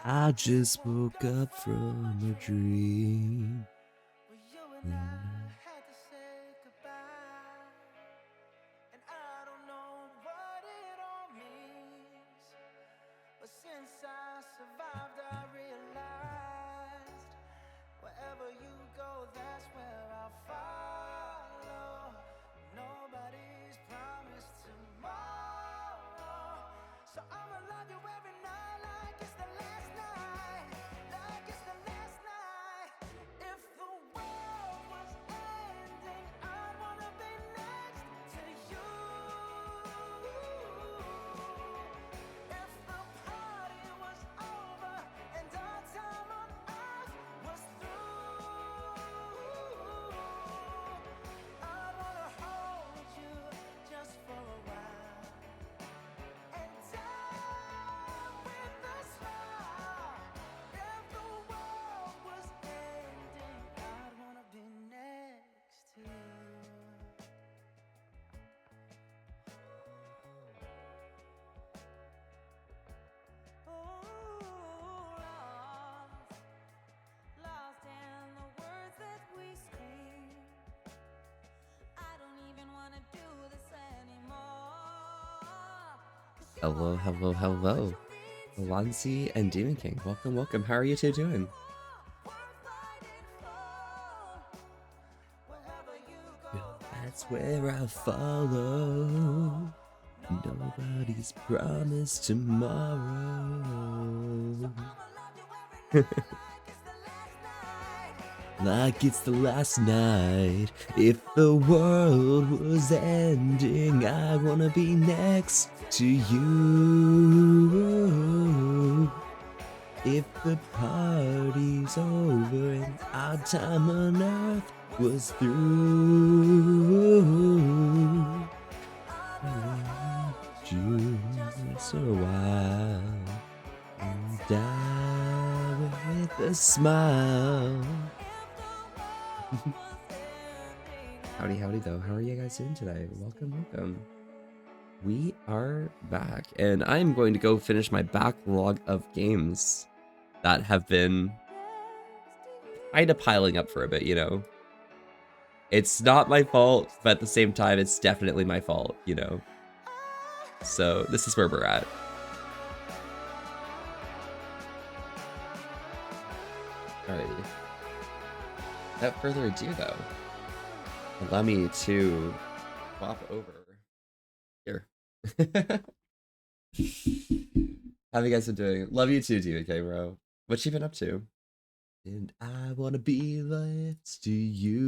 I just woke up from a dream. Well, you and I had to say goodbye, and I don't know what it all means, but since I survived, I realized wherever you go, that's where I'll follow. Nobody's promised tomorrow, so I'ma love you every night like it's the last night, like it's the last night. If the world was ending, I'd wanna be next to you. If the party was over and our time on earth was through, I'd wanna hold you just for a while and die with a smile. If the world was ending, I'd wanna be next to you. Lost in the words that we scream. I don't even wanna do this anymore. Hello, hello, hello. Alonzi and Demon King, welcome, welcome. How are you two doing? That's where I follow. Nobody's promised tomorrow. Like it's the last night. If the world was ending, I wanna be next to you. If the party's over and our time on earth was through, I want you just a while and die with a smile. Howdy, howdy though. How are you guys doing today? Welcome, welcome. We are back, and I'm going to go finish my backlog of games that have been kind of piling up for a bit, you know? It's not my fault, but at the same time, it's definitely my fault, you know? So this is where we're at. Alrighty. Without further ado, though, allow me to swap over here. How you guys been doing? Love you too, DK, bro. What you been up to? And I wanna be next to you.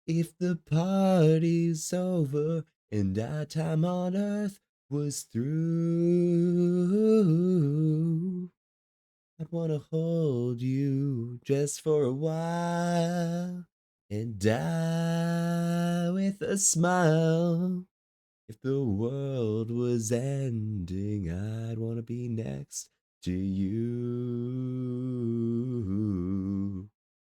If the party's over and our time on earth was through, I'd wanna hold you just for a while and die with a smile. If the world was ending, I'd wanna be next to you.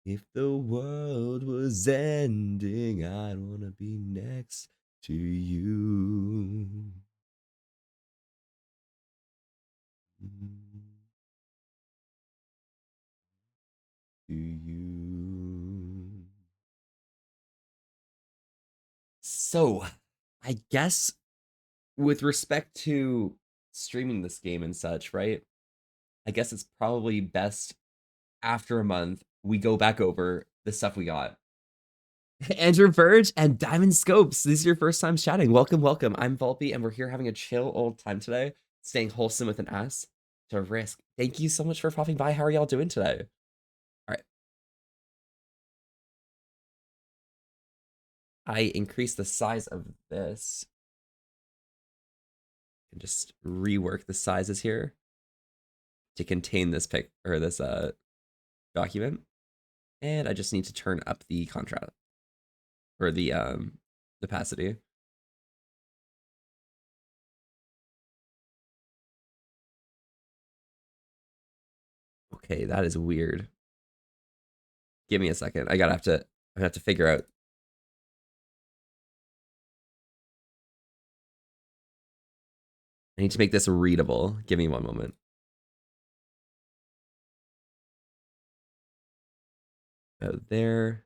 If the world was ending, I'd wanna be next to you. To you. So, I guess with respect to streaming this game and such, right? I guess it's probably best after a month we go back over the stuff we got. Andrew Verge and Diamond Scopes, this is your first time chatting. Welcome, welcome. I'm Volpe, and we're here having a chill old time today, staying wholesome with an S to risk. Thank you so much for popping by. How are y'all doing today? All right. I increased the size of this and just rework the sizes here to contain this pic or this document. And I just need to turn up the contrast or the opacity. Okay, that is weird. Give me a second. I have to figure out. I need to make this readable. Give me one moment. Go there.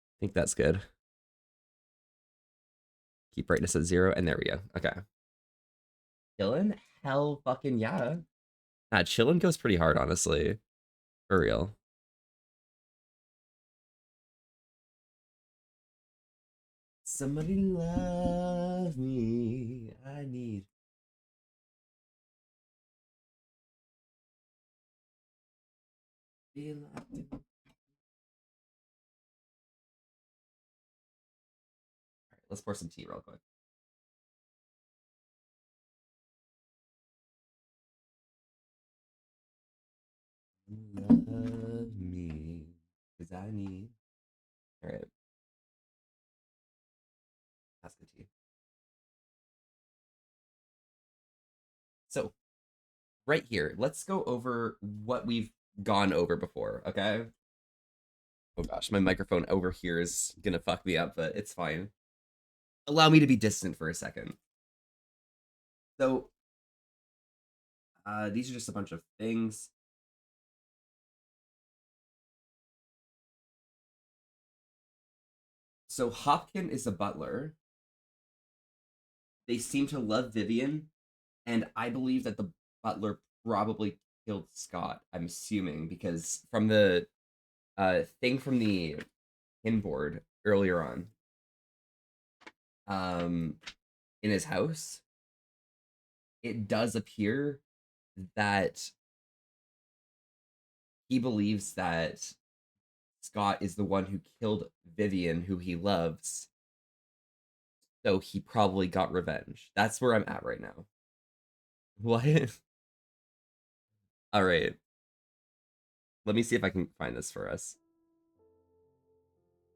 I think that's good. Keep brightness at 0, and there we go. Okay. Chillin'? Hell fucking yeah. Chillin' goes pretty hard, honestly. For real. Somebody love me. I need. Be locked in. All right, let's pour some tea real quick. Love me. Because I need. All right. That's the tea. So, right here, let's go over what we've gone over before, okay? Oh gosh, my microphone over here is gonna fuck me up, but it's fine. Allow me to be distant for a second. So, these are just a bunch of things. So, Hopkin is a butler. They seem to love Vivian, and I believe that the butler probably killed Scott. I'm assuming because from the thing from the pin board earlier on, in his house, it does appear that he believes that Scott is the one who killed Vivian, who he loves. So he probably got revenge. That's where I'm at right now. What? All right. Let me see if I can find this for us.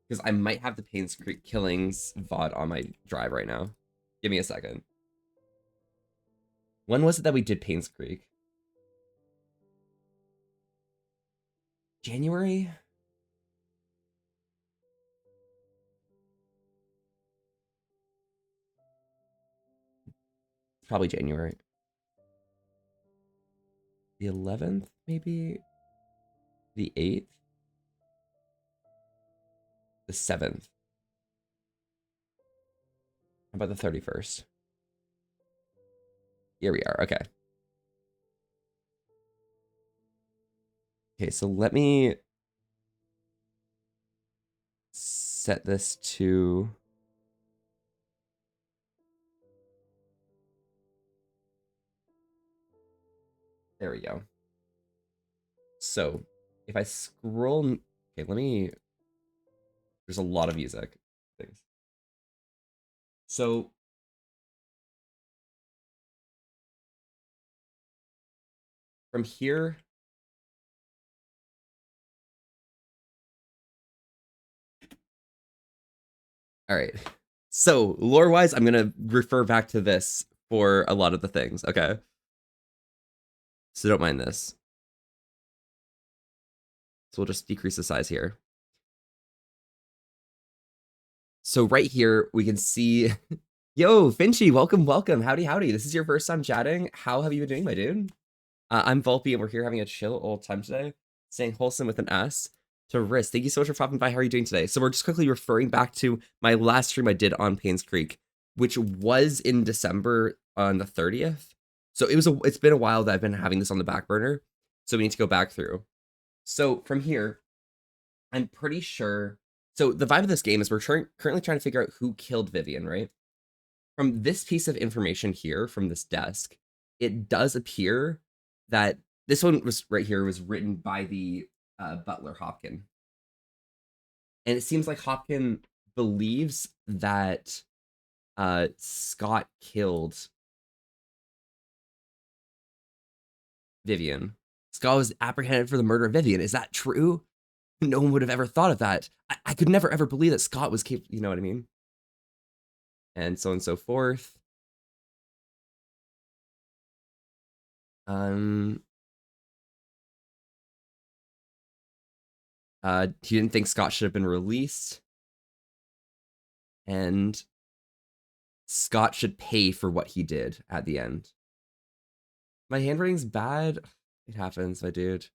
Because I might have the Paynes Creek Killings VOD on my drive right now. Give me a second. When was it that we did Paynes Creek? January? Probably January. The 11th, maybe? The 8th? The 7th? How about the 31st? Here we are, okay. Okay, so let me set this to... There we go. So, if I scroll... Okay, let me... There's a lot of music things. So... From here... All right. So, lore-wise, I'm going to refer back to this for a lot of the things, okay? So don't mind this. So we'll just decrease the size here. So right here, we can see... Yo, Finchy, welcome, welcome. Howdy, howdy. This is your first time chatting. How have you been doing, my dude? I'm Volpe, and we're here having a chill old time today. Saying wholesome with an S to Riz. Thank you so much for popping by. How are you doing today? So we're just quickly referring back to my last stream I did on Paynes Creek, which was in December on the 30th. So it's been a while that I've been having this on the back burner. So we need to go back through. So from here, I'm pretty sure. So the vibe of this game is we're currently trying to figure out who killed Vivian, right? From this piece of information here, from this desk, it does appear that this one was right here was written by the butler Hopkin. And it seems like Hopkin believes that Scott killed Vivian. Scott was apprehended for the murder of Vivian. Is that true? No one would have ever thought of that. I could never ever believe that Scott was capable, you know what I mean? And so on and so forth. Um, he didn't think Scott should have been released, and Scott should pay for what he did at the end. My handwriting's bad. It happens, my dude.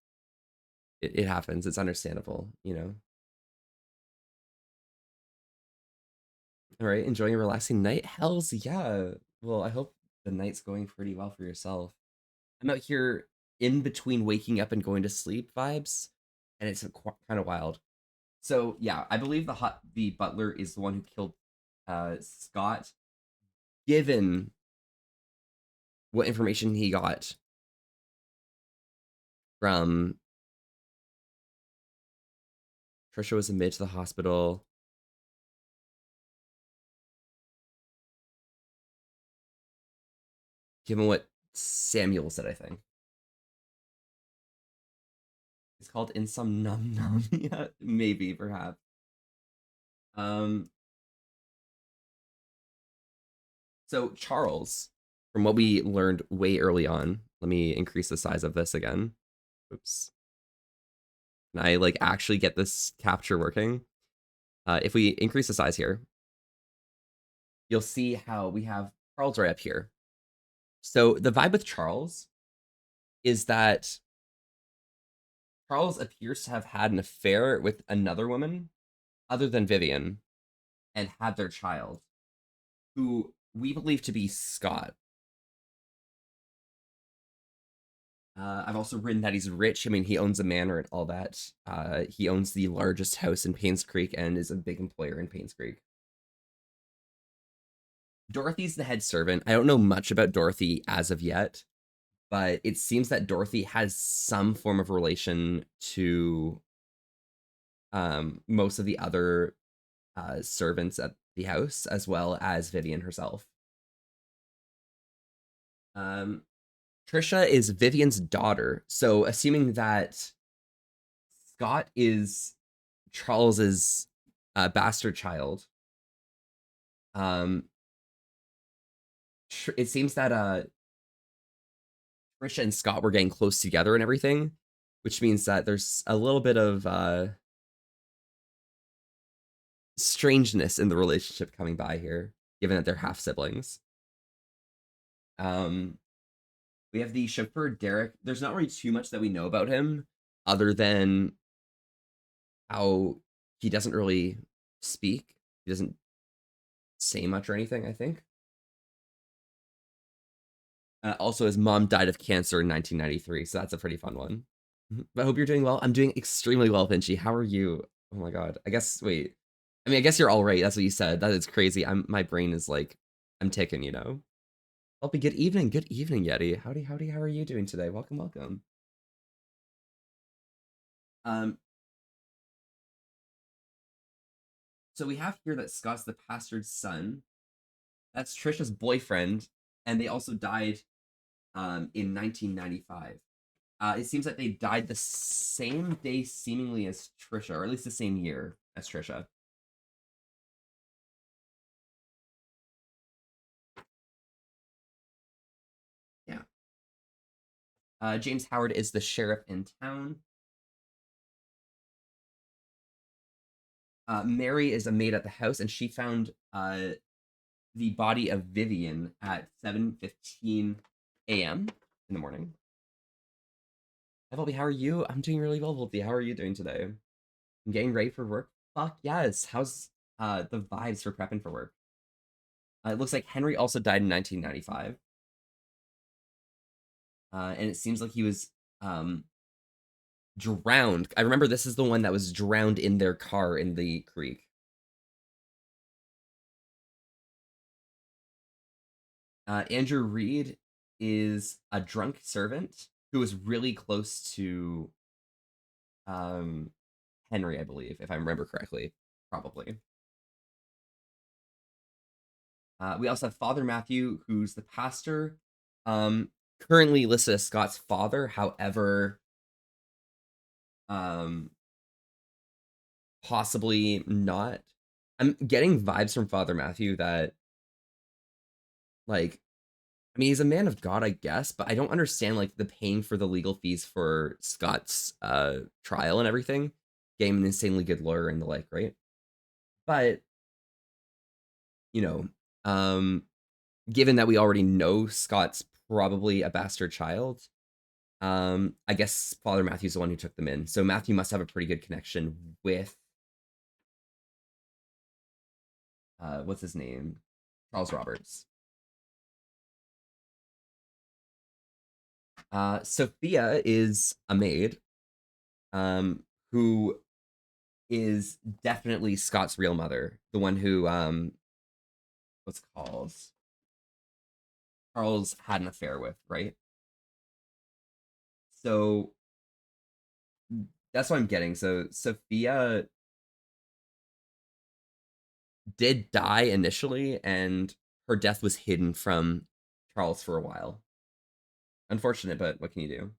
It happens. It's understandable, you know. All right, enjoying a relaxing night? Hells yeah. Well, I hope the night's going pretty well for yourself. I'm out here in between waking up and going to sleep vibes, and it's kind of wild. So yeah, I believe the butler is the one who killed Scott, given what information he got from Trisha was admitted to the hospital. Given what Samuel said, I think it's called insomnia, maybe perhaps. Um, so Charles, from what we learned way early on, let me increase the size of this again. Oops. Can I like actually get this capture working? If we increase the size here, you'll see how we have Charles right up here. So the vibe with Charles is that Charles appears to have had an affair with another woman other than Vivian and had their child, who we believe to be Scott. I've also written that he's rich. I mean, he owns a manor and all that. He owns the largest house in Paynes Creek and is a big employer in Paynes Creek. Dorothy's the head servant. I don't know much about Dorothy as of yet, but it seems that Dorothy has some form of relation to most of the other servants at the house, as well as Vivian herself. Trisha is Vivian's daughter, so assuming that Scott is Charles's bastard child, um, it seems that Trisha and Scott were getting close together and everything, which means that there's a little bit of strangeness in the relationship coming by here, given that they're half siblings. We have the chauffeur Derek. There's not really too much that we know about him, other than how he doesn't really speak. He doesn't say much or anything, I think. Also, his mom died of cancer in 1993, so that's a pretty fun one. But I hope you're doing well. I'm doing extremely well, Vinci. How are you? Oh my god. I guess wait. I mean, I guess you're all right. That's what you said. That is crazy. My brain is like I'm ticking, you know. Well, good evening. Good evening, Yeti. Howdy, howdy. How are you doing today? Welcome, welcome. Um, so we have here that Scott's the pastor's son. That's Trisha's boyfriend, and they also died in 1995. It seems like they died the same day, seemingly, as Trisha, or at least the same year as Trisha. Yeah. James Howard is the sheriff in town. Mary is a maid at the house, and she found the body of Vivian at 7:15 a.m. in the morning. Hi, Volby, how are you? I'm doing really well, Volby. How are you doing today? I'm getting ready for work. Fuck yes. How's the vibes for prepping for work? It looks like Henry also died in 1995. And it seems like he was drowned. I remember this is the one that was drowned in their car in the creek. Andrew Reed is a drunk servant who was really close to Henry, I believe, if I remember correctly. Probably. We also have Father Matthew, who's the pastor. Currently listed as Scott's father, however, possibly not. I'm getting vibes from Father Matthew that, like, I mean, he's a man of God, I guess, but I don't understand like the paying for the legal fees for Scott's trial and everything. Game an insanely good lawyer and the like, right? But you know, um, given that we already know Scott's probably a bastard child, I guess Father Matthew's the one who took them in. So Matthew must have a pretty good connection with what's his name? Charles Roberts. Sophia is a maid, who is definitely Scott's real mother, the one who what's it called Charles had an affair with, right? So that's what I'm getting. So Sophia did die initially, and her death was hidden from Charles for a while. Unfortunate, but what can you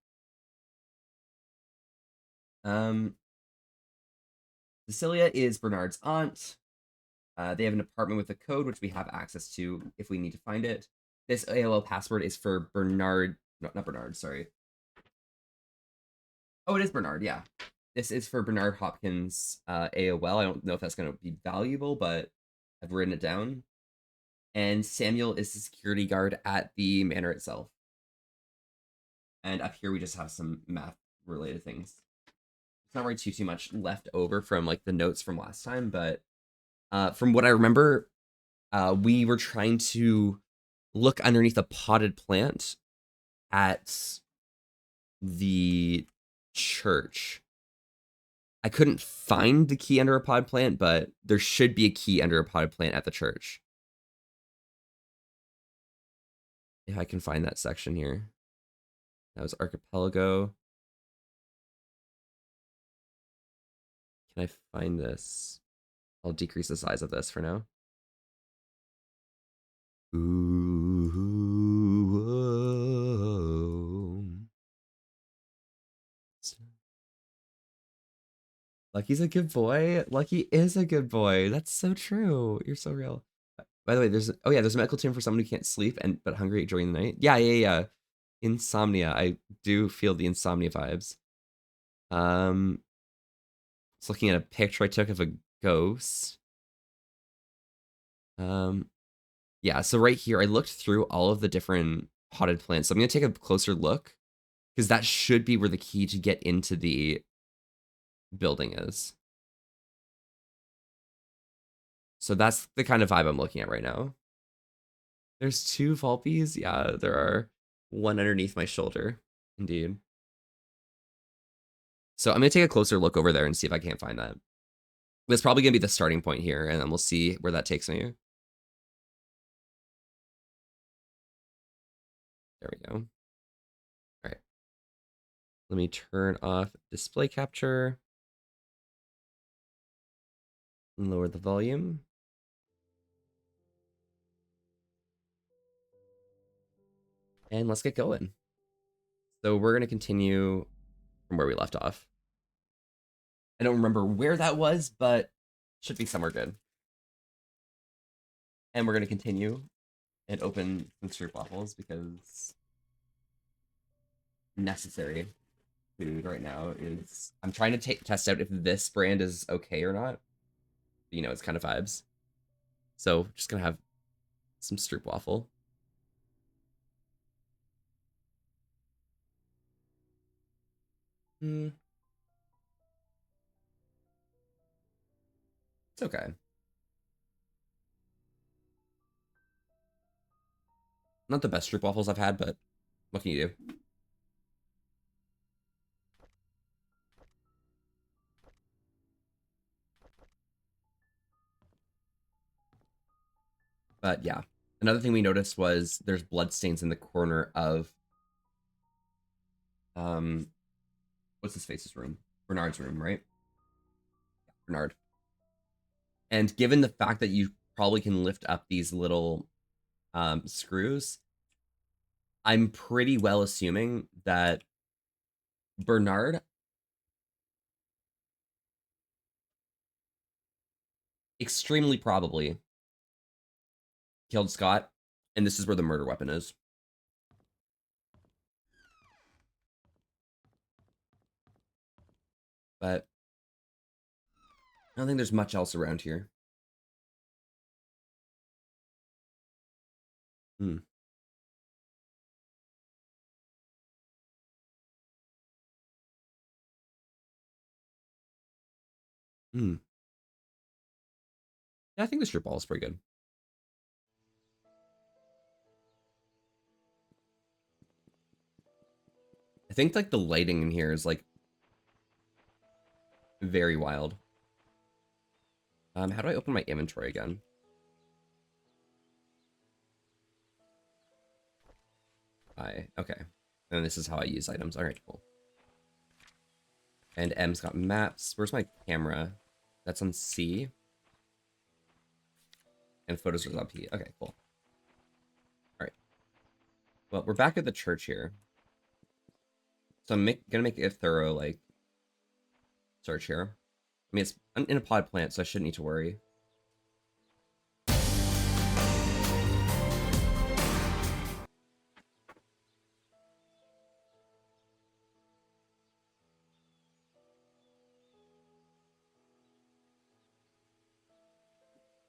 do? Um, Cecilia is Bernard's aunt. They have an apartment with a code which we have access to if we need to find it. This AOL password is for Bernard. No, not Bernard. Sorry. Oh, it is Bernard. Yeah, this is for Bernard Hopkins AOL. I don't know if that's going to be valuable, but I've written it down. And Samuel is the security guard at the manor itself. And up here we just have some math related things. It's not really too much left over from like the notes from last time, but from what I remember, we were trying to look underneath a potted plant at the church. I couldn't find the key under a potted plant, but there should be a key under a potted plant at the church. If I can find that section here. That was Archipelago. Can I find this? I'll decrease the size of this for now. Ooh, whoa. Lucky's a good boy. Lucky is a good boy. That's so true. You're so real. By the way, there's there's a medical term for someone who can't sleep and but hungry during the night. Yeah. Insomnia. I do feel the insomnia vibes. Um, just looking at a picture I took of a ghost. Yeah, so right here, I looked through all of the different potted plants. So I'm gonna take a closer look because that should be where the key to get into the building is. So that's the kind of vibe I'm looking at right now. There's two Volpies. Yeah, there are one underneath my shoulder. Indeed. So I'm gonna take a closer look over there and see if I can't find that. That's probably gonna be the starting point here, and then we'll see where that takes me. There we go. All right. Let me turn off display capture. Lower the volume. And let's get going. So we're going to continue from where we left off. I don't remember where that was, but should be somewhere good. And we're going to continue and open some stroop waffles because necessary food right now is. I'm trying to test out if this brand is okay or not. You know, it's kind of vibes. So just going to have some stroop waffle. Hmm. It's okay. Not the best stroop waffles I've had, but what can you do? But yeah, another thing we noticed was there's blood stains in the corner of what's his face's room? Bernard's room, right? Bernard. And given the fact that you probably can lift up these little screws, I'm pretty well assuming that Bernard extremely probably killed Scott, and this is where the murder weapon is. But I don't think there's much else around here. Hmm. Hmm. Yeah, I think the strip ball is pretty good. I think like the lighting in here is like very wild. How do I open my inventory again? Okay. And this is how I use items. All right, cool. And M's got maps. Where's my camera? That's on C. And photos is on P. Okay, cool. All right. Well, we're back at the church here. So I'm gonna make a thorough like search here. I mean, it's in a pod plant, so I shouldn't need to worry.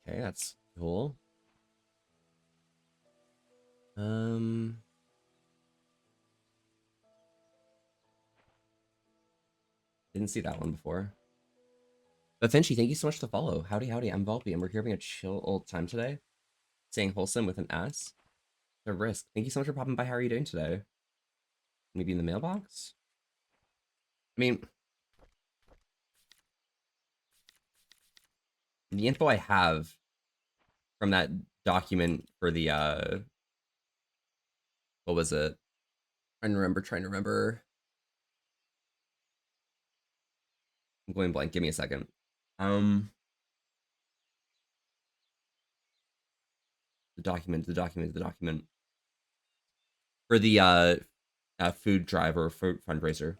Okay, that's cool. Um, didn't see that one before. But Finchy, thank you so much to follow. Howdy, howdy. I'm Volpe, and we're here having a chill old time today. Saying wholesome with an S. The risk. Thank you so much for popping by. How are you doing today? Maybe in the mailbox? I mean, the info I have from that document for the what was it? Trying to remember. I'm going blank. Give me a second. Um the document for the food drive or food fundraiser.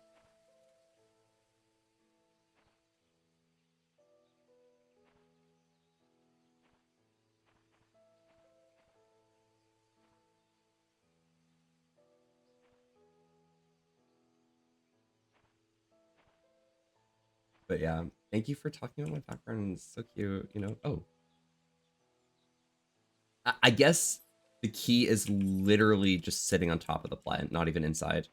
But yeah, thank you for talking about my background. It's so cute, you know. Oh, I guess the key is literally just sitting on top of the plant, not even inside.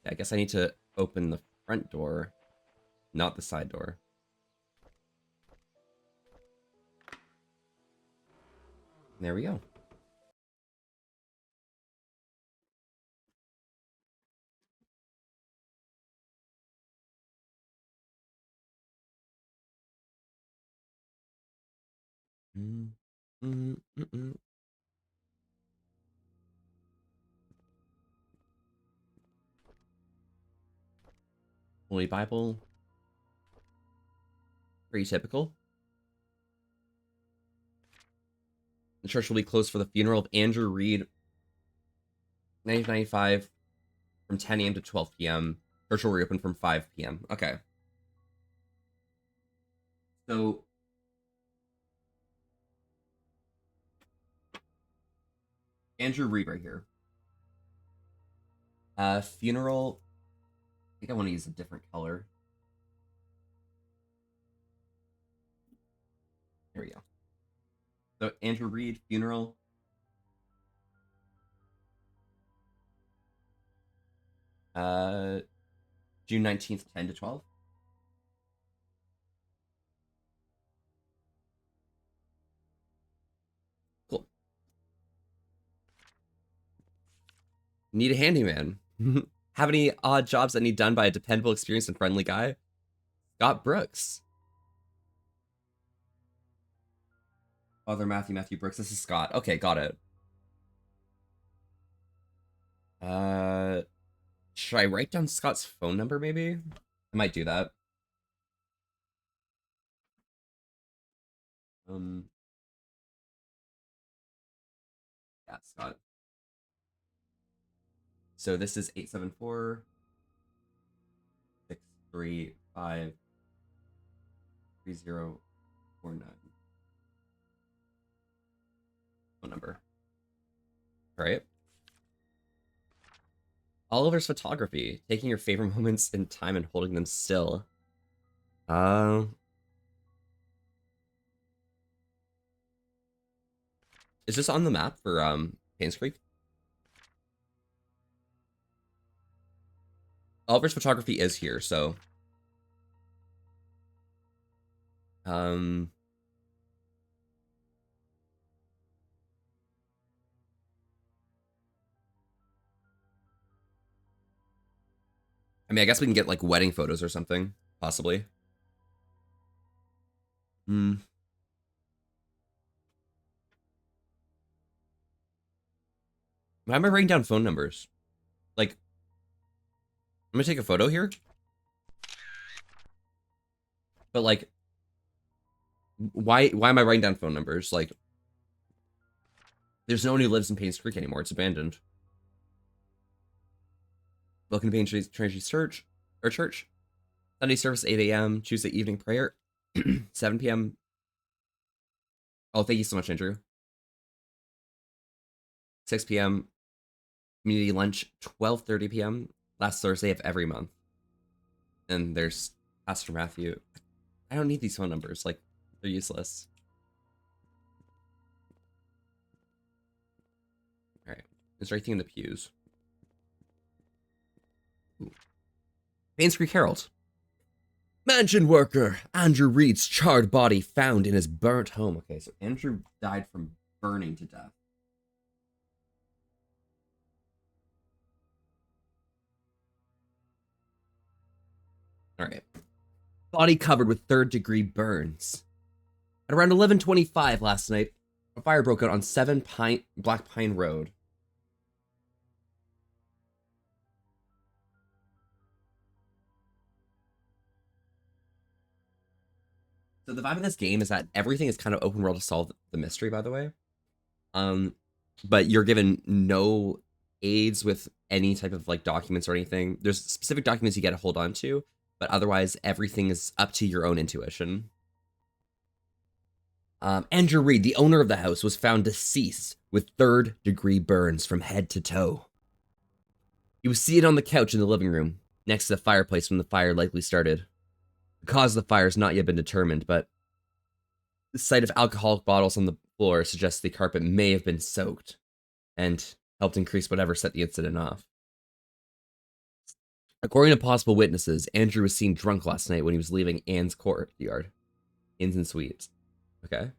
Yeah, I guess I need to open the front door, not the side door. There we go. Mm, mm, mm, mm. Holy Bible, pretty typical. The church will be closed for the funeral of Andrew Reed, 1995, from 10 a.m. to 12 p.m. Church will reopen from 5 p.m. Okay. So Andrew Reed right here. Funeral. I think I want to use a different color. There we go. So Andrew Reed funeral. Uh, June 19th, 10 to 12. Cool. Need a handyman. Have any odd jobs that need done by a dependable, experienced, and friendly guy? Scott Brooks. Father Matthew Brooks. This is Scott. Okay, got it. Uh, should I write down Scott's phone number? Maybe I might do that. Um, yeah, Scott. So this is 874-635-3049. phone number. All right. Oliver's photography, taking your favorite moments in time and holding them still. Uh, is this on the map for Paynes Creek? Oliver's photography is here, so um I mean, I guess we can get like wedding photos or something, possibly. Hmm. Why am I writing down phone numbers? Like, I'm gonna take a photo here, but like, why am I writing down phone numbers? Like, there's no one who lives in Paynes Creek anymore. It's abandoned. Welcome to Paynes Trinity Church or Church. Sunday service 8 a.m. Tuesday evening prayer 7 p.m. Oh, thank you so much, Andrew. 6 p.m. Community lunch 12:30 p.m. last Thursday of every month. And there's Pastor Matthew. I don't need these phone numbers. Like, they're useless. All right. Is there anything in the pews? Paynes Creek Herald. Mansion worker Andrew Reed's charred body found in his burnt home. Okay, so Andrew died from burning to death. All right. Body covered with third-degree burns. At around 11:25 last night, a fire broke out on 7 Black Pine Road. So the vibe of this game is that everything is kind of open world to solve the mystery, by the way. But you're given no aids with any type of like documents or anything. There's specific documents you get to hold on to, but otherwise everything is up to your own intuition. Andrew Reed, the owner of the house, was found deceased with third-degree burns from head to toe. He was seated on the couch in the living room, next to the fireplace when the fire likely started. The cause of the fire has not yet been determined, but the sight of alcoholic bottles on the floor suggests the carpet may have been soaked and helped increase whatever set the incident off. According to possible witnesses, Andrew was seen drunk last night when he was leaving Anne's courtyard. Inns and Suites. Okay.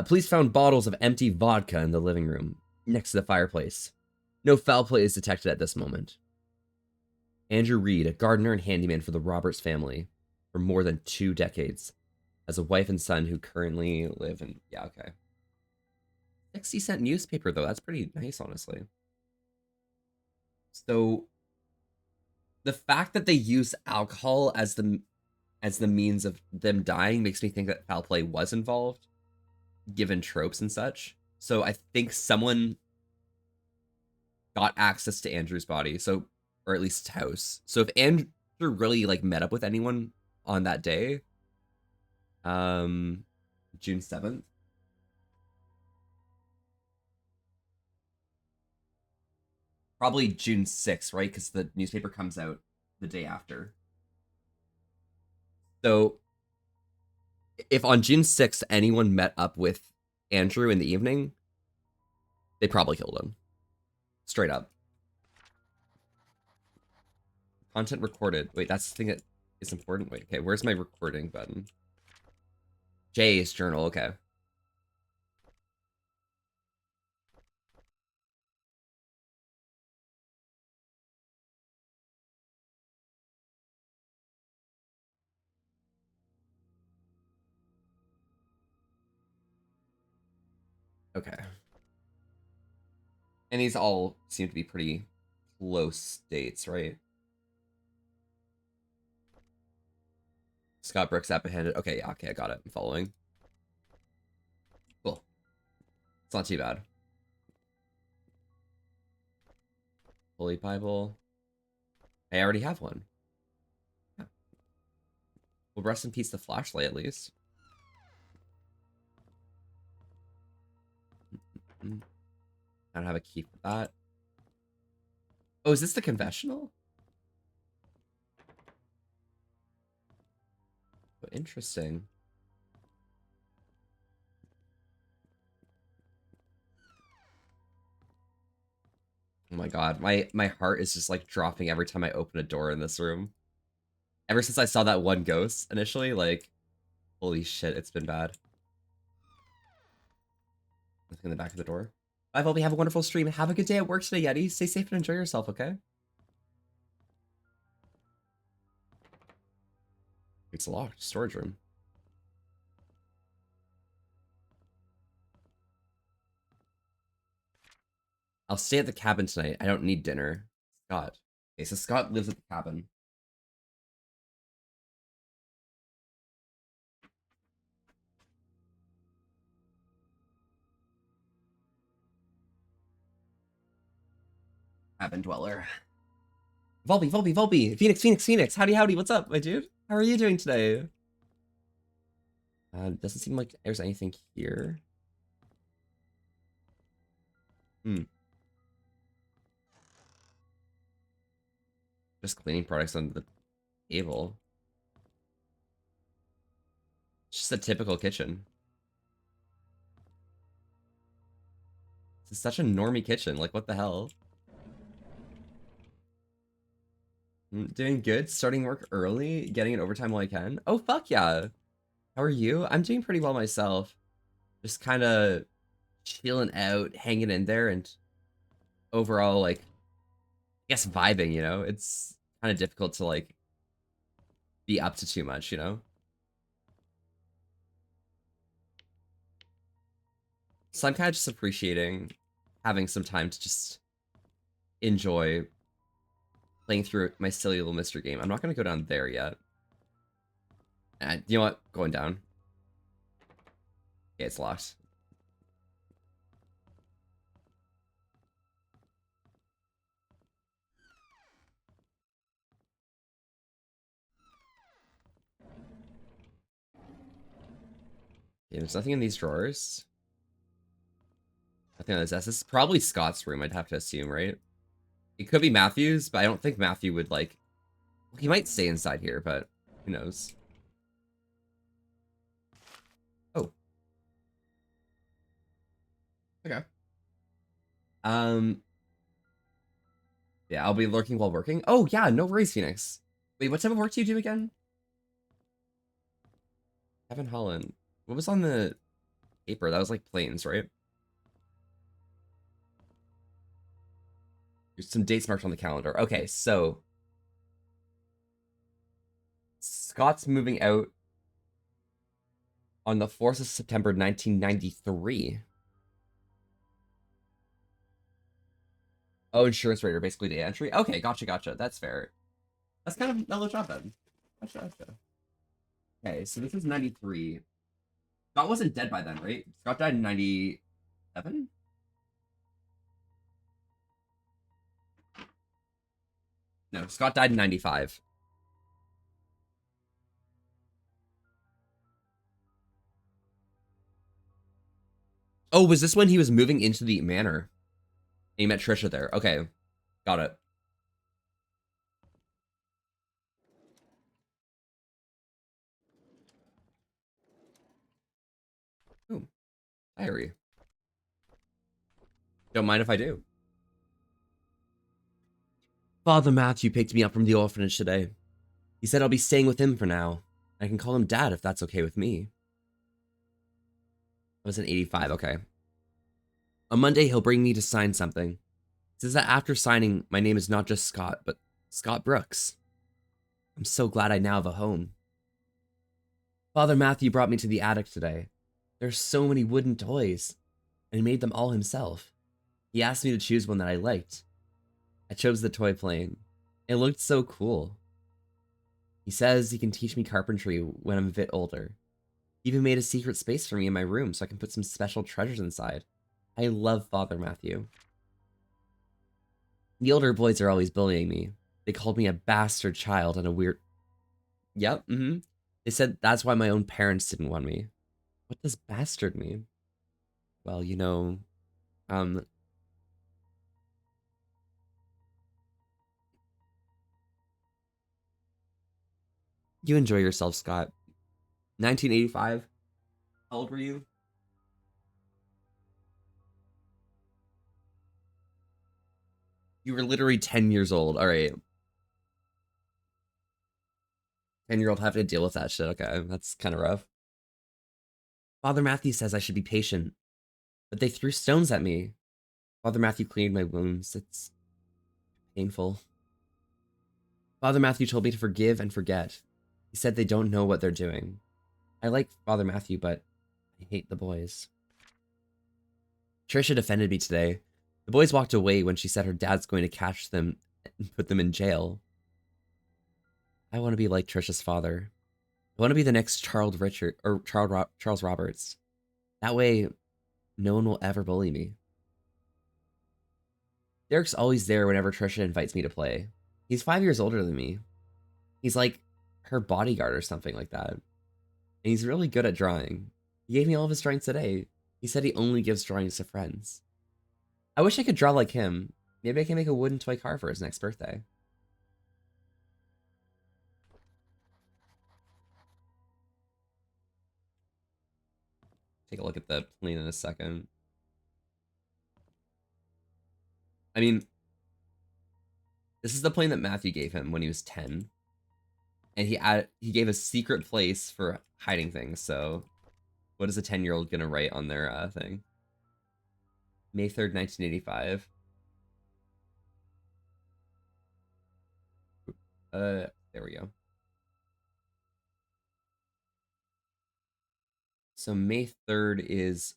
Police found bottles of empty vodka in the living room, next to the fireplace. No foul play is detected at this moment. Andrew Reed, a gardener and handyman for the Roberts family for more than 2 decades, has a wife and son who currently live in... Yeah, okay. 60-cent newspaper, though. That's pretty nice, honestly. So, the fact that they use alcohol as the means of them dying makes me think that foul play was involved, given tropes and such. So I think someone got access to Andrew's body, so, or at least his house. So if Andrew really like met up with anyone on that day, June 7th, probably June 6th, right? Because the newspaper comes out the day after. So if on June 6th anyone met up with Andrew in the evening, they probably killed him. Straight up. Content recorded. Wait, that's the thing that is important. Wait, okay, where's my recording button? Jay's journal, okay. Okay. And these all seem to be pretty close dates, right? Scott Brooks apprehended. Okay, yeah, okay, I got it. I'm following. Cool. It's not too bad. Holy Bible. I already have one. Yeah. Well, rest in peace, the flashlight, at least. I don't have a key for that. Oh, is this the confessional? Oh, interesting. Oh my god, my heart is just like dropping every time I open a door in this room. Ever since I saw that one ghost initially, like, holy shit, it's been bad. Nothing in the back of the door. Bye, Volby. Have a wonderful stream. Have a good day at work today, Yeti. Stay safe and enjoy yourself, okay? It's locked. Storage room. I'll stay at the cabin tonight. I don't need dinner. Scott. Okay, so Scott lives at the cabin. Cabin dweller. Volby, Volby, Volby. Phoenix, Phoenix, Phoenix. Howdy, howdy. What's up, my dude? How are you doing today? Doesn't seem like there's anything here. Just cleaning products on the table. It's just a typical kitchen. It's such a normie kitchen. Like, what the hell? Doing good. Starting work early. Getting in overtime while I can. Oh, fuck yeah. How are you? I'm doing pretty well myself. Just kind of chilling out, hanging in there, and overall, like, I guess vibing, you know? It's kind of difficult to, like, be up to too much, you know? So I'm kind of just appreciating having some time to just enjoy playing through my silly little mystery game. I'm not going to go down there yet. You know what? Going down. Yeah, it's locked. Yeah, there's nothing in these drawers. Nothing on this desk. This is probably Scott's room, I'd have to assume, right? It could be Matthew's, but I don't think Matthew would, like... Well, he might stay inside here, but who knows? Oh. Okay. Yeah, I'll be lurking while working. Oh, yeah, no worries, Phoenix. Wait, what type of work do you do again? Kevin Holland. What was on the paper? That was like planes, right? There's some dates marked on the calendar. Okay, so Scott's moving out on the 4th of September, 1993. Oh, insurance rater, basically data entry. Okay, gotcha. That's fair. That's kind of a mellow job then. Gotcha. Okay, so this is 93. Scott wasn't dead by then, right? Scott died in 97? No, Scott died in 95. Oh, was this when he was moving into the manor? And he met Trisha there. Okay, got it. Ooh, diary. Don't mind if I do. Father Matthew picked me up from the orphanage today. He said I'll be staying with him for now. I can call him Dad if that's okay with me. I was in 85, okay. On Monday, he'll bring me to sign something. He says that after signing, my name is not just Scott, but Scott Brooks. I'm so glad I now have a home. Father Matthew brought me to the attic today. There's so many wooden toys, and he made them all himself. He asked me to choose one that I liked. I chose the toy plane. It looked so cool. He says he can teach me carpentry when I'm a bit older. He even made a secret space for me in my room so I can put some special treasures inside. I love Father Matthew. The older boys are always bullying me. They called me a bastard child and a weird... Yep, They said that's why my own parents didn't want me. What does bastard mean? Well, you know, Um, you enjoy yourself, Scott. 1985. How old were you? You were literally 10 years old. All right. 10-year-old having to deal with that shit. Okay, that's kind of rough. Father Matthew says I should be patient, but they threw stones at me. Father Matthew cleaned my wounds. It's painful. Father Matthew told me to forgive and forget. He said they don't know what they're doing. I like Father Matthew, but I hate the boys. Trisha defended me today. The boys walked away when she said her dad's going to catch them and put them in jail. I want to be like Trisha's father. I want to be the next Charles Roberts. That way, no one will ever bully me. Derek's always there whenever Trisha invites me to play. He's 5 years older than me. He's like her bodyguard or something like that. And he's really good at drawing. He gave me all of his drawings today. He said he only gives drawings to friends. I wish I could draw like him. Maybe I can make a wooden toy car for his next birthday. Take a look at the plane in a second. I mean, this is the plane that Matthew gave him when he was 10. And he gave a secret place for hiding things. So what is a 10-year-old gonna write on their thing? May 3rd, 1985. There we go. So May 3rd is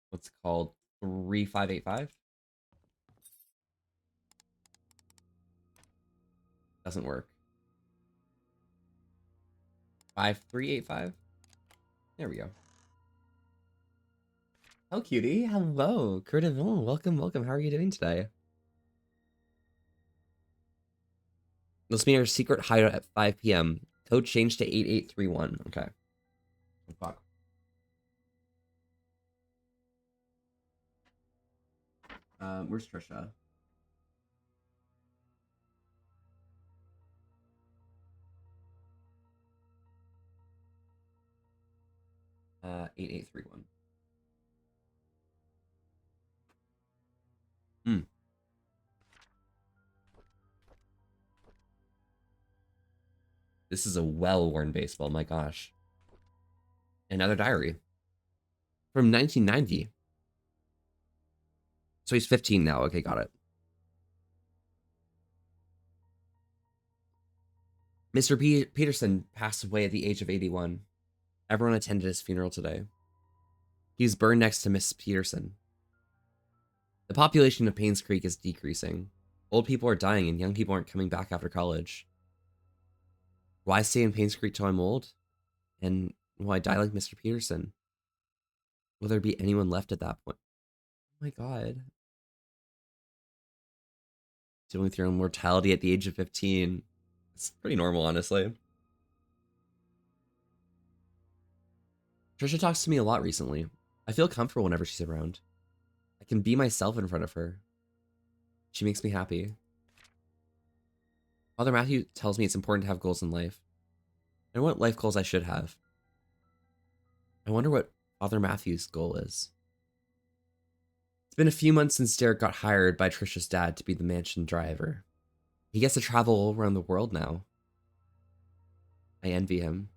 what's called 3585. Doesn't work. 5385. There we go. Oh, cutie. Hello. Curtiville. Welcome, welcome. How are you doing today? Let's meet our secret hideout at 5 p.m. Code changed to 8831. Okay. Fuck. Where's Trisha? Uh, 8831. This is a well-worn baseball, my gosh. Another diary. From 1990. So he's 15 now. Okay, got it. Mr. Peterson passed away at the age of 81. Everyone attended his funeral today. He was burned next to Miss Peterson. The population of Paynes Creek is decreasing. Old people are dying and young people aren't coming back after college. Why stay in Paynes Creek till I'm old? And will I die like Mr. Peterson? Will there be anyone left at that point? Oh my god. Dealing with your own mortality at the age of 15. It's pretty normal, honestly. Trisha talks to me a lot recently. I feel comfortable whenever she's around. I can be myself in front of her. She makes me happy. Father Matthew tells me it's important to have goals in life. And what life goals I should have. I wonder what Father Matthew's goal is. It's been a few months since Derek got hired by Trisha's dad to be the mansion driver. He gets to travel all around the world now. I envy him.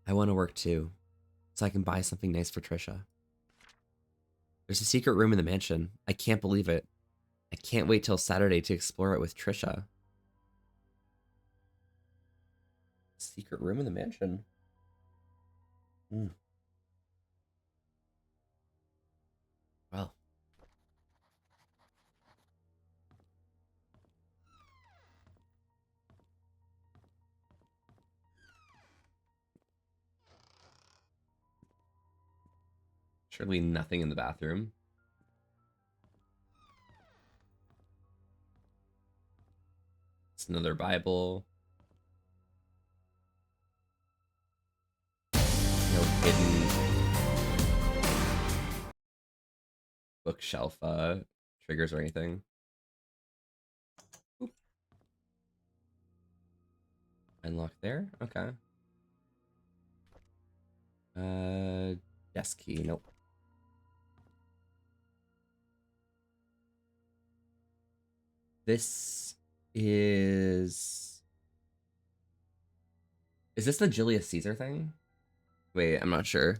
I want to work too, so I can buy something nice for Trisha. There's a secret room in the mansion. I can't believe it. I can't wait till Saturday to explore it with Trisha. Secret room in the mansion. Well. Surely nothing in the bathroom. It's another Bible. No hidden bookshelf triggers or anything. Oop. Unlock there. Okay. Desk key. Nope. This is. Is this the Julius Caesar thing? Wait, I'm not sure.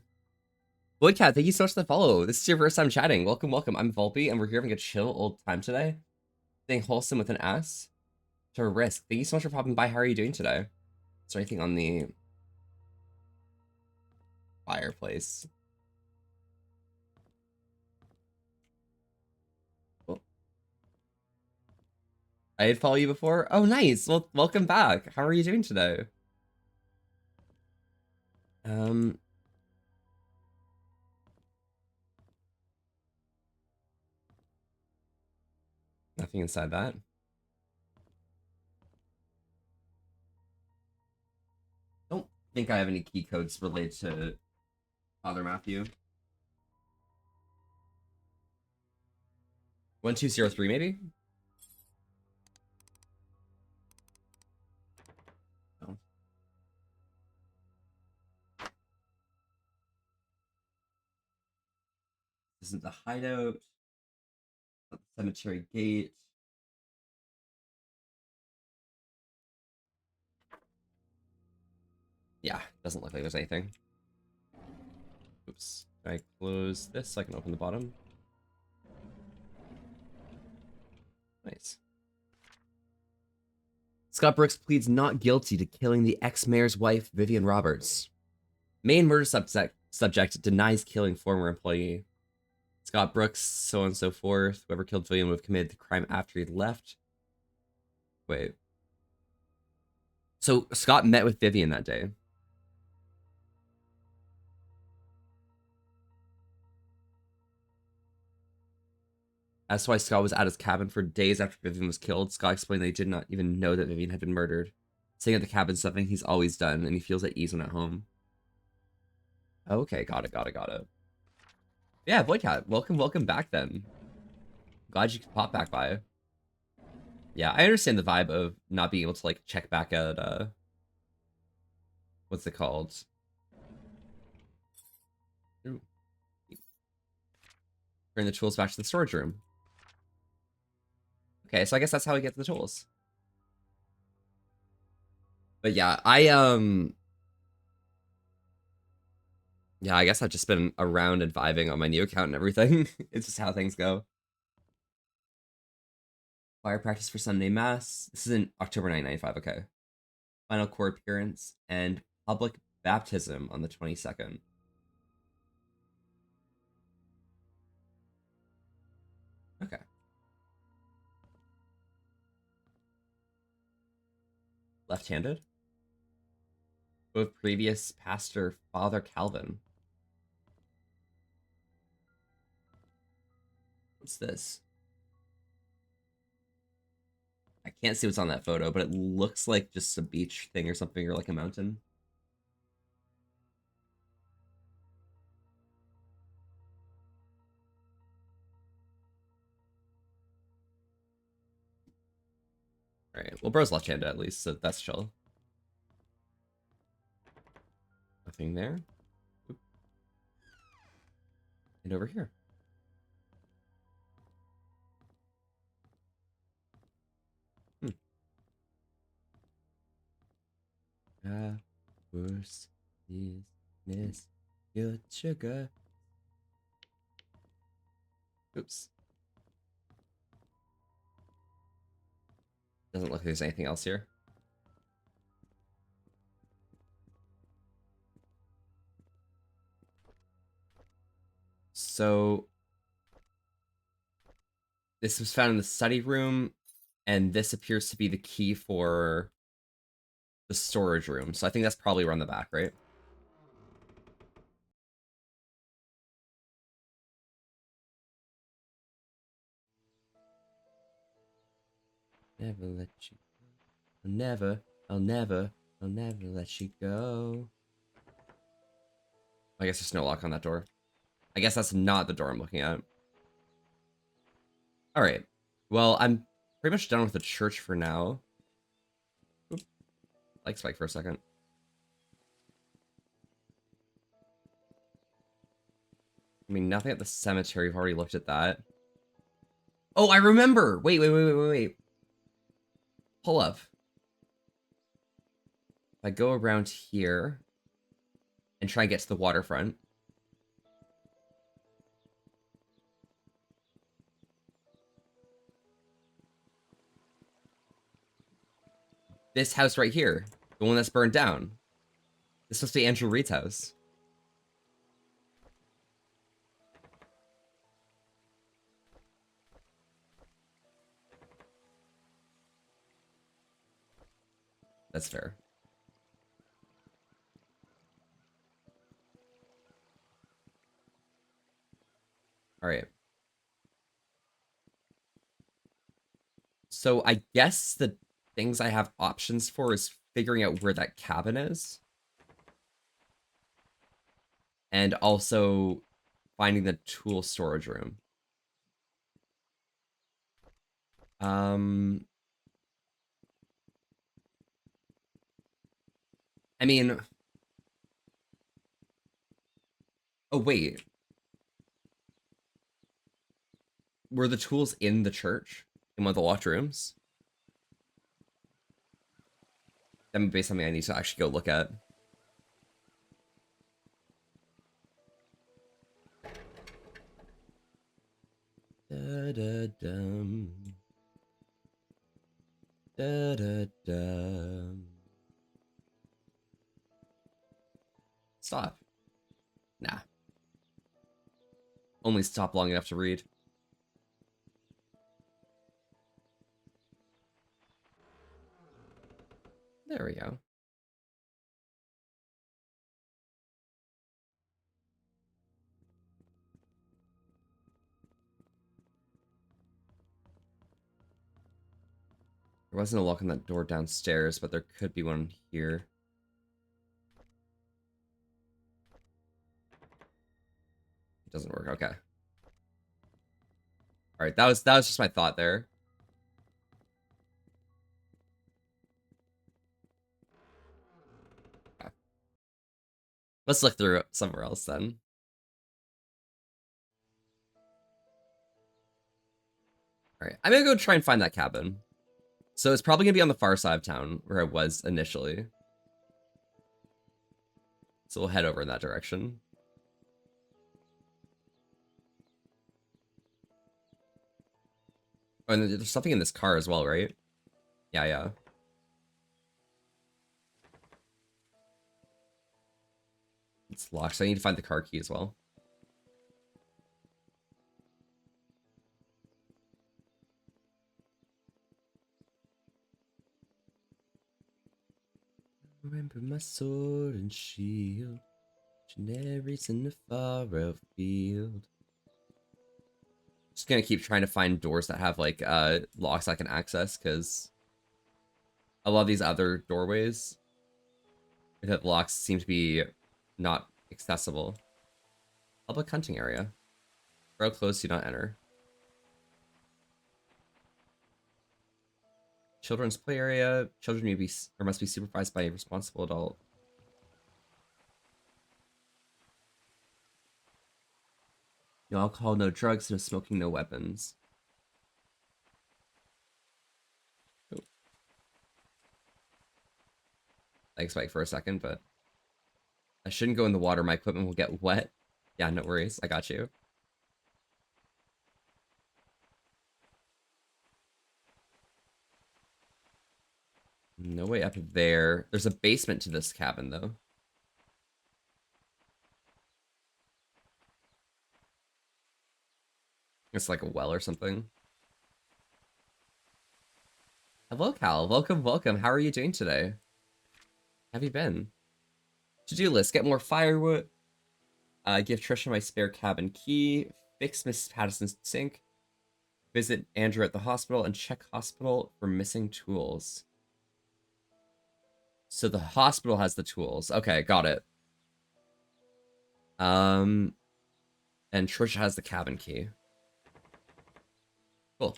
Voidcat, thank you so much for the follow. This is your first time chatting. Welcome, welcome. I'm Volpe, and we're here having a chill old time today. Staying wholesome with an S to risk. Thank you so much for popping by. How are you doing today? Is there anything on the fireplace? Oh. I did follow you before? Oh, nice. Well, welcome back. How are you doing today? Nothing inside that. Don't think I have any key codes related to Father Matthew. 1203 maybe? Oh. This isn't the hideout. Not the cemetery gate. Yeah, doesn't look like there's anything. Oops. Can I close this so I can open the bottom? Nice. Scott Brooks pleads not guilty to killing the ex-mayor's wife, Vivian Roberts. Main murder subject denies killing former employee. Scott Brooks, so on and so forth. Whoever killed Vivian would have committed the crime after he left. Wait. So Scott met with Vivian that day. That's why Scott was at his cabin for days after Vivian was killed. Scott explained that he did not even know that Vivian had been murdered. Staying at the cabin is something he's always done, and he feels at ease when at home. Okay, got it. Yeah, Voidcat, welcome back then. Glad you could pop back by. Yeah, I understand the vibe of not being able to like check back at what's it called? Ooh. Bring the tools back to the storage room. Okay, so I guess that's how we get to the tools. But yeah, yeah, I guess I've just been around and vibing on my new account and everything. It's just how things go. Fire practice for Sunday Mass. This is in October 1995, okay. Final court appearance and public baptism on the 22nd. Okay. Left-handed. With previous pastor Father Calvin. What's this? I can't see what's on that photo, but it looks like just a beach thing or something, or like a mountain. All right. Well, bro's left-handed at least, so that's chill. Nothing there. Oop. And over here. Worse is miss your sugar. Oops. Doesn't look like there's anything else here. So this was found in the study room, and this appears to be the key for the storage room. So I think that's probably around the back, right? Never let you go. I'll never let you go. I guess there's no lock on that door. I guess that's not the door I'm looking at. All right. Well, I'm pretty much done with the church for now. Oop. Like spike for a second. I mean, nothing at the cemetery. We've already looked at that. Oh, I remember. Wait. Pull up. If I go around here and try and get to the waterfront. This house right here, the one that's burned down. This is supposed to be Andrew Reed's house. That's fair. All right. So I guess the things I have options for is figuring out where that cabin is. And also finding the tool storage room. I mean... Oh, wait. Were the tools in the church? In one of the locked rooms? That may be something I need to actually go look at. Da-da-dum. Da-da-dum. Stop. Nah. Only stop long enough to read. There we go. There wasn't a lock on that door downstairs, but there could be one here. It doesn't work. Okay. All right, that was just my thought there. Okay. Let's look through somewhere else then. All right, I'm gonna go try and find that cabin. So it's probably gonna be on the far side of town where I was initially. So we'll head over in that direction. Oh, and there's something in this car as well, right? Yeah. It's locked, so I need to find the car key as well. Remember my sword and shield, canaries in the far out field. Just gonna keep trying to find doors that have like locks I can access, because a lot of these other doorways that locks seem to be not accessible. Public hunting area. Grow close, do not enter. Children's play area. Children may be or must be supervised by a responsible adult. No alcohol, no drugs, no smoking, no weapons. Oh. Thanks, Mike, for a second, but I shouldn't go in the water. My equipment will get wet. Yeah, no worries. I got you. No way up there. There's a basement to this cabin, though. It's like a well or something. Hello, Cal. Welcome. How are you doing today? Have you been? To-do list. Get more firewood. Give Trisha my spare cabin key. Fix Miss Patterson's sink. Visit Andrew at the hospital and check hospital for missing tools. So the hospital has the tools. Okay, got it. And Trisha has the cabin key. Cool.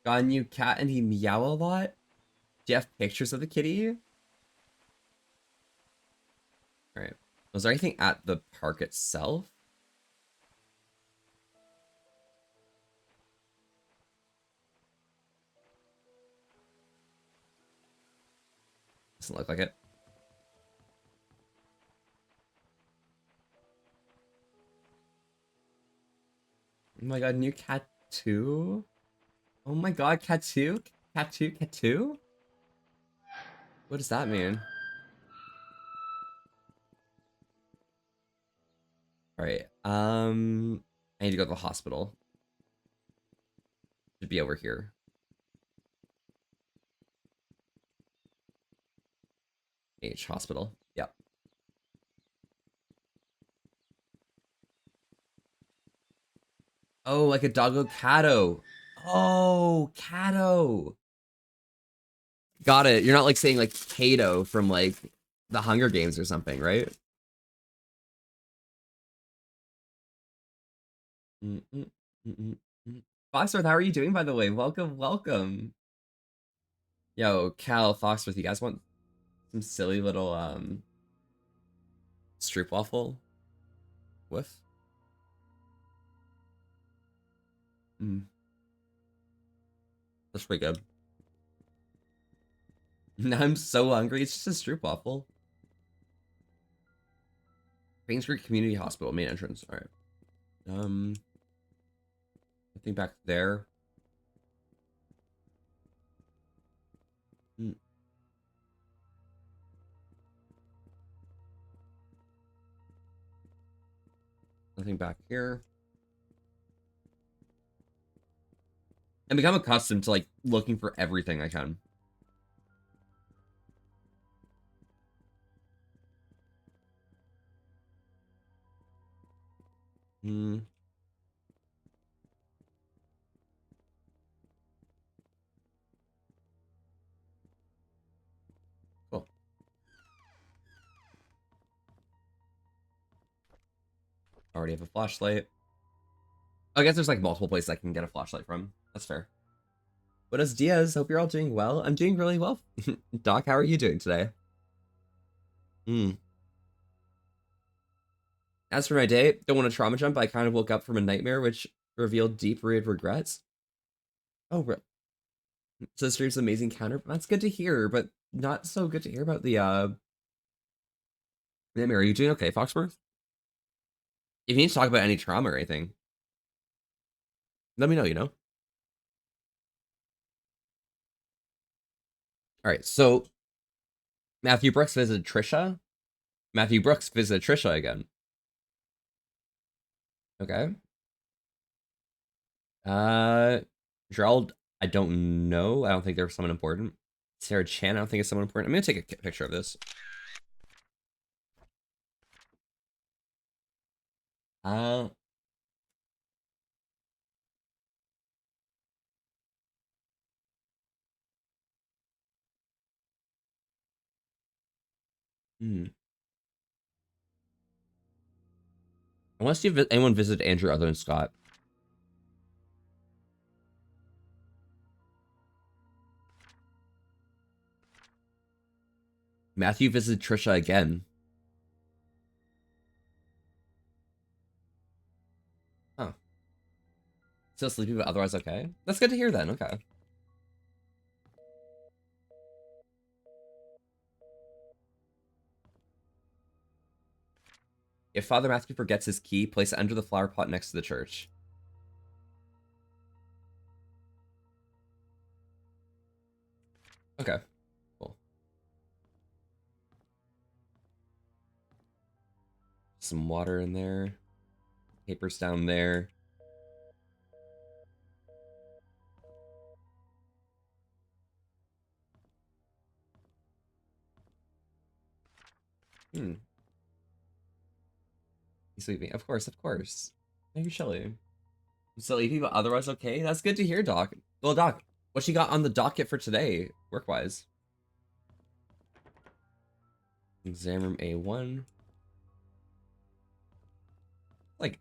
Got a new cat and he meow a lot? Do you have pictures of the kitty? Alright. Was there anything at the park itself? Doesn't look like it. Oh my god, new cat 2? Oh my god, cat 2? Cat 2? Cat 2? What does that mean? Alright, I need to go to the hospital. Should be over here. H hospital. Yep. Oh, like a doggo Cato. Oh, Cato. Got it. You're not like saying like Kato from like the Hunger Games or something, right? Foxworth, how are you doing, by the way? Welcome, welcome. Yo, Cal, Foxworth, you guys want some silly little stroopwafel? Whiff? That's pretty good. Now I'm so hungry. It's just a stroopwafel. Paynes Creek Community Hospital, main entrance. All right. I think back there. Nothing back here. I become accustomed to like looking for everything I can. Cool. Already have a flashlight. I guess there's like multiple places I can get a flashlight from. That's fair. Buenos dias. Hope you're all doing well. I'm doing really well. Doc, how are you doing today? As for my day, don't want to trauma jump. I kind of woke up from a nightmare which revealed deep-rooted regrets. Oh, so the stream's amazing counter. That's good to hear, but not so good to hear about the nightmare. Are you doing okay, Foxworth? If you need to talk about any trauma or anything, let me know, you know? All right, so Matthew Brooks visited Trisha. Matthew Brooks visited Trisha again. Okay. Gerald, I don't know. I don't think there's someone important. Sarah Chan, I don't think it's someone important. I'm gonna take a picture of this. Uh, Unless you anyone visited Andrew other than Scott. Matthew visited Trisha again. Huh. Still sleepy, but otherwise okay. That's good to hear then. Okay. If Father Matthew forgets his key, place it under the flower pot next to the church. Okay. Cool. Some water in there. Papers down there. He's sleeping. Of course, of course. Thank you, Shelly. Sleepy, but otherwise okay. That's good to hear, Doc. Well, Doc, what she got on the docket for today, work-wise? Exam room A1. Like,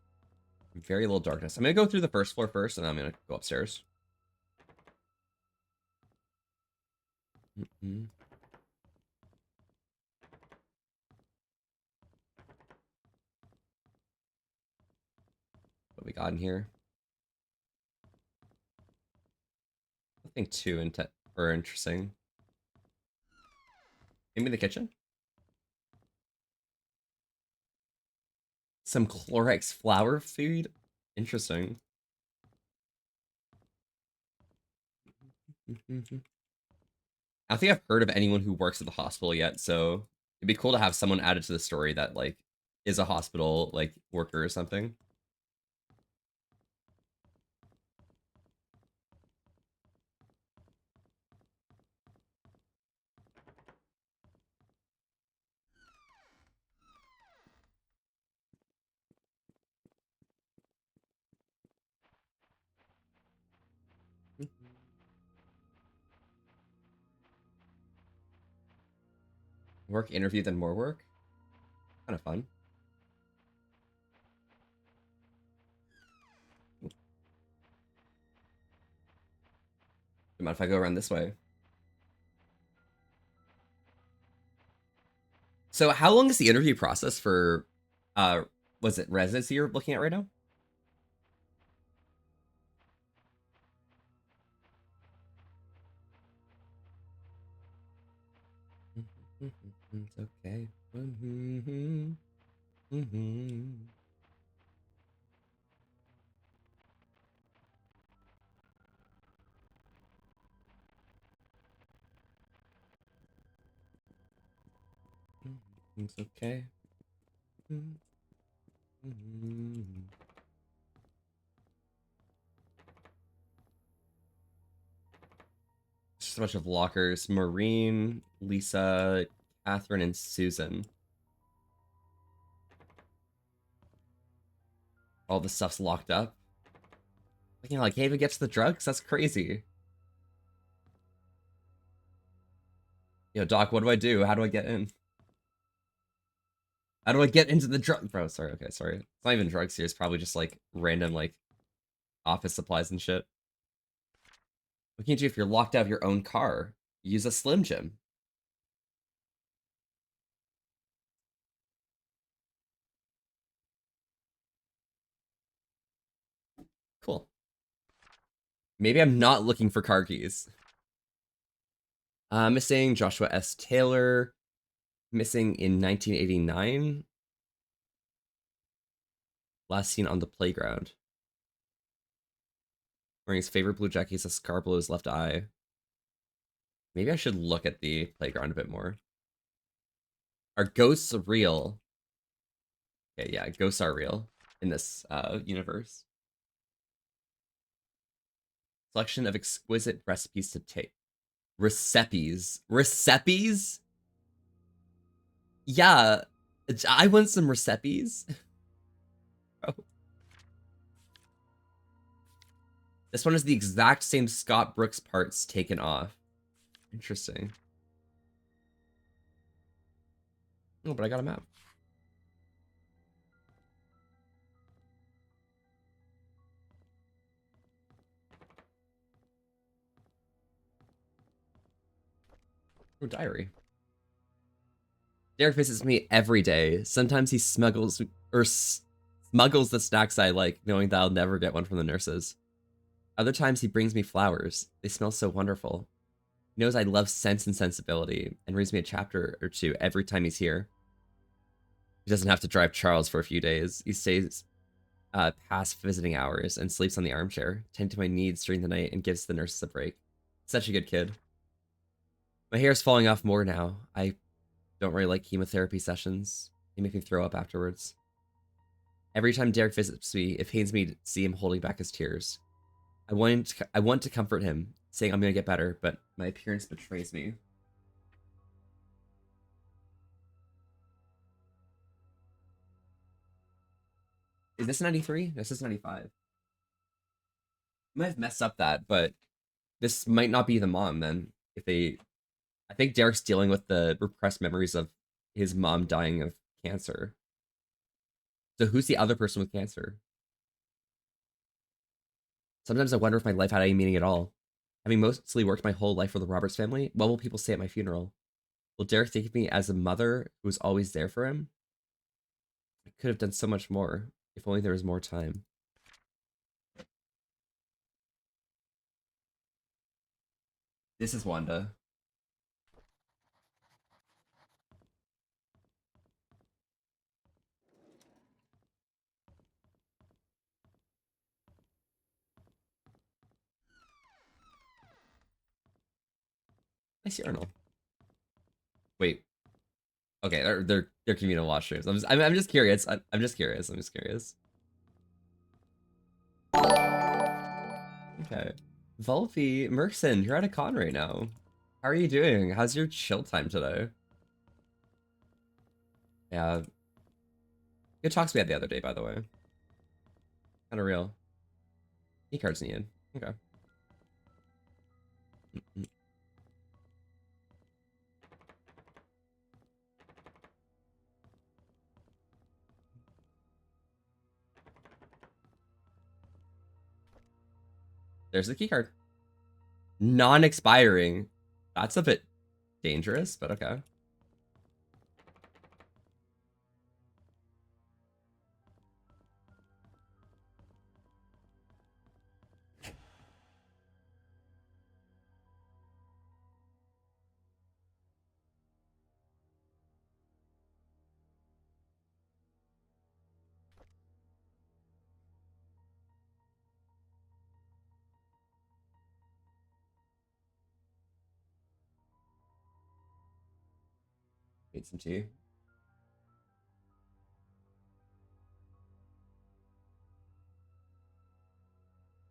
Very little darkness. I'm gonna go through the first floor first, and then I'm gonna go upstairs. Mm-mm. What we got in here? Nothing too or interesting. Maybe the kitchen. Some Clorox flower food. Interesting. I don't think I've heard of anyone who works at the hospital yet, so it'd be cool to have someone added to the story that like is a hospital like worker or something. Work interview, then more work. Kind of fun. Do you mind if I go around this way? So how long is the interview process for was it residency you're looking at right now? It's okay. It's okay. Just a bunch of lockers. Maureen, Lisa, Catherine, and Susan. All the stuff's locked up. Thinking like, Ava gets the drugs? That's crazy. Yo, Doc, what do I do? How do I get in? How do I get into the drug? Bro, sorry. Okay, sorry. It's not even drugs here. It's probably just like random like office supplies and shit. What can you do if you're locked out of your own car? Use a Slim Jim. Cool. Maybe I'm not looking for car keys. Missing Joshua S. Taylor. Missing in 1989. Last seen on the playground. Wearing his favorite blue jacket, a scar below his left eye. Maybe I should look at the playground a bit more. Are ghosts real? Okay, yeah, ghosts are real in this universe. Selection of exquisite recipes to take. Recipes. Recipes? Yeah, I want some recipes. Oh. This one is the exact same Scott Brooks parts taken off. Interesting. Oh, but I got a map. Oh, diary. Derek visits me every day. Sometimes he smuggles the snacks I like, knowing that I'll never get one from the nurses. Other times he brings me flowers. They smell so wonderful. He knows I love Sense and Sensibility and reads me a chapter or two every time he's here. He doesn't have to drive Charles for a few days. He stays past visiting hours and sleeps on the armchair, tending to my needs during the night and gives the nurses a break. Such a good kid. My hair's falling off more now. I don't really like chemotherapy sessions. They make me throw up afterwards. Every time Derek visits me, it pains me to see him holding back his tears. I want to comfort him, saying I'm gonna get better, but my appearance betrays me. Is this 93? This is 95. I might have messed up that, but this might not be the mom then. I think Derek's dealing with the repressed memories of his mom dying of cancer. So who's the other person with cancer? Sometimes I wonder if my life had any meaning at all. Having mostly worked my whole life for the Roberts family, what will people say at my funeral? Will Derek think of me as a mother who was always there for him? I could have done so much more, if only there was more time. This is Wanda. Nice urinal. Wait. Okay, they're communal washrooms. I'm just curious. I'm just curious. I'm just curious. Okay. Volpe, Merson, you're at a con right now. How are you doing? How's your chill time today? Yeah. Good talks we had the other day, by the way. Kind of real. E-cards needed. Okay. There's the key card. Non-expiring. That's a bit dangerous, but okay. Need some tea.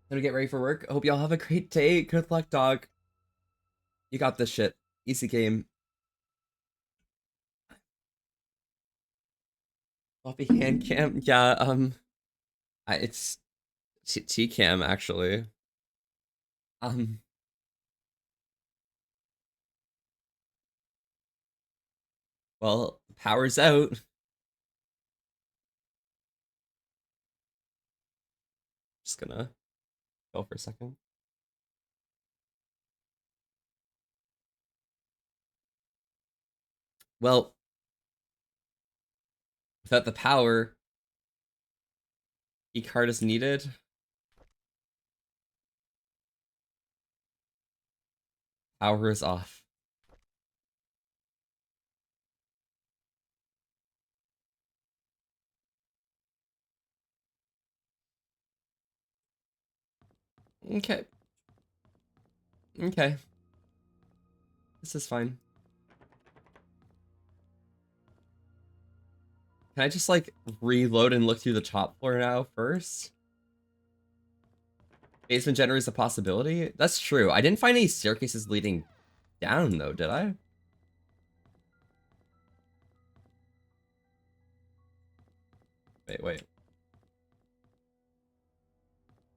Time to get ready for work. Hope y'all have a great day. Good luck, dog. You got this shit. Easy game. Floppy hand cam. Yeah, it's T cam actually. Um, well, power's out. Just gonna go for a second. Well, without the power, E-card is needed. Power is off. Okay. Okay. This is fine. Can I just like reload and look through the top floor now first? Basement generator is a possibility? That's true. I didn't find any staircases leading down though, did I? Wait.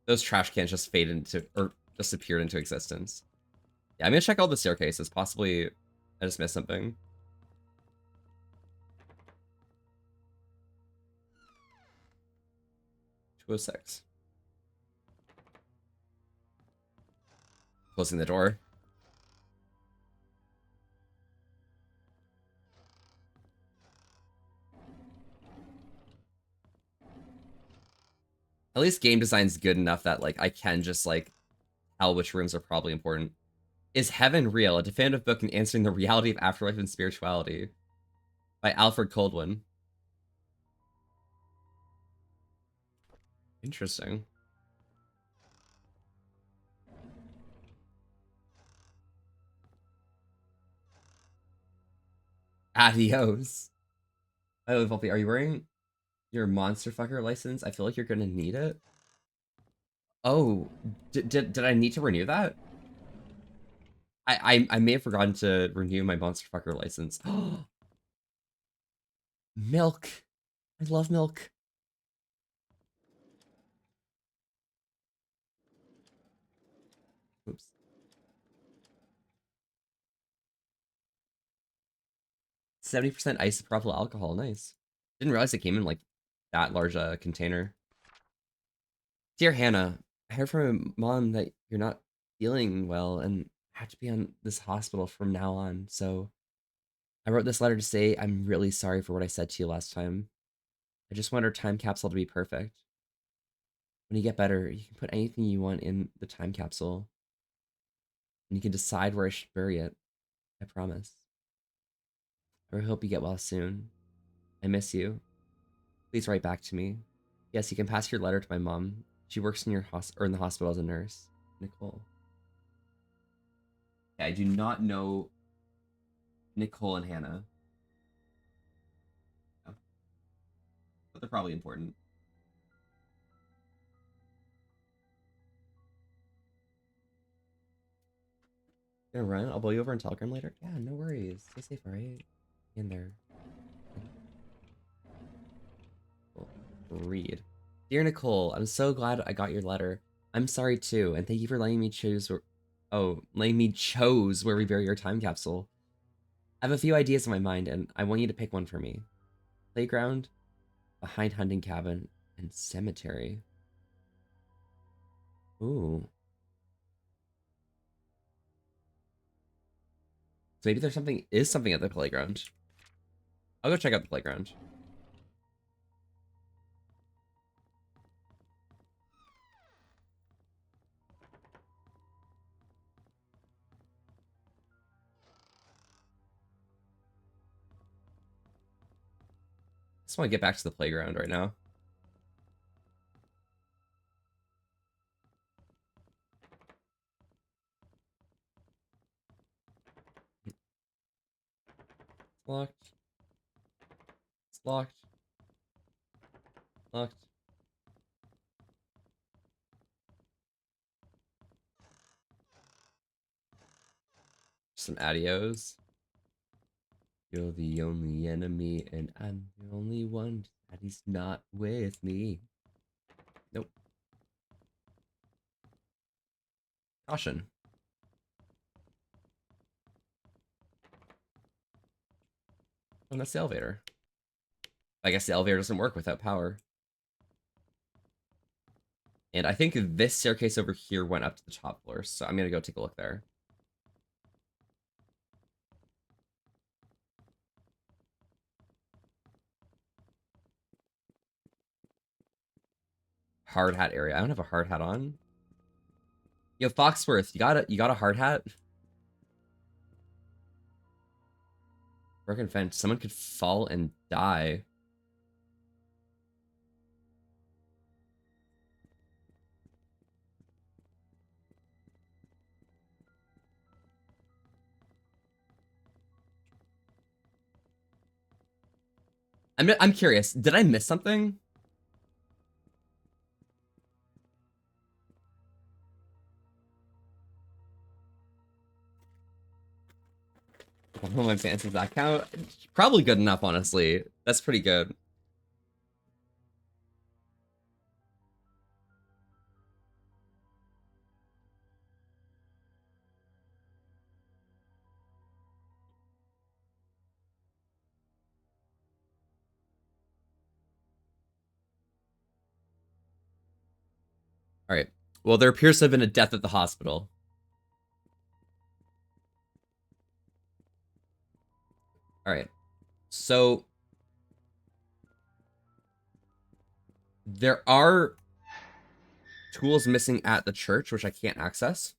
Those trash cans just faded into, or just appeared into existence. Yeah, I'm gonna check all the staircases. Possibly I just missed something. 206. Closing the door. At least game design's good enough that like I can just like tell which rooms are probably important. Is Heaven Real? A definitive book in answering the reality of afterlife and spirituality by Alfred Coldwin. Interesting. Adios. Oh, Volpe, are you wearing your monster fucker license? I feel like you're gonna need it. Oh, did I need to renew that? I may have forgotten to renew my monster fucker license. Milk. I love milk. Oops. 70% isopropyl alcohol. Nice. Didn't realize it came in like that large a container. Dear Hannah, I heard from my mom that you're not feeling well and have to be on this hospital from now on. So I wrote this letter to say I'm really sorry for what I said to you last time. I just want our time capsule to be perfect. When you get better, you can put anything you want in the time capsule, and you can decide where I should bury it. I promise. I hope you get well soon. I miss you. Please write back to me. Yes, you can pass your letter to my mom. She works in in the hospital as a nurse. Nicole. Yeah, I do not know Nicole and Hannah, but they're probably important. Gonna run? I'll blow you over on Telegram later. Yeah, no worries. Stay safe, alright? In there. Cool. Read. Dear Nicole, I'm so glad I got your letter. I'm sorry too, and thank you for letting me choose letting me chose where we bury your time capsule. I have a few ideas in my mind, and I want you to pick one for me. Playground, behind hunting cabin, and cemetery. Ooh. So maybe there's something at the playground. I'll go check out the playground. Just want to get back to the playground right now. It's locked. It's locked. Locked. Some adios. You're the only enemy, and I'm the only one that he's not with me. Nope. Caution. Oh, that's the elevator. I guess the elevator doesn't work without power. And I think this staircase over here went up to the top floor, so I'm gonna go take a look there. Hard hat area. I don't have a hard hat on. Yo, Foxworth, you got a hard hat? Broken fence. Someone could fall and die. I'm curious. Did I miss something? Oh, my pants, does that count? Probably good enough, honestly. That's pretty good. All right. Well, there appears to have been a death at the hospital. All right. So there are tools missing at the church, which I can't access.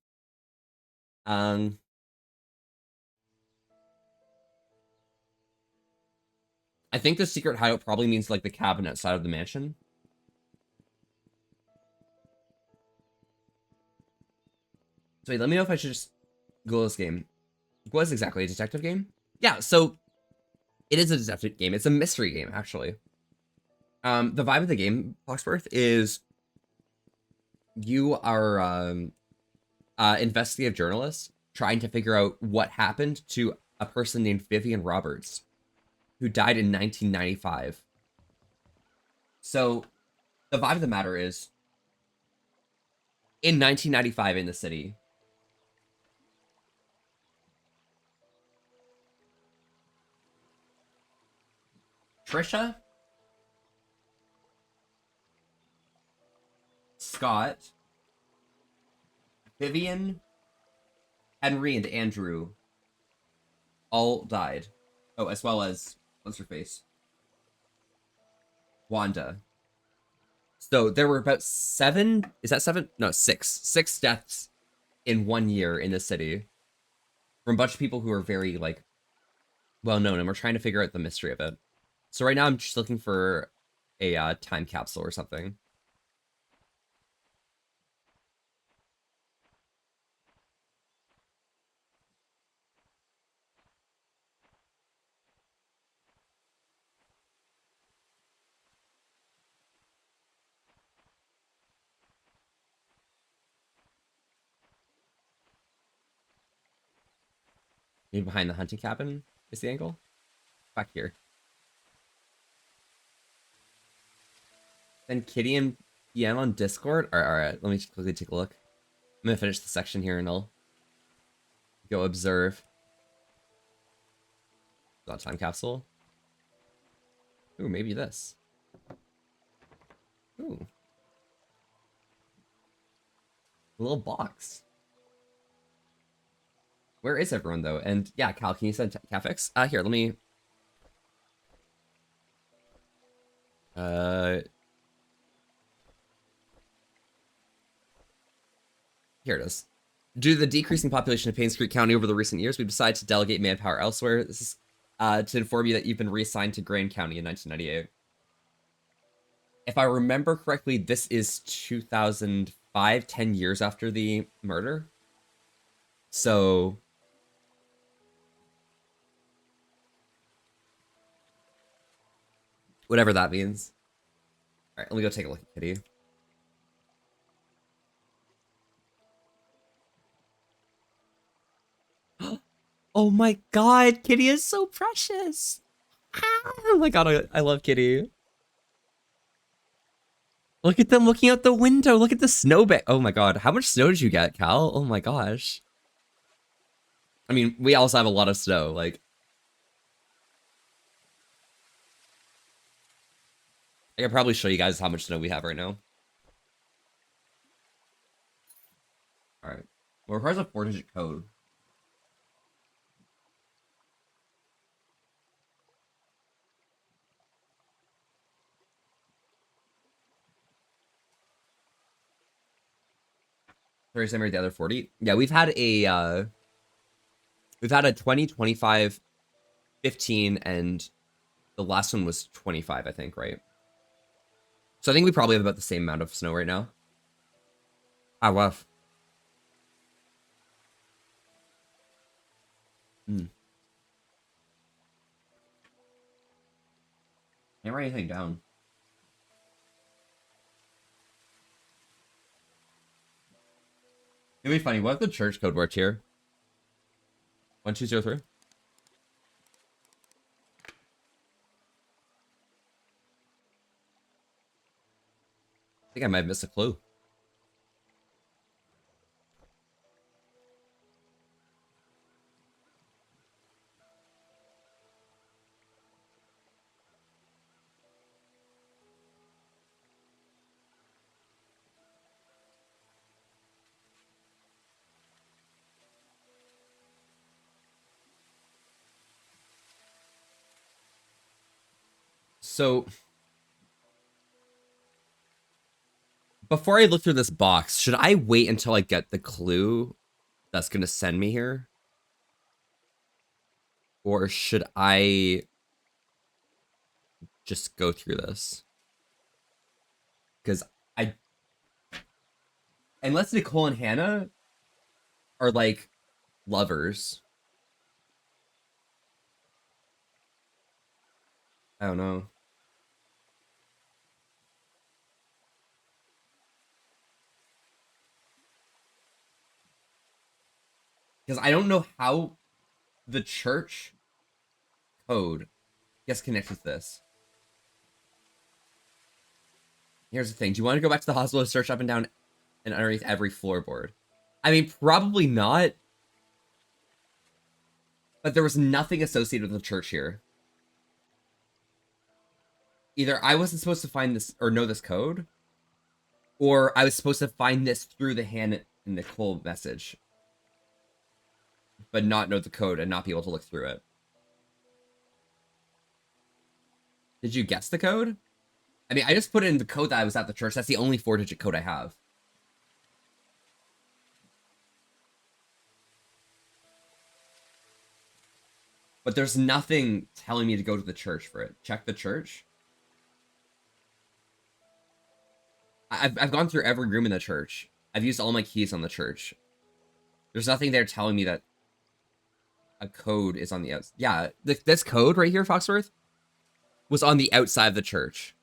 Um, I think the secret hideout probably means like the cabin outside of the mansion. So wait, let me know if I should just Google this game. What is exactly a detective game? Yeah, so it is a detective game. It's a mystery game, actually. The vibe of the game, Foxworth, is you are investigative journalist trying to figure out what happened to a person named Vivian Roberts, who died in 1995. So the vibe of the matter is, in 1995 in the city, Trisha, Scott, Vivian, Henry, and Andrew all died. Oh, as well as what's her face? Wanda. So there were about 7. Is that 7? No, 6. 6 deaths in 1 year in the city from a bunch of people who are very like well known, and we're trying to figure out the mystery of it. So right now I'm just looking for a time capsule or something. Maybe behind the hunting cabin is the angle. Back here. Then Kitty and PM on Discord. Alright, let me just quickly take a look. I'm gonna finish the section here and I'll go observe. Not time capsule. Ooh, maybe this. Ooh. A little box. Where is everyone though? And yeah, Cal, can you send Cafix? Here, let me. Here it is. Due to the decreasing population of Payne Street County over the recent years, we've decided to delegate manpower elsewhere. This is to inform you that you've been reassigned to Grain County in 1998. If I remember correctly, this is 2005, 10 years after the murder. So whatever that means. All right, let me go take a look at Kitty. Oh my god, Kitty is so precious. Oh my god, I love Kitty. Look at them looking out the window. Look at the snowbank. Oh my god, how much snow did you get, Cal? Oh my gosh. I mean, we also have a lot of snow, like. I can probably show you guys how much snow we have right now. Alright. Well, it requires a 4-digit code. Thursday married the other 40. Yeah, we've had a 20, 25, 15, and the last one was 25, I think, right? So I think we probably have about the same amount of snow right now. Ah, wow. Hmm. Can't write anything down. It'd be funny. What if the church code worked here? 1203. I think I might have missed a clue. So before I look through this box, should I wait until I get the clue that's gonna send me here? Or should I just go through this? Because unless Nicole and Hannah are like lovers. I don't know. Because I don't know how the church code gets connected with this. Here's the thing. Do you want to go back to the hospital and search up and down and underneath every floorboard? I mean, probably not. But there was nothing associated with the church here. Either I wasn't supposed to find this or know this code, or I was supposed to find this through the Hannah Nicole message, but not know the code and not be able to look through it. Did you guess the code? I mean, I just put in the code that I was at the church. That's the only 4-digit code I have. But there's nothing telling me to go to the church for it. Check the church. I've gone through every room in the church. I've used all my keys on the church. There's nothing there telling me that a code is on the outside. Yeah, this code right here, Foxworth, was on the outside of the church.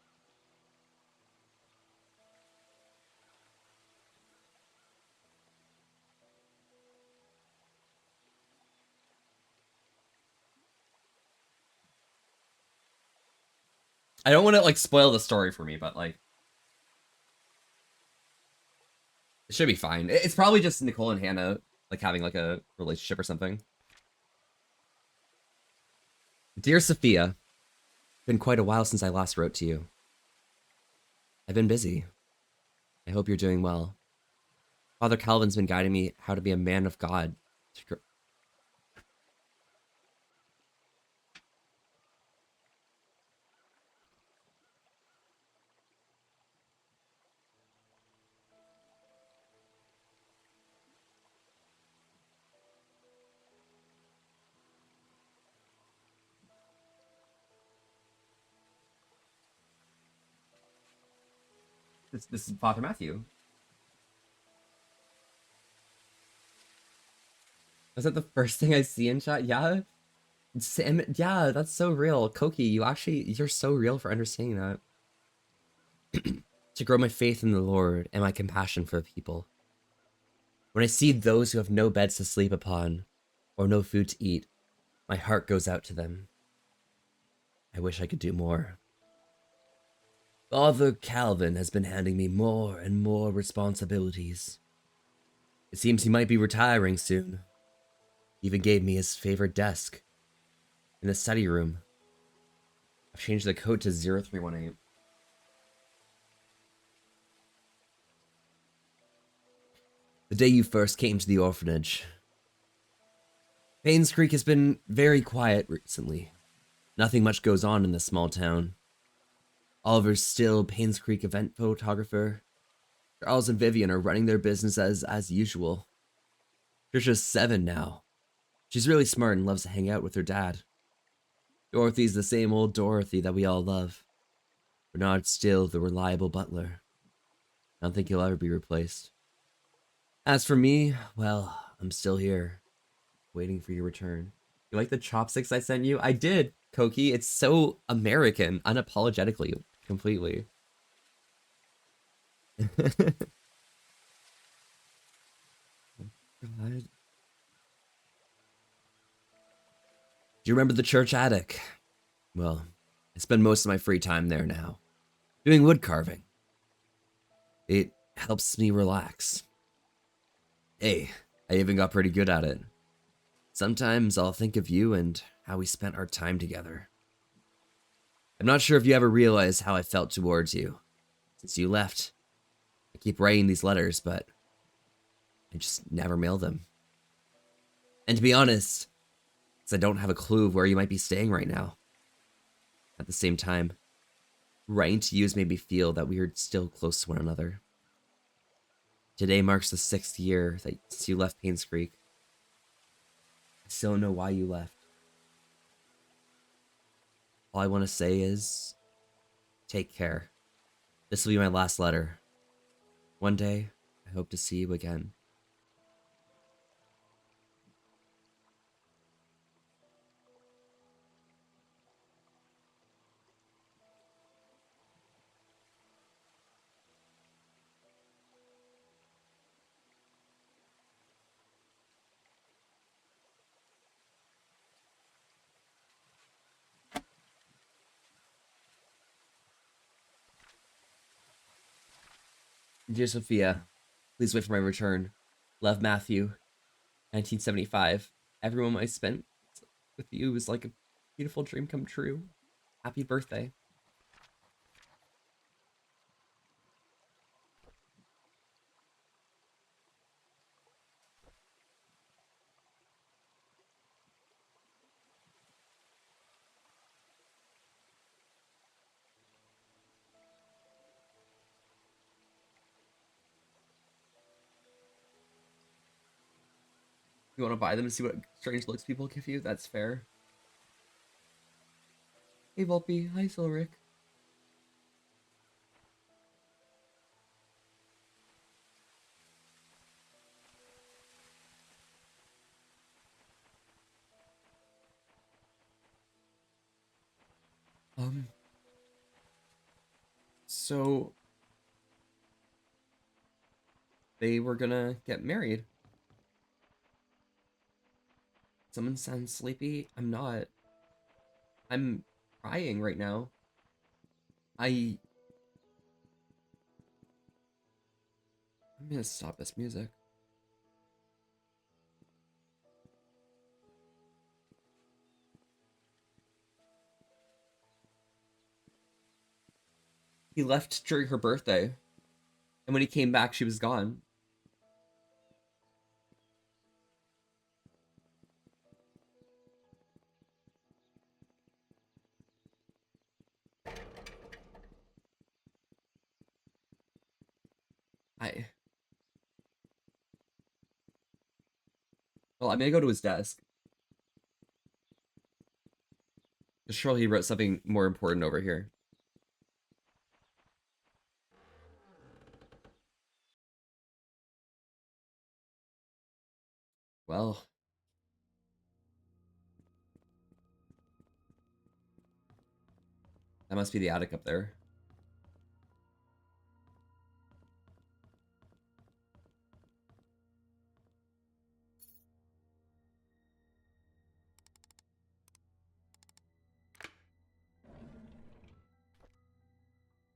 I don't want to like spoil the story for me, but like it should be fine. It's probably just Nicole and Hannah like having like a relationship or something. Dear Sophia, been quite a while since I last wrote to you. I've been busy. I hope you're doing well. Father Calvin's been guiding me how to be a man of God. This is Father Matthew. Was that the first thing I see in chat? Yeah. Sam, yeah, that's so real. Koki, you're so real for understanding that. To grow my faith in the Lord and my compassion for people. When I see those who have no beds to sleep upon or no food to eat, my heart goes out to them. I wish I could do more. Father Calvin has been handing me more and more responsibilities. It seems he might be retiring soon. He even gave me his favorite desk in the study room. I've changed the code to 0318. The day you first came to the orphanage. Paynes Creek has been very quiet recently. Nothing much goes on in this small town. Oliver's still Paynes Creek event photographer. Charles and Vivian are running their business as usual. Trisha's 7 now. She's really smart and loves to hang out with her dad. Dorothy's the same old Dorothy that we all love. Bernard's still the reliable butler. I don't think he'll ever be replaced. As for me, well, I'm still here, waiting for your return. You like the chopsticks I sent you? I did, Koki. It's so American, unapologetically, completely. God. Do you remember the church attic? Well, I spend most of my free time there now, doing wood carving. It helps me relax. Hey, I even got pretty good at it. Sometimes I'll think of you and how we spent our time together. I'm not sure if you ever realized how I felt towards you since you left. I keep writing these letters, but I just never mail them. And to be honest, I don't have a clue of where you might be staying right now. At the same time, writing to you has made me feel that we are still close to one another. Today marks the 6th year since you left Paynes Creek. I still don't know why you left. All I want to say is, take care. This will be my last letter. One day, I hope to see you again. Dear Sophia, please wait for my return. Love, Matthew. 1975. Every moment I spent with you was like a beautiful dream come true. Happy birthday. You want to buy them to see what strange looks people give you? That's fair. Hey, Volpe. Hi, Silric. Um, so they were gonna get married. Someone sounds sleepy. I'm not. I'm crying right now. I'm gonna stop this music. He left during her birthday, and when he came back, she was gone. I. Well, I'm gonna go to his desk. Surely he wrote something more important over here. Well, that must be the attic up there.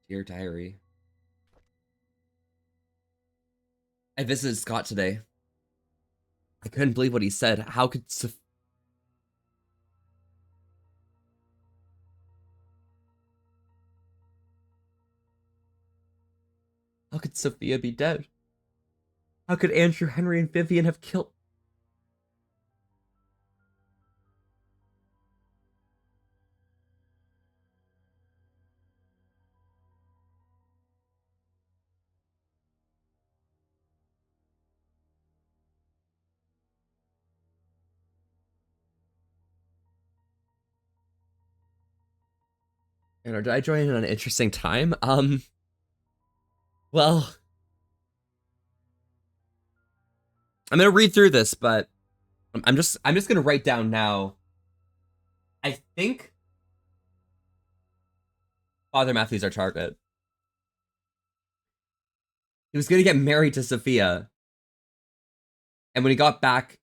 Dear diary. I visited Scott today. I couldn't believe what he said. How could Sophia be dead? How could Andrew, Henry, and Vivian have killed? And did I join in on an interesting time? Well, I'm gonna read through this, but I'm just gonna write down now. I think Father Matthew's our target. He was gonna get married to Sophia, and when he got back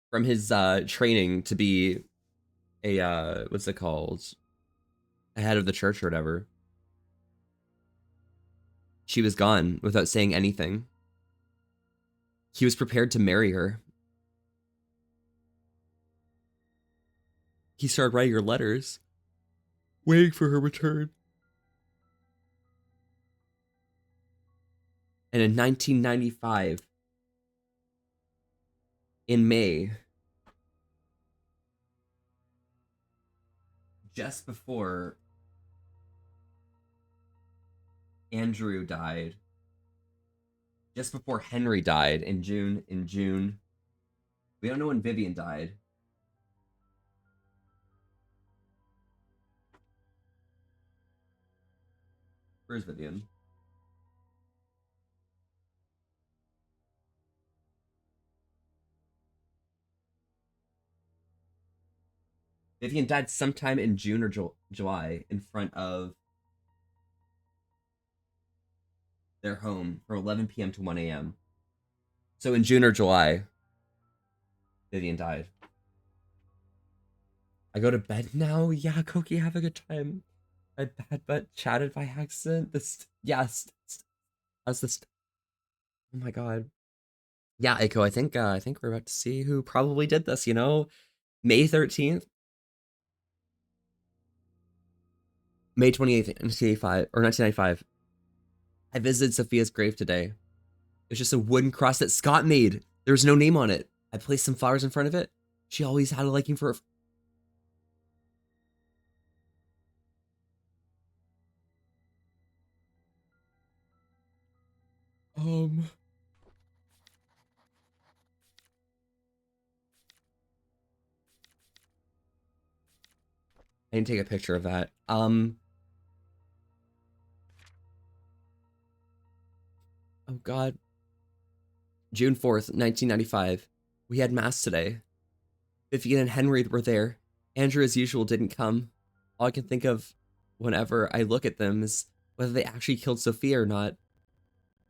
from his training to be a what's it called? A head of the church or whatever, she was gone without saying anything. He was prepared to marry her. He started writing her letters, waiting for her return. And in 1995, in May, just before Andrew died, just before Henry died in June. We don't know when Vivian died. Where's Vivian? Vivian died sometime in June or July in front of their home from 11 p.m. to 1 a.m. So in June or July, Vivian died. I go to bed now. Yeah, Koki, have a good time. My bad butt chatted by accident. Yes. How's this? Oh my god. Yeah, Aiko, I think we're about to see who probably did this, May 13th, May 28th, 1985 or 1995. I visited Sophia's grave today. It's just a wooden cross that Scott made. There was no name on it. I placed some flowers in front of it. She always had a liking for her. Um, I didn't take a picture of that. Oh God. June 4th, 1995. We had mass today. Vivian and Henry were there. Andrew, as usual, didn't come. All I can think of whenever I look at them is whether they actually killed Sophia or not.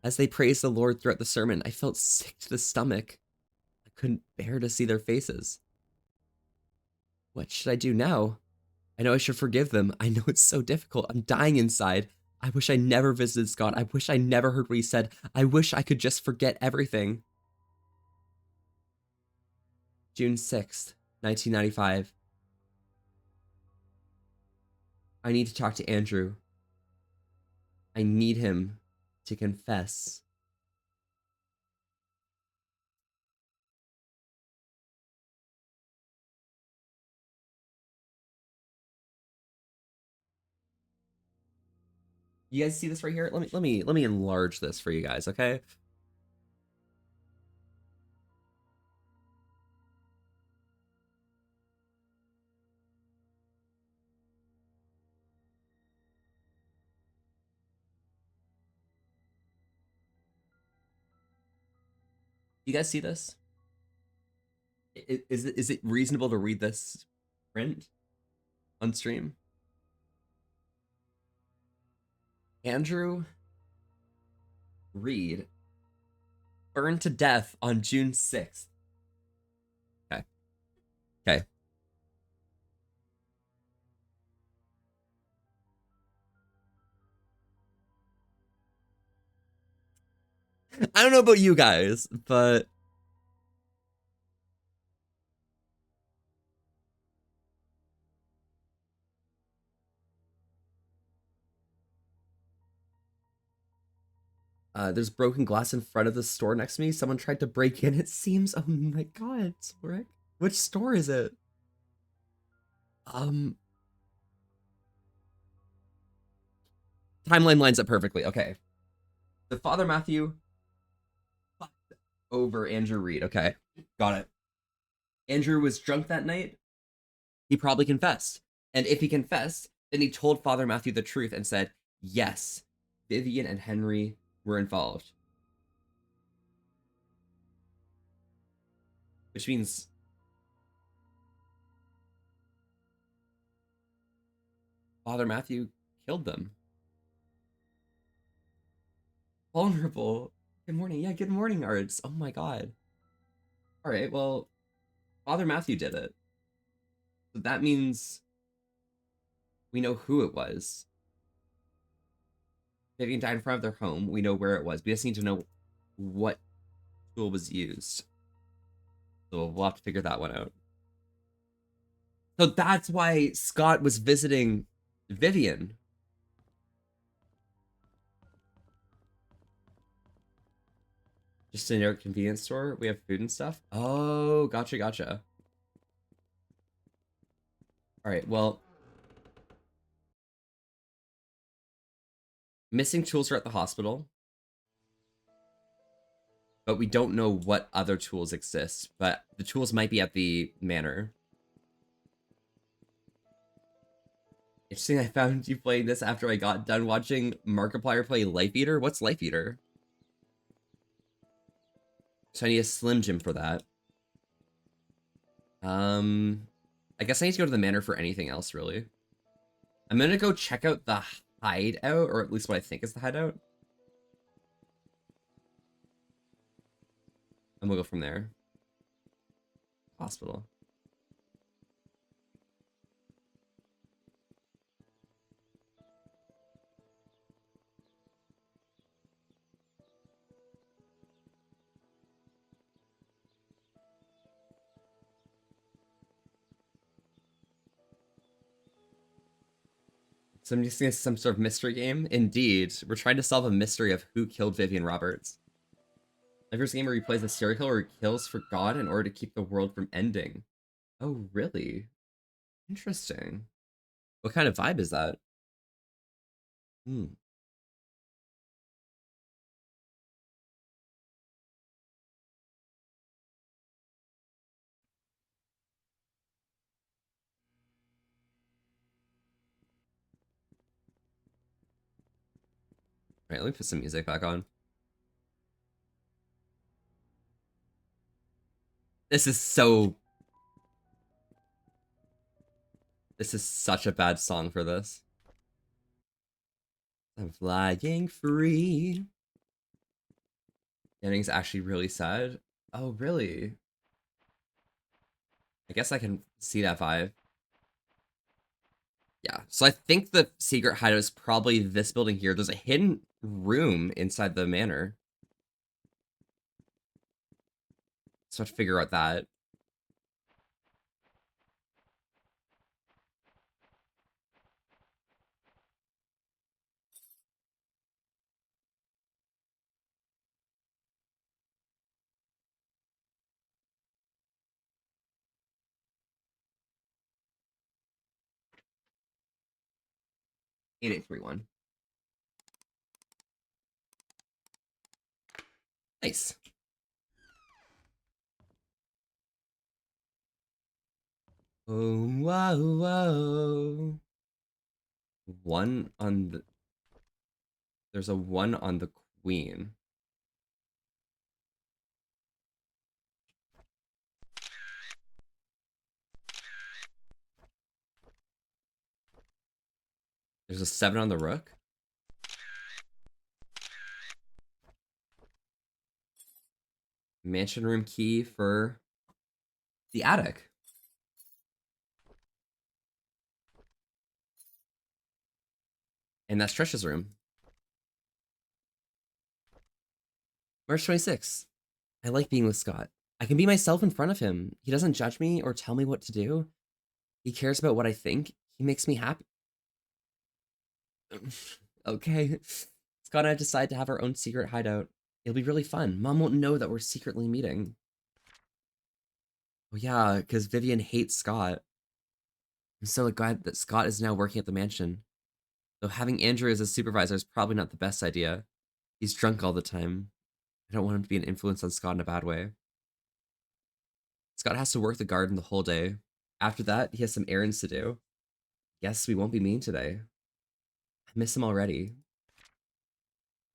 As they praised the Lord throughout the sermon, I felt sick to the stomach. I couldn't bear to see their faces. What should I do now? I know I should forgive them. I know it's so difficult. I'm dying inside. I wish I never visited Scott. I wish I never heard what he said. I wish I could just forget everything. June 6th, 1995. I need to talk to Andrew. I need him to confess. You guys see this right here? Let me enlarge this for you guys, okay? You guys see this? Is it reasonable to read this print on stream? Andrew Reed burned to death on June 6th. Okay. Okay. I don't know about you guys, but there's broken glass in front of the store next to me. Someone tried to break in. It seems. Oh my God, Rick. Which store is it? Um, Timeline lines up perfectly. Okay. The Father Matthew fucked over Andrew Reed. Okay. Got it. Andrew was drunk that night. He probably confessed. And if he confessed, then he told Father Matthew the truth and said, yes, Vivian and Henry were involved. Which means Father Matthew killed them. Vulnerable. Good morning. Yeah, good morning, Arts. Oh my God. All right, well, Father Matthew did it. So that means we know who it was. Vivian died in front of their home. We know where it was. We just need to know what tool was used. So we'll have to figure that one out. So that's why Scott was visiting Vivian. Just a generic convenience store. We have food and stuff. Oh, gotcha, gotcha. All right, well, missing tools are at the hospital, but we don't know what other tools exist. But the tools might be at the manor. Interesting, I found you playing this after I got done watching Markiplier play Life Eater. What's Life Eater? So I need a Slim Jim for that. I guess I need to go to the manor for anything else, really. I'm gonna go check out the hideout, or at least what I think is the hideout. And we'll go from there. Hospital. So I'm just some sort of mystery game. Indeed, we're trying to solve a mystery of who killed Vivian Roberts. The first game where he plays a serial killer who kills for God in order to keep the world from ending. Oh, really? Interesting. What kind of vibe is that? Hmm. All right, let me put some music back on. This is so... This is such a bad song for this. I'm flying free. The ending's actually really sad. Oh, really? I guess I can see that vibe. Yeah, so I think the secret hideout is probably this building here. There's a hidden room inside the manor. So I have to figure out that. Eight, 831. Nice. Oh, wow, wow. One on the... There's a one on the queen. There's a 7 on the rook. Mansion room key for the attic. And that's Trisha's room. March 26th. I like being with Scott. I can be myself in front of him. He doesn't judge me or tell me what to do. He cares about what I think. He makes me happy. Okay. Scott and I decide to have our own secret hideout. It'll be really fun. Mom won't know that we're secretly meeting. Oh yeah, because Vivian hates Scott. I'm so glad that Scott is now working at the mansion. Though having Andrew as a supervisor is probably not the best idea. He's drunk all the time. I don't want him to be an influence on Scott in a bad way. Scott has to work the garden the whole day. After that, he has some errands to do. Guess we won't be mean today. I miss him already.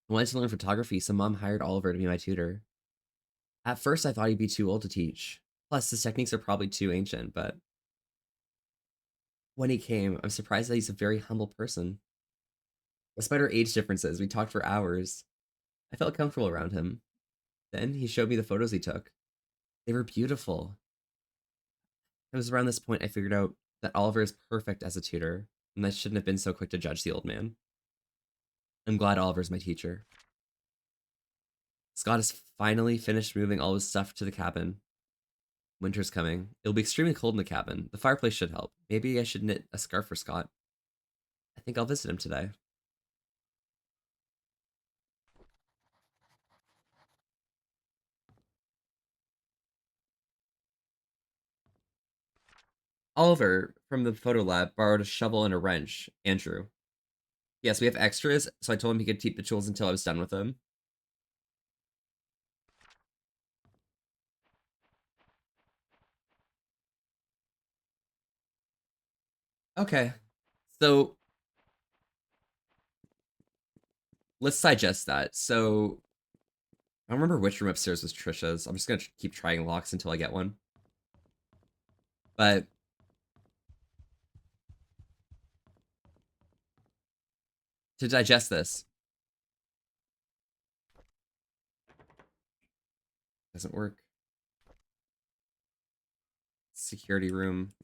I wanted to learn photography, so Mom hired Oliver to be my tutor. At first, I thought he'd be too old to teach. Plus, his techniques are probably too ancient, but when he came, I'm surprised that he's a very humble person. Despite our age differences, we talked for hours. I felt comfortable around him. Then he showed me the photos he took. They were beautiful. It was around this point I figured out that Oliver is perfect as a tutor, and I shouldn't have been so quick to judge the old man. I'm glad Oliver's my teacher. Scott has finally finished moving all his stuff to the cabin. Winter's coming. It'll be extremely cold in the cabin. The fireplace should help. Maybe I should knit a scarf for Scott. I think I'll visit him today. Oliver, from the photo lab, borrowed a shovel and a wrench. Andrew. Yes, we have extras, so I told him he could keep the tools until I was done with them. Okay. So let's digest that. So I don't remember which room upstairs was Trisha's. I'm just gonna keep trying locks until I get one. But to digest this, doesn't work. Security room.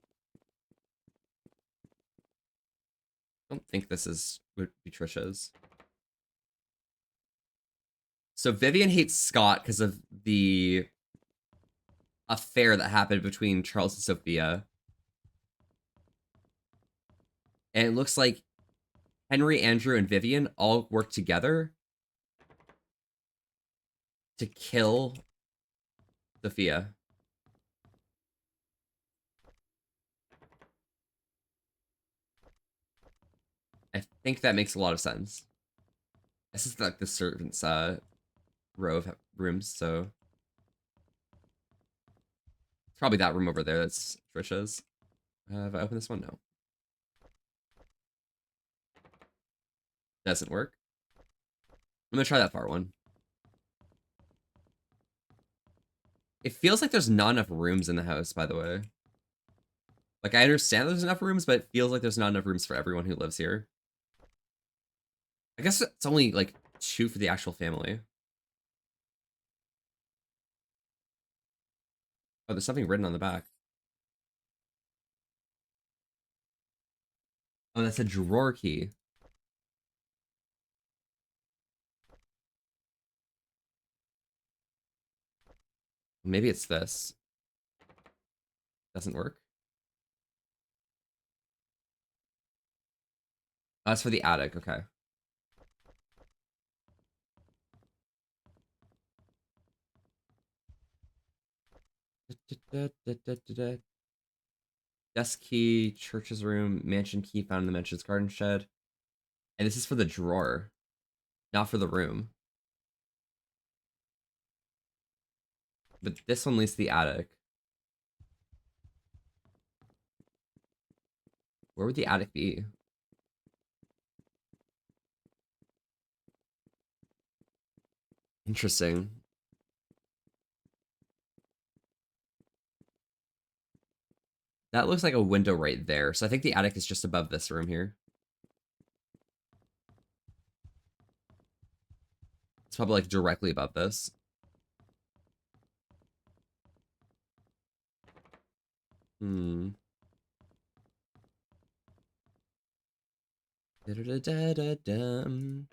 I don't think this would be Trisha's. So Vivian hates Scott because of the affair that happened between Charles and Sophia. And it looks like Henry, Andrew, and Vivian all work together to kill Sophia. I think that makes a lot of sense. This is like the servants' row of rooms, so it's probably that room over there that's Trisha's. Have I opened this one? No. Doesn't work. I'm gonna try that far one. It feels like there's not enough rooms in the house, by the way. Like, I understand there's enough rooms, but it feels like there's not enough rooms for everyone who lives here. I guess it's only, like, 2 for the actual family. Oh, there's something written on the back. Oh, that's a drawer key. Maybe it's this. Doesn't work. Oh, that's for the attic, okay. Desk key, church's room, mansion key found in the mansion's garden shed. And this is for the drawer, not for the room. But this one leads to the attic. Where would the attic be? Interesting. That looks like a window right there. So I think the attic is just above this room here. It's probably like directly above this. Hmm. Da-da-da-da-dum.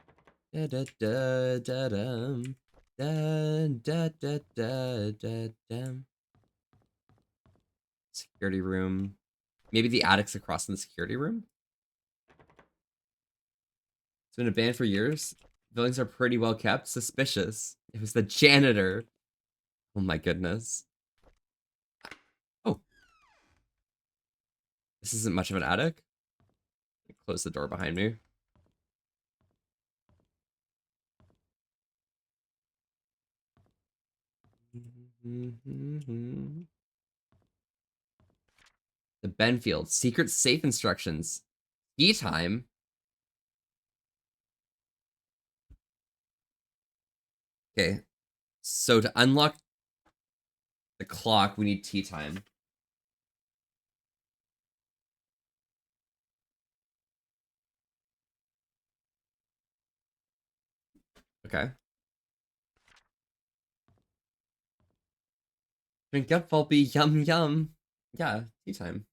Da-da-da-da-dum. Da-da-da-da-dum. Security room. Maybe the attic's across in the security room? It's been abandoned for years. Buildings are pretty well kept. Suspicious. It was the janitor. Oh my goodness. Oh, this isn't much of an attic. Close the door behind me. The Benfield. Secret safe instructions. Tea time. Okay. So to unlock the clock, we need tea time. Okay. Drink up, Volpe. Yum, yum. Yeah, tea time.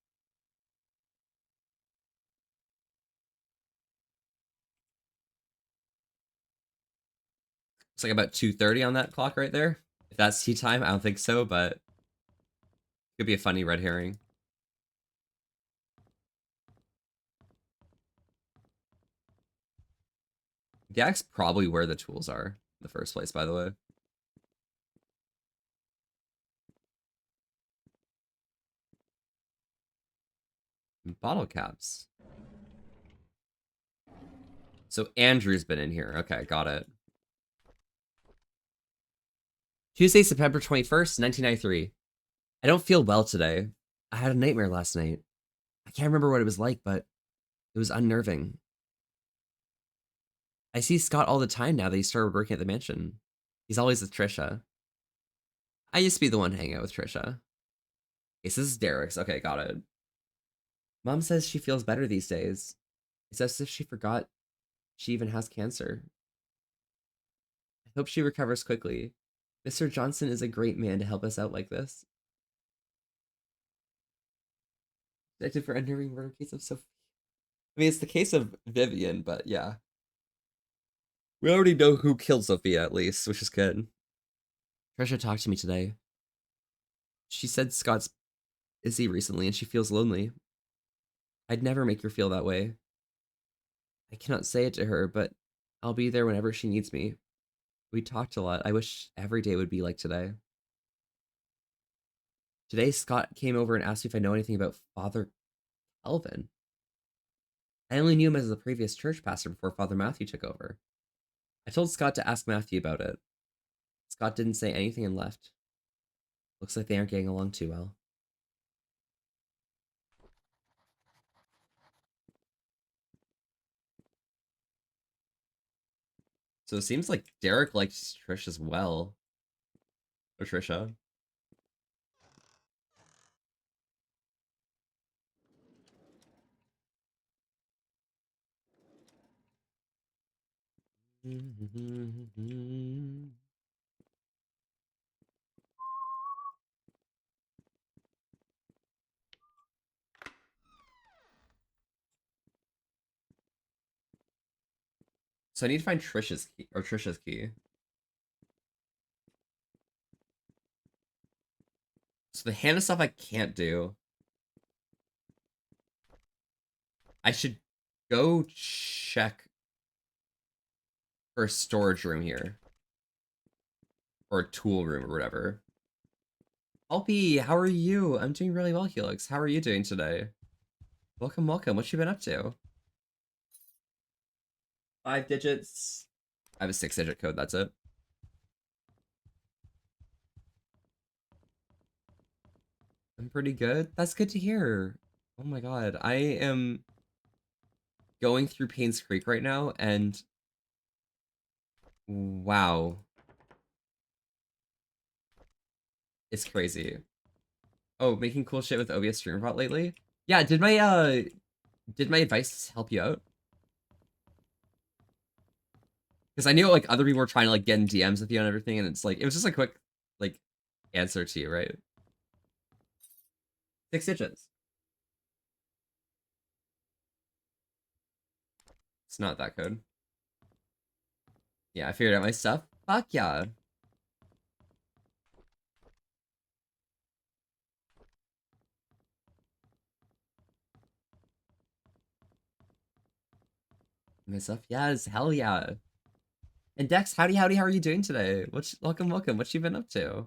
It's like about 2:30 on that clock right there. If that's tea time, I don't think so, but it could be a funny red herring. The attic's probably where the tools are in the first place, by the way. Bottle caps. So Andrew's been in here. Okay, got it. Tuesday, September 21st, 1993. I don't feel well today. I had a nightmare last night. I can't remember what it was like, but it was unnerving. I see Scott all the time now that he started working at the mansion. He's always with Trisha. I used to be the one hanging out with Trisha. Okay, so this is Derek's. Okay, got it. Mom says she feels better these days. It's as if she forgot she even has cancer. I hope she recovers quickly. Mr. Johnson is a great man to help us out like this. Detective for unnerving murder case of Sophie. I mean, it's the case of Vivian, but yeah. We already know who killed Sophia, at least, which is good. Trisha talked to me today. She said Scott's busy recently and she feels lonely. I'd never make her feel that way. I cannot say it to her, but I'll be there whenever she needs me. We talked a lot. I wish every day would be like today. Today, Scott came over and asked me if I know anything about Father Calvin. I only knew him as the previous church pastor before Father Matthew took over. I told Scott to ask Matthew about it. Scott didn't say anything and left. Looks like they aren't getting along too well. So it seems like Derek likes Trish as well. Or Trisha. So I need to find Trish's key or Trisha's key. So the Hannah stuff I can't do. I should go check for a storage room here. Or a tool room or whatever. Alpi, how are you? I'm doing really well, Helix. How are you doing today? Welcome, welcome. What you been up to? 5 digits. I have a 6-digit code, that's it. I'm pretty good. That's good to hear. Oh my god. I am going through Payne's Creek right now, and wow. It's crazy. Oh, making cool shit with OBS StreamerBot lately? Yeah, did my advice help you out? Because I knew like other people were trying to like get in DMs with you and everything, and it's like it was just a quick like answer to you, right? 6 digits. It's not that code. Yeah, I figured out my stuff. Fuck yeah. My stuff, yes, hell yeah. And Dex, howdy, howdy, how are you doing today? Welcome, welcome. What you been up to?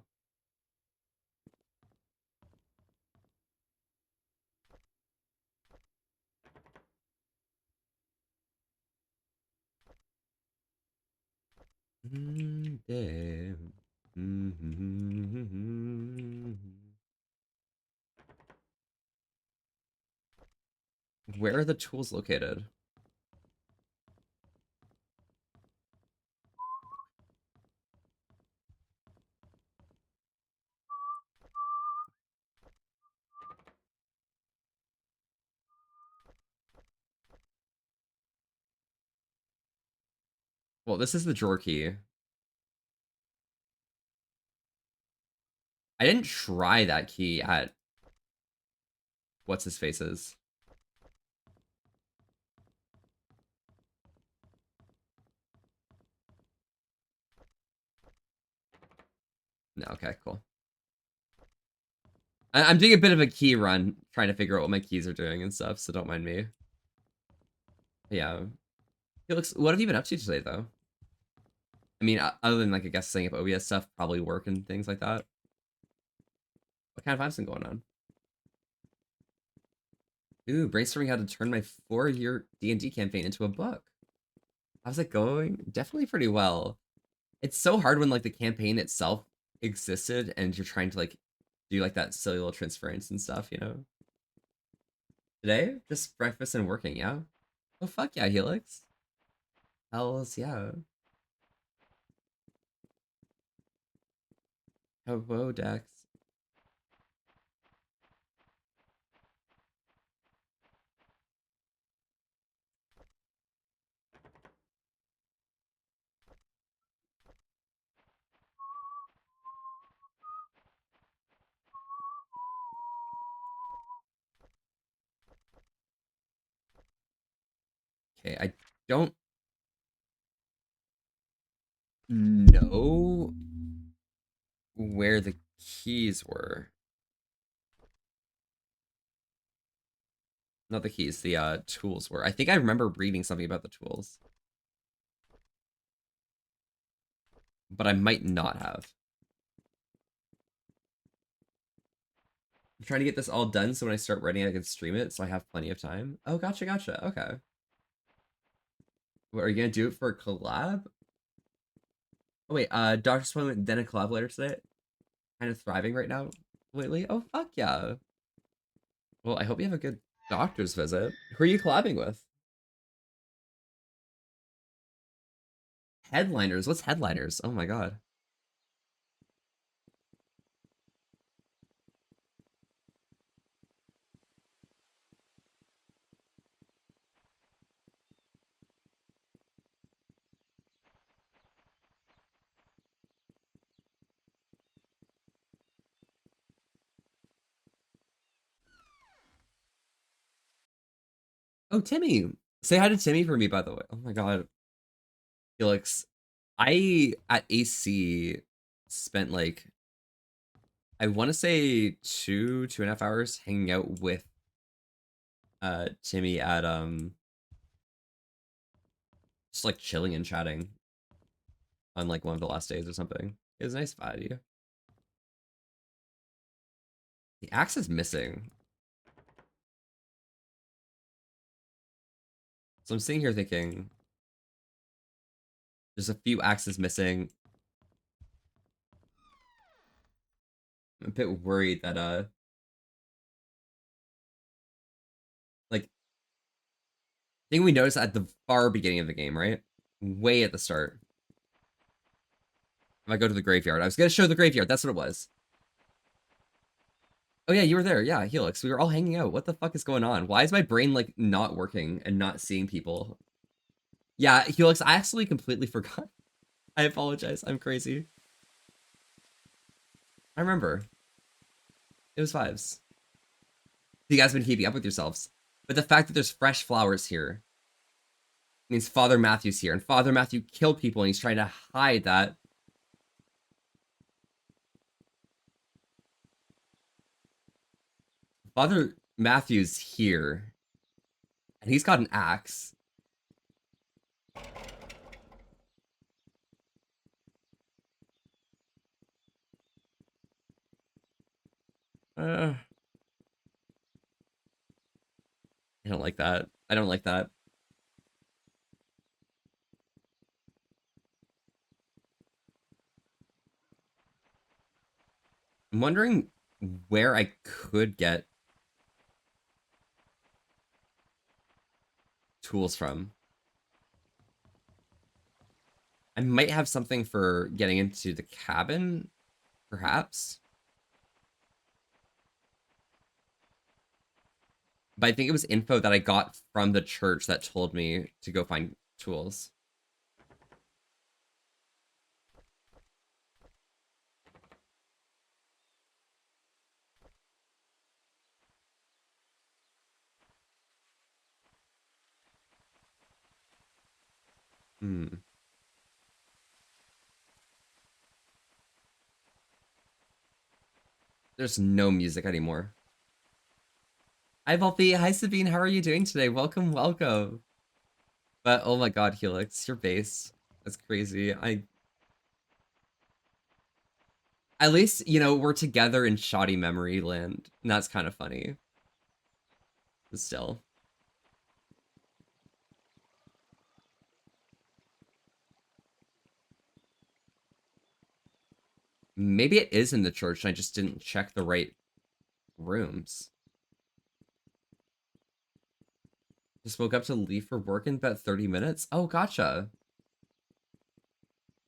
Damn. Where are the tools located? Well, this is the drawer key. I didn't try that key at what's his face's. No, okay, cool. I'm doing a bit of a key run, trying to figure out what my keys are doing and stuff, so don't mind me. Yeah. Felix, what have you been up to today, though? I mean, other than, like, I guess setting up OBS stuff, probably work and things like that. What kind of vibes been going on? Ooh, brainstorming how to turn my 4-year D&D campaign into a book. How's it going? Definitely pretty well. It's so hard when, like, the campaign itself existed and you're trying to, like, do, like, that cellular transference and stuff, you know? Today, just breakfast and working, yeah? Oh, fuck yeah, Helix. Hells yeah. Hello, Dex. Okay, I don't know where the keys were. Not the keys, the tools were. I think I remember reading something about the tools. But I might not have. I'm trying to get this all done so when I start writing I can stream it so I have plenty of time. Oh, gotcha, gotcha. Okay. What, are you gonna do it for a collab? Oh wait, Doctor's Appointment, then a collab later today? Kind of thriving right now lately? Oh fuck yeah. Well, I hope you have a good doctor's visit. Who are you collabing with? Headliners? What's headliners? Oh my god. Oh, Timmy. Say hi to Timmy for me, by the way. Oh my god. Felix. I at AC spent like I want to say 2.5 hours hanging out with Timmy at just like chilling and chatting on like one of the last days or something. It was nice vibe. The axe is missing. So I'm sitting here thinking there's a few axes missing. I'm a bit worried that like I think we noticed at the far beginning of the game, right? Way at the start. If I go to the graveyard, I was gonna show the graveyard. That's what it was. Oh yeah, you were there. Yeah, Helix. We were all hanging out. What the fuck is going on? Why is my brain like not working and not seeing people? Yeah, Helix, I actually completely forgot. I apologize. I'm crazy. I remember. It was vibes. You guys been keeping up with yourselves. But the fact that there's fresh flowers here means Father Matthew's here, and Father Matthew killed people, and he's trying to hide that. Father Matthew's here, and he's got an axe. I don't like that. I don't like that. I'm wondering where I could get tools from. I might have something for getting into the cabin, perhaps. But I think it was info that I got from the church that told me to go find tools. Hmm. There's no music anymore. Hi, Volpe. Hi, Sabine. How are you doing today? Welcome, welcome. But oh my god, Helix, your base. That's crazy. At least, you know, we're together in shoddy memory land. And that's kind of funny. But still. Maybe it is in the church and I just didn't check the right rooms. Just woke up to leave for work in about 30 minutes. Oh, gotcha.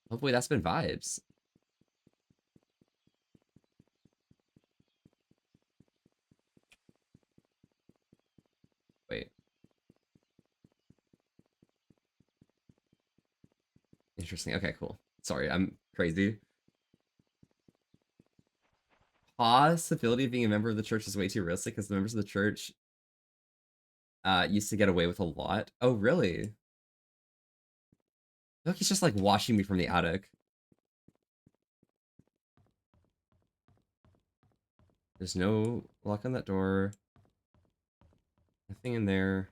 Hopefully that's been vibes. Wait. Interesting. Okay, cool. Sorry, I'm crazy. Possibility of being a member of the church is way too realistic because the members of the church used to get away with a lot. Oh, really? I feel like he's just like watching me from the attic. There's no lock on that door. Nothing in there.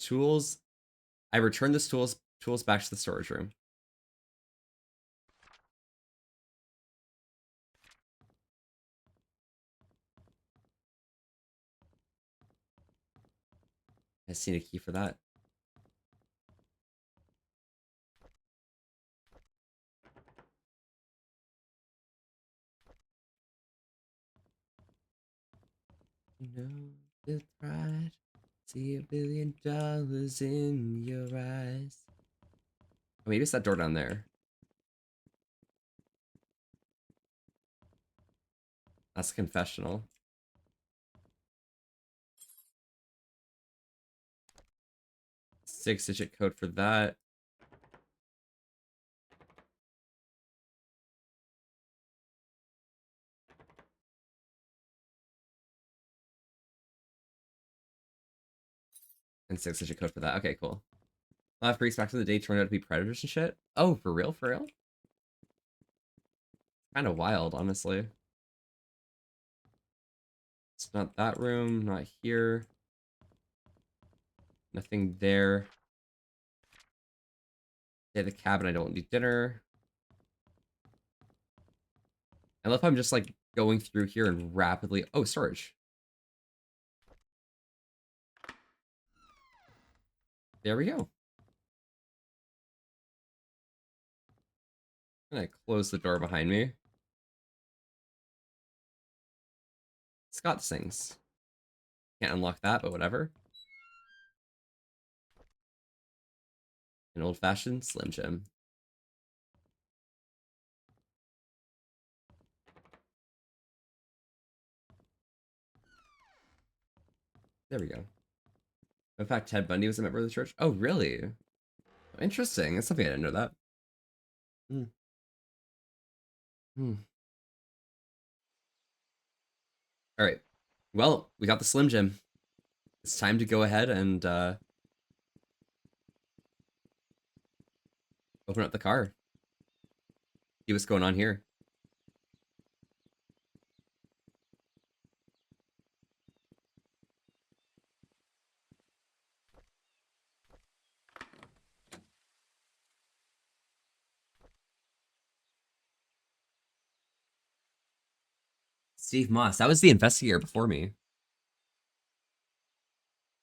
Tools. I returned this tools back to the storage room. I seen a key for that. You know the pride See $1 billion in your eyes. Oh, maybe it's that door down there. That's a confessional. Six-digit code for that. And six-digit code for that. Okay, cool. I'll have freaks back to the day turned out to be predators and shit. Oh, for real? For real? Kind of wild, honestly. It's not that room, not here. Nothing there. Yeah, the cabin, I don't need dinner. I love how I'm just like going through here and rapidly. Oh, storage. There we go. And I close the door behind me. Scott sings. Can't unlock that, but whatever. An old-fashioned Slim Jim. There we go. In fact, Ted Bundy was a member of the church. Oh, really? Interesting. That's something I didn't know that. Hmm. Hmm. All right. Well, we got the Slim Jim. It's time to go ahead and open up the car. See what's going on here. Steve Moss. That was the investigator before me.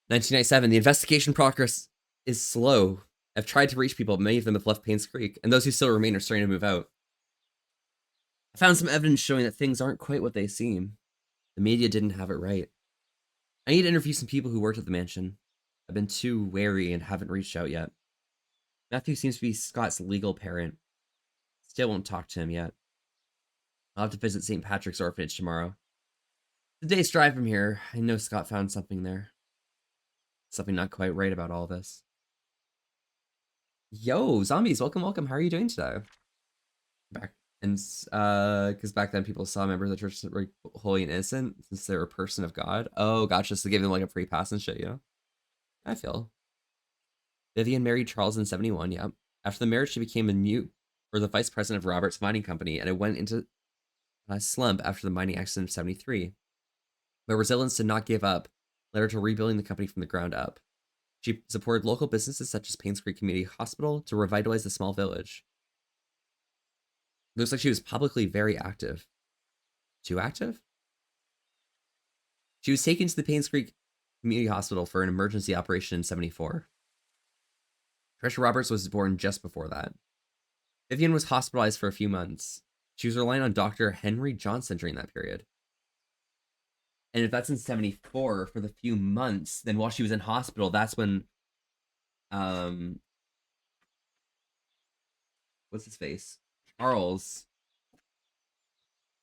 1997. The investigation progress is slow. I've tried to reach people, but many of them have left Payne's Creek, and those who still remain are starting to move out. I found some evidence showing that things aren't quite what they seem. The media didn't have it right. I need to interview some people who worked at the mansion. I've been too wary and haven't reached out yet. Matthew seems to be Scott's legal parent. Still won't talk to him yet. I'll have to visit St. Patrick's Orphanage tomorrow. The day's drive from here. I know Scott found something there. Something not quite right about all this. Yo, zombies, welcome, welcome. How are you doing today? Back and because back then people saw members of the church that were holy and innocent since they were a person of God. Oh, gotcha. So they gave them like a free pass and shit, you know? I feel. Vivian married Charles in 71, yeah. After the marriage, she became a mute for the vice president of Roberts Mining Company, and it went into a slump after the mining accident of 73. But resilience did not give up, led her to rebuilding the company from the ground up. She supported local businesses such as Paynes Creek Community Hospital to revitalize the small village. It looks like she was publicly very active. Too active? She was taken to the Paynes Creek Community Hospital for an emergency operation in 74. Trisha Roberts was born just before that. Vivian was hospitalized for a few months. She was relying on Dr. Henry Johnson during that period. And if that's in 74 for the few months, then while she was in hospital, that's when what's his face? Charles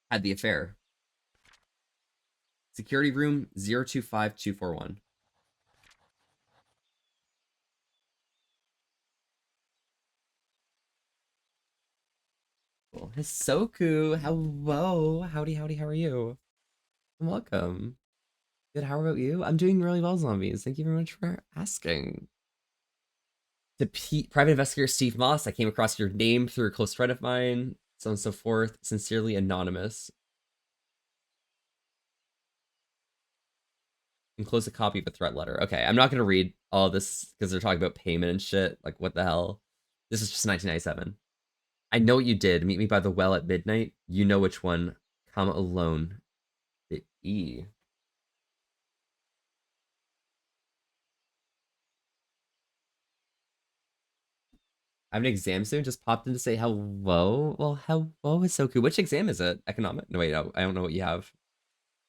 had the affair. Security room 025241. Cool. Hisoku, hello. Howdy, howdy, how are you? Welcome. Good, how about you? I'm doing really well, zombies. Thank you very much for asking. To Private Investigator Steve Moss, I came across your name through a close friend of mine, so on and so forth. Sincerely anonymous. Enclose a copy of a threat letter. Okay, I'm not gonna read all this because they're talking about payment and shit. Like, what the hell? This is just 1997. I know what you did. Meet me by the well at midnight. You know which one. Come alone. The E. I have an exam soon. Just popped in to say hello. Well, hello is so cool. Which exam is it? Economic? No, wait, no, I don't know what you have.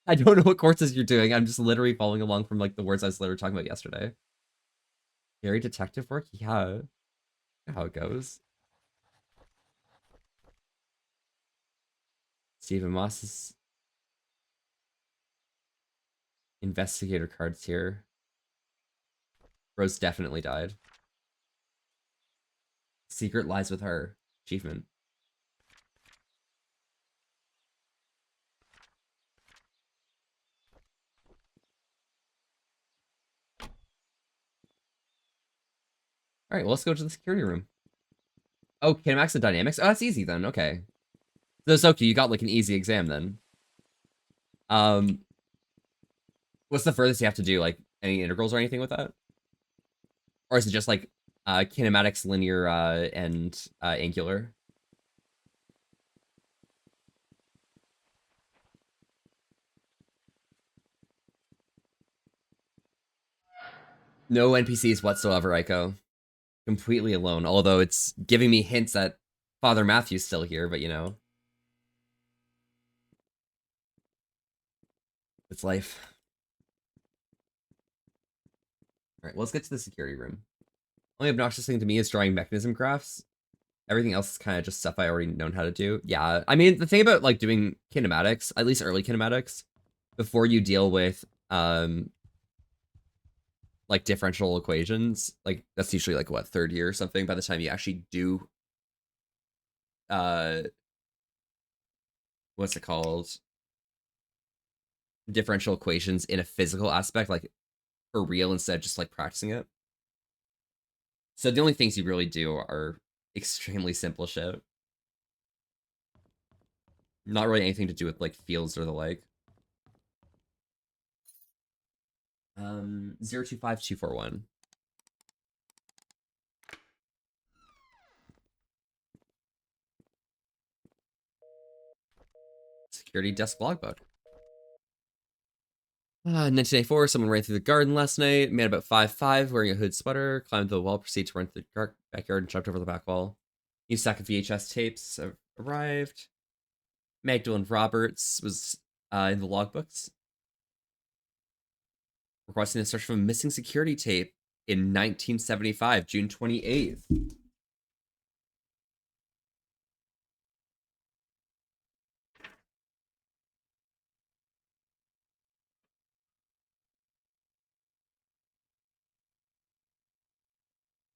I don't know what courses you're doing. I'm just literally following along from like the words I was literally talking about yesterday. Scary detective work? Yeah. How it goes. Stephen Moss's investigator cards here. Rose definitely died. Secret lies with her. Achievement. All right, well, let's go to the security room. Oh, kinematics and dynamics? Oh, that's easy then. Okay. So, Soki, you got like an easy exam then. Um, what's the furthest you have to do? Like any integrals or anything with that? Or is it just like kinematics, linear, and angular? No NPCs whatsoever, Aiko. Completely alone. Although it's giving me hints that Father Matthew's still here, but you know, it's life. All right, well, let's get to the security room. Only obnoxious thing to me is drawing mechanism graphs. Everything else is kind of just stuff I already known how to do. Yeah, I mean, the thing about like doing kinematics, at least early kinematics, before you deal with like differential equations, like that's usually like what, third year or something, by the time you actually do uh what's it called? Differential equations in a physical aspect, like for real instead of just like practicing it. So the only things you really do are extremely simple shit. Not really anything to do with like fields or the like. 025241. Security desk logbook. 1984, someone ran through the garden last night. Man about 5'5", wearing a hood sweater, climbed the wall, proceeded to run through the backyard and jumped over the back wall. New stack of VHS tapes arrived. Magdalene Roberts was in the logbooks, requesting a search for a missing security tape in 1975, June 28th.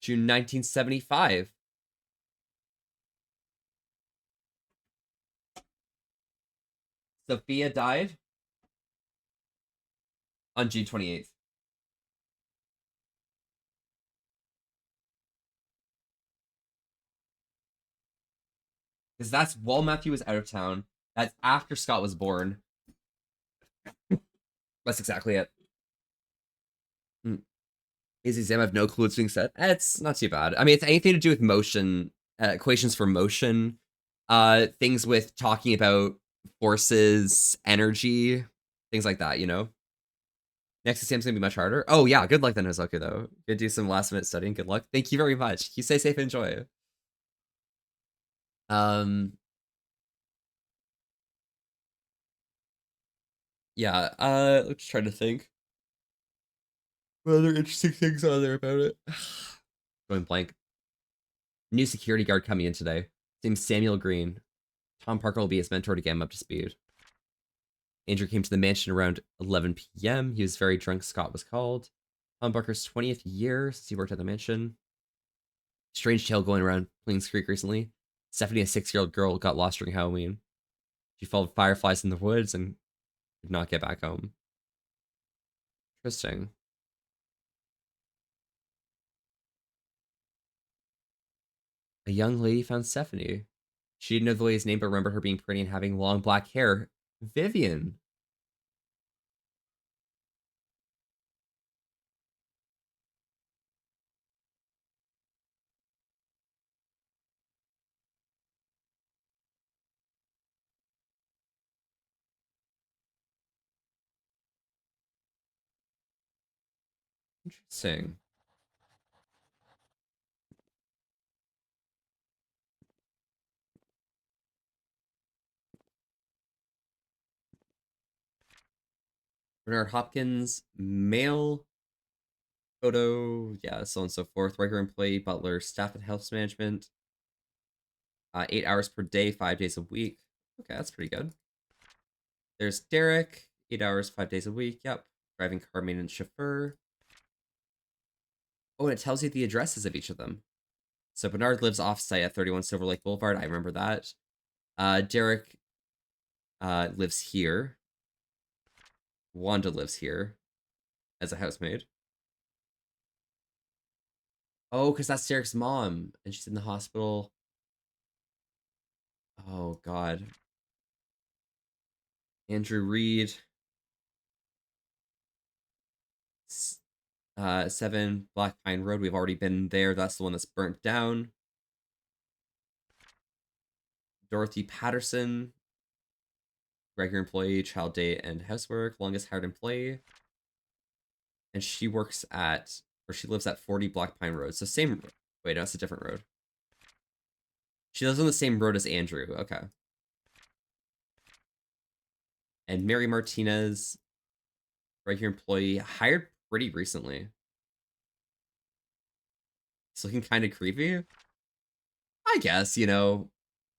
June 1975. Sophia died on June 28th. Because that's while Matthew was out of town. That's after Scott was born. That's exactly it. His exam, I have no clue what's being said. It's not too bad. I mean, it's anything to do with motion, equations for motion, things with talking about forces, energy, things like that, you know? Next exam's gonna be much harder. Oh yeah, good luck then, Hozoku, though. Gonna do some last minute studying. Good luck. Thank you very much. You stay safe and enjoy. Um, yeah, let's try to think. What other interesting things are there about it? Going blank. New security guard coming in today. His name's Samuel Green. Tom Parker will be his mentor to get him up to speed. Andrew came to the mansion around 11 p.m. He was very drunk, Scott was called. Tom Parker's 20th year since he worked at the mansion. Strange tale going around Plains Creek recently. Stephanie, a 6-year-old girl, got lost during Halloween. She followed fireflies in the woods and could not get back home. Interesting. A young lady found Stephanie. She didn't know the lady's name, but remembered her being pretty and having long black hair. Vivian. Interesting. Bernard Hopkins, male, photo, yeah, so on and so forth. Regular employee, butler, staff and house management. 8 hours per day, 5 days a week. Okay, that's pretty good. There's Derek, 8 hours, 5 days a week. Yep. Driving car maintenance chauffeur. Oh, and it tells you the addresses of each of them. So Bernard lives off-site at 31 Silver Lake Boulevard. I remember that. Derek lives here. Wanda lives here as a housemaid. Oh, because that's Derek's mom, and she's in the hospital. Oh, God. Andrew Reed. 7 Black Pine Road. We've already been there. That's the one that's burnt down. Dorothy Patterson. Regular employee, child day, and housework. Longest hired employee. And she works at, or she lives at 40 Black Pine Road. So same, wait, no, that's a different road. She lives on the same road as Andrew. Okay. And Mary Martinez, regular employee, hired pretty recently. It's looking kind of creepy. I guess, you know,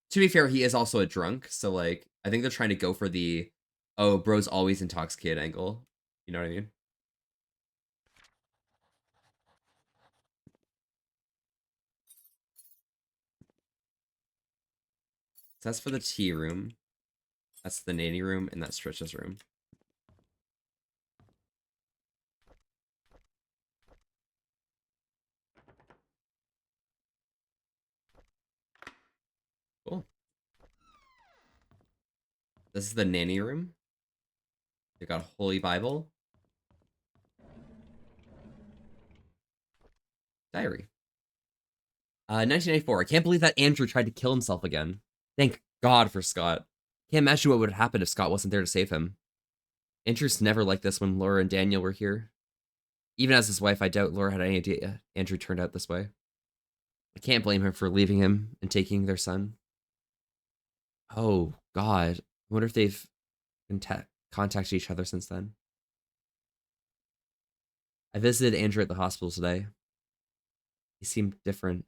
to be fair, he is also a drunk. So, like, I think they're trying to go for the, oh, bro's always intoxicated angle. You know what I mean? So that's for the tea room. That's the nanny room, and that's Trisha's room. Cool. This is the nanny room. They got Holy Bible. Diary. 1994. I can't believe that Andrew tried to kill himself again. Thank God for Scott. Can't imagine what would have happened if Scott wasn't there to save him. Andrew's never like this when Laura and Daniel were here. Even as his wife, I doubt Laura had any idea Andrew turned out this way. I can't blame her for leaving him and taking their son. Oh, God. I wonder if they've contacted each other since then. I visited Andrew at the hospital today. He seemed different.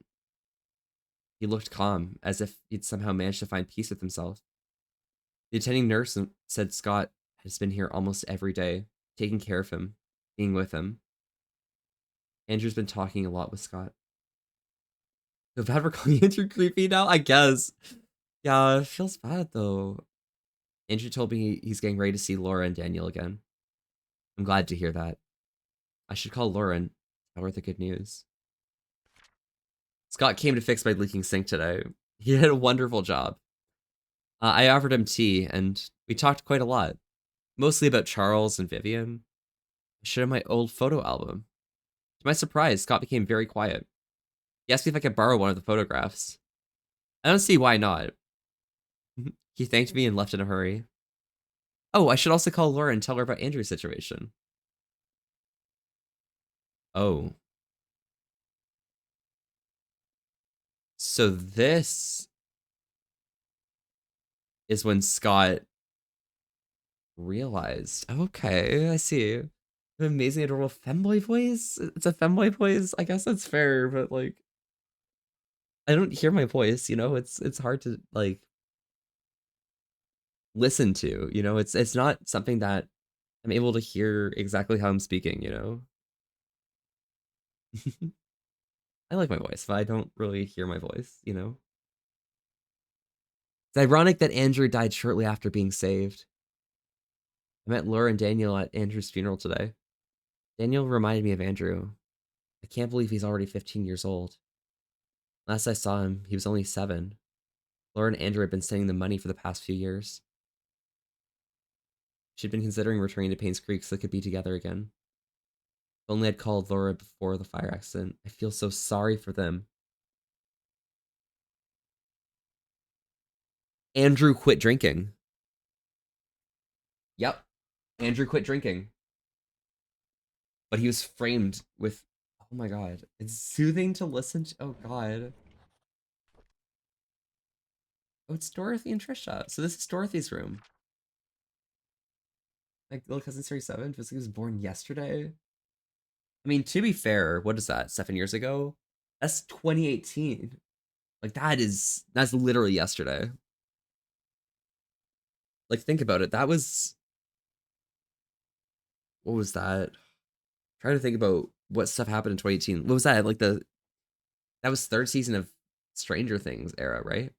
He looked calm, as if he'd somehow managed to find peace with himself. The attending nurse said Scott has been here almost every day, taking care of him, being with him. Andrew's been talking a lot with Scott. Feel bad for calling Andrew creepy now? I guess. Yeah, it feels bad though. Andrew told me he's getting ready to see Laura and Daniel again. I'm glad to hear that. I should call Laura and tell her the good news. Scott came to fix my leaking sink today. He did a wonderful job. I offered him tea, and we talked quite a lot. Mostly about Charles and Vivian. I showed him my old photo album. To my surprise, Scott became very quiet. He asked me if I could borrow one of the photographs. I don't see why not. He thanked me and left in a hurry. Oh, I should also call Laura and tell her about Andrew's situation. Oh. So this is when Scott realized. Okay, I see. An amazing, adorable femboy voice? It's a femboy voice? I guess that's fair, but like I don't hear my voice, you know? It's hard to like listen to, you know? It's not something that I'm able to hear exactly how I'm speaking, you know? I like my voice, but I don't really hear my voice, you know? It's ironic that Andrew died shortly after being saved. I met Laura and Daniel at Andrew's funeral today. Daniel reminded me of Andrew. I can't believe he's already 15 years old. Last I saw him, he was only 7. Laura and Andrew had been sending the money for the past few years. She'd been considering returning to Paynes Creek so they could be together again. If only I'd called Laura before the fire accident. I feel so sorry for them. Andrew quit drinking. Yep. Andrew quit drinking. But he was framed with, oh my God. It's soothing to listen to. Oh God. Oh, it's Dorothy and Trisha. So this is Dorothy's room. My little cousin's 37. Feels like he was born yesterday. I mean, to be fair, what is that? 7 years ago? That's 2018. Like that's literally yesterday. Like think about it. That was what was that? Trying to think about what stuff happened in 2018. What was that? Like that was third season of Stranger Things era, right?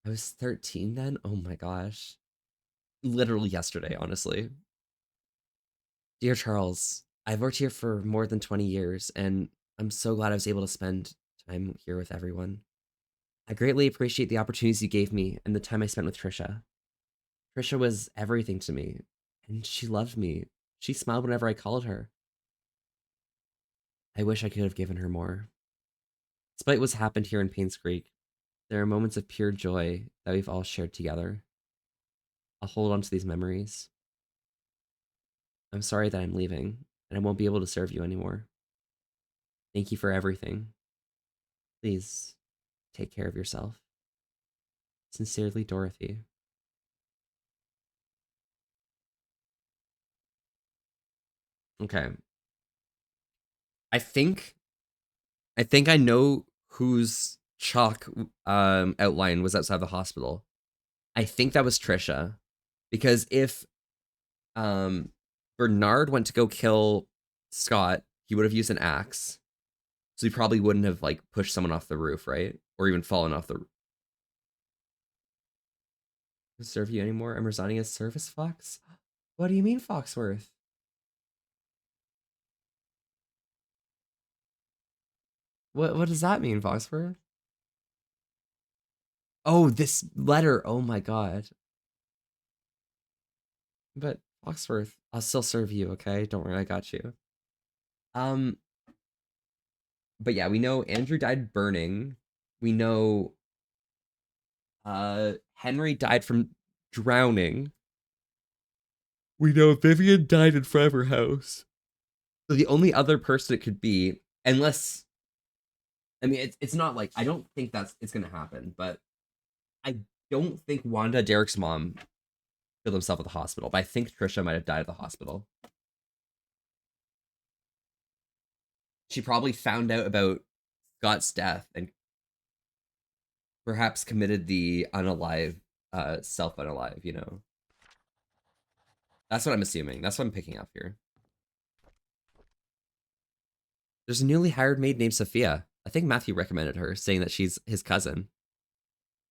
I was 13 then. Oh my gosh. Literally yesterday, honestly. Dear Charles, I've worked here for more than 20 years, and I'm so glad I was able to spend time here with everyone. I greatly appreciate the opportunities you gave me and the time I spent with Trisha. Trisha was everything to me, and she loved me. She smiled whenever I called her. I wish I could have given her more. Despite what's happened here in Paynes Creek, there are moments of pure joy that we've all shared together. I'll hold on to these memories. I'm sorry that I'm leaving, and I won't be able to serve you anymore. Thank you for everything. Please take care of yourself. Sincerely, Dorothy. Okay. I think I know whose chalk outline was outside the hospital. I think that was Trisha. Because if um Bernard went to go kill Scott, he would have used an axe. So he probably wouldn't have like pushed someone off the roof, right? Or even fallen off the roof. Serve you anymore? I'm resigning as service fox? What do you mean, Foxworth? What does that mean, Foxworth? Oh, this letter. Oh my god. But Foxworth, I'll still serve you, okay? Don't worry, I got you. Um, but yeah, we know Andrew died burning. We know Henry died from drowning. We know Vivian died in front of her house. So the only other person it could be, unless I mean it's not like I don't think it's gonna happen, but I don't think Wanda, Derek's mom, killed himself at the hospital. But I think Trisha might have died at the hospital. She probably found out about Scott's death and perhaps committed the unalive, self unalive, you know. That's what I'm assuming. That's what I'm picking up here. There's a newly hired maid named Sophia. I think Matthew recommended her, saying that she's his cousin.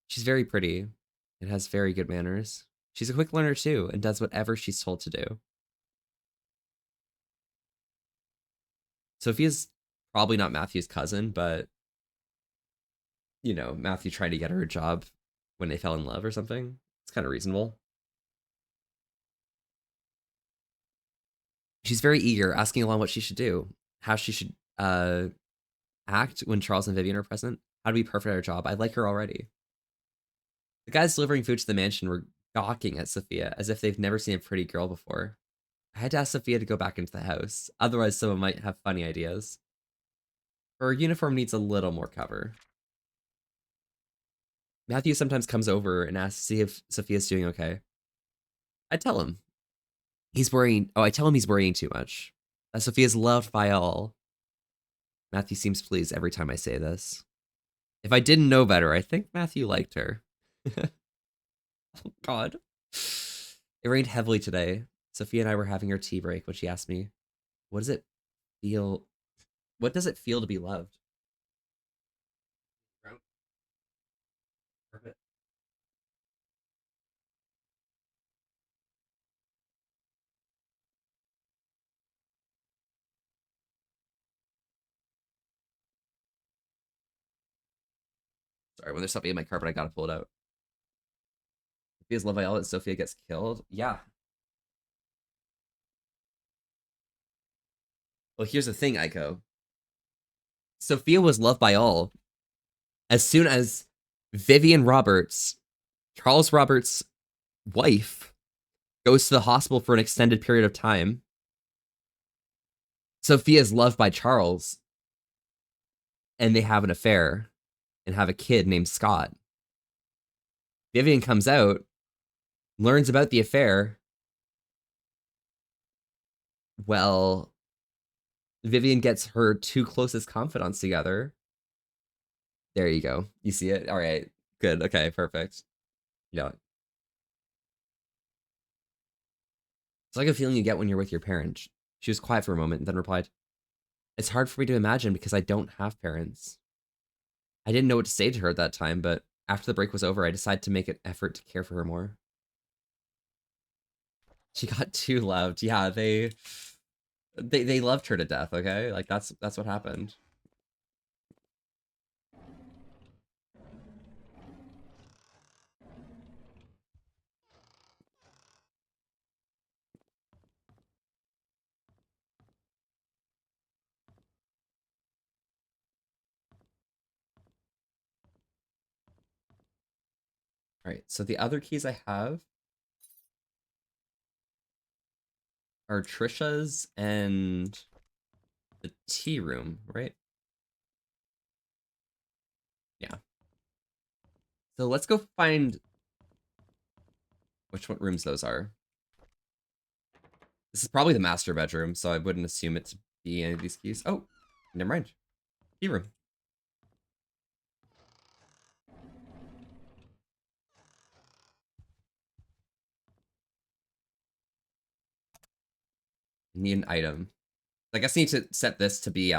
She's very pretty and has very good manners. She's a quick learner too and does whatever she's told to do. Sophia's probably not Matthew's cousin, but you know, Matthew trying to get her a job when they fell in love or something. It's kind of reasonable. She's very eager, asking along what she should do, how she should act when Charles and Vivian are present, how to be perfect at her job. I like her already. The guys delivering food to the mansion were gawking at Sophia as if they've never seen a pretty girl before. I had to ask Sophia to go back into the house, otherwise someone might have funny ideas. Her uniform needs a little more cover. Matthew sometimes comes over and asks to see if Sophia's doing okay. I tell him. He's worrying. Oh, I tell him he's worrying too much. That Sophia's loved by all. Matthew seems pleased every time I say this. If I didn't know better, I think Matthew liked her. Oh, God. It rained heavily today. Sophia and I were having our tea break when she asked me, what does it feel? What does it feel to be loved? Sorry, when there's something in my carpet, I gotta pull it out. Sophia's love Violet and Sophia gets killed. Yeah. Well, here's the thing, Aiko. Sophia was loved by all. As soon as Vivian Roberts, Charles Roberts' wife, goes to the hospital for an extended period of time, Sophia is loved by Charles, and they have an affair and have a kid named Scott. Vivian comes out, learns about the affair. Well, Vivian gets her two closest confidants together. There you go. You see it? All right. Good. Okay, perfect. Yeah. It's like a feeling you get when you're with your parents. She was quiet for a moment and then replied, "It's hard for me to imagine because I don't have parents." I didn't know what to say to her at that time, but after the break was over, I decided to make an effort to care for her more. She got too loved. Yeah, they loved her to death, okay? Like that's what happened. All right. So the other keys I have are Trisha's and the tea room, right? Yeah. So let's go find which one rooms those are. This is probably the master bedroom, so I wouldn't assume it to be any of these keys. Oh, never mind. Key room. Need an item. I guess I need to set this to be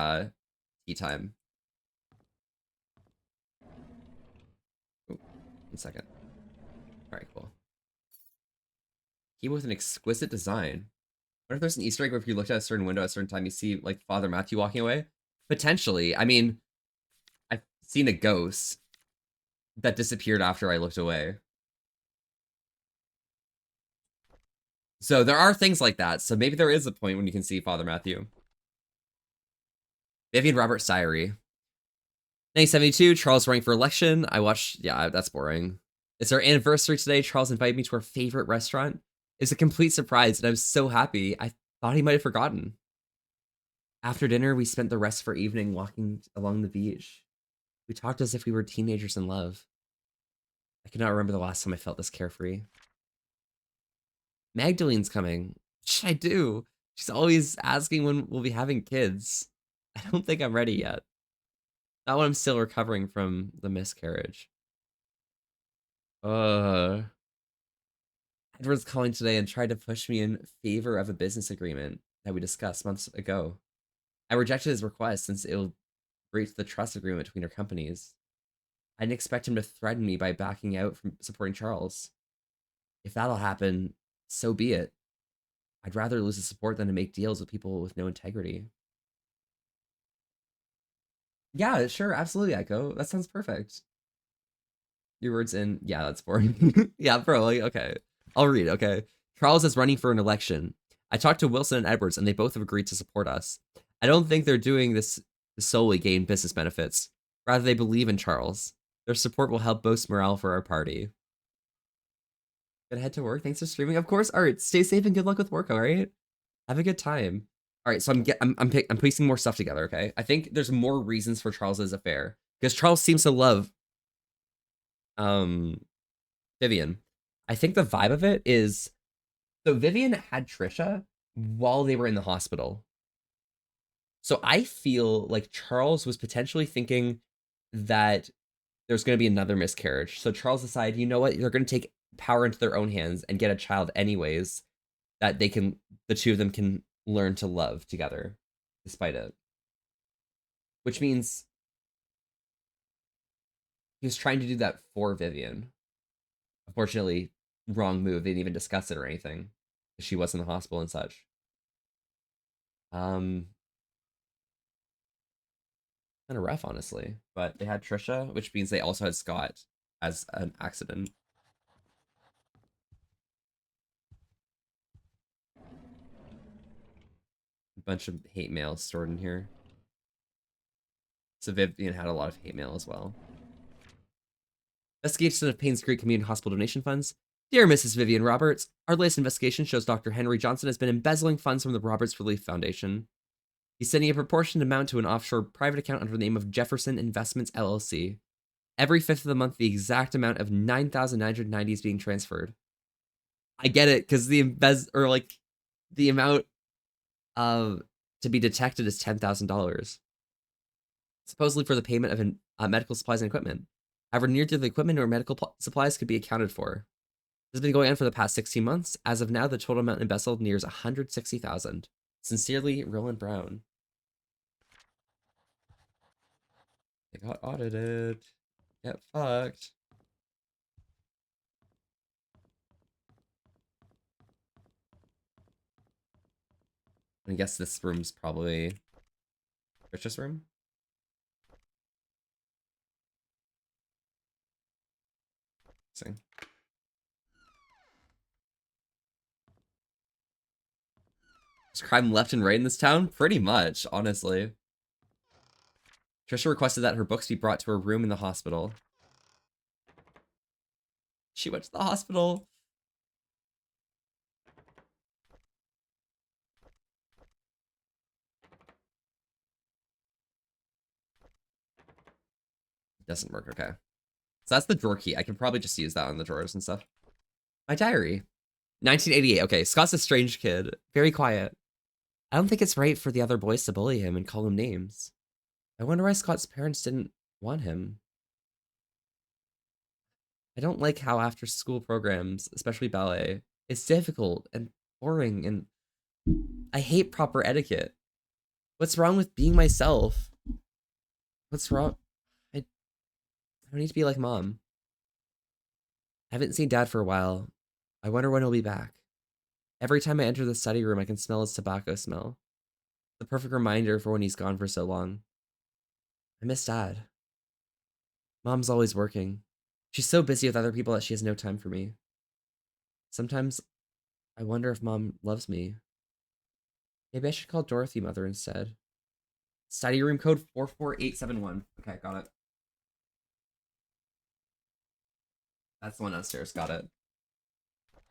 tea time. Oh, 1 second. All right, cool. Key with an exquisite design. What if there's an Easter egg where if you looked at a certain window at a certain time, you see like Father Matthew walking away? Potentially. I mean, I've seen a ghost that disappeared after I looked away. So there are things like that. So maybe there is a point when you can see Father Matthew. Vivian Roberts' diary. 1972, Charles running for election. I watched, yeah, that's boring. It's our anniversary today. Charles invited me to our favorite restaurant. It's a complete surprise, and I was so happy. I thought he might have forgotten. After dinner, we spent the rest of our evening walking along the beach. We talked as if we were teenagers in love. I cannot remember the last time I felt this carefree. Magdalene's coming. What should I do? She's always asking when we'll be having kids. I don't think I'm ready yet. Not when I'm still recovering from the miscarriage. Edward's calling today and tried to push me in favor of a business agreement that we discussed months ago. I rejected his request since it'll breach the trust agreement between our companies. I didn't expect him to threaten me by backing out from supporting Charles. If that'll happen, so be it. I'd rather lose the support than to make deals with people with no integrity. Yeah, sure, absolutely, Echo. That sounds perfect. Your words in, yeah, that's boring. Yeah, bro, like, okay. I'll read, okay. Charles is running for an election. I talked to Wilson and Edwards, and they both have agreed to support us. I don't think they're doing this to solely gain business benefits. Rather, they believe in Charles. Their support will help boost morale for our party. Gonna head to work. Thanks for streaming. Of course. All right. Stay safe and good luck with work. All right. Have a good time. All right. So I'm piecing more stuff together. Okay. I think there's more reasons for Charles's affair because Charles seems to love Vivian. I think the vibe of it is so Vivian had Trisha while they were in the hospital. So I feel like Charles was potentially thinking that there's going to be another miscarriage. So Charles decided, you know what, they're going to take power into their own hands and get a child anyways that the two of them can learn to love together despite it. Which means he was trying to do that for Vivian. Unfortunately, wrong move. They didn't even discuss it or anything. She was in the hospital and such. Kind of rough, honestly. But they had Trisha, which means they also had Scott as an accident. A bunch of hate mail stored in here. So Vivian had a lot of hate mail as well. Investigation of Paynes Creek Community Hospital donation funds. Dear Mrs. Vivian Roberts, our latest investigation shows Dr. Henry Johnson has been embezzling funds from the Roberts Relief Foundation. He's sending a proportionate amount to an offshore private account under the name of Jefferson Investments LLC. Every 5th of the month, the exact amount of $9,990 is being transferred. I get it because the amount of to be detected is $10,000, supposedly for the payment of medical supplies and equipment. However, neither the equipment or medical supplies could be accounted for. This has been going on for the past 16 months. As of now, the total amount embezzled nears 160,000. Sincerely, Roland Brown. They got audited. Get fucked. I guess this room's probably Trisha's room. See. There's crime left and right in this town? Pretty much, honestly. Trisha requested that her books be brought to her room in the hospital. She went to the hospital. Doesn't work, okay. So that's the drawer key. I can probably just use that on the drawers and stuff. My diary. 1988. Okay, Scott's a strange kid. Very quiet. I don't think it's right for the other boys to bully him and call him names. I wonder why Scott's parents didn't want him. I don't like how after school programs, especially ballet, it's difficult and boring, and I hate proper etiquette. What's wrong with being myself? What's wrong? I don't need to be like mom. I haven't seen dad for a while. I wonder when he'll be back. Every time I enter the study room, I can smell his tobacco smell. The perfect reminder for when he's gone for so long. I miss dad. Mom's always working. She's so busy with other people that she has no time for me. Sometimes I wonder if mom loves me. Maybe I should call Dorothy mother instead. Study room code 44871. Okay, got it. That's the one downstairs. Got it.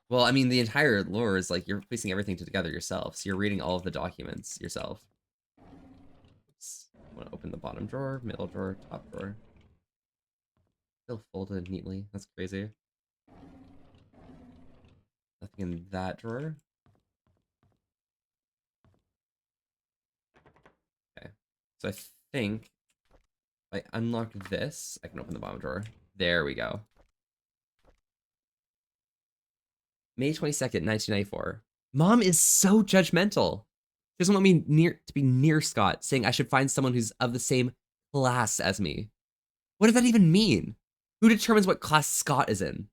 Well, I mean, the entire lore is like you're piecing everything together yourself. So you're reading all of the documents yourself. Oops. I want to open the bottom drawer, middle drawer, top drawer. Still folded neatly. That's crazy. Nothing in that drawer. Okay. So I think if I unlock this, I can open the bottom drawer. There we go. May 22nd, 1994. Mom is so judgmental. She doesn't want me to be near Scott, saying I should find someone who's of the same class as me. What does that even mean? Who determines what class Scott is in?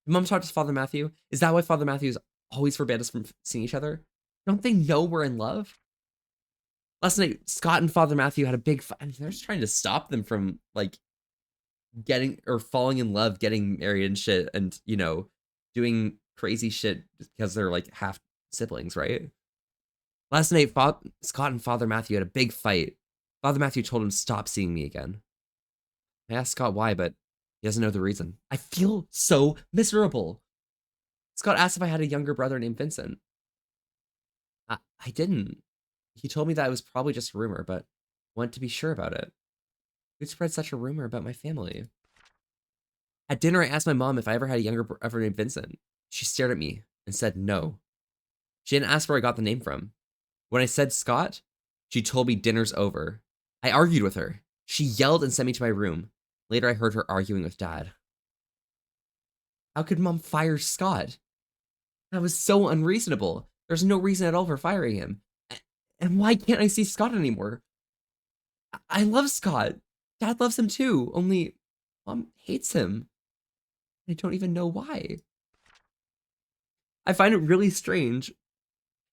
Did Mom talk to Father Matthew? Is that why Father Matthew always forbade us from seeing each other? Don't they know we're in love? Last night, Scott and Father Matthew had a big fight. I mean, they're just trying to stop them from like getting or falling in love, getting married and shit, and doing crazy shit because they're like half siblings, right? Last night, Scott and Father Matthew had a big fight. Father Matthew told him to stop seeing me again. I asked Scott why, but he doesn't know the reason. I feel so miserable. Scott asked if I had a younger brother named Vincent. I didn't. He told me that it was probably just a rumor, but wanted to be sure about it. Who'd spread such a rumor about my family? At dinner, I asked my mom if I ever had a younger brother named Vincent. She stared at me and said no. She didn't ask where I got the name from. When I said Scott, she told me dinner's over. I argued with her. She yelled and sent me to my room. Later, I heard her arguing with Dad. How could Mom fire Scott? That was so unreasonable. There's no reason at all for firing him. And why can't I see Scott anymore? I love Scott. Dad loves him too, only Mom hates him. I don't even know why. I find it really strange.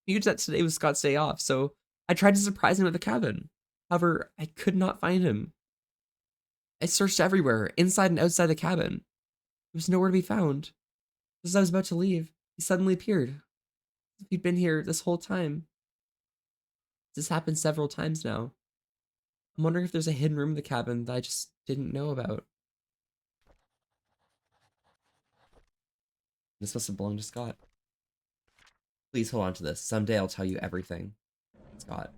Huge that today was Scott's day off, so I tried to surprise him at the cabin. However, I could not find him. I searched everywhere, inside and outside the cabin. He was nowhere to be found. Just as I was about to leave, he suddenly appeared. He'd been here this whole time. This has happened several times now. I'm wondering if there's a hidden room in the cabin that I just didn't know about. This must have belonged to Scott. Please hold on to this. Someday I'll tell you everything. Scott.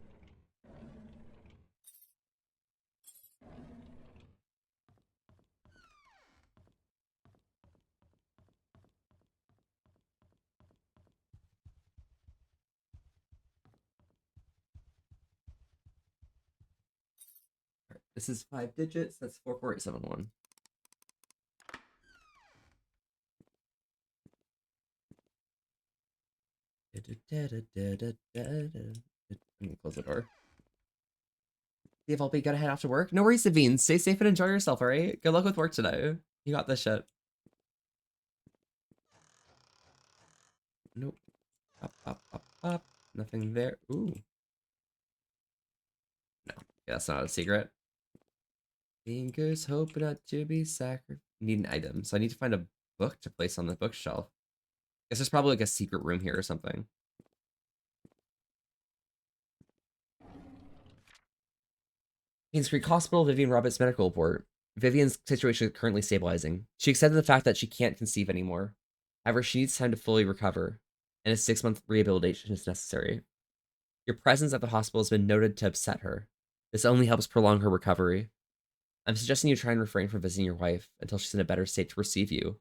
This is 5 digits. That's 44871. I'm gonna close the door. See if LP gotta head off to work. No worries, Savine. Stay safe and enjoy yourself, alright? Good luck with work today. You got this shit. Nope. Up, up, up, up. Nothing there. Ooh. No. Yeah, that's not a secret. Fingers hope not to be sacrificed. Need an item. So I need to find a book to place on the bookshelf. Guess there's probably like a secret room here or something. Queens Creek Hospital, Vivian Roberts Medical Report. Vivian's situation is currently stabilizing. She accepted the fact that she can't conceive anymore. However, she needs time to fully recover, and a 6-month rehabilitation is necessary. Your presence at the hospital has been noted to upset her. This only helps prolong her recovery. I'm suggesting you try and refrain from visiting your wife until she's in a better state to receive you.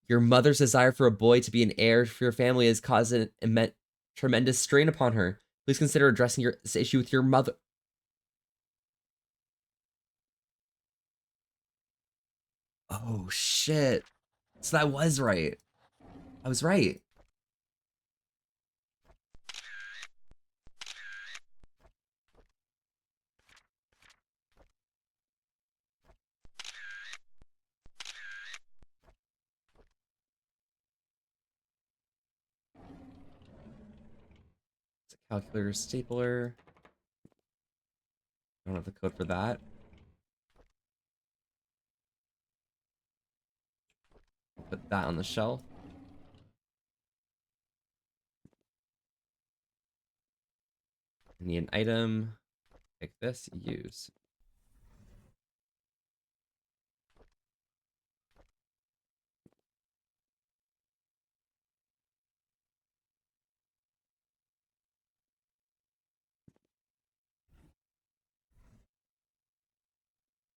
Your mother's desire for a boy to be an heir for your family has caused an immense, tremendous strain upon her. Please consider addressing this issue with your mother. Oh, shit. So that was right. I was right. It's a calculator stapler. I don't have the code for that. I'll put that on the shelf. I need an item. Take this, use.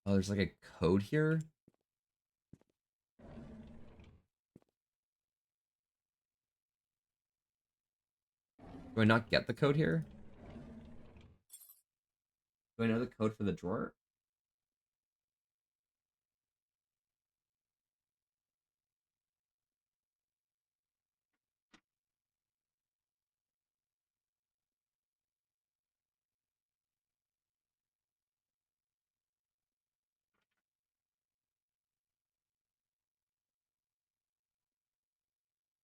Oh, there's like a code here. Do I not get the code here? Do I know the code for the drawer?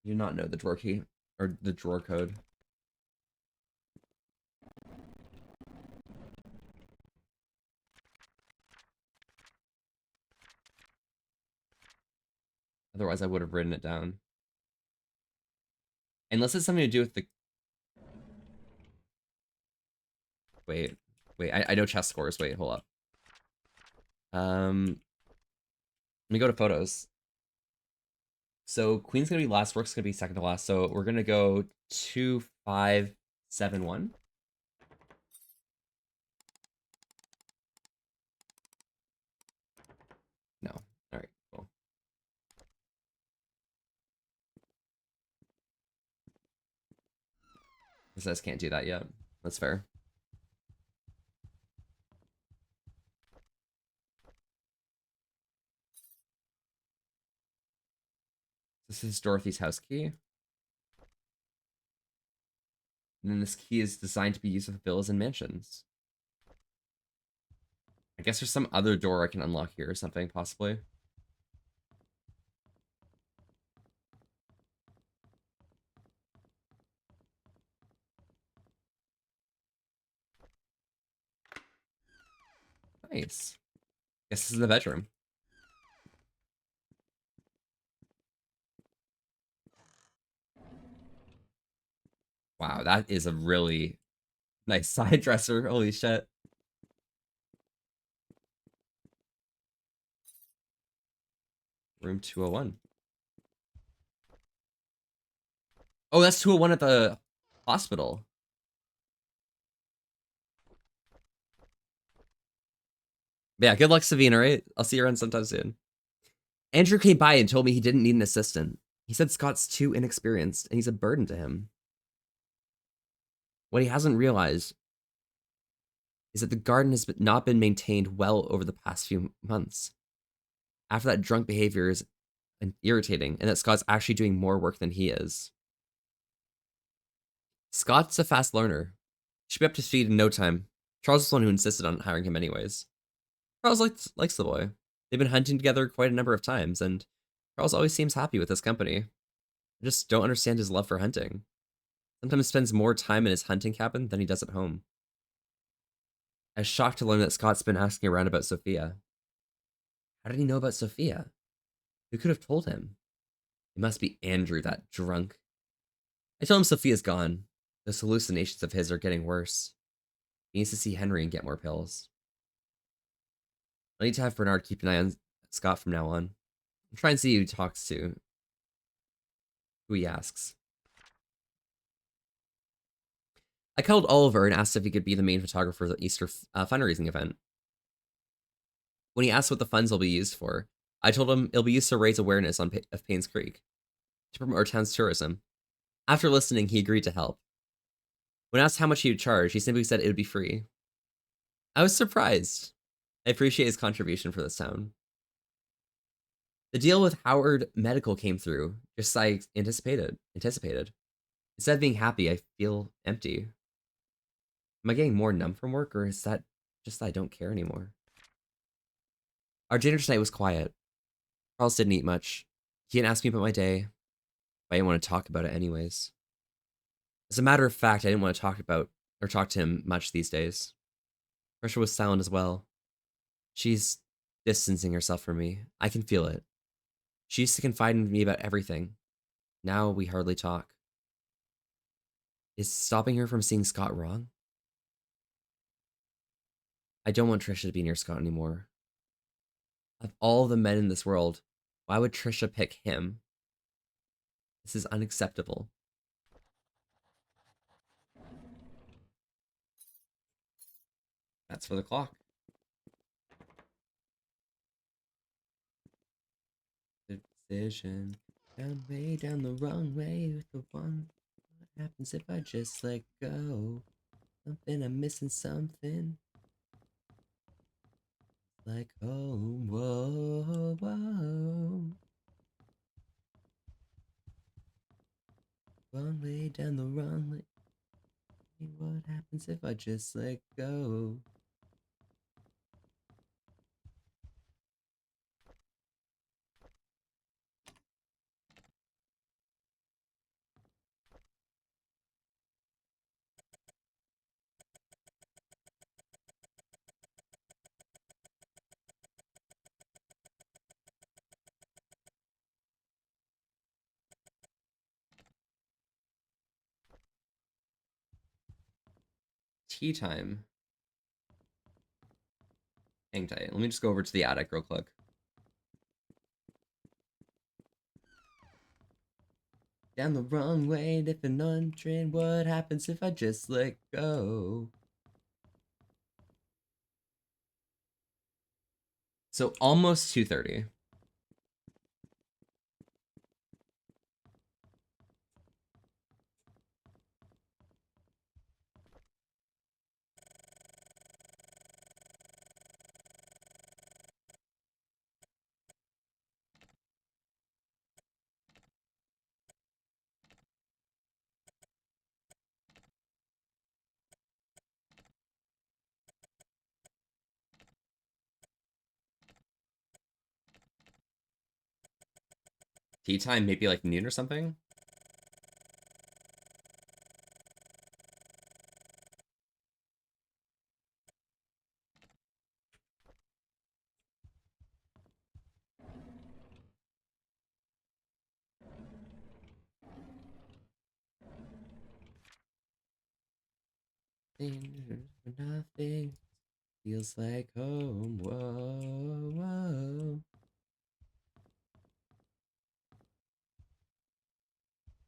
You do not know the drawer key or the drawer code. Otherwise, I would have written it down. Unless it's something to do with the... Wait. I know chess scores. Wait, hold up. Let me go to photos. So queen's gonna be last, rook's gonna be second to last. So we're gonna go 2, 5, 7, 1. No. All right, cool. It says can't do that yet. That's fair. This is Dorothy's house key. And then this key is designed to be used with villas and mansions. I guess there's some other door I can unlock here or something, possibly. Nice. Guess this is the bedroom. Wow, that is a really nice side dresser. Holy shit. Room 201. Oh, that's 201 at the hospital. Yeah, good luck, Savina, right? I'll see you around sometime soon. Andrew came by and told me he didn't need an assistant. He said Scott's too inexperienced and he's a burden to him. What he hasn't realized is that the garden has not been maintained well over the past few months. After that drunk behavior is irritating, and that Scott's actually doing more work than he is. Scott's a fast learner. He should be up to speed in no time. Charles was the one who insisted on hiring him anyways. Charles likes the boy. They've been hunting together quite a number of times, and Charles always seems happy with his company. I just don't understand his love for hunting. Sometimes spends more time in his hunting cabin than he does at home. I was shocked to learn that Scott's been asking around about Sophia. How did he know about Sophia? Who could have told him? It must be Andrew, that drunk. I told him Sophia's gone. Those hallucinations of his are getting worse. He needs to see Henry and get more pills. I need to have Bernard keep an eye on Scott from now on. I'm trying to see who he talks to. Who he asks. I called Oliver and asked if he could be the main photographer for the Easter fundraising event. When he asked what the funds will be used for, I told him it'll be used to raise awareness of Paynes Creek, to promote our town's tourism. After listening, he agreed to help. When asked how much he would charge, he simply said it would be free. I was surprised. I appreciate his contribution for this town. The deal with Howard Medical came through, just as I anticipated. Instead of being happy, I feel empty. Am I getting more numb from work, or is that just that I don't care anymore? Our dinner tonight was quiet. Charles didn't eat much. He didn't ask me about my day, but I didn't want to talk about it anyways. As a matter of fact, I didn't want to talk to him much these days. Trisha was silent as well. She's distancing herself from me. I can feel it. She used to confide in me about everything. Now we hardly talk. Is stopping her from seeing Scott wrong? I don't want Trisha to be near Scott anymore. Of all the men in this world, why would Trisha pick him? This is unacceptable. That's for the clock. Decision. Down way down the wrong way with the one. What happens if I just let go? Something I'm missing, something. Like home, whoa, whoa. Wrong way down the wrong way. What happens if I just let go? Tea time. Hang tight. Let me just go over to the attic real quick. Down the wrong way, dipping on train. What happens if I just let go? So almost 2:30. Tea time, maybe like noon or something? Nothing feels like home. Whoa, whoa.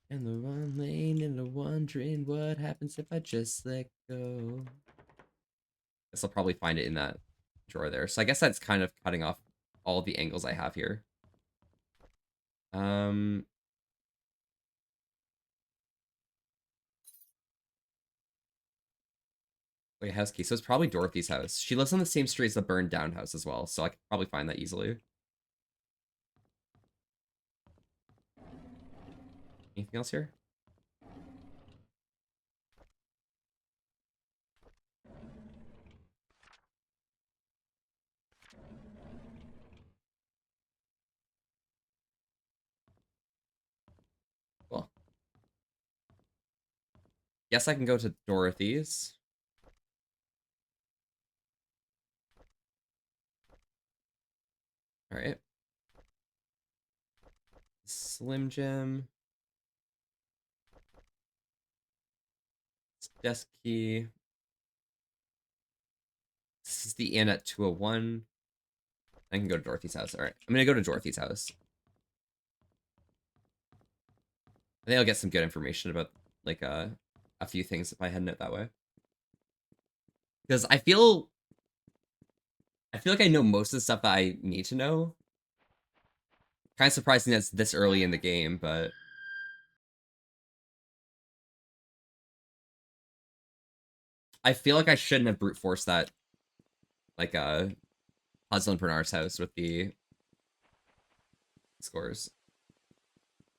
And the wrong lane and the wondering what happens if I just let go. Guess I'll probably find it in that drawer there. So I guess that's kind of cutting off all the angles I have here. Um, Wait, house key. So it's probably Dorothy's house. She lives on the same street as the burned down house as well, so I could probably find that easily. Anything else here? Cool. Guess I can go to Dorothy's. All right. Slim Jim. Desk key. This is the inn at 201. I can go to Dorothy's house. All right. I'm going to go to Dorothy's house. I think I'll get some good information about, like, a few things if I head it that way. Because I feel like I know most of the stuff that I need to know. Kind of surprising that it's this early in the game, but I feel like I shouldn't have brute forced that, like, puzzle in Bernard's house with the scores.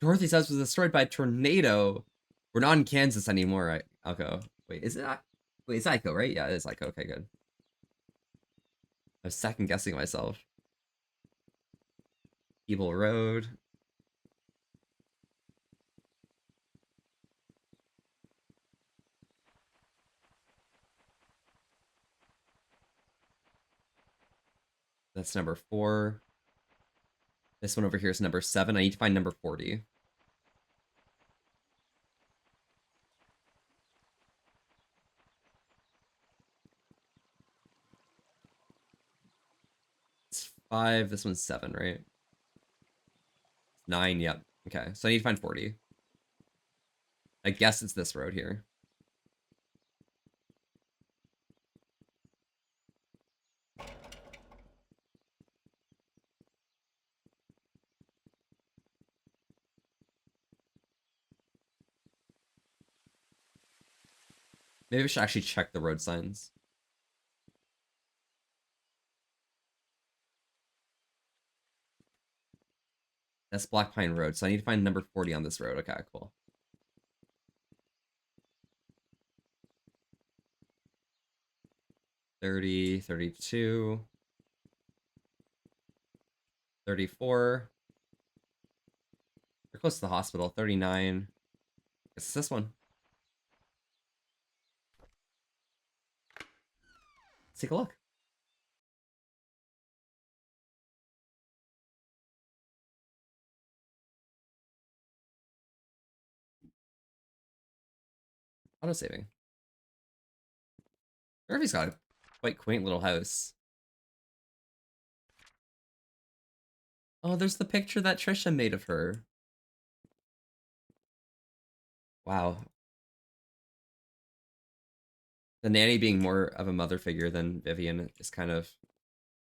Dorothy's house was destroyed by a tornado. We're not in Kansas anymore, right? I'll go. Wait, is it? Wait, it's Ico, right? Yeah, it is Ico. Okay, good. I was second guessing myself. Evil Road. That's number 4. This one over here is number 7. I need to find number 40. It's 5. This one's 7, right? 9, yep. Okay, so I need to find 40. I guess it's this road here. Maybe we should actually check the road signs. That's Black Pine Road, so I need to find number 40 on this road. Okay, cool. 30, 32, 34. We're close to the hospital. 39. It's this one. Let's take a look. Auto saving. Murphy's got a quite quaint little house. Oh, there's the picture that Trisha made of her. Wow. The nanny being more of a mother figure than Vivian is kind of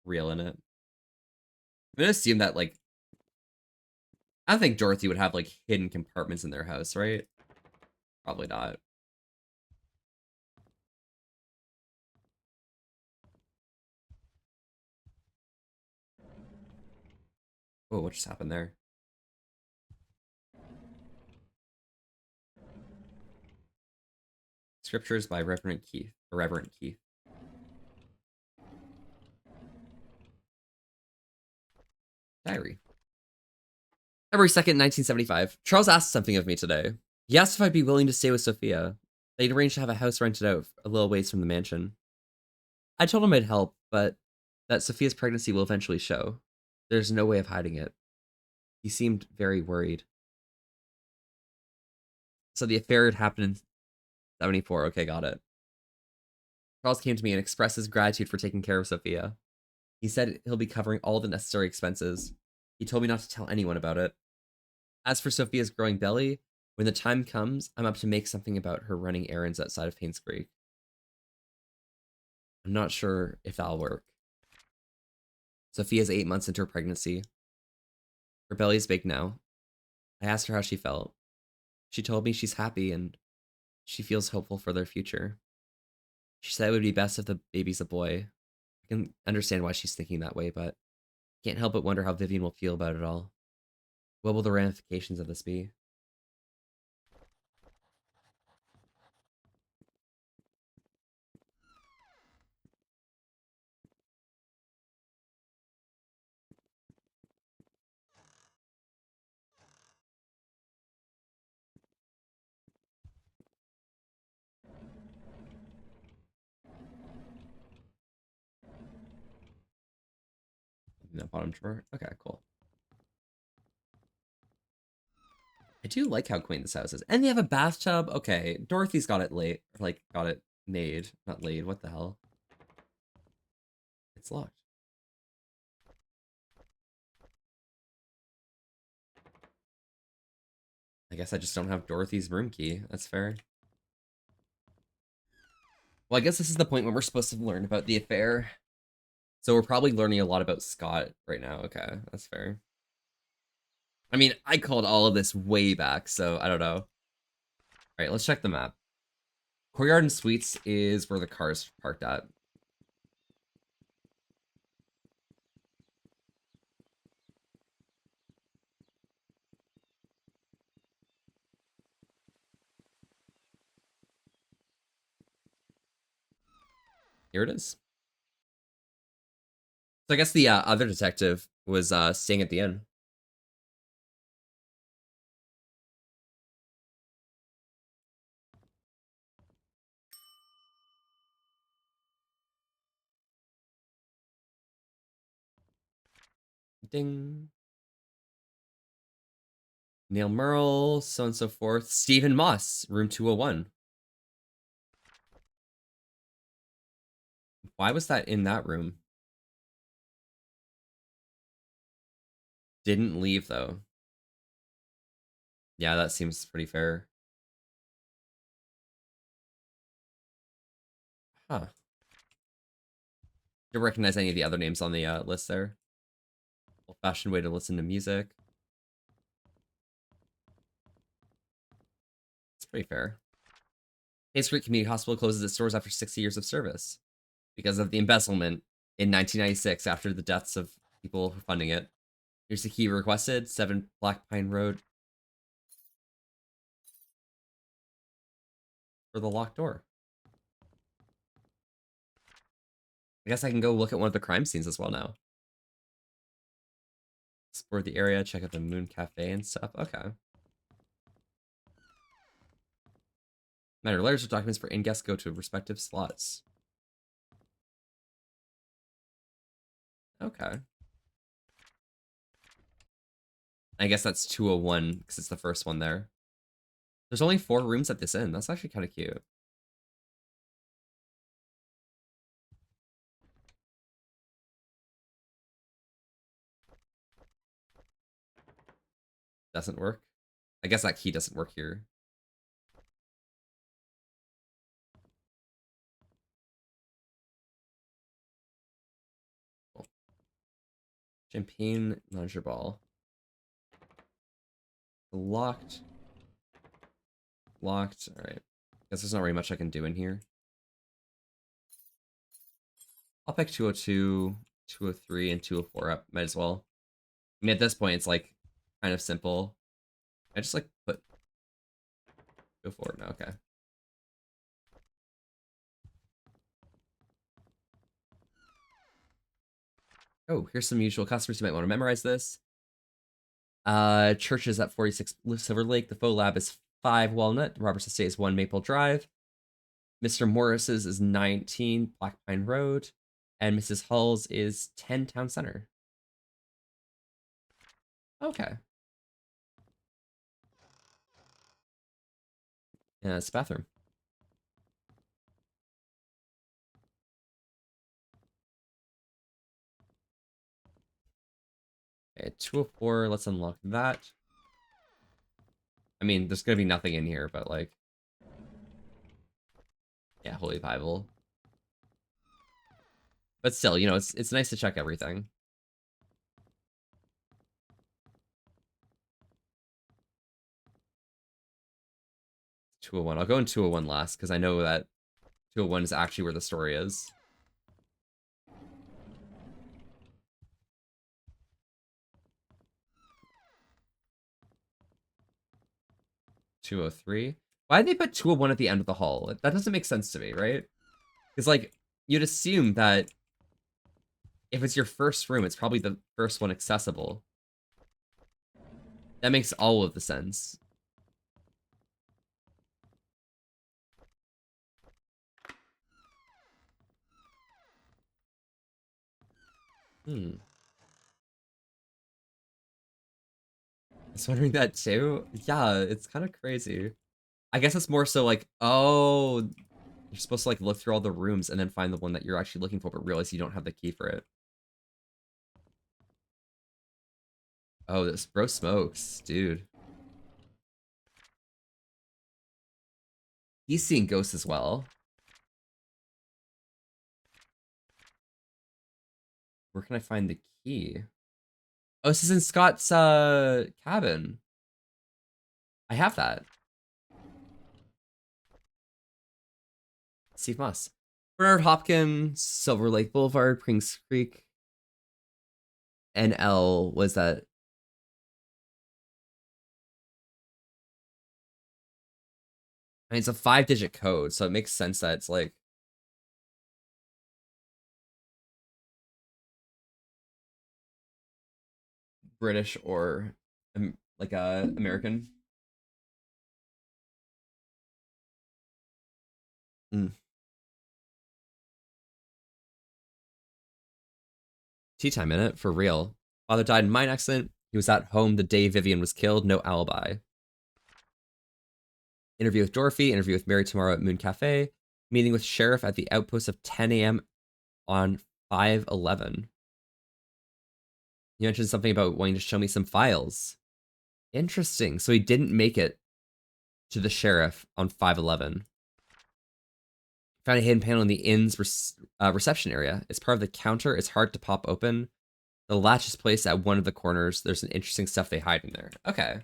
real in it. I'm gonna assume that, like, I don't think Dorothy would have, like, hidden compartments in their house, right? Probably not. Oh, what just happened there? Scriptures by Reverend Keith. Diary. February 2nd, 1975. Charles asked something of me today. He asked if I'd be willing to stay with Sophia. They'd arranged to have a house rented out a little ways from the mansion. I told him I'd help, but that Sophia's pregnancy will eventually show. There's no way of hiding it. He seemed very worried. So the affair had happened in 74. Okay, got it. Charles came to me and expressed his gratitude for taking care of Sophia. He said he'll be covering all the necessary expenses. He told me not to tell anyone about it. As for Sophia's growing belly, when the time comes, I'm up to make something about her running errands outside of Paynes Creek. I'm not sure if that'll work. Sophia's 8 months into her pregnancy. Her belly's big now. I asked her how she felt. She told me she's happy and she feels hopeful for their future. She said it would be best if the baby's a boy. I can understand why she's thinking that way, but can't help but wonder how Vivian will feel about it all. What will the ramifications of this be? In that bottom drawer? Okay, cool. I do like how quaint this house is. And they have a bathtub. Okay, Dorothy's got it late. Like, got it made. Not laid. What the hell? It's locked. I guess I just don't have Dorothy's room key. That's fair. Well, I guess this is the point when we're supposed to learn about the affair. So we're probably learning a lot about Scott right now. Okay, that's fair. I mean, I called all of this way back, so I don't know. All right, let's check the map. Courtyard and Suites is where the car's parked at. Here it is. So I guess the other detective was staying at the inn. Ding. Neil Merle, so and so forth. Stephen Moss, room 201. Why was that in that room? Didn't leave, though. Yeah, that seems pretty fair. Huh. Don't recognize any of the other names on the list there. Old-fashioned way to listen to music. It's pretty fair. Hayes Creek Community Hospital closes its doors after 60 years of service because of the embezzlement in 1996 after the deaths of people funding it. Here's the key requested, 7 Black Pine Road. For the locked door. I guess I can go look at one of the crime scenes as well now. Explore the area, check out the Moon Cafe and stuff. Okay. Matter letters or documents for in-guests go to respective slots. Okay. I guess that's 201 because it's the first one there. There's only 4 rooms at this inn. That's actually kind of cute. Doesn't work. I guess that key doesn't work here. Cool. Champagne Launcher Ball. Locked. Locked. Alright. Guess there's not very much I can do in here. I'll pick 202, 203, and 204 up. Might as well. I mean, at this point, it's like kind of simple. I just like put 204 now. Okay. Oh, here's some usual customers. You might want to memorize this. Church is at 46 Silver Lake. The Faux Lab is 5 Walnut. Robert's Estate is 1 Maple Drive. Mr. Morris's is 19 Black Pine Road. And Mrs. Hull's is 10 Town Center. Okay. Yeah, it's a bathroom. Okay, 204. Let's unlock that. I mean, there's gonna be nothing in here, but like, yeah, Holy Bible. But still, you know, it's nice to check everything. Two 201. I'll go in 201 last because I know that 201 is actually where the story is. (203). Why did they put 201 at the end of the hall? That doesn't make sense to me, right? Because, like, you'd assume that if it's your first room, it's probably the first one accessible. That makes all of the sense. I was wondering that too. Yeah, it's kind of crazy. I guess it's more so like, oh, you're supposed to like look through all the rooms and then find the one that you're actually looking for, but realize you don't have the key for it. Oh, this bro smokes, dude. He's seeing ghosts as well. Where can I find the key? Oh, this is in Scott's cabin. I have that. Steve Moss. Bernard Hopkins, Silver Lake Boulevard, Prince Creek. NL was that. I mean, it's a 5-digit code, so it makes sense that it's like British or like American. Tea time in it, for real. Father died in mine accident. He was at home the day Vivian was killed. No alibi. Interview with Dorothy. Interview with Mary tomorrow at Moon Cafe. Meeting with sheriff at the outpost of 10 a.m. on 5/11. You mentioned something about wanting to show me some files. Interesting. So he didn't make it to the sheriff on 5/11. Found a hidden panel in the inn's reception area. It's part of the counter. It's hard to pop open. The latch is placed at one of the corners. There's some interesting stuff they hide in there. Okay.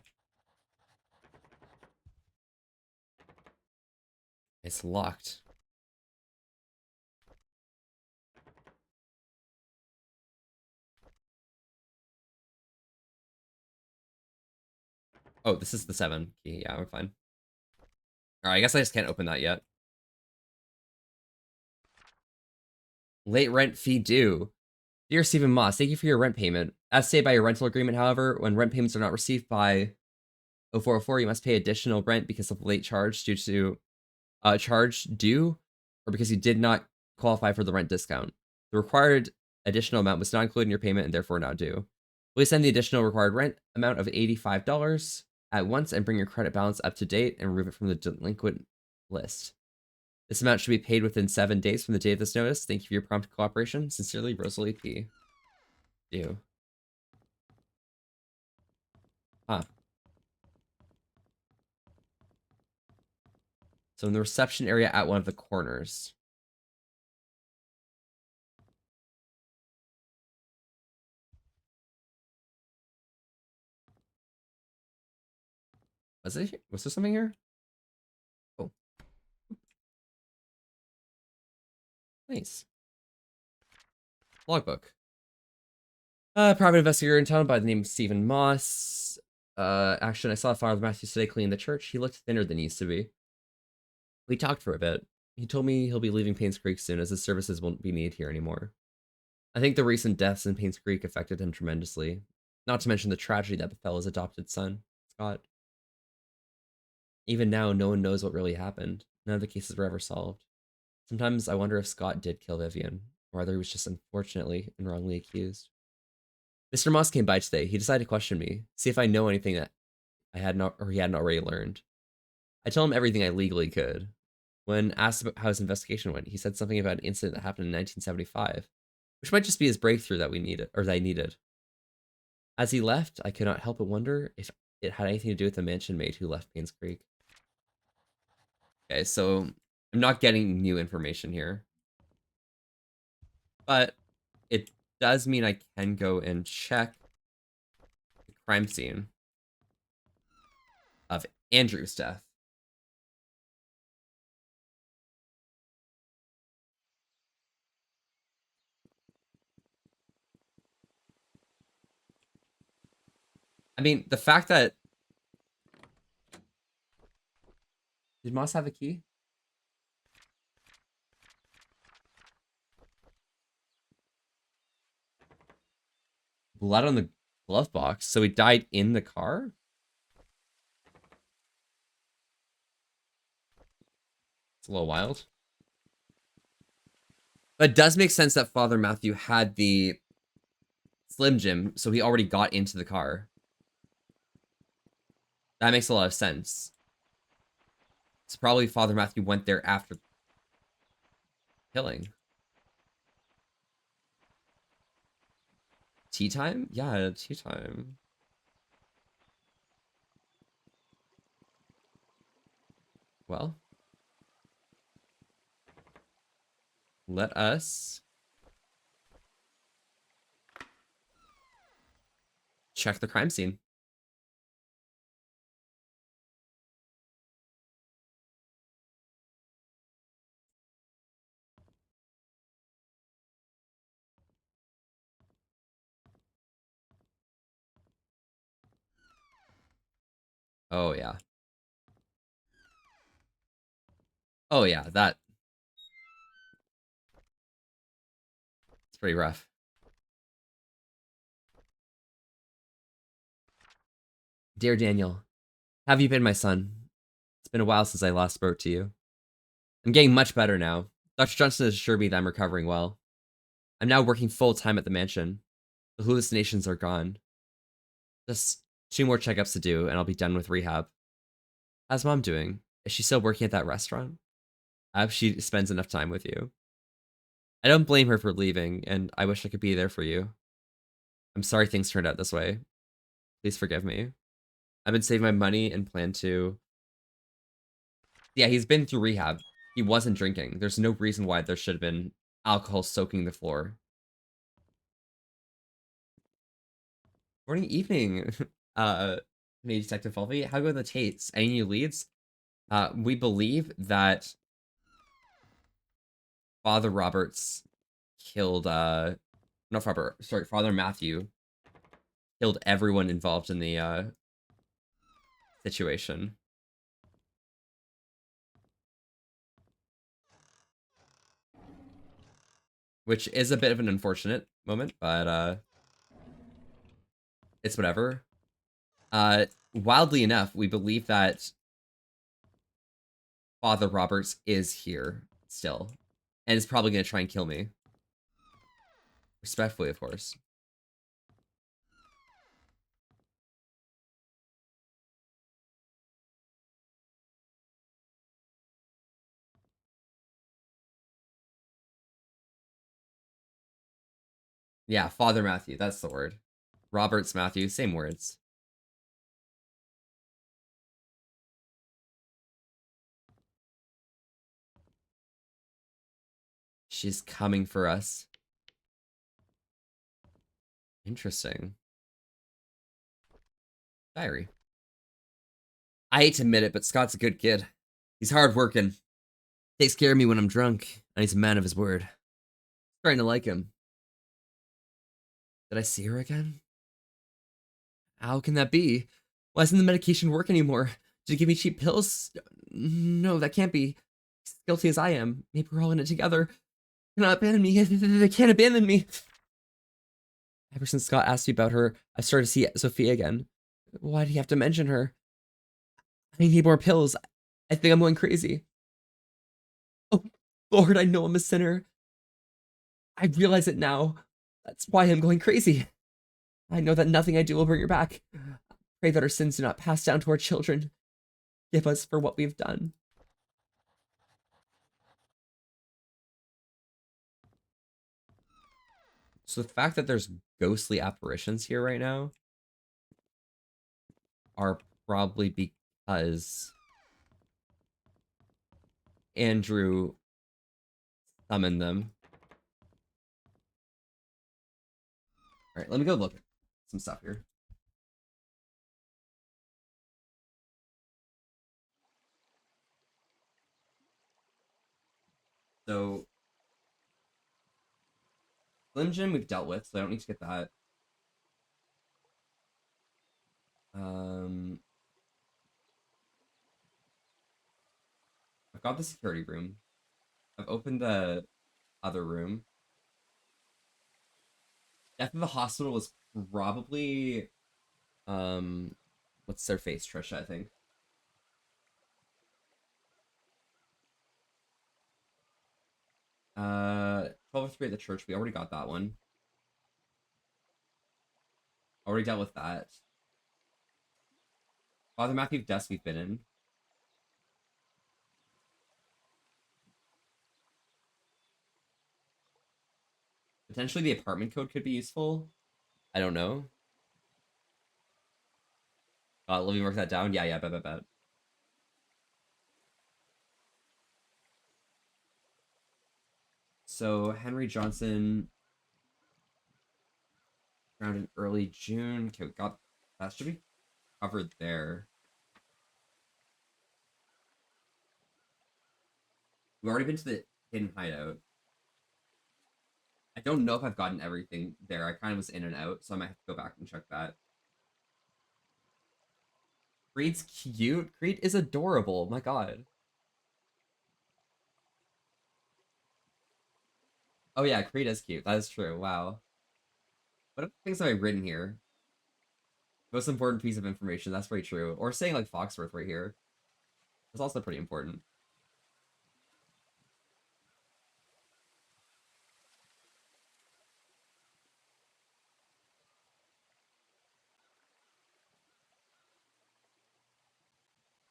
It's locked. Oh, this is the 7 key. Yeah, we're fine. Alright, I guess I just can't open that yet. Late rent fee due. Dear Stephen Moss, thank you for your rent payment. As stated by your rental agreement, however, when rent payments are not received by 0404, you must pay additional rent because of late charge due to charge due or because you did not qualify for the rent discount. The required additional amount was not included in your payment and therefore not due. Please send the additional required rent amount of $85 at once and bring your credit balance up to date and remove it from the delinquent list. This amount should be paid within 7 days from the date of this notice. Thank you for your prompt cooperation. Sincerely, Rosalie P. You. Huh. So in the reception area at one of the corners. Was it? Was there something here? Oh. Nice. Logbook. Private investigator in town by the name of Stephen Moss. Action, I saw Father Matthews today cleaning the church. He looked thinner than he used to be. We talked for a bit. He told me he'll be leaving Paynes Creek soon as his services won't be needed here anymore. I think the recent deaths in Paynes Creek affected him tremendously. Not to mention the tragedy that befell his adopted son, Scott. Even now, no one knows what really happened. None of the cases were ever solved. Sometimes I wonder if Scott did kill Vivian, or whether he was just unfortunately and wrongly accused. Mr. Moss came by today. He decided to question me, see if I know anything that I had not, or he hadn't already learned. I told him everything I legally could. When asked about how his investigation went, he said something about an incident that happened in 1975, which might just be his breakthrough that we needed, or that I needed. As he left, I could not help but wonder if it had anything to do with the mansion maid who left Paynes Creek. Okay, so I'm not getting new information here, but it does mean I can go and check the crime scene of Andrew's death. I mean, the fact that... Did Moss have a key? Blood on the glove box. So he died in the car? It's a little wild. But it does make sense that Father Matthew had the Slim Jim, so he already got into the car. That makes a lot of sense. It's probably Father Matthew went there after killing. Tea time? Yeah, tea time. Well, let us check the crime scene. Oh, yeah. Oh, yeah, that's pretty rough. Dear Daniel, have you been, my son? It's been a while since I last spoke to you. I'm getting much better now. Dr. Johnson has assured me that I'm recovering well. I'm now working full-time at the mansion. The hallucinations are gone. Just 2 more checkups to do, and I'll be done with rehab. How's Mom doing? Is she still working at that restaurant? I hope she spends enough time with you. I don't blame her for leaving, and I wish I could be there for you. I'm sorry things turned out this way. Please forgive me. I've been saving my money and plan to... Yeah, he's been through rehab. He wasn't drinking. There's no reason why there should have been alcohol soaking the floor. Morning, evening, Canadian Detective Fulvey. How go the Tates? Any new leads? We believe that Father Roberts killed, not Father, sorry, Father Matthew killed everyone involved in the, situation. Which is a bit of an unfortunate moment, but, it's whatever. Wildly enough, we believe that Father Roberts is here still, and is probably going to try and kill me. Respectfully, of course. Yeah, Father Matthew, that's the word. Roberts Matthew, same words. She's coming for us. Interesting. Diary. I hate to admit it, but Scott's a good kid. He's hardworking. Takes care of me when I'm drunk, and he's a man of his word. Starting to like him. Did I see her again? How can that be? Why doesn't the medication work anymore? Did he give me cheap pills? No, that can't be. As guilty as I am. Maybe we're all in it together. Do not abandon me. They can't abandon me. Ever since Scott asked me about her, I've started to see Sophia again. Why do you have to mention her? I need more pills. I think I'm going crazy. Oh, Lord, I know I'm a sinner. I realize it now. That's why I'm going crazy. I know that nothing I do will bring her back. Pray that our sins do not pass down to our children. Give us for what we've done. So the fact that there's ghostly apparitions here right now are probably because Andrew summoned them. All right, let me go look at some stuff here. So Slim Jim we've dealt with, so I don't need to get that. Um, I've got the security room. I've opened the other room. Death of the hospital was probably what's their face? Trisha, I think. 1203 at the church. We already got that one. Already dealt with that. Father Matthew desk we've been in. Potentially the apartment code could be useful. I don't know. Let me mark that down. Yeah, bet. So Henry Johnson around in early June. Okay, we got that should be covered there. We've already been to the hidden hideout. I don't know if I've gotten everything there. I kind of was in and out, so I might have to go back and check that. Creed's cute. Creed is adorable. My God. Oh yeah, Creed is cute. That is true. Wow. What other things have I written here? Most important piece of information. That's very true. Or saying like Foxworth right here. That's also pretty important.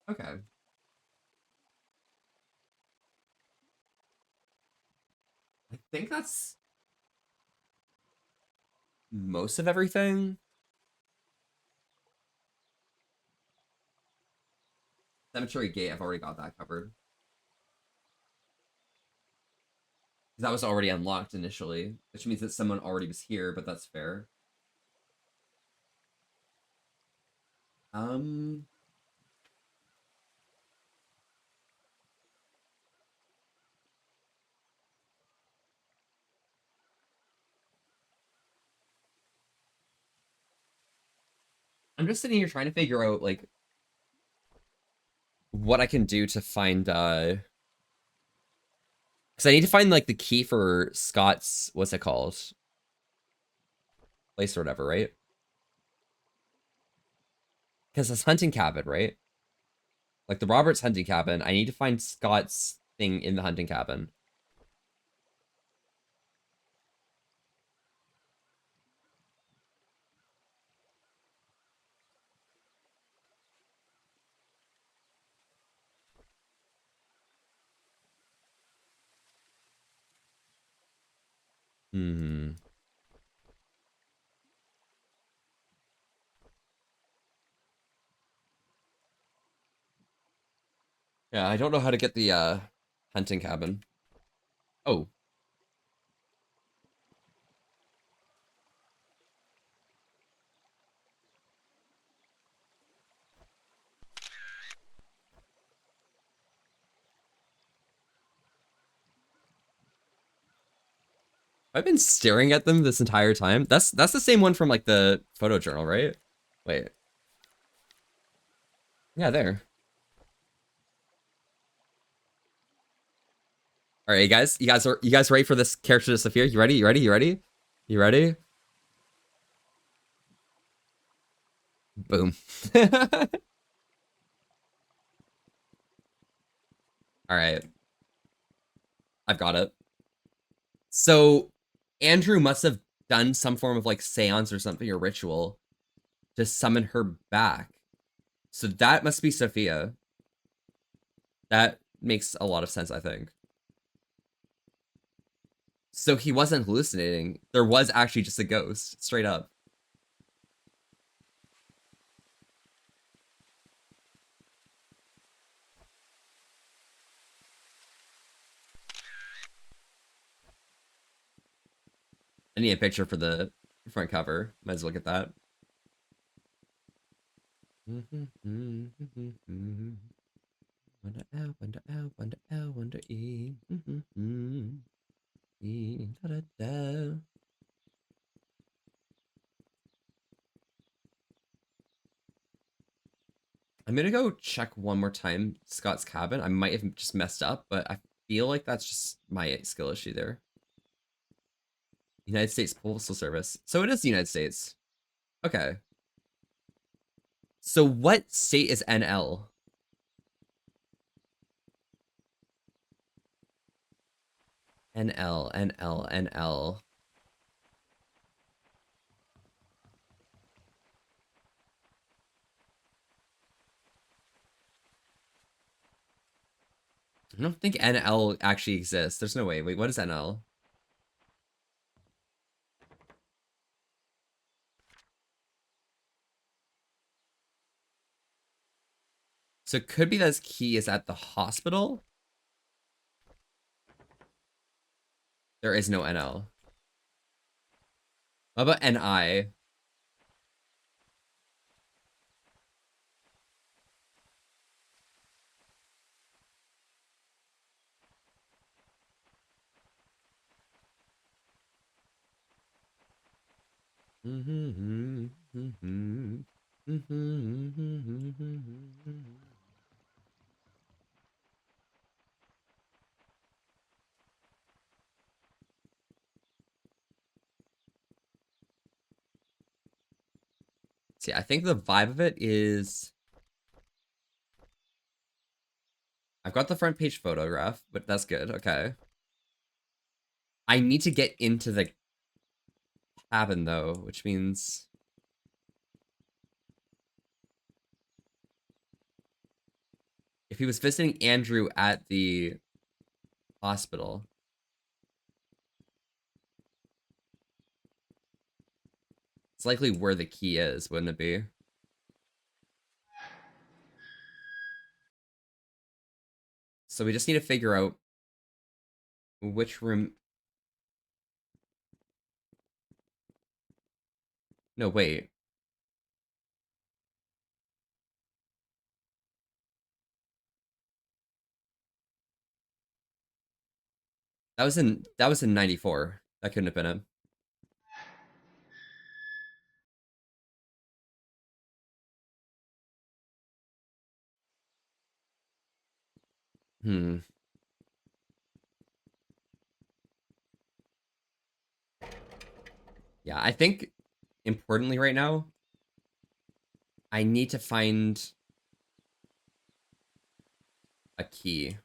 Okay. I think that's most of everything. Cemetery Gate, I've already got that covered. That was already unlocked initially, which means that someone already was here, but that's fair. Um, I'm just sitting here trying to figure out like what I can do to find because I need to find like the key for Scott's what's it called? Place or whatever, right? Because it's hunting cabin, right? Like the Roberts hunting cabin. I need to find Scott's thing in the hunting cabin. Hmm. Yeah, I don't know how to get the hunting cabin. Oh, I've been staring at them this entire time. That's the same one from like the photo journal, right? Wait. Yeah, there. All right, guys. You guys ready for this character to disappear? You ready? You ready? You ready? You ready? Boom. All right. I've got it. So Andrew must have done some form of like seance or something or ritual to summon her back. So that must be Sophia. That makes a lot of sense, I think. So he wasn't hallucinating. There was actually just a ghost, straight up. I need a picture for the front cover. Might as well get that. Wonder L, wonder L, wonder L, wonder E. E, da da da. I'm gonna go check one more time Scott's cabin. I might have just messed up, but I feel like that's just my skill issue there. United States Postal Service. So it is the United States. Okay. So what state is NL? NL, NL, NL. I don't think NL actually exists. There's no way. Wait, what is NL? So it could be that his key is at the hospital. There is no NL. What about NI? See, I think the vibe of it is I've got the front page photograph, but that's good. Okay. I need to get into the cabin though, which means if he was visiting Andrew at the hospital, it's likely where the key is, wouldn't it be? So we just need to figure out which room. No, wait. That was in 94. That couldn't have been it. Hmm. Yeah, I think importantly right now, I need to find a key.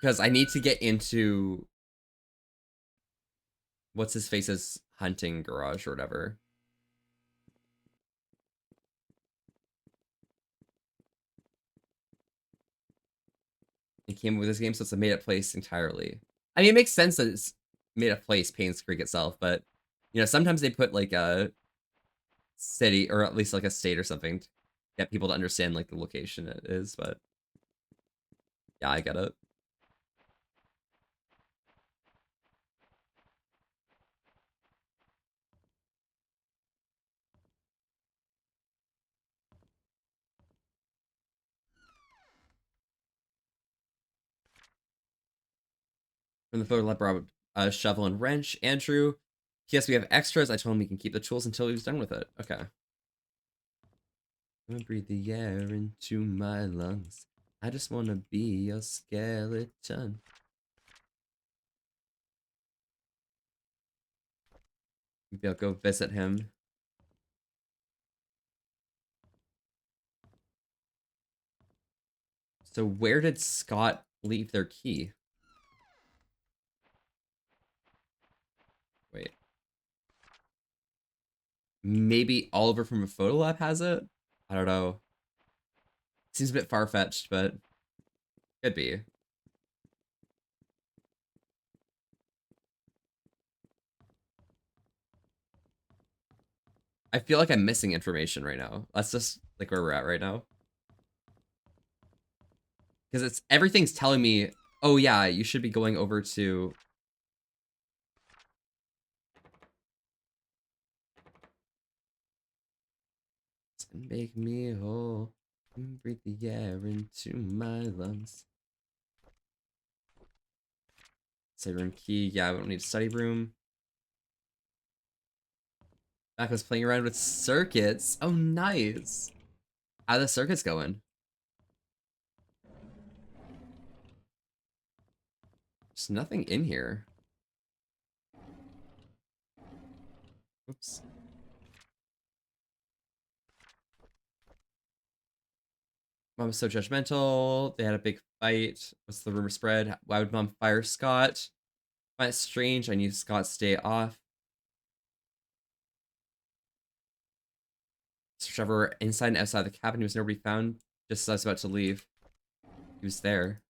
Because I need to get into what's his face's hunting garage or whatever. It came with this game, so it's a made up place entirely. I mean, it makes sense that it's made up place, Payne's Creek itself, but you know, sometimes they put like a city or at least like a state or something to get people to understand like the location it is, but yeah, I get it. From the photo lab, brought a shovel and wrench. Andrew, yes, we have extras. I told him we can keep the tools until he was done with it. Okay. I breathe the air into my lungs. I just want to be a skeleton. Maybe I'll go visit him. So where did Scott leave their key? Wait. Maybe Oliver from a photo lab has it? I don't know. Seems a bit far-fetched, but could be. I feel like I'm missing information right now. That's just like where we're at right now. Because it's everything's telling me, oh yeah, you should be going over to make me whole. Breathe the air into my lungs. Study room key. Yeah, we don't need a study room. Mac was playing around with circuits. Oh, nice. How are the circuits going? There's nothing in here. Oops. Mom was so judgmental. They had a big fight. What's the rumor spread? Why would Mom fire Scott? Find it strange. I need Scott stay off. Search everywhere inside and outside the cabin. He was nobody found. Just as I was about to leave. He was there.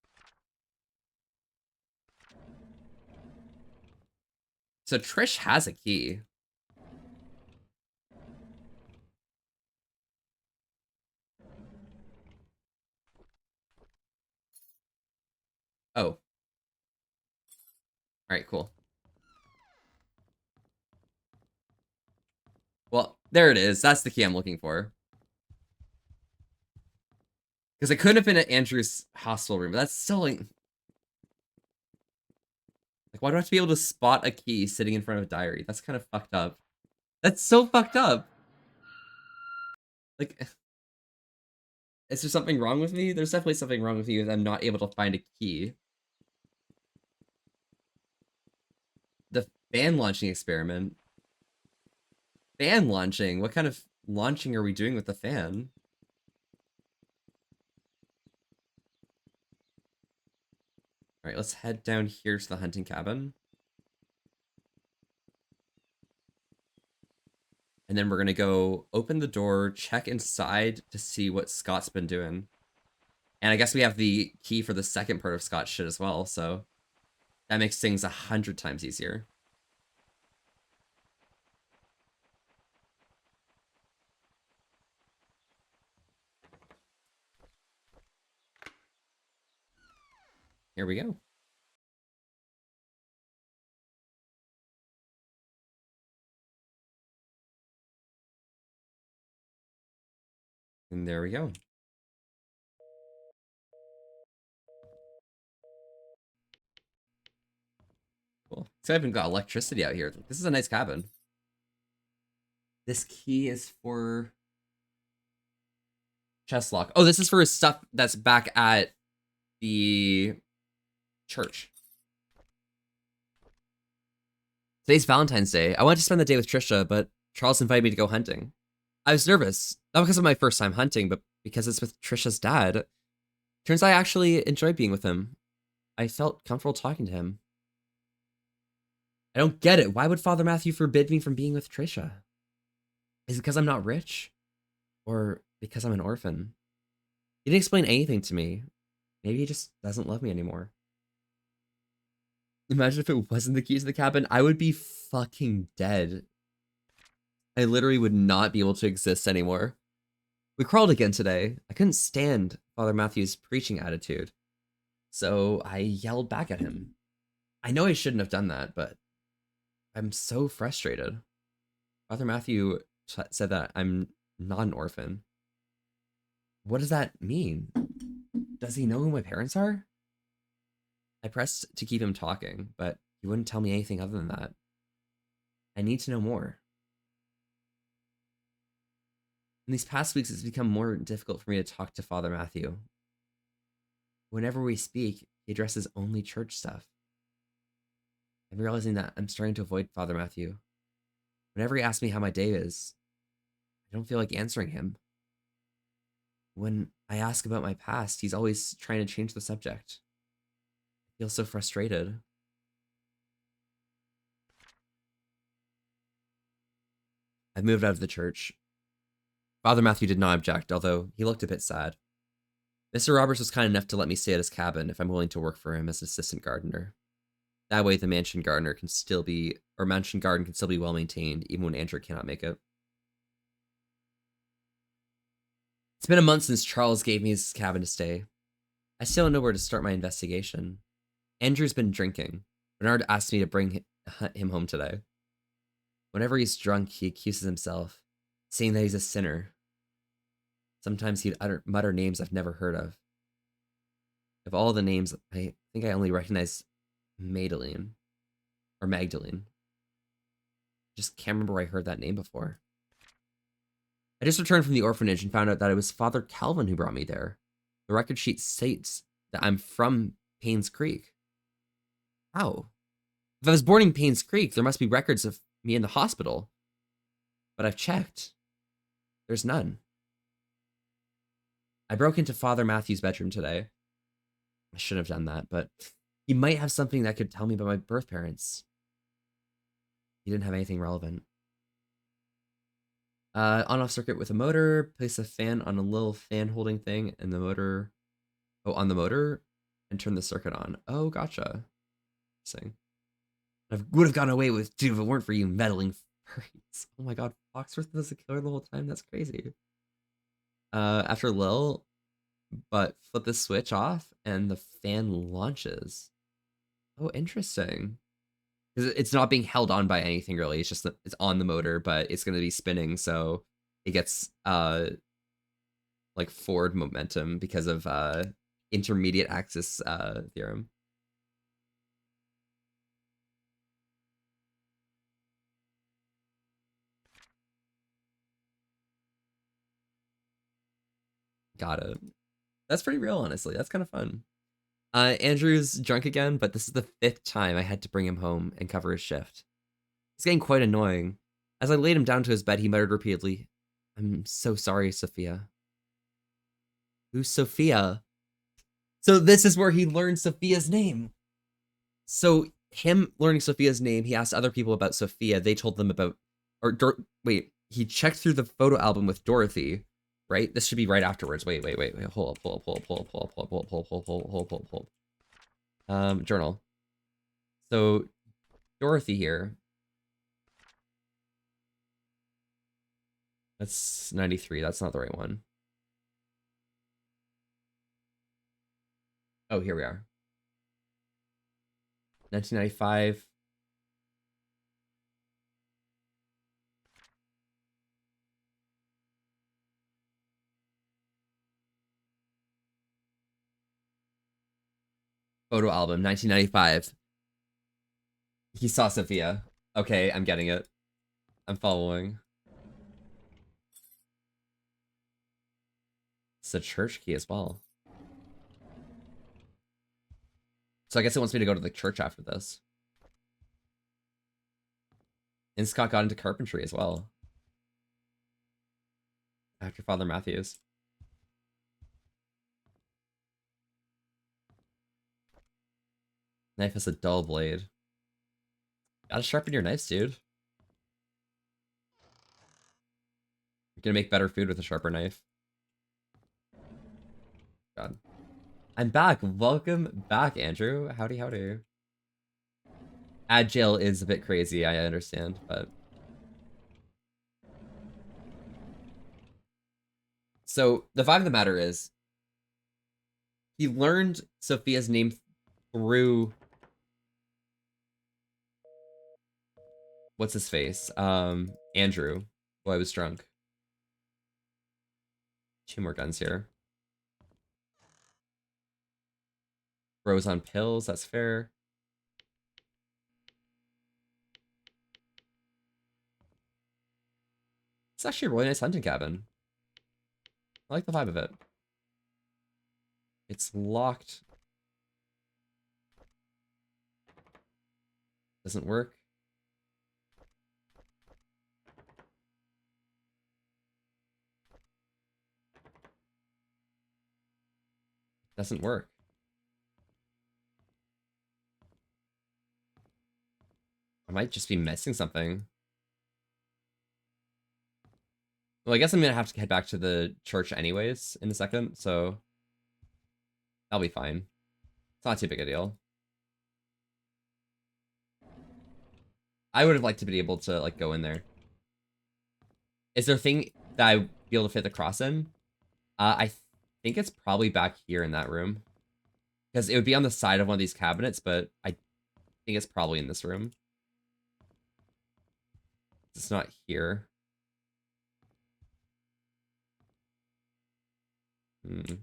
So Trish has a key. Oh. Alright, cool. Well, there it is. That's the key I'm looking for. Because it couldn't have been at Andrew's hospital room, but that's still like... why do I have to be able to spot a key sitting in front of a diary? That's kind of fucked up. That's so fucked up. Like... Is there something wrong with me? There's definitely something wrong with me if I'm not able to find a key. The fan launching experiment. Fan launching? What kind of launching are we doing with the fan? Alright, let's head down here to the hunting cabin. And then we're gonna go open the door, check inside to see what Scott's been doing. And I guess we have the key for the second part of Scott's shit as well, so that makes things 100 times easier. Here we go. And there we go. Cool. So I even got electricity out here. This is a nice cabin. This key is for chest lock. Oh, this is for stuff that's back at the church. Today's Valentine's Day. I wanted to spend the day with Trisha, but Charles invited me to go hunting. I was nervous, not because of my first time hunting, but because it's with Trisha's dad. Turns out I actually enjoy being with him. I felt comfortable talking to him. I don't get it. Why would Father Matthew forbid me from being with Trisha? Is it because I'm not rich? Or because I'm an orphan? He didn't explain anything to me. Maybe he just doesn't love me anymore. Imagine if it wasn't the keys to the cabin. I would be fucking dead. I literally would not be able to exist anymore. We crawled again today. I couldn't stand Father Matthew's preaching attitude. So I yelled back at him. I know I shouldn't have done that, but I'm so frustrated. Father Matthew said that I'm not an orphan. What does that mean? Does he know who my parents are? I pressed to keep him talking, but he wouldn't tell me anything other than that. I need to know more. In these past weeks, it's become more difficult for me to talk to Father Matthew. Whenever we speak, he addresses only church stuff. I'm realizing that I'm starting to avoid Father Matthew. Whenever he asks me how my day is, I don't feel like answering him. When I ask about my past, he's always trying to change the subject. I feel so frustrated. I moved out of the church. Father Matthew did not object, although he looked a bit sad. Mr. Roberts was kind enough to let me stay at his cabin if I'm willing to work for him as an assistant gardener. That way the mansion garden can still be well maintained, even when Andrew cannot make it. It's been a month since Charles gave me his cabin to stay. I still don't know where to start my investigation. Andrew's been drinking. Bernard asked me to bring him home today. Whenever he's drunk, he accuses himself, saying that he's a sinner. Sometimes he'd mutter names I've never heard of. Of all the names, I think I only recognize Magdalene. Just can't remember where I heard that name before. I just returned from the orphanage and found out that it was Father Calvin who brought me there. The record sheet states that I'm from Paynes Creek. How? If I was born in Paynes Creek, there must be records of me in the hospital. But I've checked. There's none. I broke into Father Matthew's bedroom today. I shouldn't have done that, but he might have something that could tell me about my birth parents. He didn't have anything relevant. On-off circuit with a motor. Place a fan on a little fan holding thing and the motor. Oh, on the motor and turn the circuit on. Oh, gotcha. Interesting. I would have gotten away with too if it weren't for you meddling furries. Oh my god, Foxworth was a killer the whole time. That's crazy. After Lil, but flip the switch off and the fan launches. Oh, interesting. Because it's not being held on by anything really. It's just that it's on the motor, but it's going to be spinning, so it gets like forward momentum because of intermediate axis theorem. Got it. That's pretty real, honestly. That's kind of fun. Andrew's drunk again, but this is the 5th time I had to bring him home and cover his shift. It's getting quite annoying. As I laid him down to his bed, he muttered repeatedly, "I'm so sorry, Sophia." Who's Sophia? So this is where he learned Sophia's name. So him learning Sophia's name, he asked other people about Sophia. They told them about, wait, he checked through the photo album with Dorothy, right? This should be right afterwards. Wait. Hold up. Journal. So Dorothy here. That's 93. That's not the right one. Oh, here we are. 1995. Photo album, 1995. He saw Sophia. Okay, I'm getting it. I'm following. It's a church key as well. So I guess it wants me to go to the church after this. And Scott got into carpentry as well. After Father Matthews. Knife has a dull blade. Gotta sharpen your knives, dude. You're gonna make better food with a sharper knife. God. I'm back. Welcome back, Andrew. Howdy, howdy. Agile is a bit crazy, I understand, but... So, the vibe of the matter is, he learned Sophia's name through... What's his face? Andrew. Well, I was drunk. 2 more guns here. Rose on pills, that's fair. It's actually a really nice hunting cabin. I like the vibe of it. It's locked. Doesn't work. Doesn't work. I might just be missing something. Well, I guess I'm gonna have to head back to the church anyways in a second, so that'll be fine. It's not too big a deal. I would have liked to be able to like go in there. Is there a thing that I'd be able to fit the cross in? I think it's probably back here in that room. Because it would be on the side of one of these cabinets, but I think it's probably in this room. It's not here. Hmm.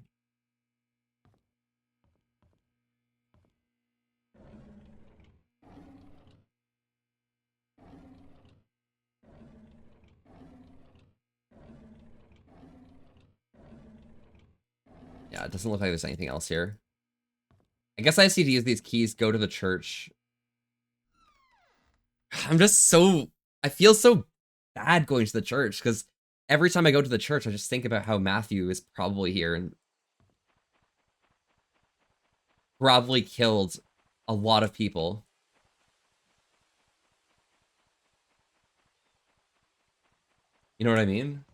Yeah, it doesn't look like there's anything else here. I guess I just need to use these keys, go to the church. I'm just so... I feel so bad going to the church, because every time I go to the church, I just think about how Matthew is probably here and probably killed a lot of people. You know what I mean?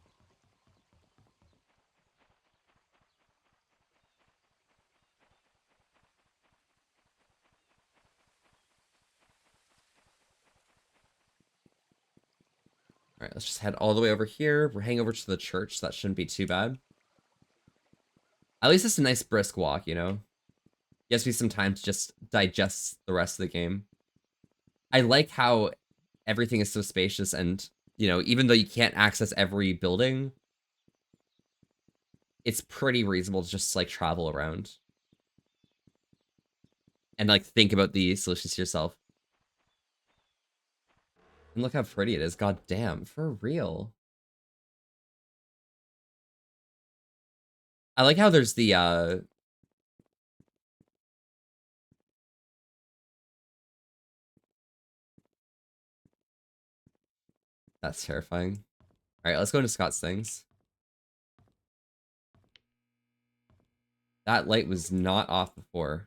All right, let's just head all the way over here. We're heading over to the church. So that shouldn't be too bad. At least it's a nice brisk walk, you know? Gives me some time to just digest the rest of the game. I like how everything is so spacious and, you know, even though you can't access every building, it's pretty reasonable to just, like, travel around. And, like, think about the solutions to yourself. And look how pretty it is. God damn, for real. I like how there's the, that's terrifying. All right, let's go into Scott's things. That light was not off before.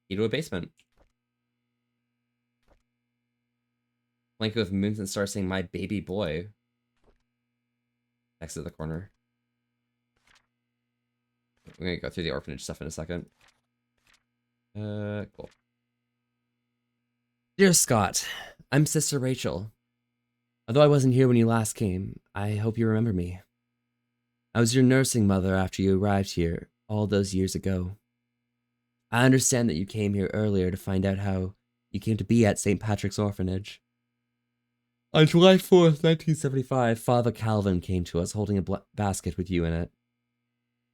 Key to a basement. Blanket with moons and stars saying, "My baby boy." Next to the corner. We're gonna go through the orphanage stuff in a second. Cool. Dear Scott, I'm Sister Rachel. Although I wasn't here when you last came, I hope you remember me. I was your nursing mother after you arrived here all those years ago. I understand that you came here earlier to find out how you came to be at St. Patrick's Orphanage. On July 4th, 1975, Father Calvin came to us holding a basket with you in it.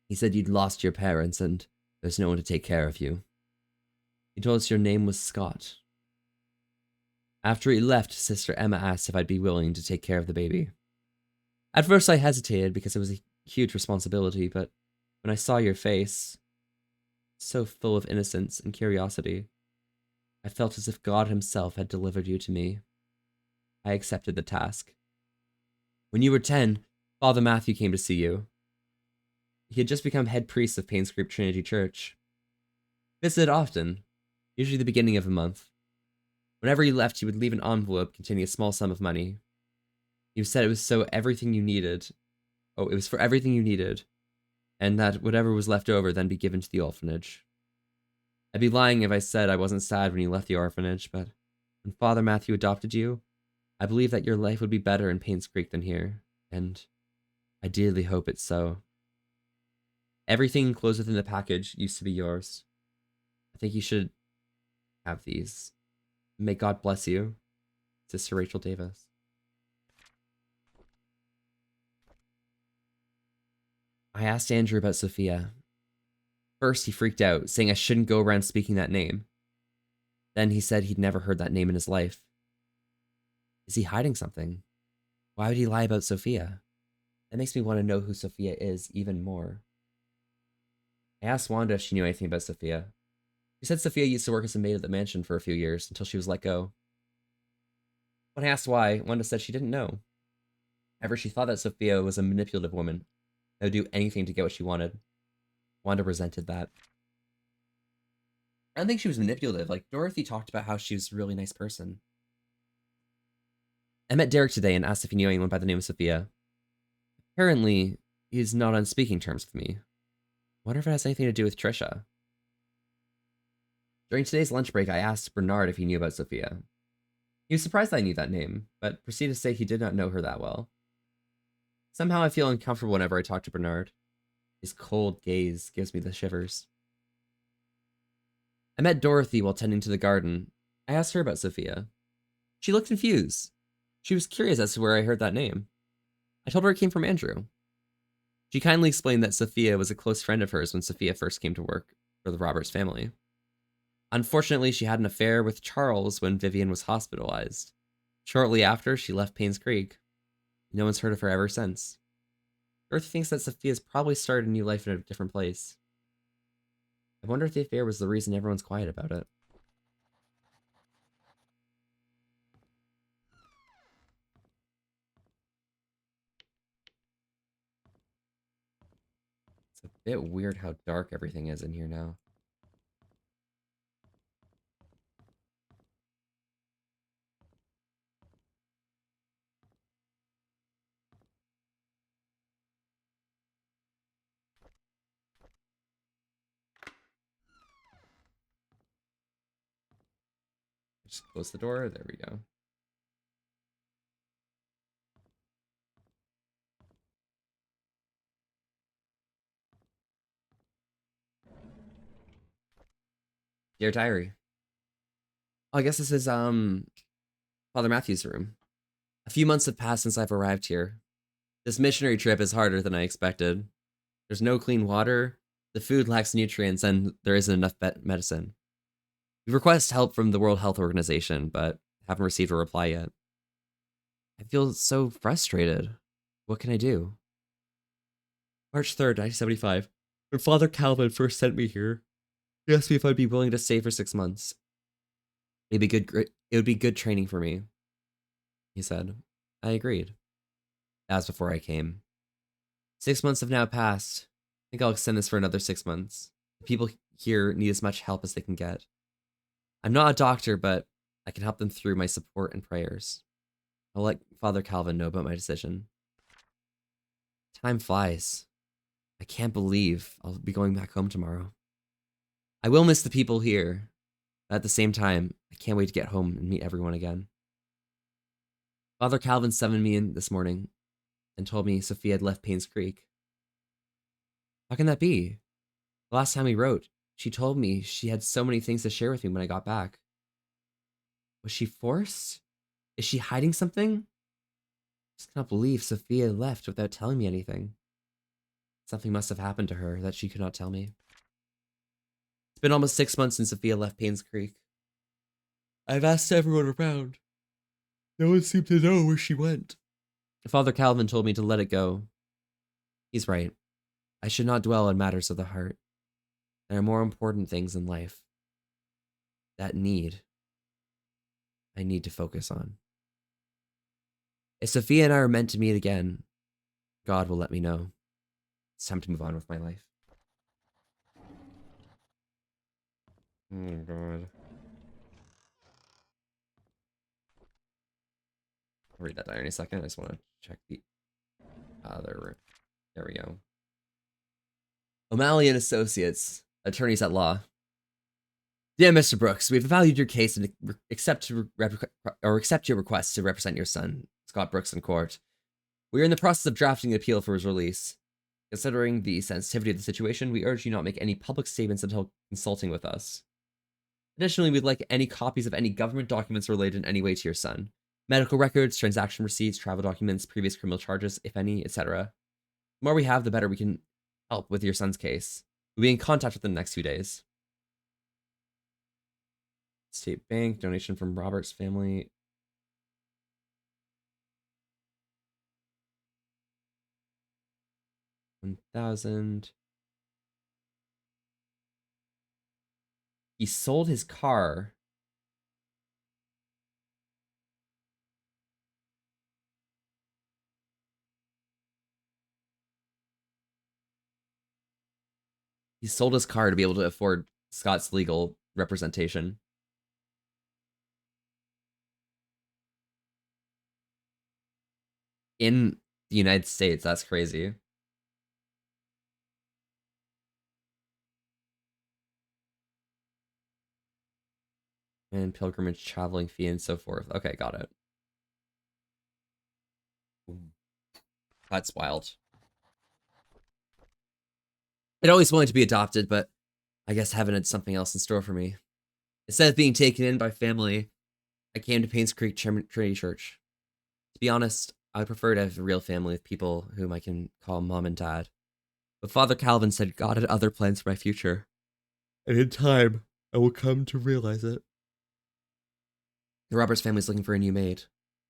He said you'd lost your parents and there's no one to take care of you. He told us your name was Scott. After he left, Sister Emma asked if I'd be willing to take care of the baby. At first I hesitated because it was a huge responsibility, but when I saw your face, so full of innocence and curiosity, I felt as if God himself had delivered you to me. I accepted the task. When you were 10, Father Matthew came to see you. He had just become head priest of Payne's Creek Trinity Church. Visited often, usually the beginning of the month. Whenever he left, he would leave an envelope containing a small sum of money. You said it was everything you needed. Oh, it was for everything you needed, and that whatever was left over then be given to the orphanage. I'd be lying if I said I wasn't sad when you left the orphanage, but when Father Matthew adopted you, I believe that your life would be better in Payne's Creek than here, and I dearly hope it's so. Everything enclosed within the package used to be yours. I think you should have these. May God bless you, Sister Rachel Davis. I asked Andrew about Sophia. First, he freaked out, saying I shouldn't go around speaking that name. Then he said he'd never heard that name in his life. Is he hiding something? Why would he lie about Sophia? That makes me want to know who Sophia is even more. I asked Wanda if she knew anything about Sophia. She said Sophia used to work as a maid at the mansion for a few years until she was let go. When I asked why, Wanda said she didn't know. However, she thought that Sophia was a manipulative woman that would do anything to get what she wanted. Wanda resented that. I don't think she was manipulative. Like, Dorothy talked about how she was a really nice person. I met Derek today and asked if he knew anyone by the name of Sophia. Apparently, he's not on speaking terms with me. I wonder if it has anything to do with Trisha. During today's lunch break, I asked Bernard if he knew about Sophia. He was surprised I knew that name, but proceeded to say he did not know her that well. Somehow I feel uncomfortable whenever I talk to Bernard. His cold gaze gives me the shivers. I met Dorothy while tending to the garden. I asked her about Sophia. She looked confused. She was curious as to where I heard that name. I told her it came from Andrew. She kindly explained that Sophia was a close friend of hers when Sophia first came to work for the Roberts family. Unfortunately, she had an affair with Charles when Vivian was hospitalized. Shortly after, she left Paynes Creek. No one's heard of her ever since. Dorothy thinks that Sophia's probably started a new life in a different place. I wonder if the affair was the reason everyone's quiet about it. It's a bit weird how dark everything is in here now. Just close the door. There we go. Dear Diary. Oh, I guess this is Father Matthew's room. A few months have passed since I've arrived here. This missionary trip is harder than I expected. There's no clean water, the food lacks nutrients, and there isn't enough medicine. We request help from the World Health Organization, but haven't received a reply yet. I feel so frustrated. What can I do? March 3rd, 1975. When Father Calvin first sent me here, he asked me if I'd be willing to stay for 6 months. It would be good training for me, he said. I agreed. That was before I came. 6 months have now passed. I think I'll extend this for another 6 months. The people here need as much help as they can get. I'm not a doctor, but I can help them through my support and prayers. I'll let Father Calvin know about my decision. Time flies. I can't believe I'll be going back home tomorrow. I will miss the people here. But at the same time, I can't wait to get home and meet everyone again. Father Calvin summoned me in this morning and told me Sophia had left Paynes Creek. How can that be? The last time we wrote, she told me she had so many things to share with me when I got back. Was she forced? Is she hiding something? I just cannot believe Sophia left without telling me anything. Something must have happened to her that she could not tell me. It's been almost 6 months since Sophia left Paynes Creek. I've asked everyone around. No one seemed to know where she went. Father Calvin told me to let it go. He's right. I should not dwell on matters of the heart. There are more important things in life that I need to focus on. If Sophia and I are meant to meet again, God will let me know. It's time to move on with my life. Oh, God. I'll read that diary in a second. I just want to check the other room. There we go. O'Malley and Associates, attorneys at law. Dear Mr. Brooks, we've valued your case and accept your request to represent your son, Scott Brooks, in court. We are in the process of drafting an appeal for his release. Considering the sensitivity of the situation, we urge you not make any public statements until consulting with us. Additionally, we'd like any copies of any government documents related in any way to your son. Medical records, transaction receipts, travel documents, previous criminal charges, if any, etc. The more we have, the better we can help with your son's case. We'll be in contact within the next few days. State Bank, donation from Robert's family. $1,000. He sold his car. He sold his car to be able to afford Scott's legal representation. In the United States, that's crazy. And pilgrimage, traveling fee, and so forth. Okay, got it. That's wild. I'd always wanted to be adopted, but I guess heaven had something else in store for me. Instead of being taken in by family, I came to Paynes Creek Trinity Church. To be honest, I would prefer to have a real family with people whom I can call mom and dad. But Father Calvin said God had other plans for my future. And in time, I will come to realize it. The Roberts family's looking for a new maid.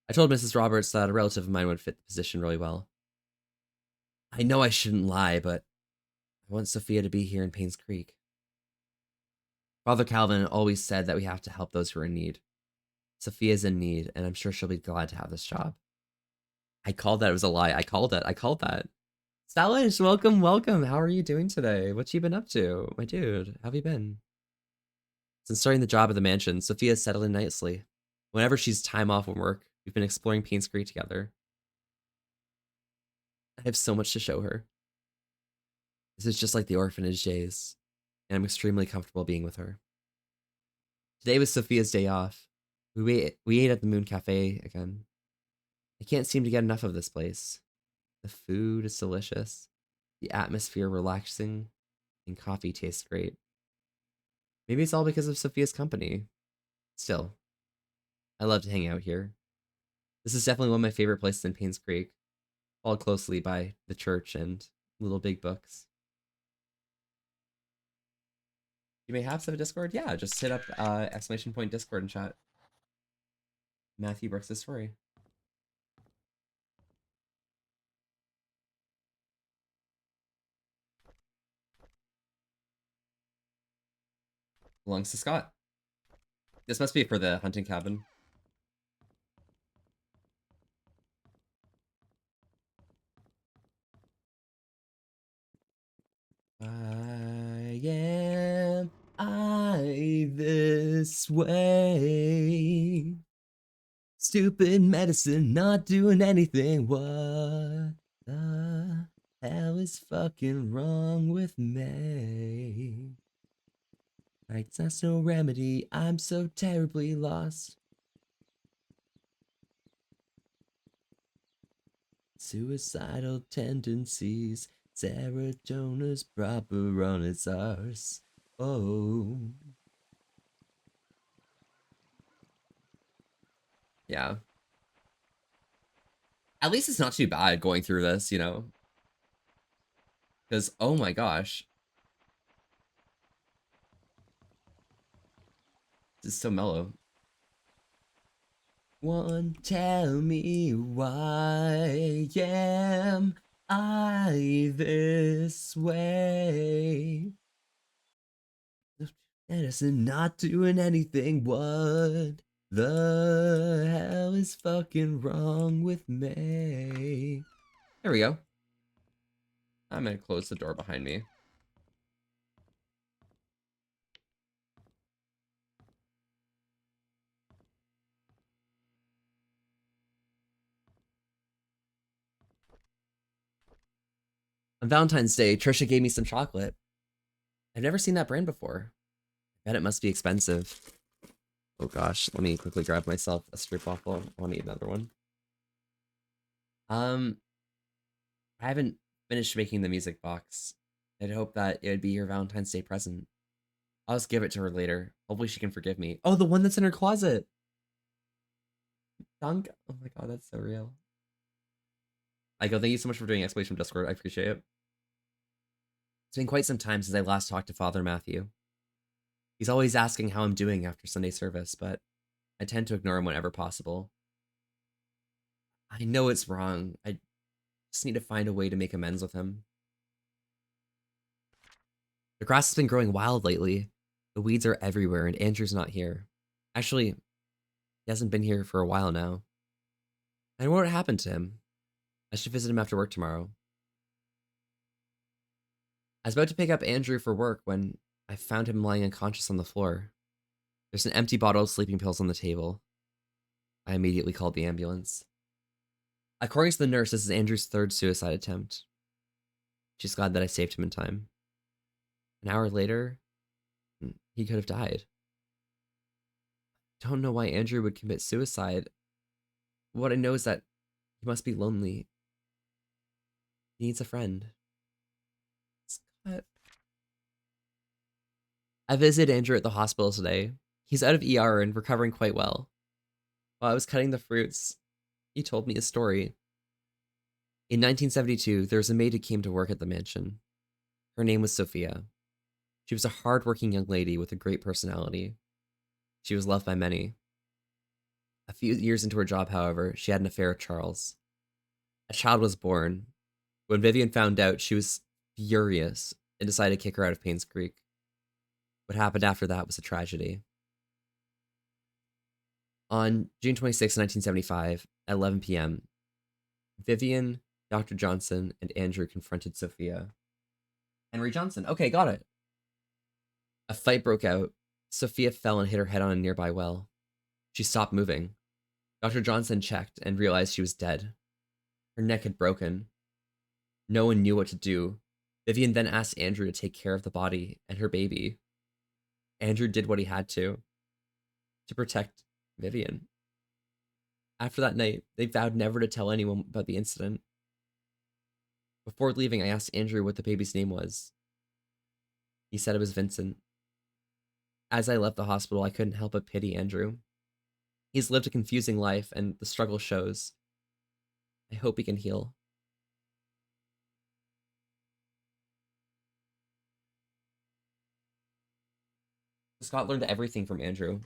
I told Mrs. Roberts that a relative of mine would fit the position really well. I know I shouldn't lie, but I want Sophia to be here in Paynes Creek. Father Calvin always said that we have to help those who are in need. Sophia's in need, and I'm sure she'll be glad to have this job. I called that. It was a lie. I called that. Stylish, welcome. How are you doing today? What you been up to? My dude, how have you been? Since starting the job at the mansion, Sophia's settled in nicely. Whenever she's time off from work, we've been exploring Paynes Creek together. I have so much to show her. This is just like the orphanage days, and I'm extremely comfortable being with her. Today was Sophia's day off. We ate at the Moon Cafe again. I can't seem to get enough of this place. The food is delicious, the atmosphere relaxing, and coffee tastes great. Maybe it's all because of Sophia's company. Still, I love to hang out here. This is definitely one of my favorite places in Paynes Creek, followed closely by the church and Little Big Books. You may have some Discord? Yeah, just hit up ! Discord and chat. Matthew Brooks' story. Belongs to Scott. This must be for the hunting cabin. I this way. Stupid medicine, not doing anything. What the hell is fucking wrong with me? Like, that's no remedy. I'm so terribly lost. Suicidal tendencies. Serotonin's proper on its arse. Oh. Yeah. At least it's not too bad going through this, you know? Because, oh my gosh. This is so mellow. One, tell me why am I this way? Medicine not doing anything. What the hell is fucking wrong with me? There we go. I'm gonna close the door behind me. On Valentine's Day, Trisha gave me some chocolate. I've never seen that brand before. I bet it must be expensive. Oh gosh, let me quickly grab myself a strip waffle. I want to eat another one. I haven't finished making the music box. I'd hope that it would be your Valentine's Day present. I'll just give it to her later. Hopefully she can forgive me. Oh, the one that's in her closet. Dunk. Oh my god, that's so real. Iko, thank you so much for doing explanation from Discord. I appreciate it. It's been quite some time since I last talked to Father Matthew. He's always asking how I'm doing after Sunday service, but I tend to ignore him whenever possible. I know it's wrong. I just need to find a way to make amends with him. The grass has been growing wild lately. The weeds are everywhere, and Andrew's not here. Actually, he hasn't been here for a while now. I don't know what happened to him. I should visit him after work tomorrow. I was about to pick up Andrew for work when I found him lying unconscious on the floor. There's an empty bottle of sleeping pills on the table. I immediately called the ambulance. According to the nurse, this is Andrew's third suicide attempt. She's glad that I saved him in time. An hour later, he could have died. I don't know why Andrew would commit suicide. What I know is that he must be lonely. He needs a friend. Scott. I visited Andrew at the hospital today. He's out of ER and recovering quite well. While I was cutting the fruits, he told me a story. In 1972, there was a maid who came to work at the mansion. Her name was Sophia. She was a hard-working young lady with a great personality. She was loved by many. A few years into her job, however, she had an affair with Charles. A child was born. When Vivian found out, she was furious and decided to kick her out of Payne's Creek. What happened after that was a tragedy. On June 26, 1975, at 11 p.m., Vivian, Dr. Johnson, and Andrew confronted Sophia. Henry Johnson. Okay, got it. A fight broke out. Sophia fell and hit her head on a nearby well. She stopped moving. Dr. Johnson checked and realized she was dead. Her neck had broken. No one knew what to do. Vivian then asked Andrew to take care of the body and her baby. Andrew did what he had to protect Vivian. After that night, they vowed never to tell anyone about the incident. Before leaving, I asked Andrew what the baby's name was. He said it was Vincent. As I left the hospital, I couldn't help but pity Andrew. He's lived a confusing life, and the struggle shows. I hope he can heal. Scott learned everything from Andrew.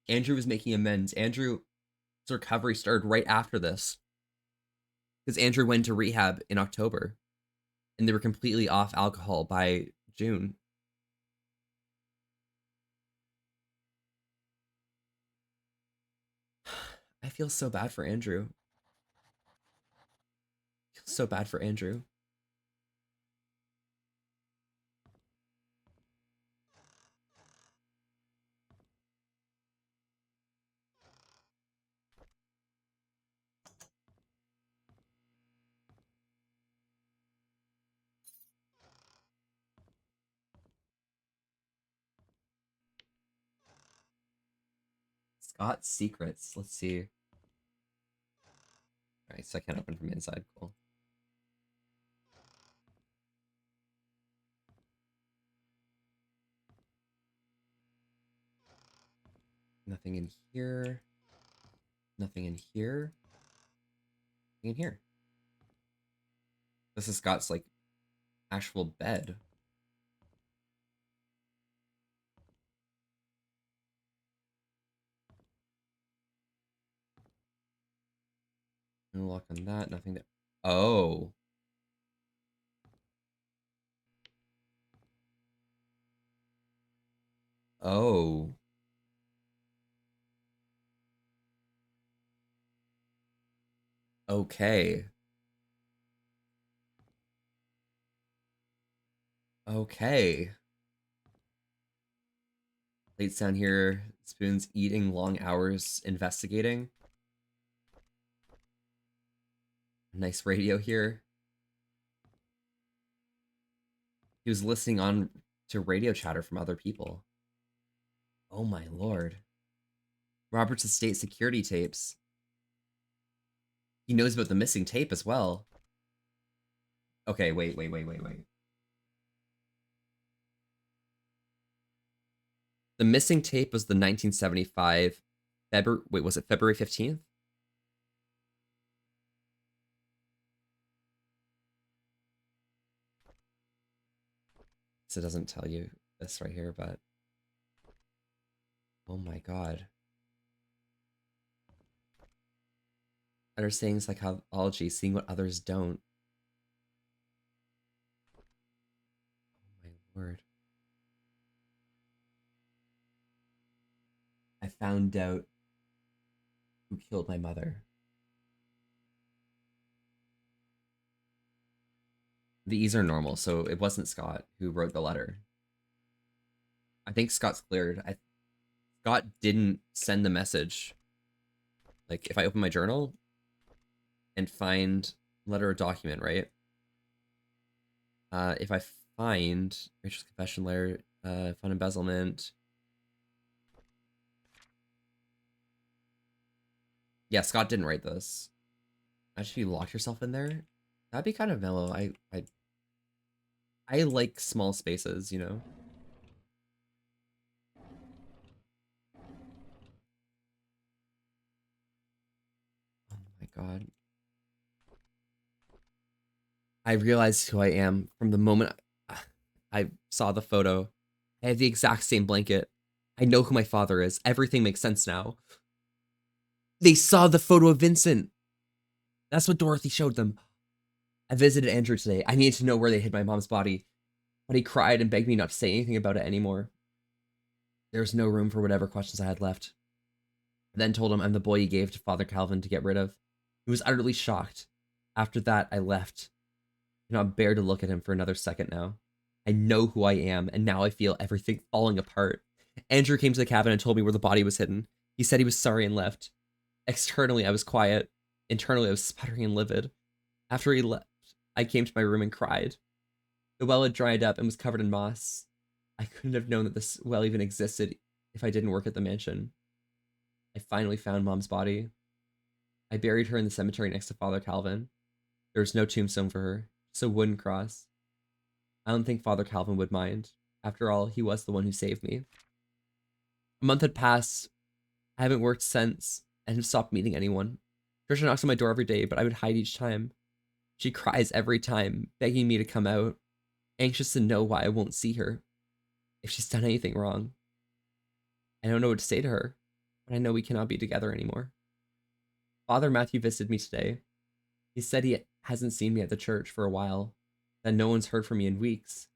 Andrew was making amends. Andrew's recovery started right after this. Because Andrew went to rehab in October. And they were completely off alcohol by June. I feel so bad for Andrew. I feel so bad for Andrew. Scott's secrets. Let's see. Alright, so I can't open from inside. Cool. Nothing in here. Nothing in here. Nothing in here. This is Scott's, like, actual bed. No lock on that. Nothing there. Oh. Oh. Okay. Okay. Lights down here. Spoon's eating, long hours investigating. Nice radio here. He was listening on to radio chatter from other people. Oh my lord. Robert's estate security tapes. He knows about the missing tape as well. Okay, wait. The missing tape was the 1975 February. Wait, was it February 15th? So it doesn't tell you this right here, but oh my god. Understanding psychology, seeing what others don't. Oh my word. I found out who killed my mother. These are normal, so it wasn't Scott who wrote the letter. I think Scott's cleared. Scott didn't send the message. Like, if I open my journal and find letter or document, right? If I find Rachel's confession letter, fund embezzlement. Yeah, Scott didn't write this. Actually, you locked yourself in there? That'd be kind of mellow. I like small spaces, you know? Oh my god. I realized who I am from the moment I saw the photo. I have the exact same blanket. I know who my father is. Everything makes sense now. They saw the photo of Vincent. That's what Dorothy showed them. I visited Andrew today. I needed to know where they hid my mom's body, but he cried and begged me not to say anything about it anymore. There was no room for whatever questions I had left. I then told him I'm the boy he gave to Father Calvin to get rid of. He was utterly shocked. After that, I left. I cannot bear to look at him for another second now. I know who I am, and now I feel everything falling apart. Andrew came to the cabin and told me where the body was hidden. He said he was sorry and left. Externally, I was quiet. Internally, I was sputtering and livid. After he left, I came to my room and cried. The well had dried up and was covered in moss. I couldn't have known that this well even existed if I didn't work at the mansion. I finally found Mom's body. I buried her in the cemetery next to Father Calvin. There was no tombstone for her, just a wooden cross. I don't think Father Calvin would mind. After all, he was the one who saved me. A month had passed. I haven't worked since and have stopped meeting anyone. Trisha knocks on my door every day, but I would hide each time. She cries every time, begging me to come out, anxious to know why I won't see her, if she's done anything wrong. I don't know what to say to her, but I know we cannot be together anymore. Father Matthew visited me today. He said he hasn't seen me at the church for a while, that no one's heard from me in weeks.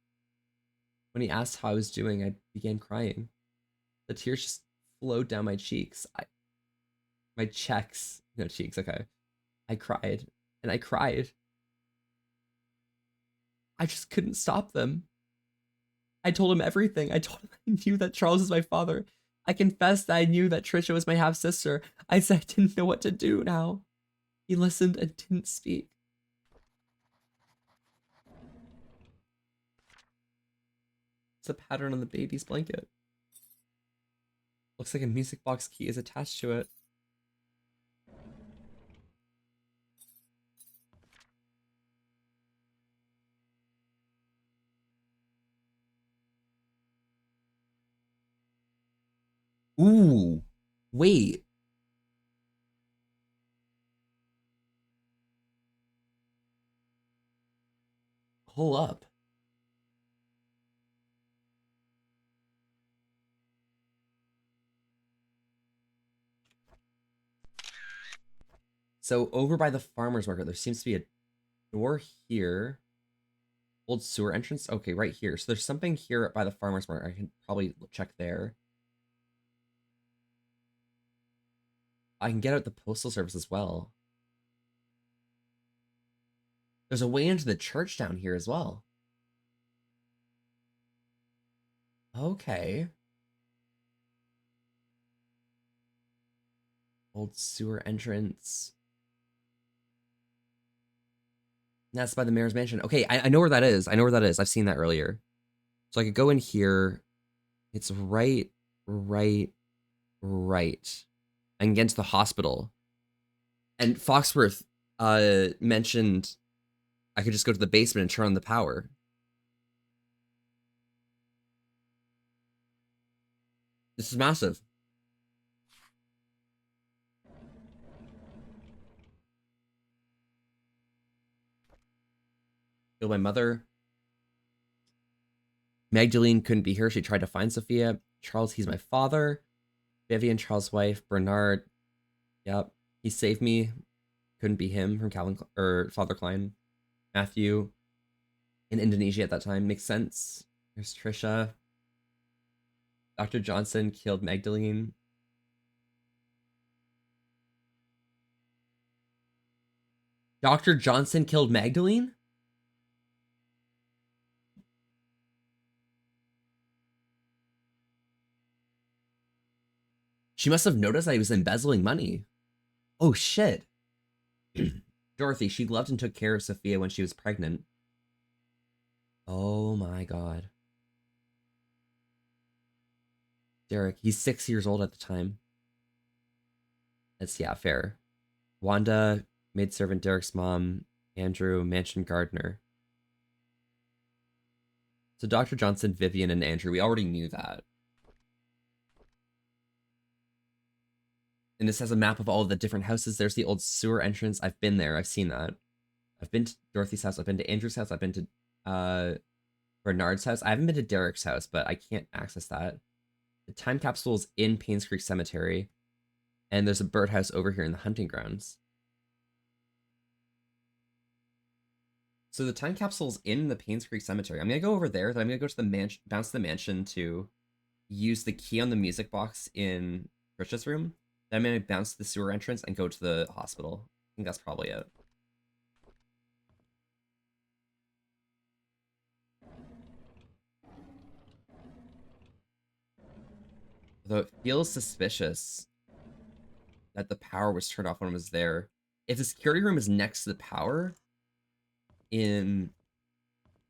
When he asked how I was doing, I began crying. The tears just flowed down my cheeks. My cheeks, no cheeks, okay. I cried, and I cried. I just couldn't stop them. I told him everything. I told him I knew that Charles is my father. I confessed that I knew that Trisha was my half-sister. I said I didn't know what to do now. He listened and didn't speak. It's a pattern on the baby's blanket. Looks like a music box key is attached to it. Ooh, wait. Hold up. So over by the farmer's market, there seems to be a door here. Old sewer entrance. Okay, right here. So there's something here by the farmer's market. I can probably check there. I can get out the postal service as well. There's a way into the church down here as well. Okay. Old sewer entrance. That's by the mayor's mansion. Okay, I know where that is. I know where that is. I've seen that earlier. So I could go in here. It's right. I can get into the hospital. And Foxworth mentioned I could just go to the basement and turn on the power. This is massive. Killed my mother. Magdalene couldn't be here. She tried to find Sophia. Charles, he's my father. Vivian, Charles' wife. Bernard. Yep. He saved me. Couldn't be him from Calvin or Father Klein. Matthew. In Indonesia at that time. Makes sense. There's Trisha. Dr. Johnson killed Magdalene. Dr. Johnson killed Magdalene? She must have noticed that he was embezzling money. Oh, shit. Dorothy, she loved and took care of Sophia when she was pregnant. Oh my god. Derek, he's 6 years old at the time. That's, yeah, fair. Wanda, maidservant, Derek's mom, Andrew, mansion gardener. So Dr. Johnson, Vivian, and Andrew, we already knew that. And this has a map of all of the different houses. There's the old sewer entrance. I've been there. I've seen that. I've been to Dorothy's house. I've been to Andrew's house. I've been to Bernard's house. I haven't been to Derek's house, but I can't access that. The time capsule is in Paynes Creek Cemetery, and there's a birdhouse over here in the hunting grounds. So the time capsule's in the Paynes Creek Cemetery. I'm gonna go over there. Then I'm gonna go to the mansion, bounce to the mansion to use the key on the music box in Trisha's room. Then I'm gonna bounce to the sewer entrance and go to the hospital. I think that's probably it. Though it feels suspicious that the power was turned off when I was there. If the security room is next to the power in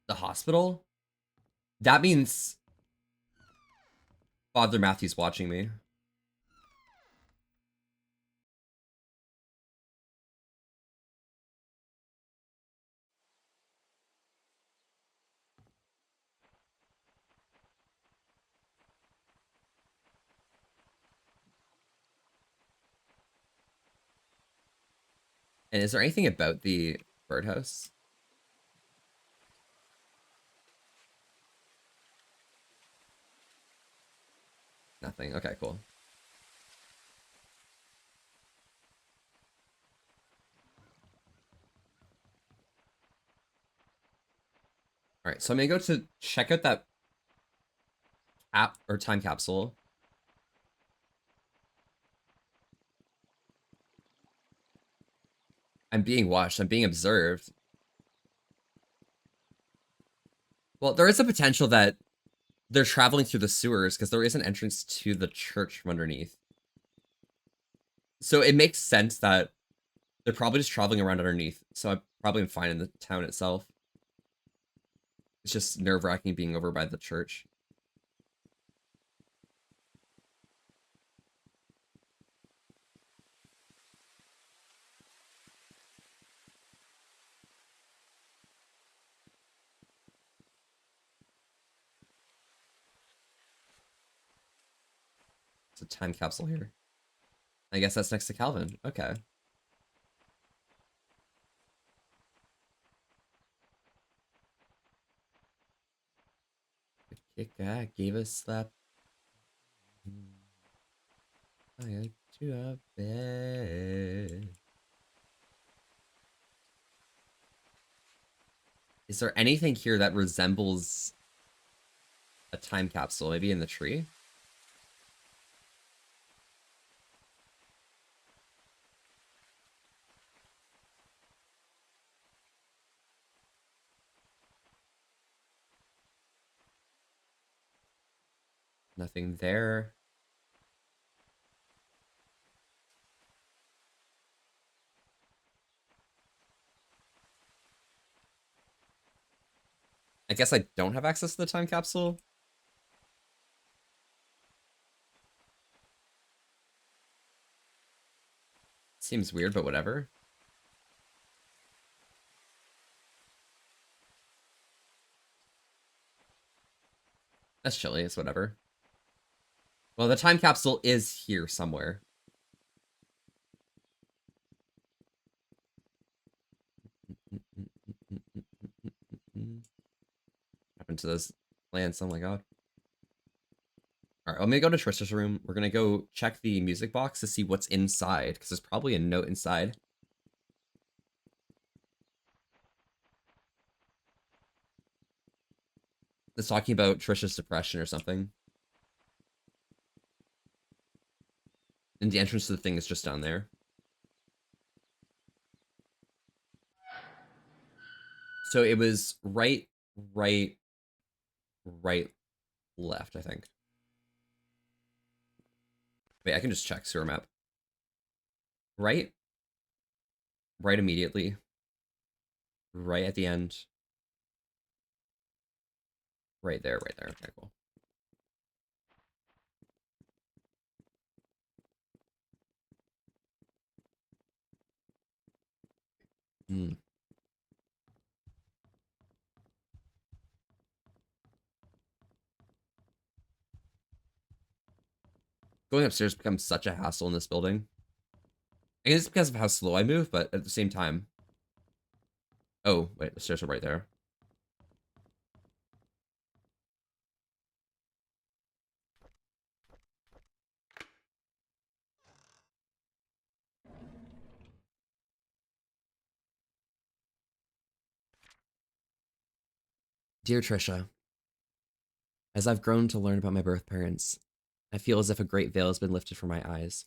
the hospital, that means Father Matthew's watching me. And is there anything about the birdhouse? Nothing. Okay, cool. All right, so I'm gonna go to check out that app or time capsule. I'm being watched. I'm being observed. Well, there is a potential that they're traveling through the sewers because there is an entrance to the church from underneath. So it makes sense that they're probably just traveling around underneath. So I probably am fine in the town itself. It's just nerve-wracking being over by the church. It's a time capsule here. I guess that's next to Calvin. Okay. The kick gave a slap. I got to a bed. Is there anything here that resembles a time capsule? Maybe in the tree? Nothing there. I guess I don't have access to the time capsule. Seems weird, but whatever. That's chilly. It's whatever. Well, the time capsule is here somewhere. Happened to those plants? Oh my god. All right, I'm gonna go to Trista's room. We're gonna go check the music box to see what's inside, because there's probably a note inside. It's talking about Trisha's depression or something. And the entrance to the thing is just down there. So it was right, right, right, left, I think. Wait, I can just check sewer map. Right, right immediately, right at the end, right there, right there. Okay, cool. Hmm. Going upstairs becomes such a hassle in this building. I guess it's because of how slow I move, but at the same time. Oh, wait, the stairs are right there. Dear Trisha, as I've grown to learn about my birth parents, I feel as if a great veil has been lifted from my eyes.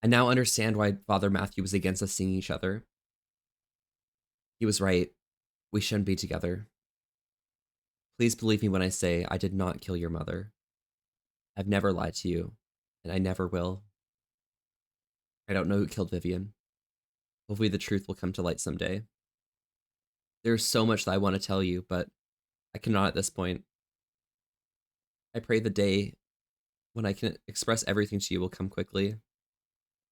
I now understand why Father Matthew was against us seeing each other. He was right. We shouldn't be together. Please believe me when I say I did not kill your mother. I've never lied to you, and I never will. I don't know who killed Vivian. Hopefully the truth will come to light someday. There's so much that I want to tell you, but I cannot at this point. I pray the day when I can express everything to you will come quickly.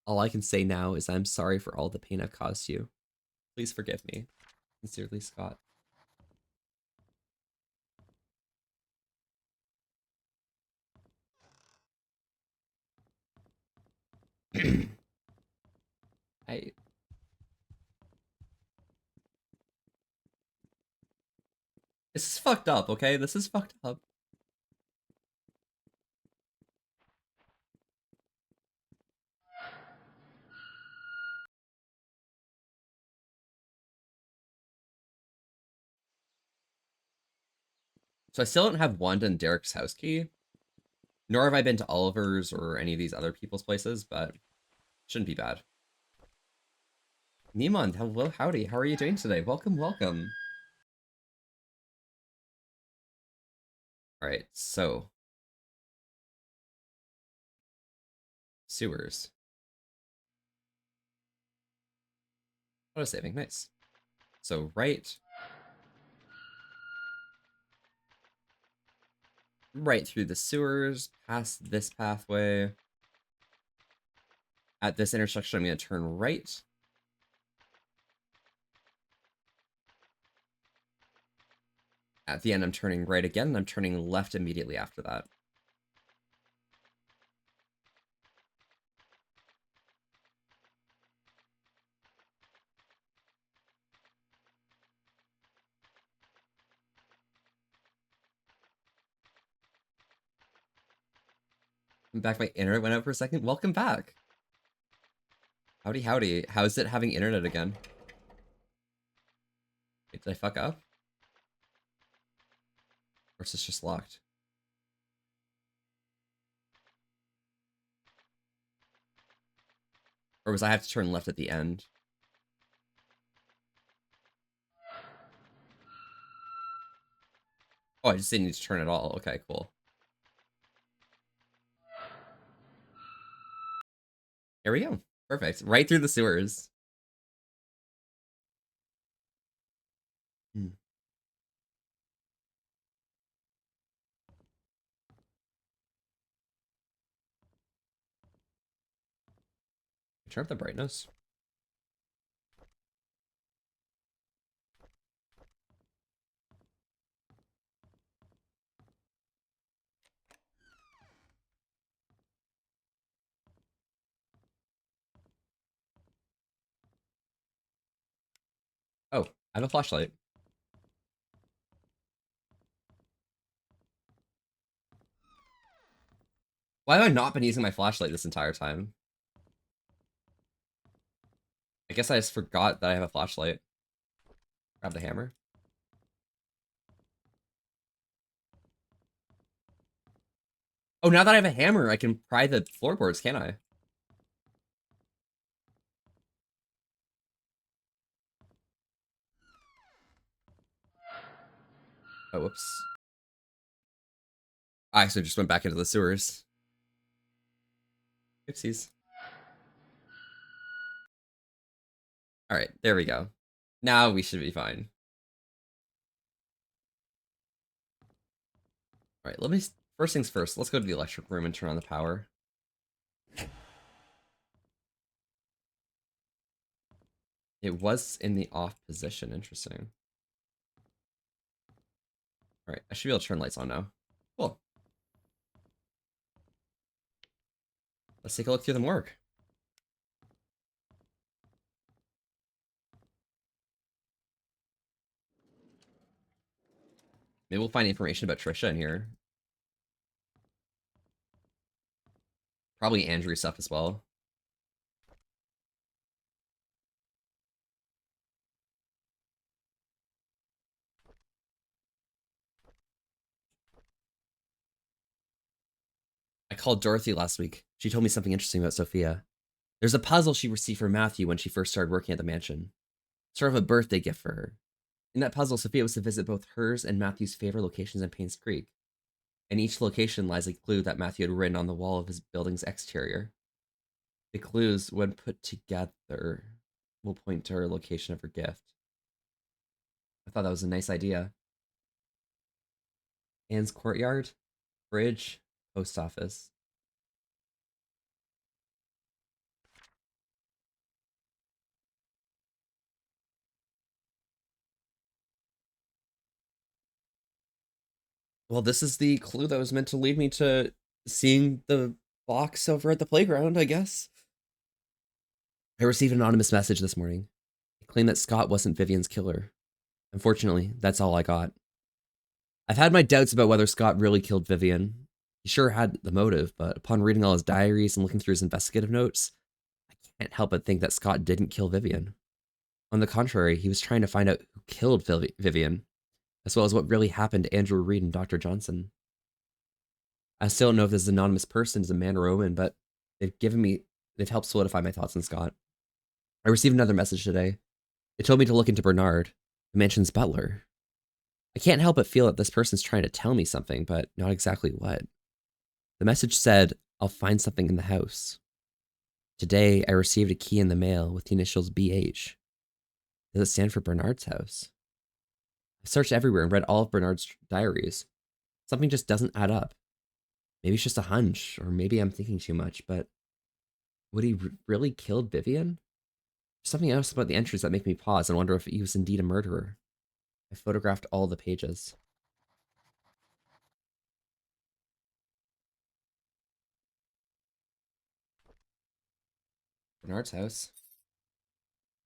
All I can say now is I'm sorry for all the pain I've caused you. Please forgive me. Sincerely, Scott. I This is fucked up, okay? This is fucked up. So I still don't have Wanda and Derek's house key. Nor have I been to Oliver's or any of these other people's places, but shouldn't be bad. Niemond, hello, howdy. How are you doing today? Welcome, welcome. All right, so sewers. Auto saving, nice. So right through the sewers, past this pathway. At this intersection, I'm going to turn right. At the end, I'm turning right again, and I'm turning left immediately after that. I'm back. My internet went out for a second. Welcome back. Howdy, howdy. How's it having internet again? Wait, did I fuck up? Or is this just locked? Or was I have to turn left at the end? Oh, I just didn't need to turn at all. Okay, cool. Here we go. Perfect. Right through the sewers. Hmm. Turn up the brightness. Oh, I have a flashlight. Why have I not been using my flashlight this entire time? I guess I just forgot that I have a flashlight. Grab the hammer. Oh, now that I have a hammer, I can pry the floorboards, can't I? Oh, whoops. I actually just went back into the sewers. Oopsies. All right, there we go. Now we should be fine. All right, first things first, let's go to the electric room and turn on the power. It was in the off position, interesting. All right, I should be able to turn lights on now. Cool. Let's take a look through the morgue. Maybe we'll find information about Trisha in here. Probably Andrew stuff as well. called Dorothy last week. She told me something interesting about Sophia. There's a puzzle she received from Matthew when she first started working at the mansion. Sort of a birthday gift for her. In that puzzle, Sophia was to visit both hers and Matthew's favorite locations in Paynes Creek. In each location lies a clue that Matthew had written on the wall of his building's exterior. The clues, when put together, will point to her location of her gift. I thought that was a nice idea. Anne's courtyard, bridge, post office. Well, this is the clue that was meant to lead me to seeing the box over at the playground, I guess. I received an anonymous message this morning. It claimed that Scott wasn't Vivian's killer. Unfortunately, that's all I got. I've had my doubts about whether Scott really killed Vivian. He sure had the motive, but upon reading all his diaries and looking through his investigative notes, I can't help but think that Scott didn't kill Vivian. On the contrary, he was trying to find out who killed Vivian, as well as what really happened to Andrew Reed and Dr. Johnson. I still don't know if this anonymous person is a man or a woman, but they've helped solidify my thoughts on Scott. I received another message today. It told me to look into Bernard, the mansion's butler. I can't help but feel that this person's trying to tell me something, but not exactly what. The message said, I'll find something in the house. Today, I received a key in the mail with the initials BH. Does it stand for Bernard's house? I've searched everywhere and read all of Bernard's diaries. Something just doesn't add up. Maybe it's just a hunch, or maybe I'm thinking too much, but would he really killed Vivian? There's something else about the entries that make me pause and wonder if he was indeed a murderer. I photographed all the pages. Bernard's house.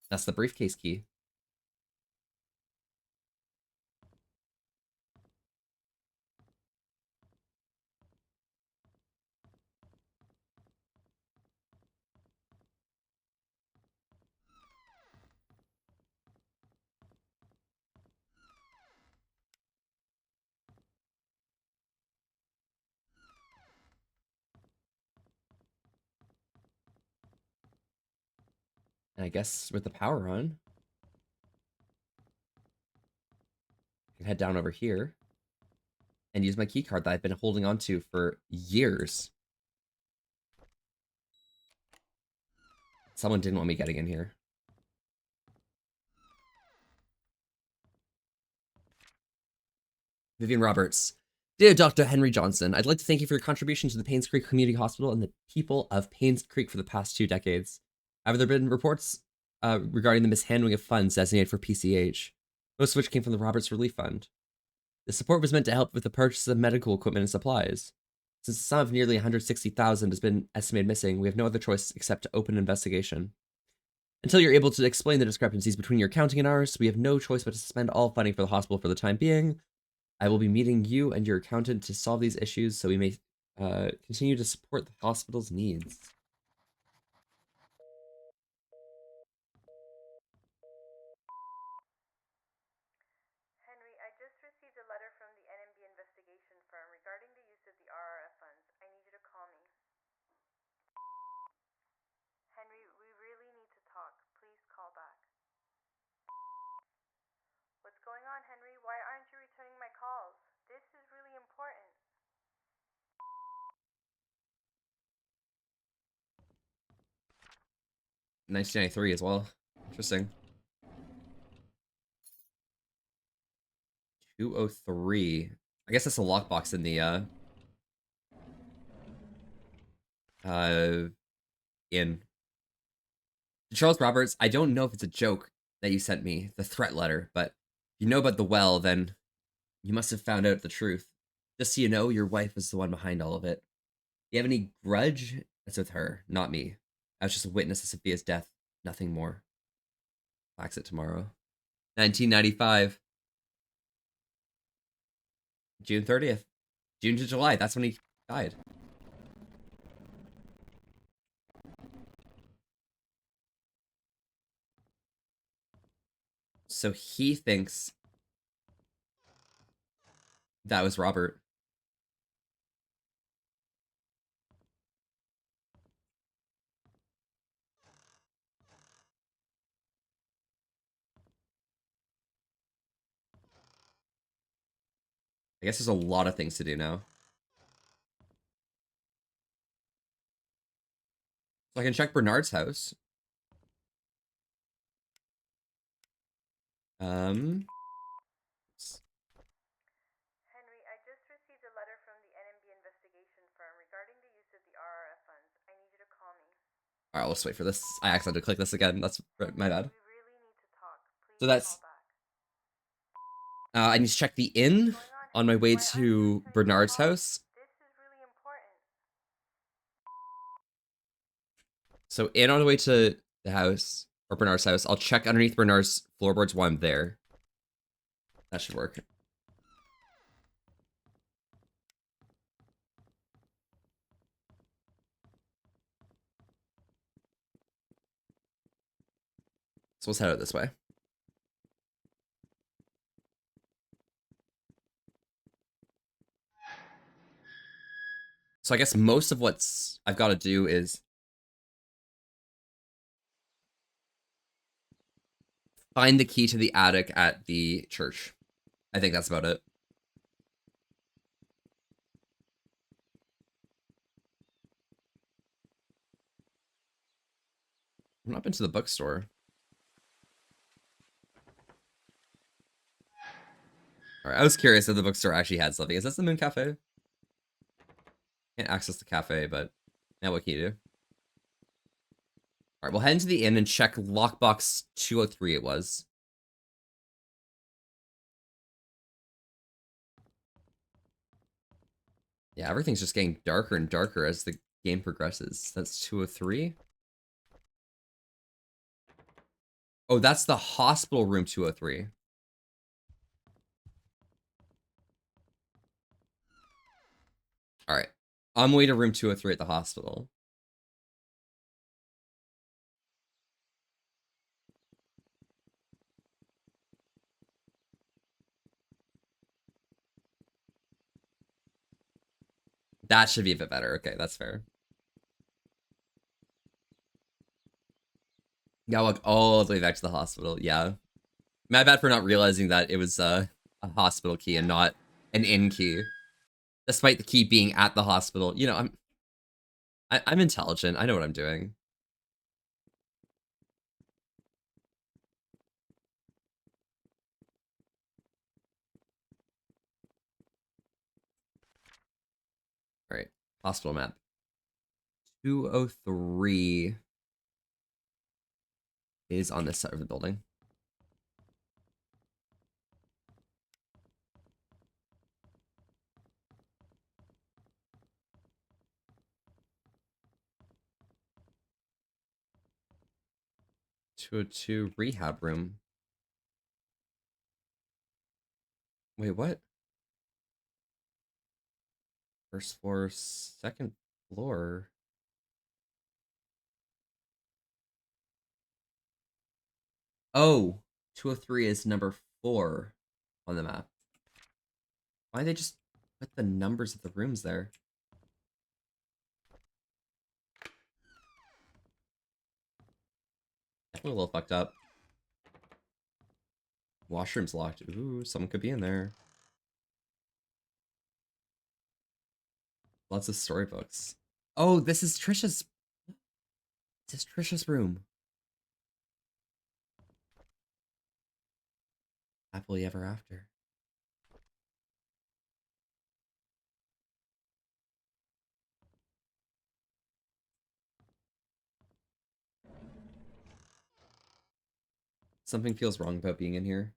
That's the briefcase key. And I guess with the power on, I can head down over here and use my key card that I've been holding on to for years. Someone didn't want me getting in here. Vivian Roberts. Dear Dr. Henry Johnson, I'd like to thank you for your contribution to the Paynes Creek Community Hospital and the people of Paynes Creek for the past 2 decades. Have there been reports regarding the mishandling of funds designated for PCH, most of which came from the Roberts Relief Fund? The support was meant to help with the purchase of medical equipment and supplies. Since the sum of nearly $160,000 has been estimated missing, we have no other choice except to open an investigation. Until you're able to explain the discrepancies between your accounting and ours, we have no choice but to suspend all funding for the hospital for the time being. I will be meeting you and your accountant to solve these issues so we may continue to support the hospital's needs. Henry, I just received a letter from the NMB investigation firm regarding the use of the RRF funds. I need you to call me. Henry, we really need to talk. Please call back. What's going on, Henry? Why aren't you returning my calls? This is really important. 1993 as well. Interesting. 203. I guess that's a lockbox in the in Charles Roberts. I don't know if it's a joke that you sent me, the threat letter, but if you know about the well, then you must have found out the truth. Just so you know, your wife was the one behind all of it. Do you have any grudge? That's with her, not me. I was just a witness to Sophia's death, nothing more. Fax it tomorrow. 1995. June 30th. June to July. That's when he died. So he thinks that was Robert. I guess there's a lot of things to do now. So I can check Bernard's house. Henry, I just received a letter from the NMB investigation firm regarding the use of the RRF funds. I need you to call me. All right, let's wait for this. I accidentally clicked this again. That's my bad. We really need to talk. Please So that's call back. I need to check the inn What's going on my Henry? way Why aren't you to returning Bernard's my call? house. This is really important. So in on the way to the house or Bernard's house, I'll check underneath Bernard's floorboards while I'm there. That should work. So let's head out this way. So I guess most of what's I've got to do is find the key to the attic at the church. I think that's about it. I've not been to the bookstore. All right, I was curious if the bookstore actually had something. Is this the Moon Cafe? Can't access the cafe, but now what can you do? All right, we'll head into the inn and check lockbox 203 it was. Yeah, everything's just getting darker and darker as the game progresses. That's 203. Oh, that's the hospital room 203. All right. On my way to room 203 at the hospital. That should be a bit better. Okay, that's fair. Gotta walk all the way back to the hospital. Yeah. My bad for not realizing that it was a hospital key and not an inn key. Despite the key being at the hospital. You know, I'm intelligent. I know what I'm doing. All right. Hospital map. 203 is on this side of the building. (202) rehab room. Wait, what? First floor, second floor. Oh, 203 is number 4 on the map. Why they just put the numbers of the rooms there? Definitely a little fucked up. Washroom's locked. Ooh, someone could be in there. Lots of storybooks. Oh, this is Trisha's. This is Trisha's room. Happily ever after. Something feels wrong about being in here.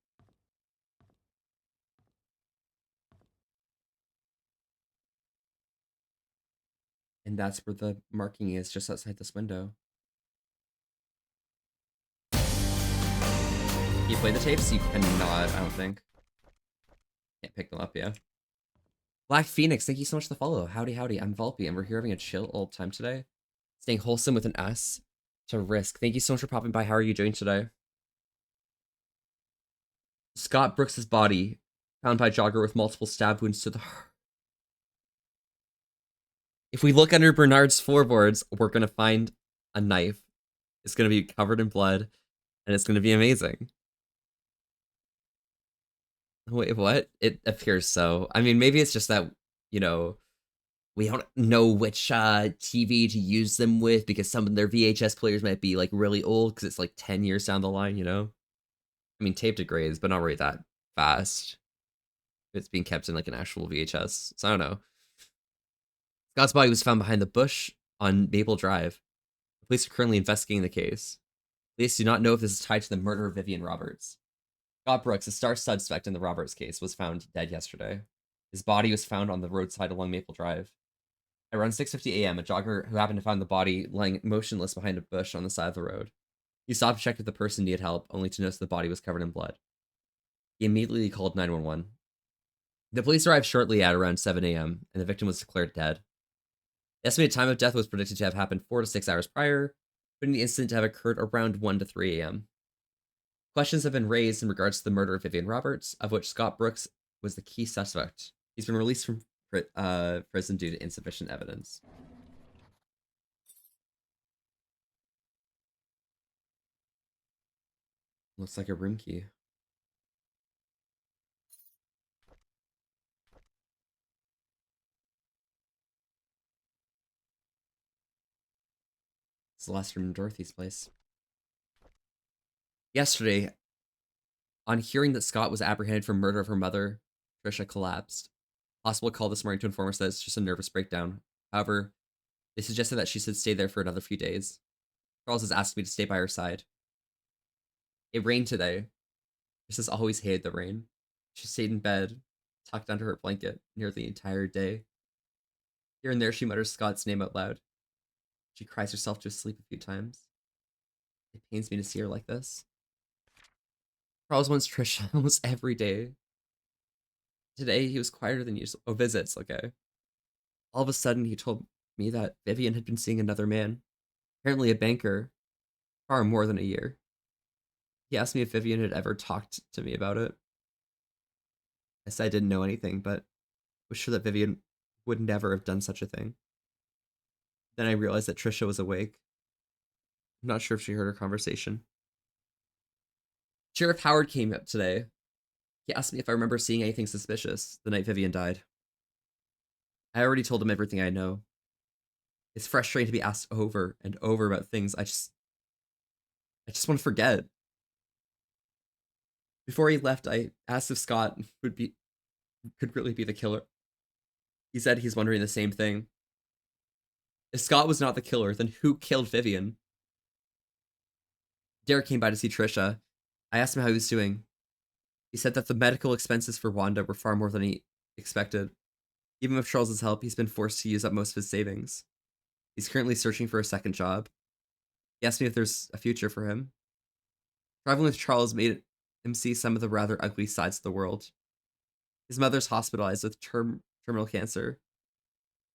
And that's where the marking is, just outside this window. Can you play the tapes? You cannot, I don't think. Can't pick them up, yeah. Black Phoenix, thank you so much for the follow. Howdy, howdy. I'm Volpe, and we're here having a chill old time today. Staying wholesome with an S to risk. Thank you so much for popping by. How are you doing today? Scott Brooks's body found by jogger with multiple stab wounds to the heart. If we look under Bernard's floorboards, we're gonna find a knife. It's gonna be covered in blood, and it's gonna be amazing. Wait, what? It appears so. I mean, maybe it's just that, you know, we don't know which TV to use them with because some of their VHS players might be like really old because it's like 10 years down the line, you know? I mean, tape degrades, but not really that fast. It's being kept in like an actual VHS. So I don't know. Scott's body was found behind the bush on Maple Drive. The police are currently investigating the case. Police do not know if this is tied to the murder of Vivian Roberts. Scott Brooks, a star suspect in the Roberts case, was found dead yesterday. His body was found on the roadside along Maple Drive. At around 6:50 a.m., a jogger who happened to find the body lying motionless behind a bush on the side of the road. He stopped to check if the person needed help, only to notice the body was covered in blood. He immediately called 911. The police arrived shortly at around 7 a.m., and the victim was declared dead. The estimated time of death was predicted to have happened 4 to 6 hours prior, putting the incident to have occurred around 1 to 3 a.m. Questions have been raised in regards to the murder of Vivian Roberts, of which Scott Brooks was the key suspect. He's been released from prison due to insufficient evidence. Looks like a room key. It's the last room in Dorothy's place. Yesterday, on hearing that Scott was apprehended for murder of her mother, Trisha collapsed. Hospital called this morning to inform us that it's just a nervous breakdown. However, they suggested that she should stay there for another few days. Charles has asked me to stay by her side. It rained today. Trish always hated the rain. She stayed in bed, tucked under her blanket, nearly the entire day. Here and there, she mutters Scott's name out loud. She cries herself to sleep a few times. It pains me to see her like this. Charles wants Trisha almost every day. Today, he was quieter than usual. Oh, visits, okay. All of a sudden, he told me that Vivian had been seeing another man, apparently a banker, far more than a year. He asked me if Vivian had ever talked to me about it. I said I didn't know anything, but was sure that Vivian would never have done such a thing. Then I realized that Trisha was awake. I'm not sure if she heard our conversation. Sheriff Howard came up today. He asked me if I remember seeing anything suspicious the night Vivian died. I already told him everything I know. It's frustrating to be asked over and over about things I just want to forget. Before he left, I asked if Scott could really be the killer. He said he's wondering the same thing. If Scott was not the killer, then who killed Vivian? Derek came by to see Trisha. I asked him how he was doing. He said that the medical expenses for Wanda were far more than he expected. Even with Charles's help, he's been forced to use up most of his savings. He's currently searching for a second job. He asked me if there's a future for him. Traveling with Charles made him see some of the rather ugly sides of the world. His mother's hospitalized with terminal cancer,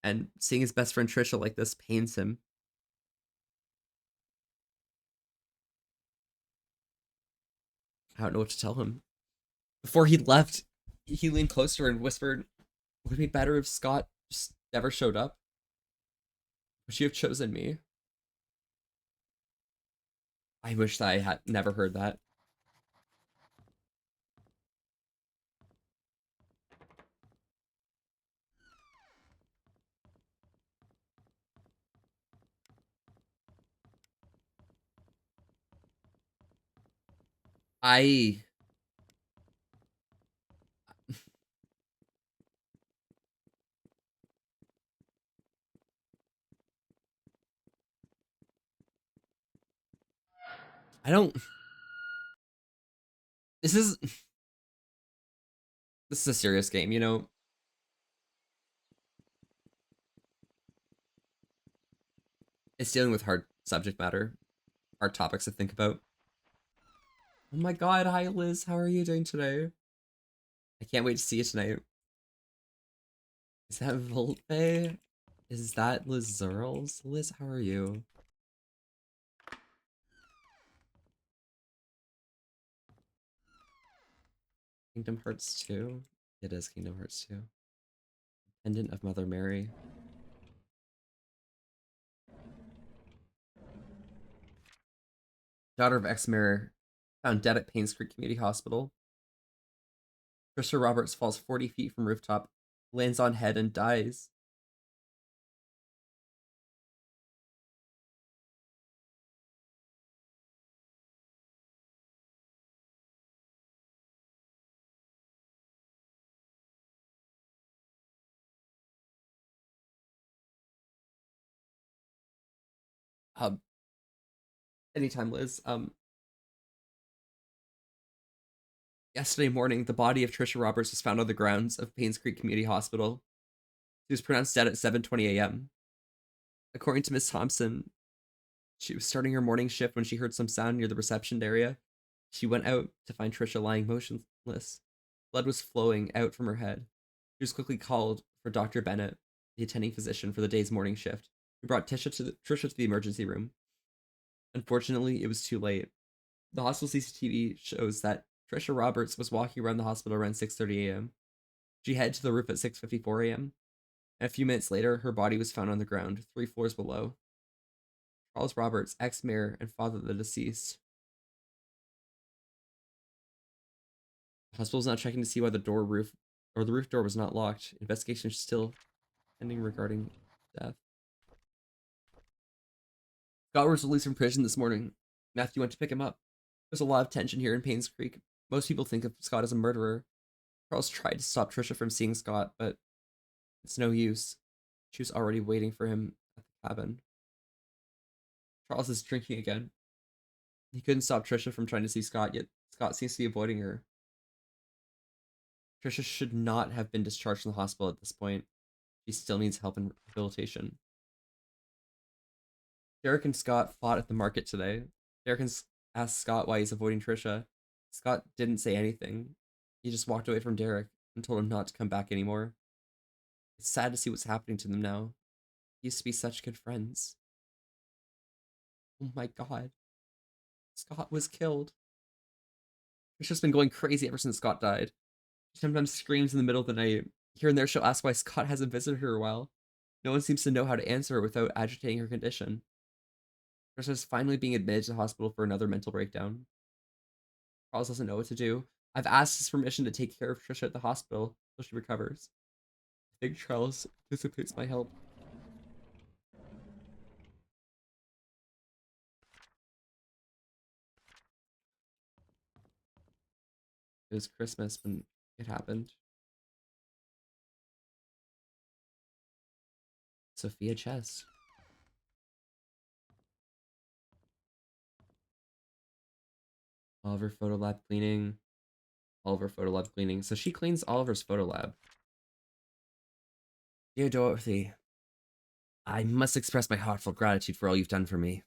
and seeing his best friend Trisha like this pains him. I don't know what to tell him. Before he left, he leaned closer and whispered, would it be better if Scott just never showed up? Would you have chosen me? I wish that I had never heard that. I I don't this is this is a serious game, you know? It's dealing with hard subject matter, hard topics to think about. Oh my god, hi Liz, how are you doing today? I can't wait to see you tonight. Is that Volpe? Is that Liz Zerls? Liz, how are you? Kingdom Hearts 2? It is Kingdom Hearts 2. Pendant of Mother Mary. Daughter of ex-mayor found dead at Paynes Creek Community Hospital. Trisha Roberts falls 40 feet from rooftop, lands on head, and dies. Um, anytime, Liz. Yesterday morning, the body of Trisha Roberts was found on the grounds of Paynes Creek Community Hospital. She was pronounced dead at 7:20 a.m. According to Miss Thompson, she was starting her morning shift when she heard some sound near the reception area. She went out to find Trisha lying motionless. Blood was flowing out from her head. She was quickly called for Dr. Bennett, the attending physician for the day's morning shift, who brought Trisha to the emergency room. Unfortunately, it was too late. The hospital CCTV shows that Trisha Roberts was walking around the hospital around 6:30 a.m. She headed to the roof at 6:54 a.m. And a few minutes later, her body was found on the ground, 3 floors below. Charles Roberts, ex-mayor and father of the deceased. The hospital is now checking to see why the roof door was not locked. Investigation is still pending regarding death. Scott was released from prison this morning. Matthew went to pick him up. There's a lot of tension here in Paynes Creek. Most people think of Scott as a murderer. Charles tried to stop Trisha from seeing Scott, but it's no use. She was already waiting for him at the cabin. Charles is drinking again. He couldn't stop Trisha from trying to see Scott, yet Scott seems to be avoiding her. Trisha should not have been discharged from the hospital at this point. She still needs help and rehabilitation. Derek and Scott fought at the market today. Derek asked Scott why he's avoiding Trisha. Scott didn't say anything. He just walked away from Derek and told him not to come back anymore. It's sad to see what's happening to them now. They used to be such good friends. Oh my god. Scott was killed. Trisha's been going crazy ever since Scott died. She sometimes screams in the middle of the night. Here and there, she'll ask why Scott hasn't visited her in a while. No one seems to know how to answer her without agitating her condition. Trisha's finally being admitted to the hospital for another mental breakdown. Charles doesn't know what to do. I've asked his permission to take care of Trisha at the hospital until she recovers. I think Charles anticipates my help. It was Christmas when it happened. Sophia Chess. Oliver Photo Lab cleaning. Oliver Photo Lab cleaning. So she cleans Oliver's Photo Lab. Dear Dorothy, I must express my heartfelt gratitude for all you've done for me.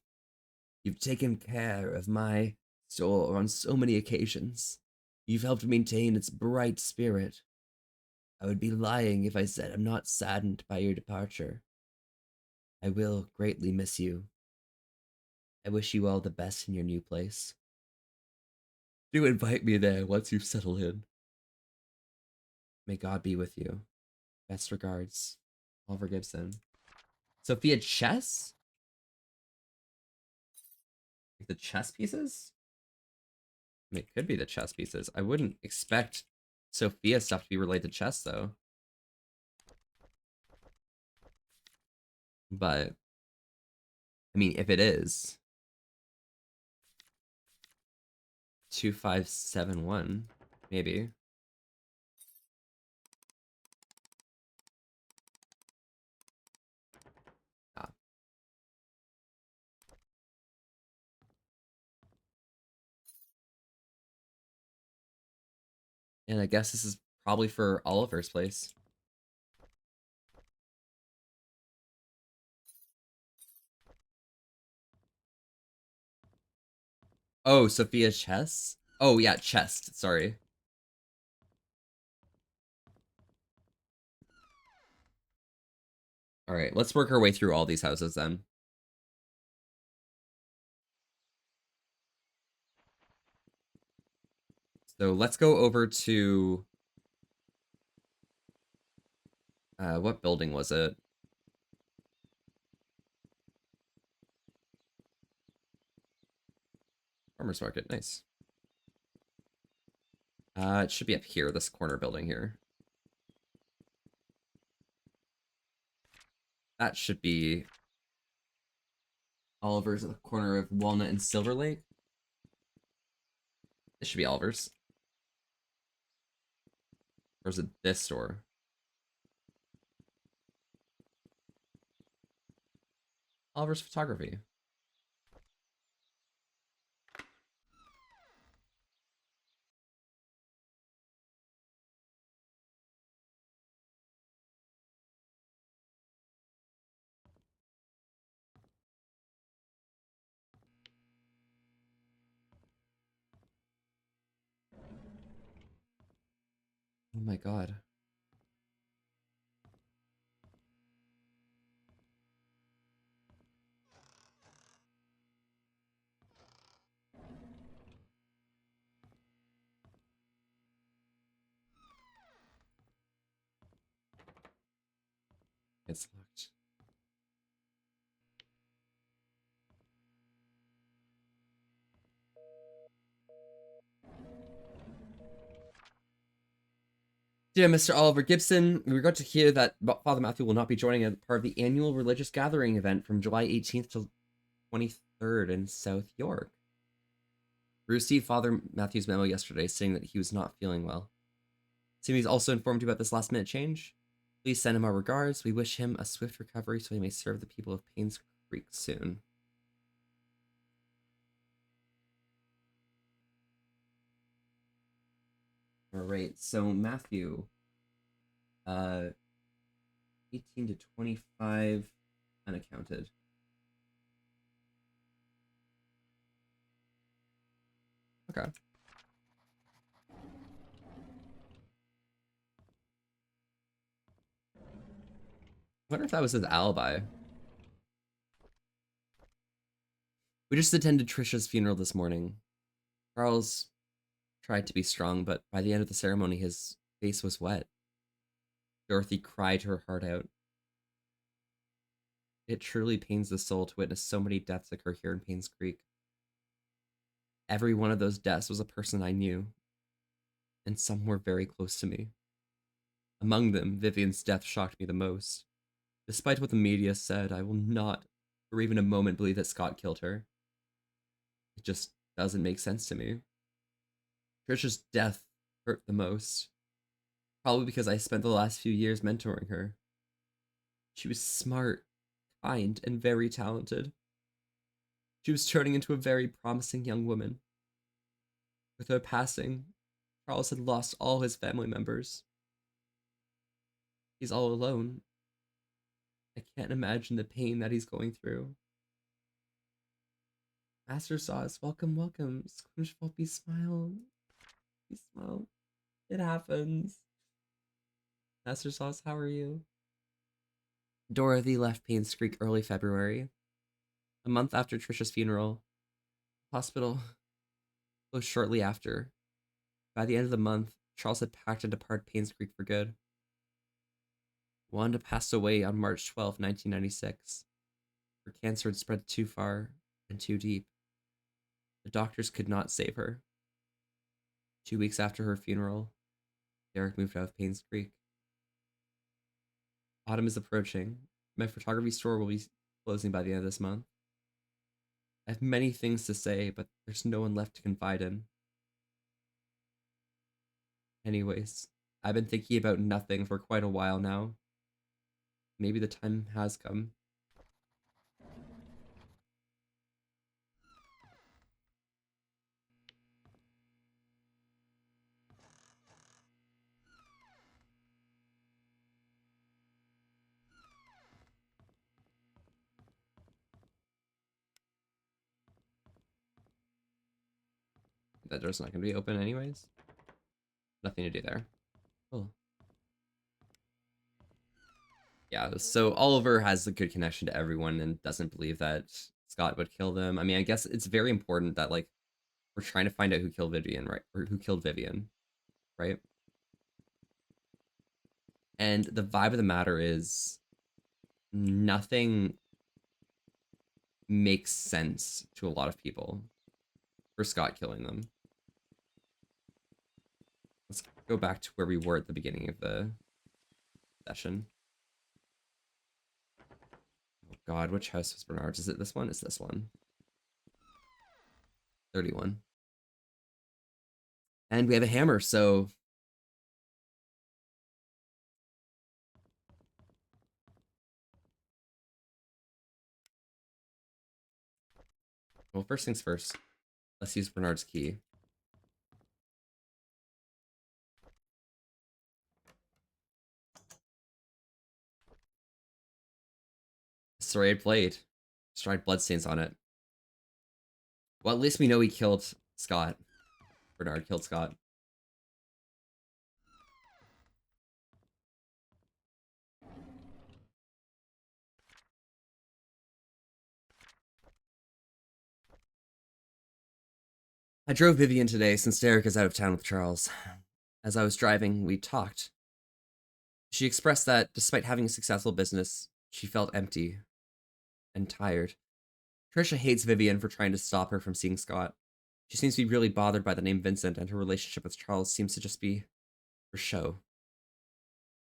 You've taken care of my store on so many occasions. You've helped maintain its bright spirit. I would be lying if I said I'm not saddened by your departure. I will greatly miss you. I wish you all the best in your new place. Do invite me there once you've settled in. May God be with you. Best regards, Oliver Gibson. Sophia Chess? Like the chess pieces? I mean, it could be the chess pieces. I wouldn't expect Sophia stuff to be related to chess, though. But, I mean, if it is, 2571, maybe. Ah. And I guess this is probably for Oliver's place. Oh, Sophia Chess? Oh, yeah, chest. Sorry. All right, let's work our way through all these houses then. So let's go over to... what building was it? Farmer's Market, nice. It should be up here, this corner building here. That should be Oliver's at the corner of Walnut and Silver Lake. It should be Oliver's. Or is it this store? Oliver's Photography. Oh my god. It's locked. Dear Mr. Oliver Gibson, we regret to hear that Father Matthew will not be joining as part of the annual religious gathering event from July 18th to 23rd in South York. We received Father Matthew's memo yesterday saying that he was not feeling well. Seems he's also informed you about this last minute change. Please send him our regards. We wish him a swift recovery so he may serve the people of Paynes Creek soon. All right, so Matthew, 18 to 25 unaccounted. Okay. I wonder if that was his alibi. We just attended Trisha's funeral this morning. Charles tried to be strong, but by the end of the ceremony, his face was wet. Dorothy cried her heart out. It truly pains the soul to witness so many deaths occur here in Paynes Creek. Every one of those deaths was a person I knew, and some were very close to me. Among them, Vivian's death shocked me the most. Despite what the media said, I will not, for even a moment, believe that Scott killed her. It just doesn't make sense to me. Trisha's death hurt the most. Probably because I spent the last few years mentoring her. She was smart, kind, and very talented. She was turning into a very promising young woman. With her passing, Charles had lost all his family members. He's all alone. I can't imagine the pain that he's going through. Master Sauce, welcome, welcome. SpongeBob, be smile. Be smile. It happens. Master Sauce, how are you? Dorothy left Paynes Creek early February. A month after Trisha's funeral. Hospital closed shortly after. By the end of the month, Charles had packed to depart Paynes Creek for good. Wanda passed away on March 12, 1996. Her cancer had spread too far and too deep. The doctors could not save her. 2 weeks after her funeral, Derek moved out of Paynes Creek. Autumn is approaching. My photography store will be closing by the end of this month. I have many things to say, but there's no one left to confide in. Anyways, I've been thinking about nothing for quite a while now. Maybe the time has come. That door's not going to be open anyways. Nothing to do there. Oh. Yeah, so Oliver has a good connection to everyone and doesn't believe that Scott would kill them. I mean, I guess it's very important that, like, we're trying to find out who killed Vivian, right? Or who killed Vivian, right? And the vibe of the matter is nothing makes sense to a lot of people for Scott killing them. go back to where we were at the beginning of the session. Oh god, which house was Bernard's? Is it this one? It's this one. 31. And we have a hammer, so... Well, first things first. Let's use Bernard's key. Serrated blade. Stride bloodstains on it. Well, at least we know he killed Scott. Bernard killed Scott. I drove Vivian today since Derek is out of town with Charles. As I was driving, we talked. She expressed that, despite having a successful business, she felt empty and tired. Trisha hates Vivian for trying to stop her from seeing Scott. She seems to be really bothered by the name Vincent, and her relationship with Charles seems to just be for show.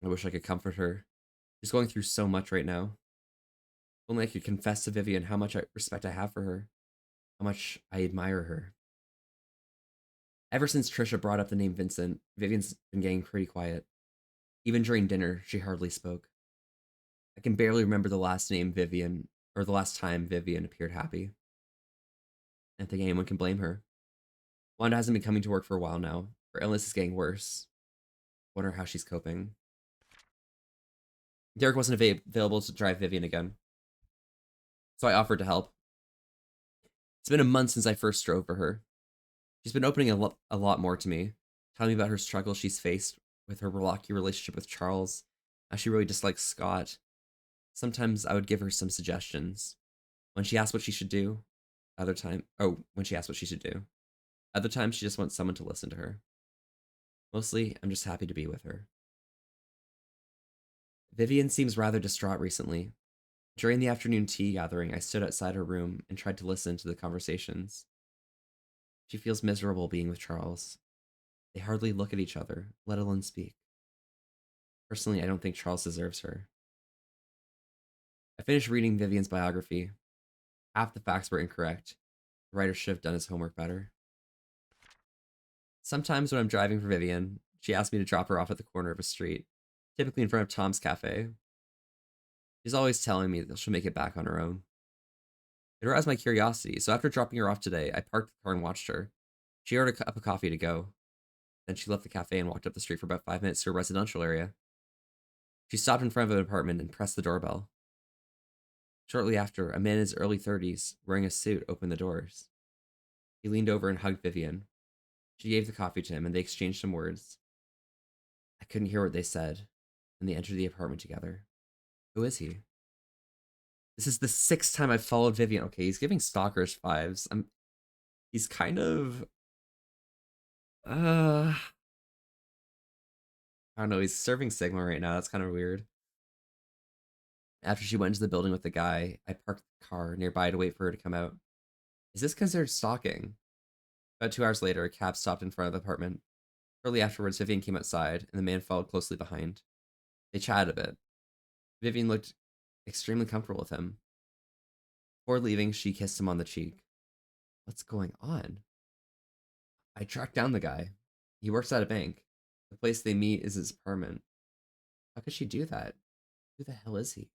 I wish I could comfort her. She's going through so much right now. Only I could confess to Vivian how much respect I have for her, how much I admire her. Ever since Trisha brought up the name Vincent, Vivian's been getting pretty quiet. Even during dinner, she hardly spoke. I can barely remember the last time Vivian appeared happy. I don't think anyone can blame her. Wanda hasn't been coming to work for a while now. Her illness is getting worse. Wonder how she's coping. Derek wasn't available to drive Vivian again, so I offered to help. It's been a month since I first drove for her. She's been opening a lot more to me, telling me about her struggles she's faced with her rocky relationship with Charles, how she really dislikes Scott. Sometimes I would give her some suggestions. When she asked what she should do, other times she just wants someone to listen to her. Mostly, I'm just happy to be with her. Vivian seems rather distraught recently. During the afternoon tea gathering, I stood outside her room and tried to listen to the conversations. She feels miserable being with Charles. They hardly look at each other, let alone speak. Personally, I don't think Charles deserves her. I finished reading Vivian's biography. Half the facts were incorrect. The writer should have done his homework better. Sometimes when I'm driving for Vivian, she asks me to drop her off at the corner of a street, typically in front of Tom's Cafe. She's always telling me that she'll make it back on her own. It aroused my curiosity, so after dropping her off today, I parked the car and watched her. She ordered a cup of coffee to go. Then she left the cafe and walked up the street for about 5 minutes to a residential area. She stopped in front of an apartment and pressed the doorbell. Shortly after, a man in his early 30s, wearing a suit, opened the doors. He leaned over and hugged Vivian. She gave the coffee to him, and they exchanged some words. I couldn't hear what they said, and they entered the apartment together. Who is he? This is the 6th time I've followed Vivian. Okay, he's giving stalkerish vibes. He's kind of... I don't know, he's serving Sigma right now. That's kind of weird. After she went into the building with the guy, I parked the car nearby to wait for her to come out. Is this considered stalking? About 2 hours later, a cab stopped in front of the apartment. Shortly afterwards, Vivian came outside, and the man followed closely behind. They chatted a bit. Vivian looked extremely comfortable with him. Before leaving, she kissed him on the cheek. What's going on? I tracked down the guy. He works at a bank. The place they meet is his apartment. How could she do that? Who the hell is he?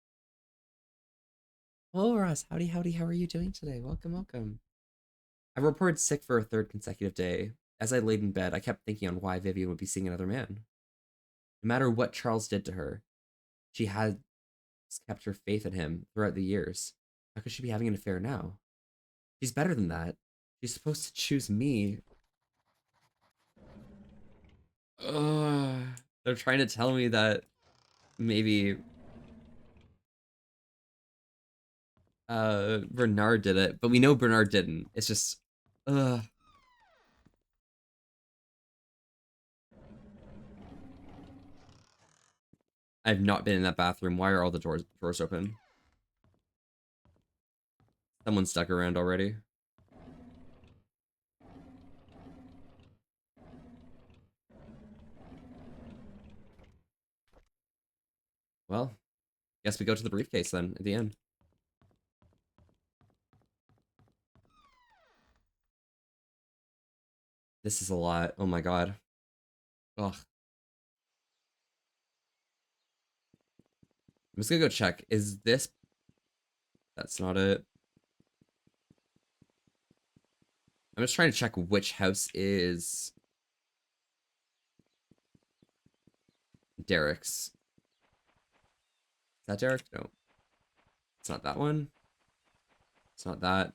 Hello, Ross. Howdy, howdy. How are you doing today? Welcome, welcome. I reported sick for a 3rd consecutive day. As I laid in bed, I kept thinking on why Vivian would be seeing another man. No matter what Charles did to her, she had kept her faith in him throughout the years. How could she be having an affair now? She's better than that. She's supposed to choose me. They're trying to tell me that maybe Bernard did it, but we know Bernard didn't. It's just I've not been in that bathroom. Why are all the doors open? Someone stuck around already. Well, guess we go to the briefcase then at the end. This is a lot. Oh my god. Ugh. I'm just gonna go check. Is this... That's not it. I'm just trying to check which house is Derek's. Is that Derek? No. It's not that one. It's not that.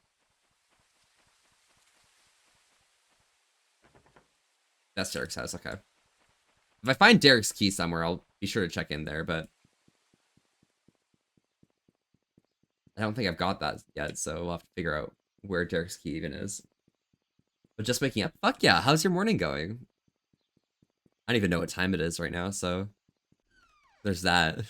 That's Derek's house, okay. If I find Derek's key somewhere, I'll be sure to check in there, but I don't think I've got that yet, so we'll have to figure out where Derek's key even is. But just waking up. Fuck yeah, how's your morning going? I don't even know what time it is right now, so there's that.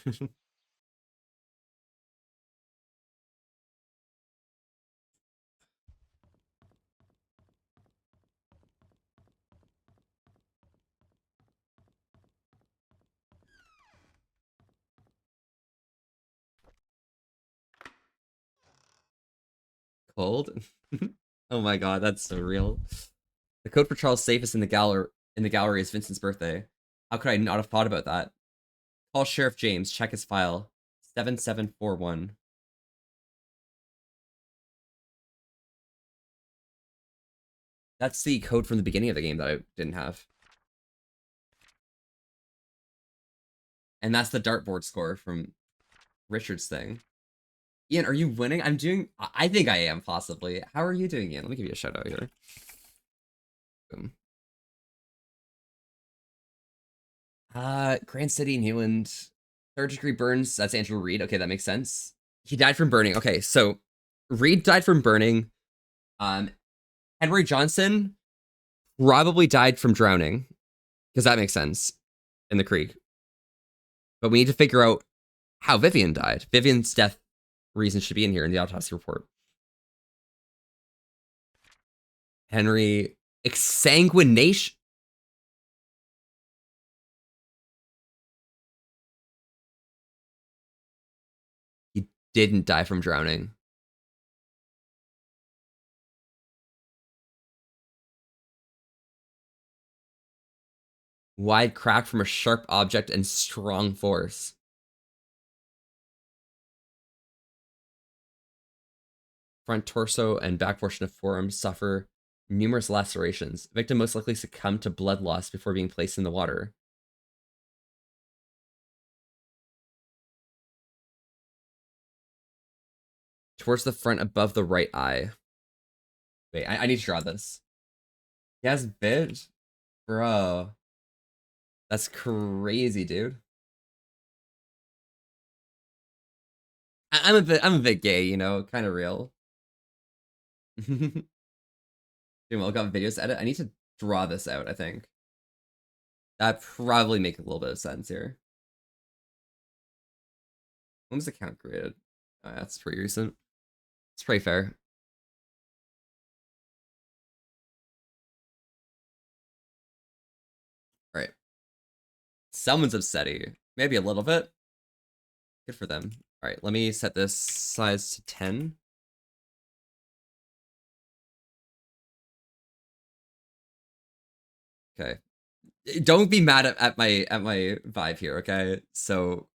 Cold? Oh my god, that's so real. The code for Charles' safe is in the gallery is Vincent's birthday. How could I not have thought about that? Call Sheriff James, check his file. 7741. That's the code from the beginning of the game that I didn't have. And that's the dartboard score from Richard's thing. Ian, are you winning? I'm doing... I think I am, possibly. How are you doing, Ian? Let me give you a shout out here. Boom. Grand City, Newland. Third degree burns. That's Andrew Reed. Okay, that makes sense. He died from burning. Okay, so Reed died from burning. Henry Johnson probably died from drowning, because that makes sense in the creek. But we need to figure out how Vivian died. Vivian's death reason should be in here in the autopsy report. Henry, exsanguination. He didn't die from drowning. Wide crack from a sharp object and strong force. Front torso and back portion of forearm suffer numerous lacerations. Victim most likely succumbed to blood loss before being placed in the water. Towards the front above the right eye. Wait, I need to draw this. Yes, bitch. Bro. That's crazy, dude. I'm a bit gay, you know, kind of real. Doing well, got videos to edit. I need to draw this out, I think. That probably make a little bit of sense here. When was the count created? That's pretty recent. It's pretty fair. All right. Someone's upsetting. Maybe a little bit. Good for them. All right, let me set this size to 10. Okay. Don't be mad at my vibe here, okay? So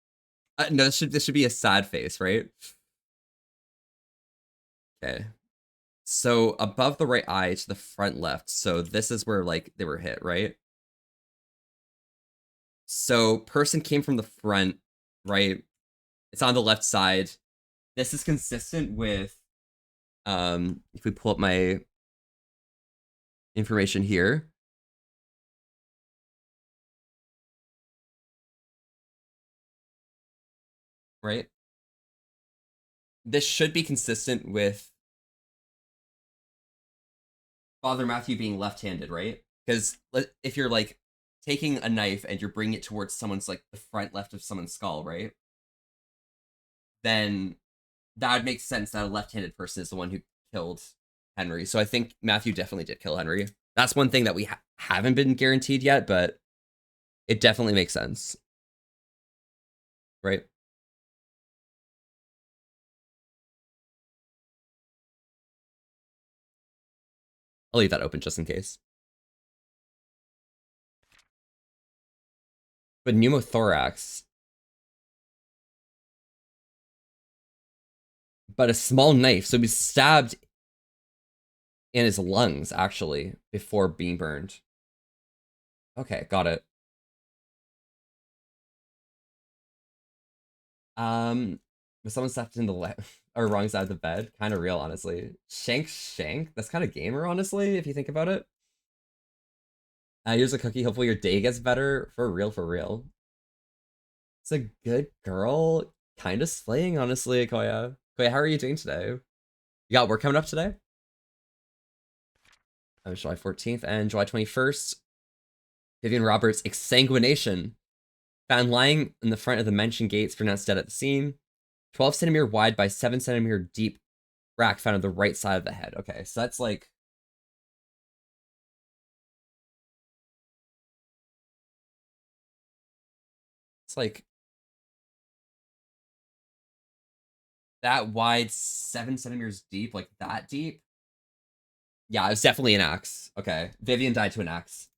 no, this should be a sad face, right? Okay. So above the right eye to the front left. So this is where like they were hit, right? So person came from the front, right? It's on the left side. This is consistent with if we pull up my information here. Right? This should be consistent with Father Matthew being left-handed, right? Because if you're like taking a knife and you're bringing it towards someone's like the front left of someone's skull, right? Then that would make sense that a left-handed person is the one who killed Henry. So I think Matthew definitely did kill Henry. That's one thing that we haven't been guaranteed yet, but it definitely makes sense. Right? I'll leave that open just in case. But pneumothorax. But a small knife, so he was stabbed in his lungs, actually, before being burned. Okay, got it. Was someone stepped in the left or wrong side of the bed? Kind of real, honestly. Shank? That's kind of gamer, honestly, if you think about it. Here's a cookie. Hopefully your day gets better. For real, for real. It's a good girl. Kind of slaying, honestly, Koya. Koya, how are you doing today? You got work coming up today? July 14th and July 21st. Vivian Roberts' exsanguination. Found lying in the front of the mentioned gates, pronounced dead at the scene. 12 centimeter wide by 7 centimeter deep crack found on the right side of the head. Okay, so that's like... It's like... that wide, 7 centimeters deep, like that deep? Yeah, it's definitely an axe. Okay, Vivian died to an axe.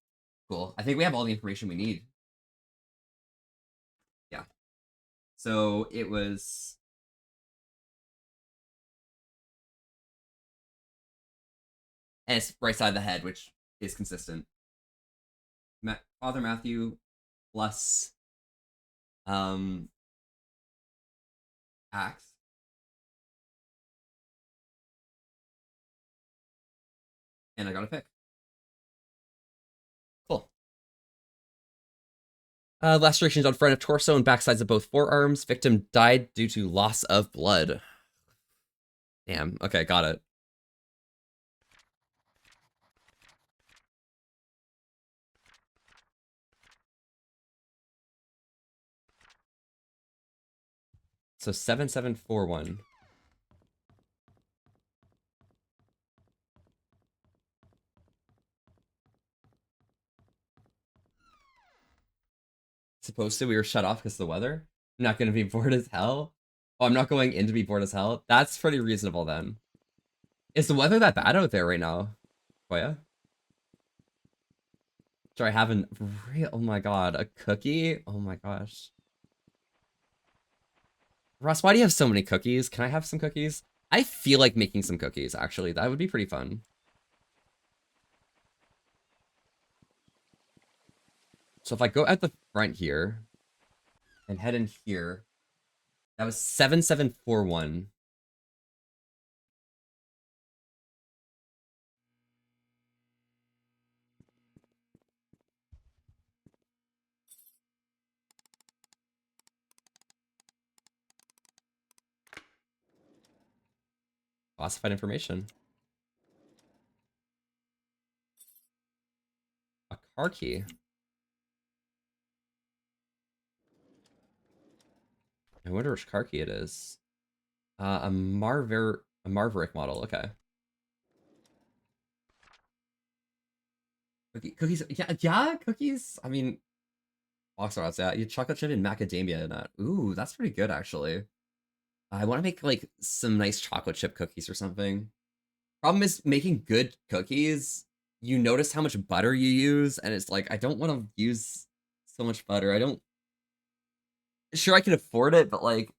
Cool. I think we have all the information we need. Yeah. So it was... and it's right side of the head, which is consistent. Father Matthew plus axe. And I got a pick. Cool. Lacerations on front of torso and backsides of both forearms. Victim died due to loss of blood. Damn. Okay, got it. So 7741. Supposed to, we were shut off because of the weather. I'm not gonna be bored as hell. Oh, I'm not going in to be bored as hell. That's pretty reasonable then. Is the weather that bad out there right now? Oh yeah. Do I have an real? Oh my god, a cookie? Oh my gosh. Ross, why do you have so many cookies? Can I have some cookies? I feel like making some cookies, actually. That would be pretty fun. So if I go at the front here and head in here, that was 7741. Classified information. A car key. I wonder which car key it is. A Marverick model. Okay. Cookies. Yeah, cookies. I mean, Oxford's yeah. You chocolate chip and macadamia nut. Ooh, that's pretty good actually. I want to make like some nice chocolate chip cookies or something. Problem is making good cookies. You notice how much butter you use, and it's like I don't want to use so much butter. I don't. Sure, I can afford it, but like,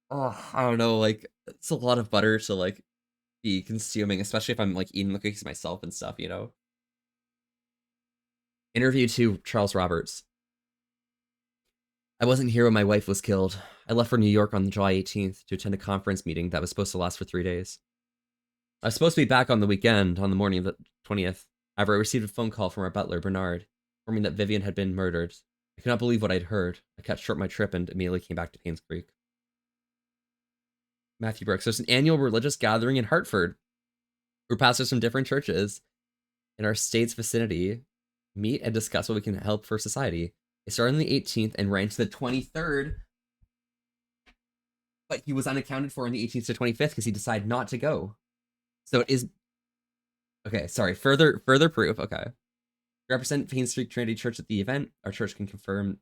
oh, I don't know. Like, it's a lot of butter to like be consuming, especially if I'm like eating the cookies myself and stuff. You know. Interview to Charles Roberts. I wasn't here when my wife was killed. I left for New York on July 18th to attend a conference meeting that was supposed to last for 3 days. I was supposed to be back on the weekend, on the morning of the 20th. However, I received a phone call from our butler, Bernard, informing that Vivian had been murdered. I could not believe what I'd heard. I cut short my trip and immediately came back to Paynes Creek. Matthew Brooks. There's an annual religious gathering in Hartford where pastors from different churches in our state's vicinity meet and discuss what we can help for society. It started on the 18th and ran to the 23rd, but he was unaccounted for on the 18th to 25th because he decided not to go. So it is... Okay, sorry. Further proof. Okay. Represent Payne Street Trinity Church at the event. Our church can confirm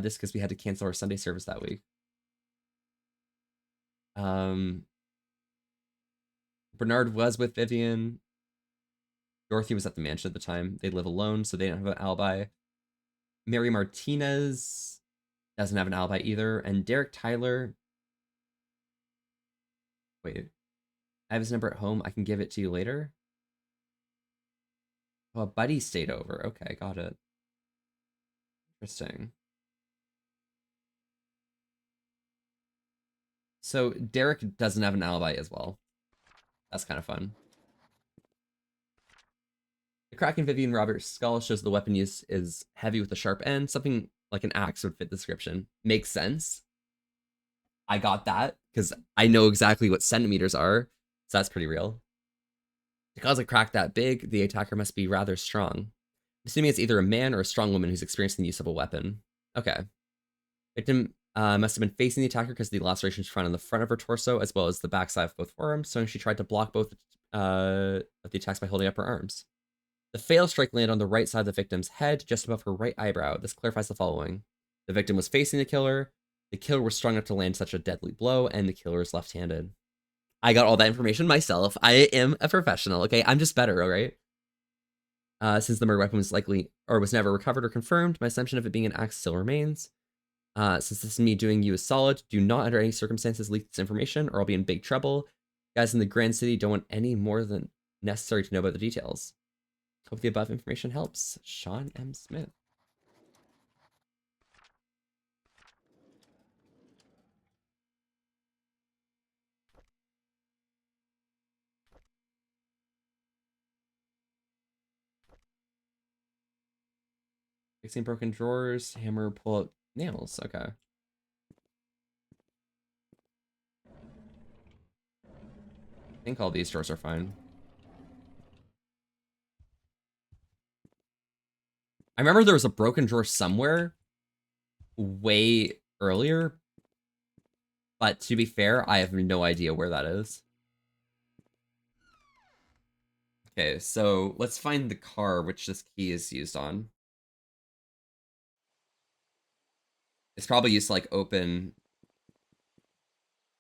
this because we had to cancel our Sunday service that week. Bernard was with Vivian. Dorothy was at the mansion at the time. They live alone, so they don't have an alibi. Mary Martinez doesn't have an alibi either. And Derek Tyler. Wait. I have his number at home. I can give it to you later. Oh, a buddy stayed over. Okay, got it. Interesting. So Derek doesn't have an alibi as well. That's kind of fun. The crack in Vivian Roberts' skull shows the weapon use is heavy with a sharp end. Something like an axe would fit the description. Makes sense. I got that because I know exactly what centimeters are. So that's pretty real. To cause a crack that big, the attacker must be rather strong. I'm assuming it's either a man or a strong woman who's experienced the use of a weapon. Okay. Victim must have been facing the attacker because the lacerations found on the front of her torso as well as the backside of both forearms, so she tried to block both of the attacks by holding up her arms. The fatal strike landed on the right side of the victim's head, just above her right eyebrow. This clarifies the following. The victim was facing the killer was strong enough to land such a deadly blow, and the killer is left-handed. I got all that information myself. I am a professional, okay? I'm just better, all right? Since the murder weapon was likely, or was never recovered or confirmed, my assumption of it being an axe still remains. Since this is me doing you a solid, do not under any circumstances leak this information or I'll be in big trouble. Guys in the Grand City don't want any more than necessary to know about the details. Hope the above information helps. Sean M. Smith. Fixing broken drawers, hammer, pull out nails. Okay. I think all these drawers are fine. I remember there was a broken drawer somewhere way earlier, but to be fair, I have no idea where that is. Okay, so let's find the car which this key is used on. It's probably used to like open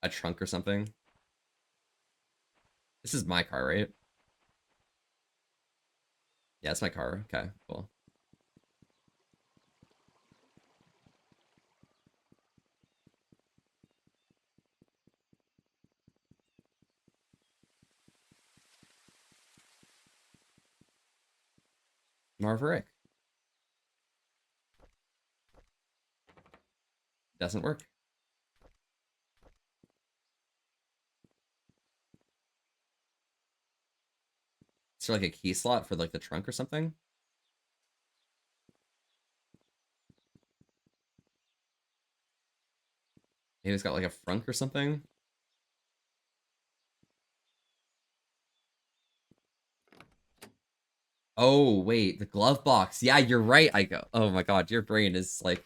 a trunk or something. This is my car, right? Yeah, it's my car. Okay, cool. Marverick. Doesn't work. Is there like a key slot for like the trunk or something? Maybe it's got like a frunk or something? Oh, wait, the glove box. Yeah, you're right. I go. Oh my god, your brain is like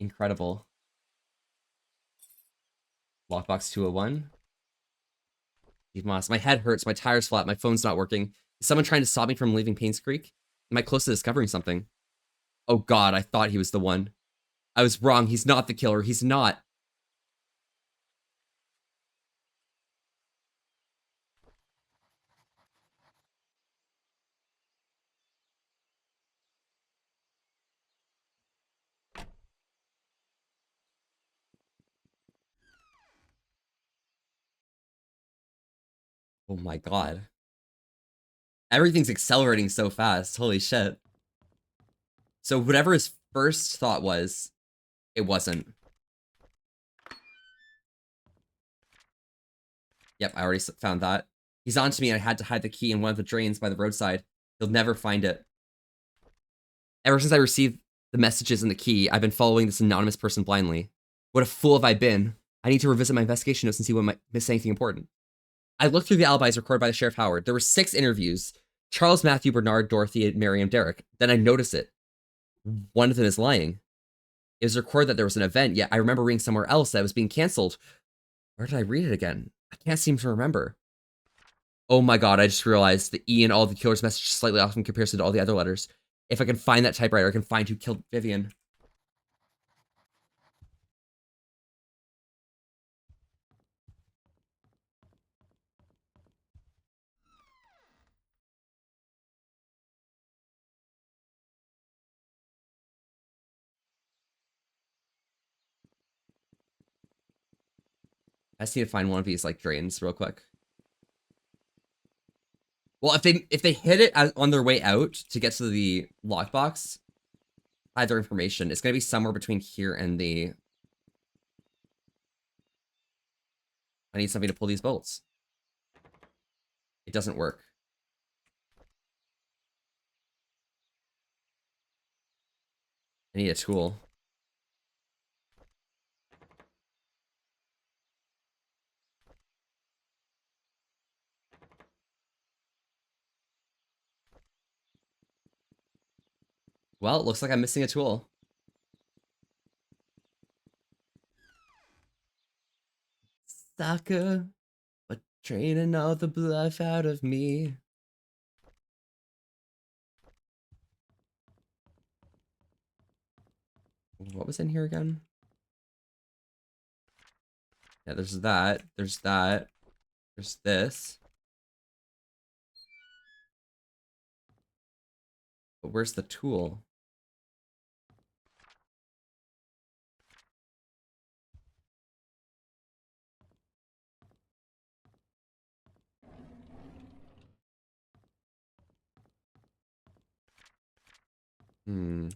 incredible. Lockbox 201. Steve Moss. My head hurts. My tire's flat. My phone's not working. Is someone trying to stop me from leaving Payne's Creek? Am I close to discovering something? Oh god, I thought he was the one. I was wrong. He's not the killer. He's not. Oh my god. Everything's accelerating so fast. Holy shit. So whatever his first thought was, it wasn't. Yep, I already found that. He's on to me and I had to hide the key in one of the drains by the roadside. He'll never find it. Ever since I received the messages and the key, I've been following this anonymous person blindly. What a fool have I been. I need to revisit my investigation notes and see what might miss anything important. I looked through the alibis recorded by the Sheriff Howard. There were 6 interviews. Charles, Matthew, Bernard, Dorothy, Miriam, Derek. Then I noticed it. One of them is lying. It was recorded that there was an event, yet I remember reading somewhere else that it was being canceled. Where did I read it again? I can't seem to remember. Oh my god, I just realized the E in all the killer's message is slightly off in comparison to all the other letters. If I can find that typewriter, I can find who killed Vivian. I just need to find one of these like drains real quick. Well, if they hit it on their way out to get to the lockbox, hide their information. It's gonna be somewhere between here and the. I need something to pull these bolts. It doesn't work. I need a tool. Well, it looks like I'm missing a tool. Sucker, but draining all the bluff out of me. What was in here again? Yeah, there's that. There's that. There's this. But where's the tool? Hmm.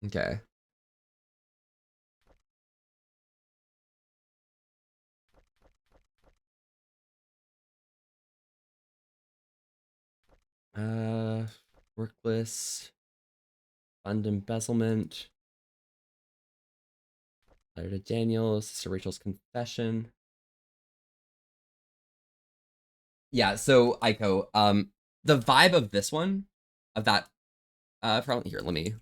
Okay. Workless. Fund embezzlement. Letter to Daniel. Sister Rachel's confession. Yeah, so Aiko, the vibe of this one, of that, probably here, let me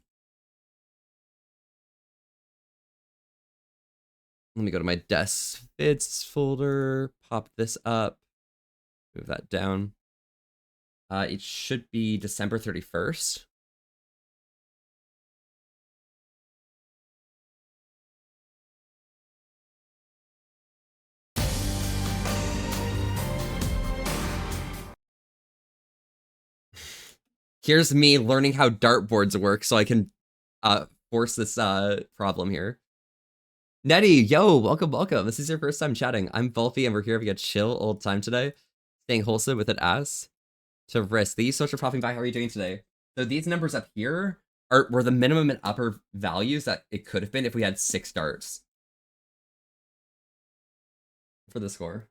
go to my desk vids folder, pop this up, move that down. It should be December 31st. Here's me learning how dartboards work so I can force this problem here. Nettie, yo, welcome, welcome. This is your first time chatting. I'm Volfy, and we're here having a chill old time today. Staying wholesome with an ass to risk. These social profiting by. How are you doing today? So these numbers up here were the minimum and upper values that it could have been if we had 6 darts for the score.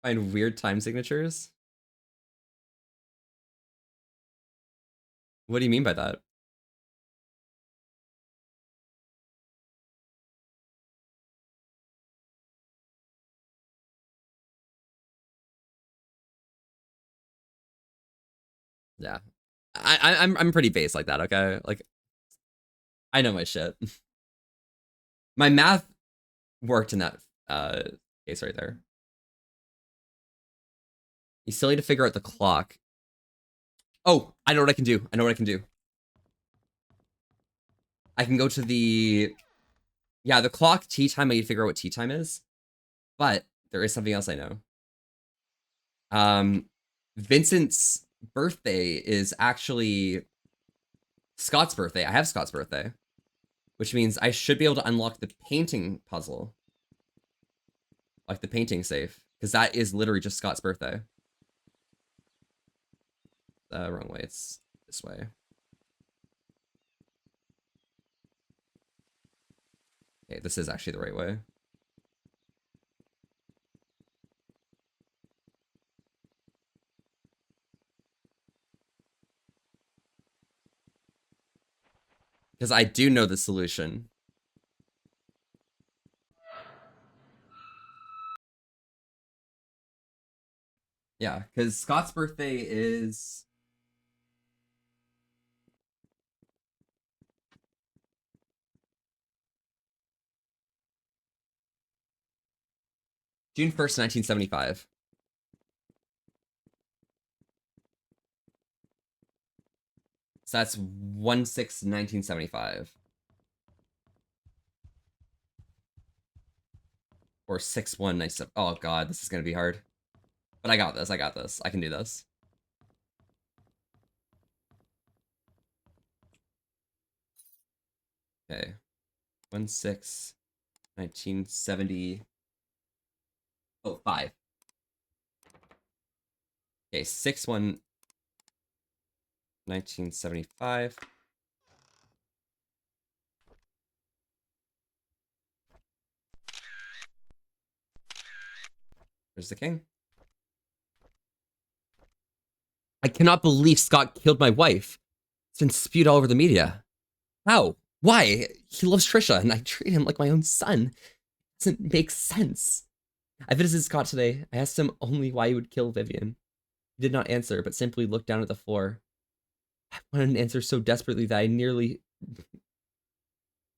Find weird time signatures. What do you mean by that? Yeah, I'm pretty base like that. Okay, like I know my shit. My math worked in that case right there. You still need to figure out the clock. Oh, I know what I can do. I know what I can do. I can go to the... Yeah, the clock tea time, I need to figure out what tea time is. But there is something else I know. Vincent's birthday is actually Scott's birthday. I have Scott's birthday. Which means I should be able to unlock the painting puzzle. Like the painting safe. Because that is literally just Scott's birthday. Wrong way. It's this way. Okay, this is actually the right way. Because I do know the solution. Yeah, because Scott's birthday is... June 1st, 1975. So that's 1/6/1975. Or 6/1/1975. Oh god, this is gonna be hard. But I got this. I got this. I can do this. Okay. 1/6, 1970. Oh, 5. Okay, 6/1, 1975. There's the king. I cannot believe Scott killed my wife. It's been spewed all over the media. How? Why? He loves Trisha, and I treat him like my own son. It doesn't make sense. I visited Scott today. I asked him only why he would kill Vivian. He did not answer, but simply looked down at the floor. I wanted an answer so desperately that I nearly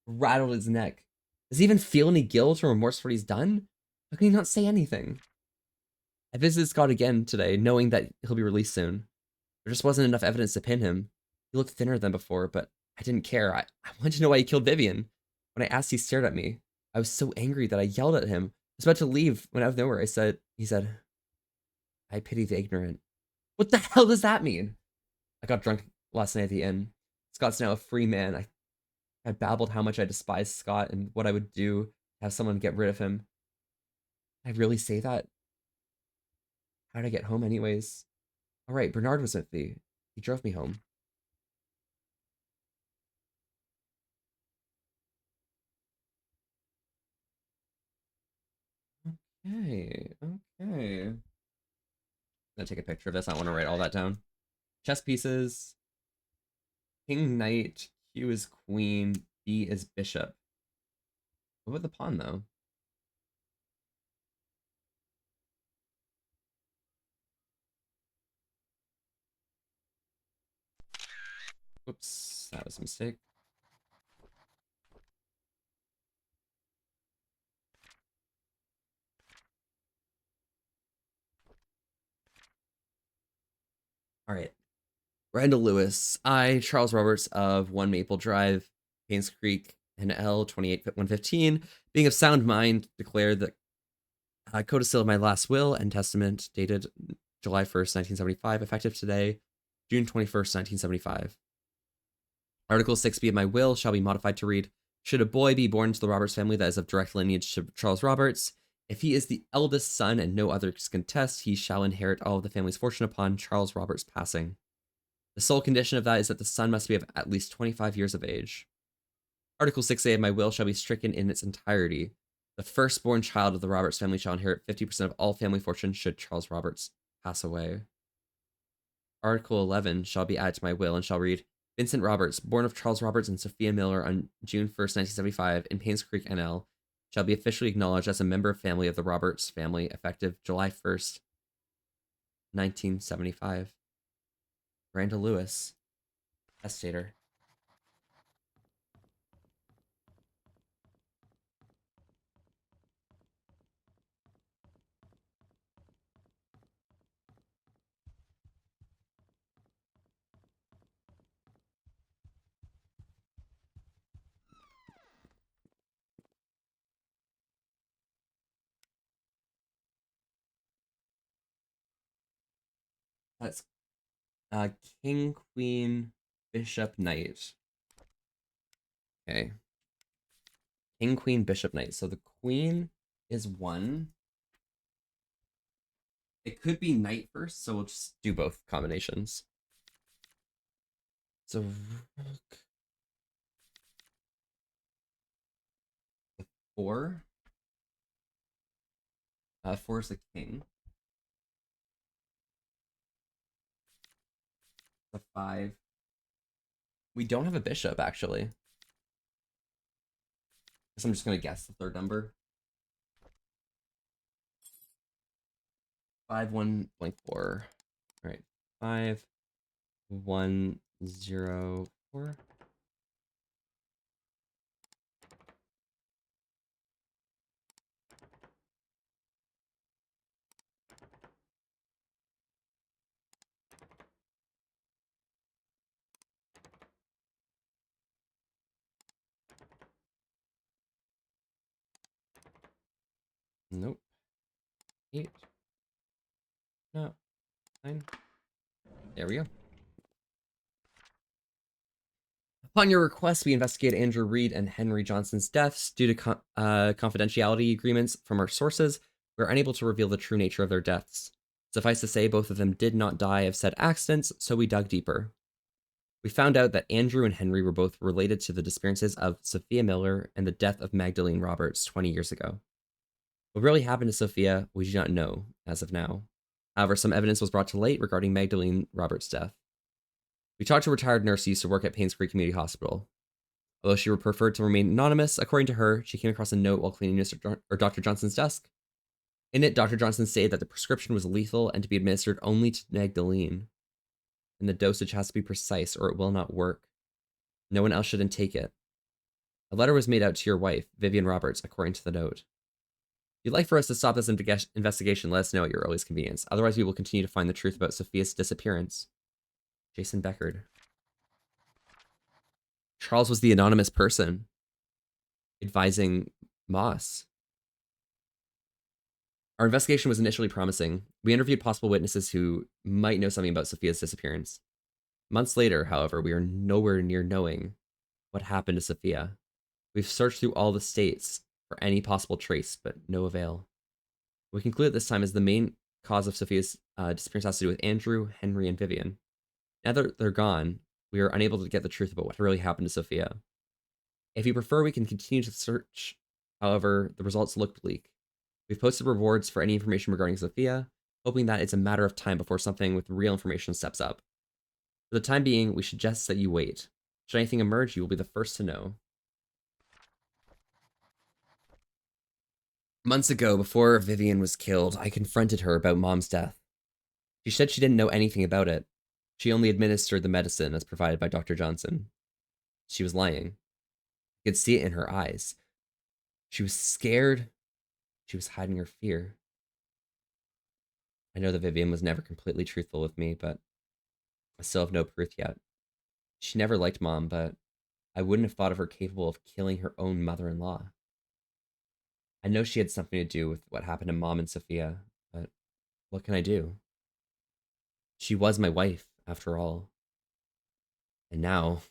rattled his neck. Does he even feel any guilt or remorse for what he's done? How can he not say anything? I visited Scott again today, knowing that he'll be released soon. There just wasn't enough evidence to pin him. He looked thinner than before, but I didn't care. I wanted to know why he killed Vivian. When I asked, he stared at me. I was so angry that I yelled at him. I was about to leave when out of nowhere he said, I pity the ignorant. What the hell does that mean? I got drunk last night at the inn. Scott's now a free man. I babbled how much I despised Scott and what I would do to have someone get rid of him. Did I really say that? How did I get home anyways? All right, Bernard was with me. He drove me home. Okay, okay. I'm gonna take a picture of this. I want to write all that down. Chess pieces. King, knight. Q is queen. B is bishop. What about the pawn, though? Whoops, that was a mistake. All right. Randall Lewis. I, Charles Roberts of 1 Maple Drive, Paynes Creek, NL 28115, being of sound mind, declare that codicil of my last will and testament dated July 1st, 1975, effective today, June 21st, 1975. Article 6b of my will shall be modified to read, should a boy be born to the Roberts family that is of direct lineage to Charles Roberts, if he is the eldest son and no others contest, he shall inherit all of the family's fortune upon Charles Roberts' passing. The sole condition of that is that the son must be of at least 25 years of age. Article 6a of my will shall be stricken in its entirety. The firstborn child of the Roberts family shall inherit 50% of all family fortune should Charles Roberts pass away. Article 11 shall be added to my will and shall read, Vincent Roberts, born of Charles Roberts and Sophia Miller on June 1st, 1975, in Paynes Creek, NL, shall be officially acknowledged as a member of family of the Roberts family effective July 1st, 1975. Randall Lewis, testator. That's king, queen, bishop, knight. Okay. King, queen, bishop, knight. So the queen is 1. It could be knight first, so we'll just do both combinations. So rook. 4. 4 is the king. The 5. We don't have a bishop, actually. Guess I'm just gonna guess the third number. 5114. All right. 5104. Nope. 8. No. 9. There we go. Upon your request, we investigated Andrew Reed and Henry Johnson's deaths. Due to confidentiality agreements from our sources, we are unable to reveal the true nature of their deaths. Suffice to say, both of them did not die of said accidents, so we dug deeper. We found out that Andrew and Henry were both related to the disappearances of Sophia Miller and the death of Magdalene Roberts 20 years ago. What really happened to Sophia, we do not know as of now. However, some evidence was brought to light regarding Magdalene Roberts' death. We talked to a retired nurse who used to work at Paynes Creek Community Hospital. Although she preferred to remain anonymous, according to her, she came across a note while cleaning Dr. Johnson's desk. In it, Dr. Johnson stated that the prescription was lethal and to be administered only to Magdalene, and the dosage has to be precise or it will not work. No one else should intake it. A letter was made out to your wife, Vivian Roberts, according to the note. If you'd like for us to stop this investigation, let us know at your earliest convenience. Otherwise, we will continue to find the truth about Sophia's disappearance. Jason Beckard. Charles was the anonymous person advising Moss. Our investigation was initially promising. We interviewed possible witnesses who might know something about Sophia's disappearance. Months later, however, we are nowhere near knowing what happened to Sophia. We've searched through all the states for any possible trace, but no avail. We conclude at this time as the main cause of Sophia's disappearance has to do with Andrew, Henry, and Vivian. Now that they're gone, we are unable to get the truth about what really happened to Sophia. If you prefer, we can continue to search. However, the results look bleak. We've posted rewards for any information regarding Sophia, hoping that it's a matter of time before something with real information steps up. For the time being, we suggest that you wait. Should anything emerge, you will be the first to know. Months ago, before Vivian was killed, I confronted her about Mom's death. She said she didn't know anything about it. She only administered the medicine as provided by Dr. Johnson. She was lying. You could see it in her eyes. She was scared. She was hiding her fear. I know that Vivian was never completely truthful with me, but I still have no proof yet. She never liked Mom, but I wouldn't have thought of her capable of killing her own mother-in-law. I know she had something to do with what happened to Mom and Sophia, but what can I do? She was my wife, after all. And now,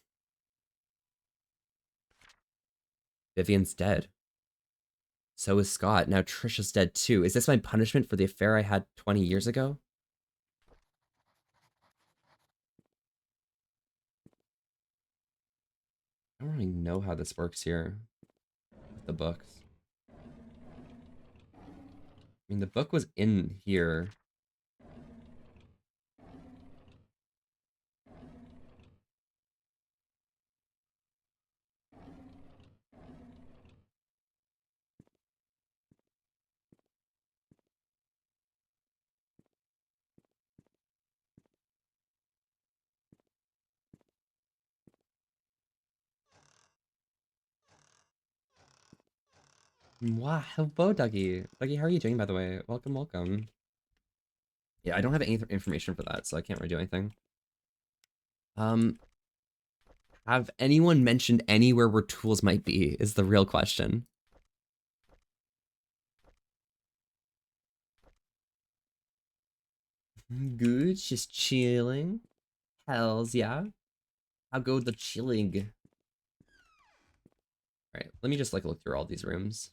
Vivian's dead. So is Scott. Now Trisha's dead too. Is this my punishment for the affair I had 20 years ago? I don't really know how this works here with the books. I mean, the book was in here. Wow, hello, Dougie. Dougie, how are you doing, by the way? Welcome, welcome. Yeah, I don't have any information for that, so I can't really do anything. Have anyone mentioned anywhere where tools might be is the real question. Good, just chilling. Hells yeah. How go the chilling? Alright, let me just like look through all these rooms.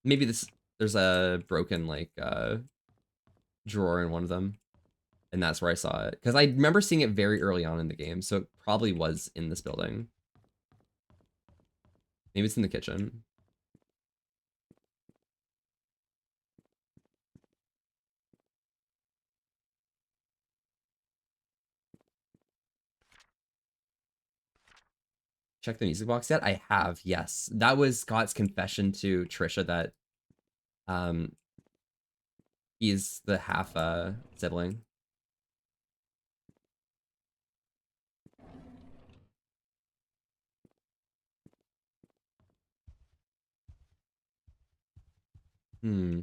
Maybe there's a broken like drawer in one of them. And that's where I saw it. Because I remember seeing it very early on in the game, so it probably was in this building. Maybe it's in the kitchen. Check the music box yet? I have, yes. That was Scott's confession to Trisha that um he's the half sibling. Hmm.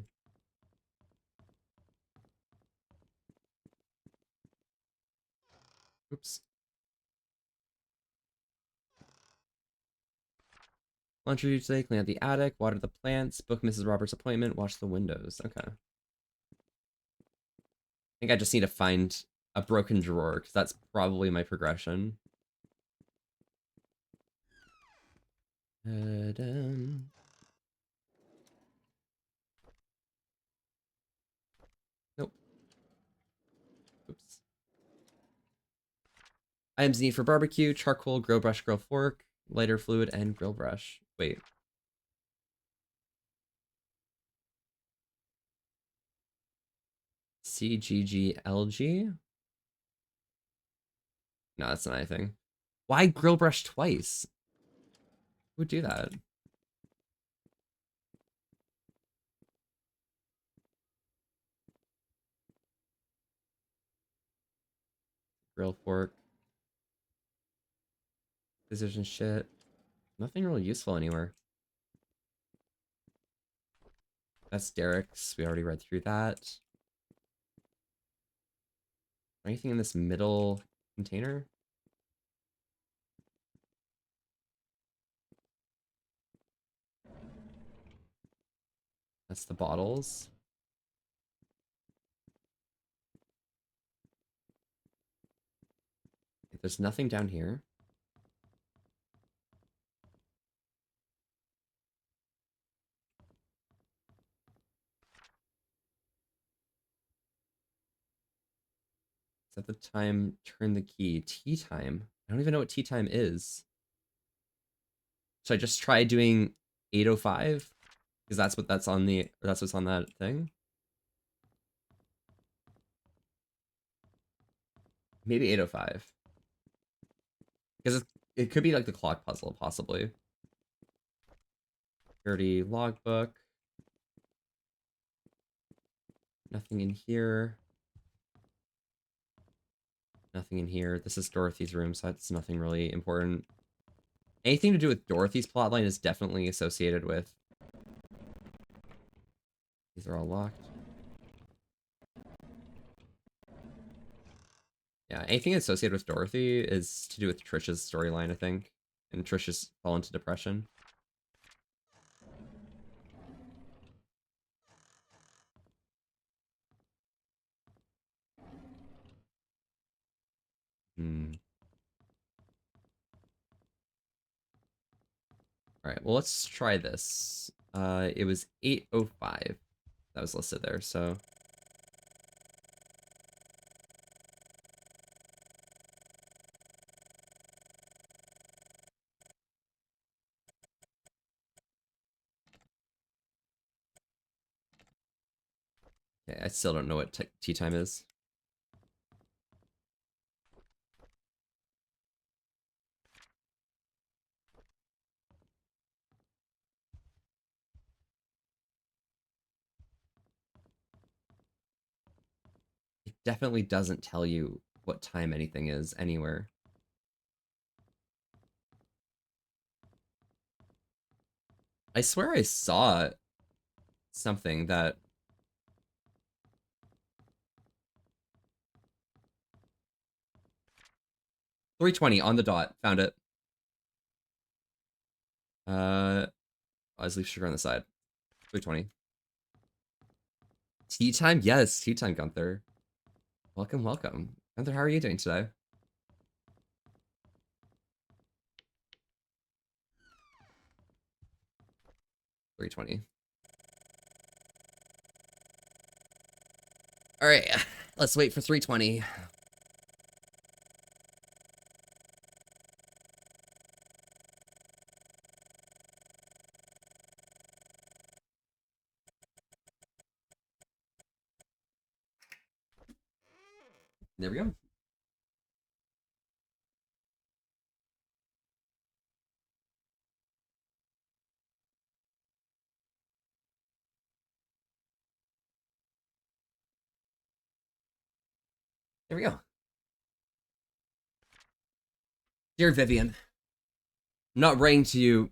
Oops. Laundry today, clean out the attic, water the plants, book Mrs. Roberts' appointment, wash the windows. Okay. think I just need to find a broken drawer, because that's probably my progression. Ta-dum. Nope. Oops. Items need for barbecue: charcoal, grill brush, grill fork, lighter fluid, and grill brush. Wait. CGGLG? No, that's not anything. Why grill brush twice? Who would do that? Grill fork. Precision shit. Nothing really useful anywhere. That's Derek's. We already read through that. Anything in this middle container? That's the bottles. There's nothing down here. Is that the time? Turn the key. Tea time. I don't even know what tea time is. Should I just try doing 8:05? Because that's what's on that thing. Maybe 8:05. Because it could be like the clock puzzle, possibly. Security logbook. Nothing in here. Nothing in here. This is Dorothy's room, so that's nothing really important. Anything to do with Dorothy's plotline is definitely associated with... These are all locked. Yeah, anything associated with Dorothy is to do with Trisha's storyline, I think. And Trisha's fall into depression. Alright, well, let's try this. It was 8:05 that was listed there, so... Okay, I still don't know what tea time is. It definitely doesn't tell you what time anything is anywhere. I swear I saw something that... 3:20 on the dot. Found it. I was leaf sugar on the side. 3:20. Tea time? Yes, tea time, Gunther. Welcome, welcome. Gunther, how are you doing today? $3:20. All right, let's wait for 3:20. There we go. There we go. Dear Vivian, I'm not writing to you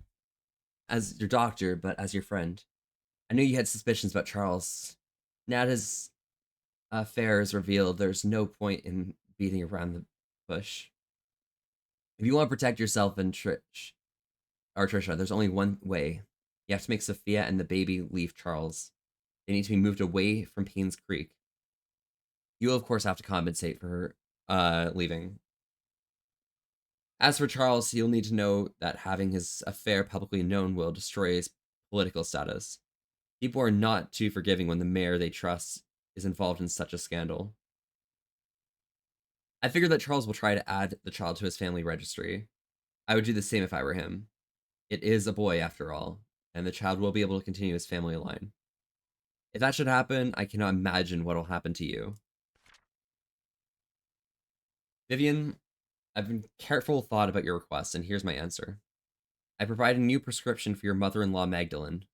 as your doctor, but as your friend. I knew you had suspicions about Charles. Now that his affair is revealed, there's no point in beating around the bush. If you want to protect yourself and Trisha, there's only one way. You have to make Sophia and the baby leave Charles. They need to be moved away from Payne's Creek. You will, of course, have to compensate for her leaving. As for Charles, you'll need to know that having his affair publicly known will destroy his political status. People are not too forgiving when the mayor they trust is involved in such a scandal. I figured that Charles will try to add the child to his family registry. I would do the same if I were him. It is a boy, after all, and the child will be able to continue his family line. If that should happen, I cannot imagine what will happen to you. Vivian, I've been careful thought about your request, and here's my answer. I provide a new prescription for your mother-in-law, Magdalene.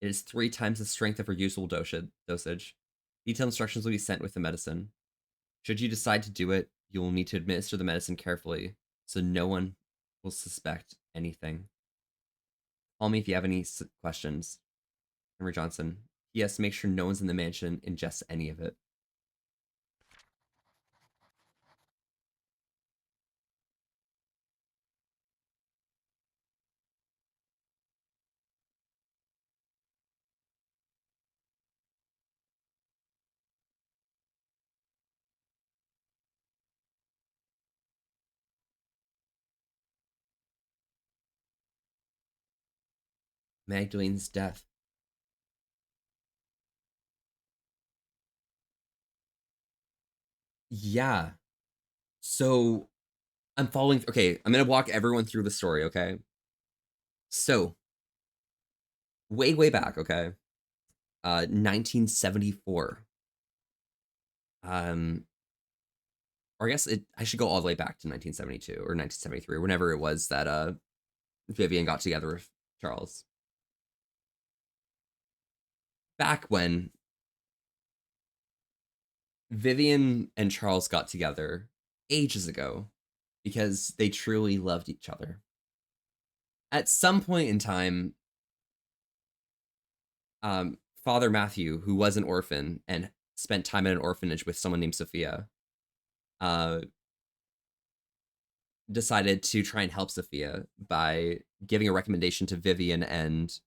It is 3 times the strength of her usual dosage. Detailed instructions will be sent with the medicine. Should you decide to do it, you will need to administer the medicine carefully, so no one will suspect anything. Call me if you have any questions. Henry Johnson. P.S. Make sure no one's in the mansion ingests any of it. Magdalene's death. Yeah. So I'm following. Okay, I'm gonna walk everyone through the story. Okay. So way back. Okay. 1974. Or I guess I should go all the way back to 1972 or 1973, whenever it was that Vivian got together with Charles. Back when Vivian and Charles got together ages ago because they truly loved each other. At some point in time, Father Matthew, who was an orphan and spent time at an orphanage with someone named Sophia, decided to try and help Sophia by giving a recommendation to Vivian and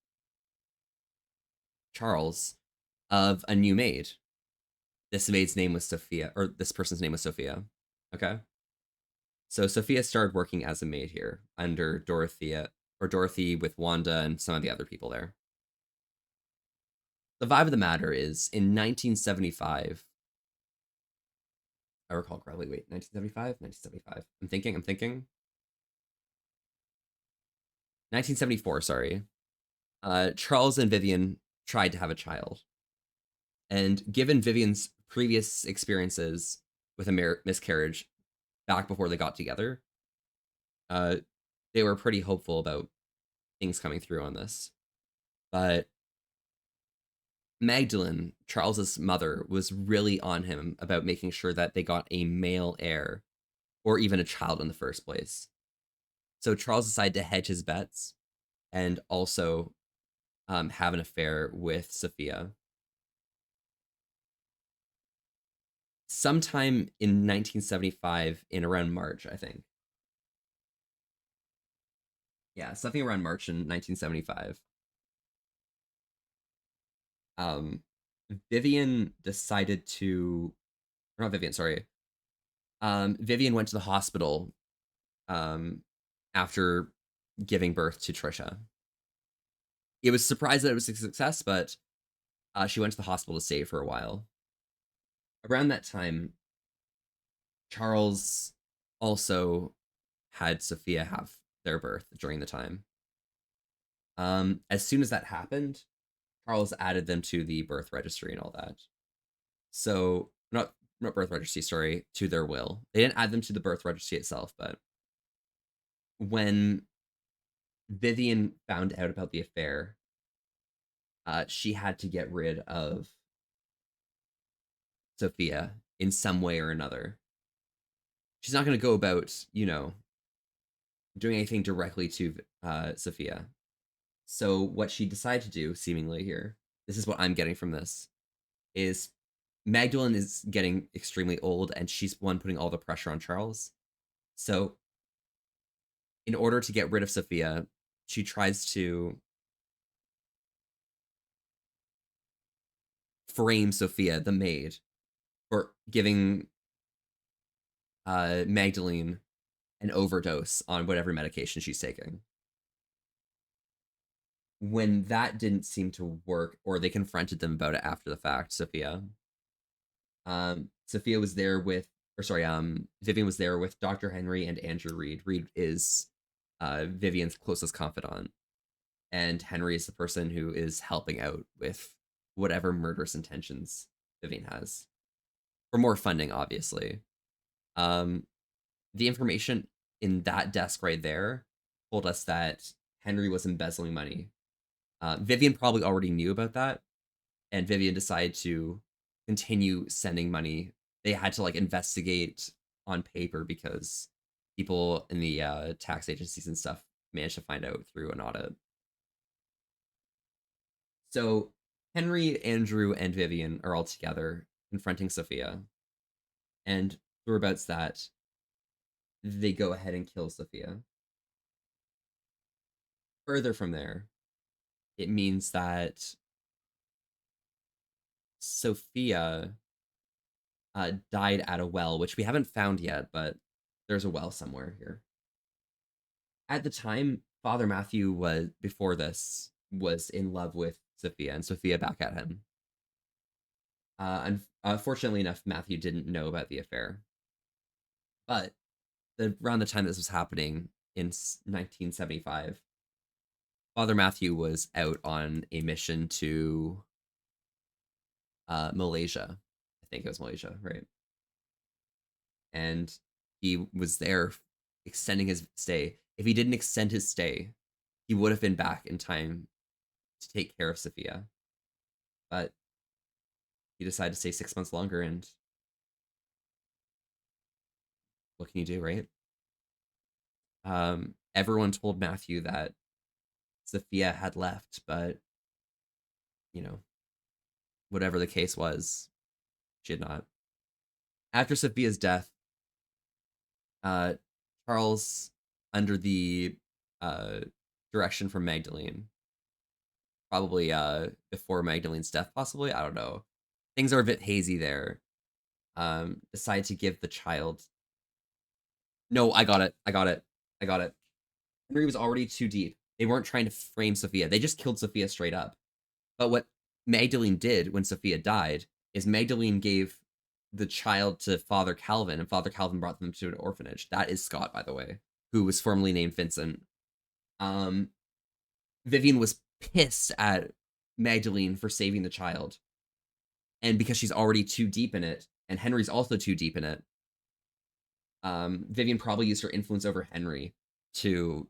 Charles of a new maid. This maid's name was Sophia, or this person's name was Sophia. Okay. So Sophia started working as a maid here under Dorothy with Wanda and some of the other people there. The vibe of the matter is in 1975. I recall correctly. Wait, 1975? 1975. I'm thinking. 1974, sorry. Charles and Vivian tried to have a child. And given Vivian's previous experiences with a miscarriage back before they got together, they were pretty hopeful about things coming through on this. But Magdalene, Charles's mother, was really on him about making sure that they got a male heir or even a child in the first place. So Charles decided to hedge his bets and also have an affair with Sophia. Sometime in 1975, in around March, I think. Yeah, something around March in 1975. Vivian decided to, or not Vivian, sorry. Vivian went to the hospital after giving birth to Trisha. It was surprised that it was a success, but she went to the hospital to stay for a while. Around that time, Charles also had Sophia have their birth during the time. As soon as that happened, Charles added them to the birth registry and all that. So not birth registry, sorry, to their will. They didn't add them to the birth registry itself, but when Vivian found out about the affair, she had to get rid of Sophia in some way or another. She's not going to go about, doing anything directly to Sophia. So what she decided to do, seemingly here, this is what I'm getting from this, is Magdalene is getting extremely old, and she's the one putting all the pressure on Charles. So in order to get rid of Sophia, she tries to frame Sophia, the maid, for giving Magdalene an overdose on whatever medication she's taking. When that didn't seem to work, or they confronted them about it after the fact, Sophia was there with, or sorry, Vivian was there with Dr. Henry and Andrew Reed. Reed is Vivian's closest confidant, and Henry is the person who is helping out with whatever murderous intentions Vivian has. For more funding, obviously. The information in that desk right there told us that Henry was embezzling money. Vivian probably already knew about that, and Vivian decided to continue sending money. They had to like investigate on paper because people in the tax agencies and stuff managed to find out through an audit. So Henry, Andrew, and Vivian are all together confronting Sophia, and through that, they go ahead and kill Sophia. Further from there, it means that Sophia died at a well, which we haven't found yet, but there's a well somewhere here. At the time, Father Matthew was, before this, was in love with Sophia, and Sophia back at him. Unfortunately enough, Matthew didn't know about the affair. But around the time this was happening in 1975, Father Matthew was out on a mission to Malaysia. I think it was Malaysia, right? And he was there extending his stay. If he didn't extend his stay, he would have been back in time to take care of Sophia. But he decided to stay 6 months longer, and what can you do, right? Everyone told Matthew that Sophia had left, but you know, whatever the case was, she had not. After Sophia's death, Charles, under the direction from Magdalene, probably before Magdalene's death, possibly, I don't know. Things are a bit hazy there. Decided to give the child. No, I got it. Henry was already too deep. They weren't trying to frame Sophia. They just killed Sophia straight up. But what Magdalene did when Sophia died is Magdalene gave the child to Father Calvin, and Father Calvin brought them to an orphanage. That is Scott, by the way, who was formerly named Vincent. Vivian was pissed at Magdalene for saving the child. And because she's already too deep in it, and Henry's also too deep in it, Vivian probably used her influence over Henry to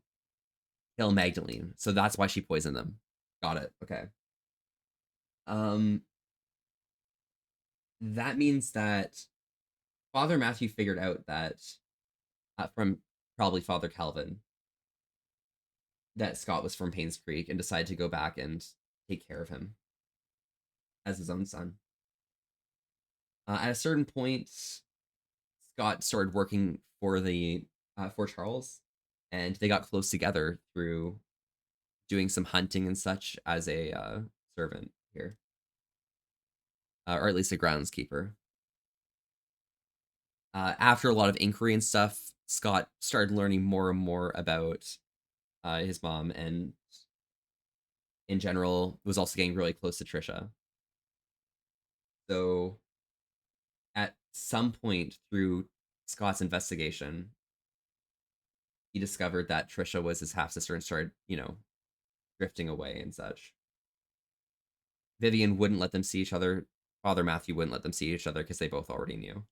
kill Magdalene. So that's why she poisoned them. Got it. Okay. That means that Father Matthew figured out that from probably Father Calvin that Scott was from Paynes Creek and decided to go back and take care of him as his own son. At a certain point, Scott started working for for Charles, and they got close together through doing some hunting and such as a servant here, or at least a groundskeeper. After a lot of inquiry and stuff, Scott started learning more and more about his mom, and in general was also getting really close to Trisha. So at some point through Scott's investigation, he discovered that Trisha was his half sister and started, drifting away and such. Vivian wouldn't let them see each other. Father Matthew wouldn't let them see each other because they both already knew.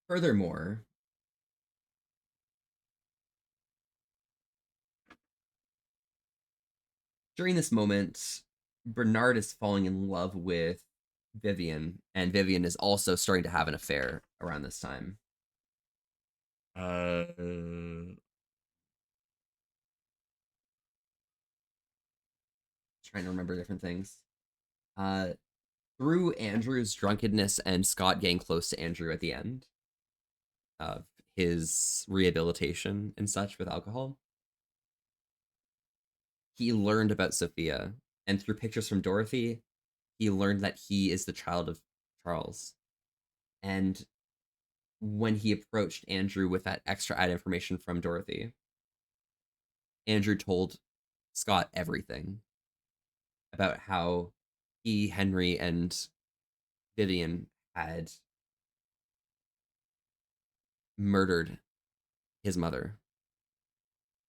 Furthermore, during this moment, Bernard is falling in love with Vivian, and Vivian is also starting to have an affair around this time. Trying to remember different things. Through Andrew's drunkenness and Scott getting close to Andrew at the end of his rehabilitation and such with alcohol, he learned about Sophia, and through pictures from Dorothy he learned that he is the child of Charles. And when he approached Andrew with that extra added information from Dorothy, Andrew told Scott everything about how he, Henry, and Vivian had murdered his mother,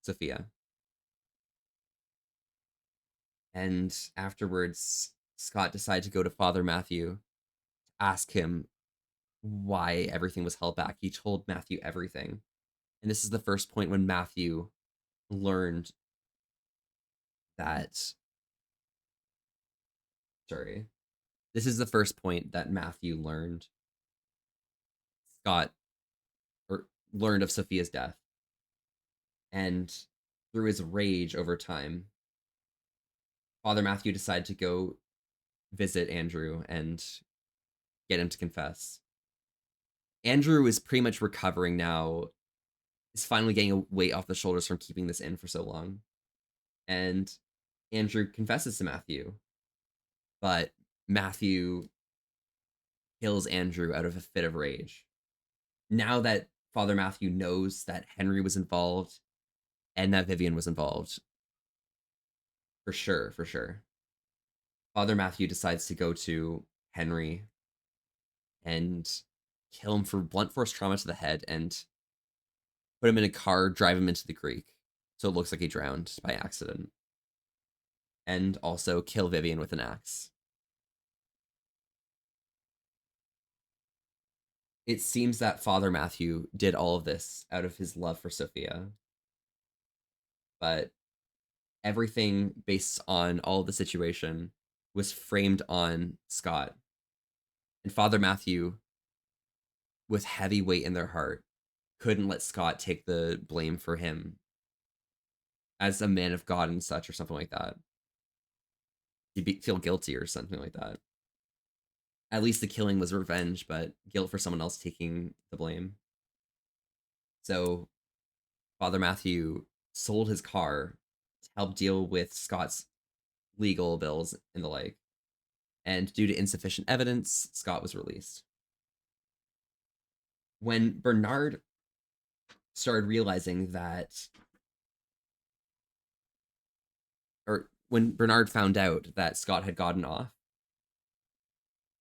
Sophia. And afterwards, Scott decided to go to Father Matthew, ask him why everything was held back. He told Matthew everything. And this is the first point when Matthew learned that. Sorry. This is the first point that Matthew learned Scott, or learned of Sophia's death. And through his rage over time, Father Matthew decided to go visit Andrew and get him to confess. Andrew is pretty much recovering now, is finally getting a weight off the shoulders from keeping this in for so long. And Andrew confesses to Matthew, but Matthew kills Andrew out of a fit of rage. Now that Father Matthew knows that Henry was involved and that Vivian was involved, for sure, Father Matthew decides to go to Henry and kill him for blunt force trauma to the head and put him in a car, drive him into the creek so it looks like he drowned by accident. And also kill Vivian with an axe. It seems that Father Matthew did all of this out of his love for Sophia. But everything based on all of the situation was framed on Scott. And Father Matthew, with heavy weight in their heart, couldn't let Scott take the blame for him as a man of God and such, or something like that. He'd feel guilty or something like that. At least the killing was revenge, but guilt for someone else taking the blame. So Father Matthew sold his car to help deal with Scott's legal bills and the like. And due to insufficient evidence, Scott was released. When Bernard started realizing that, or when Bernard found out that Scott had gotten off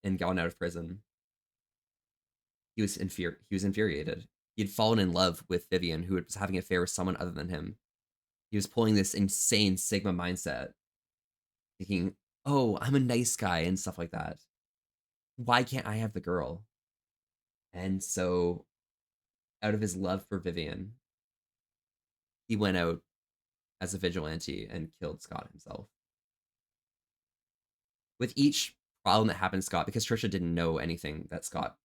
and gone out of prison, he was infuriated. He had fallen in love with Vivian, who was having an affair with someone other than him. He was pulling this insane Sigma mindset, thinking, "Oh, I'm a nice guy," and stuff like that. Why can't I have the girl? And so, out of his love for Vivian, he went out as a vigilante and killed Scott himself. With each problem that happened to Scott, because Trisha didn't know anything that Scott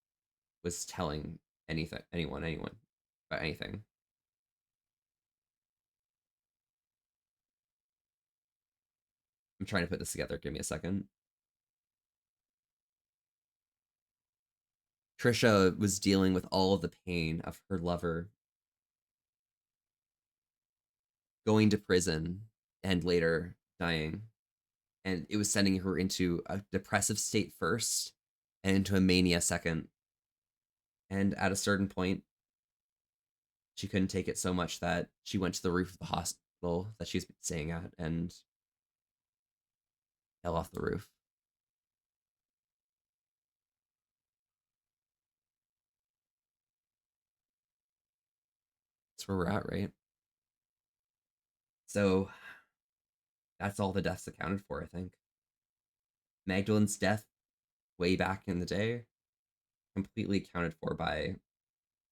was telling anyone about anything. I'm trying to put this together. Give me a second. Trisha was dealing with all of the pain of her lover going to prison and later dying. And it was sending her into a depressive state first and into a mania second. And at a certain point, she couldn't take it so much that she went to the roof of the hospital that she was staying at and fell off the roof. That's where we're at, right? So that's all the deaths accounted for, I think. Magdalene's death way back in the day, completely accounted for by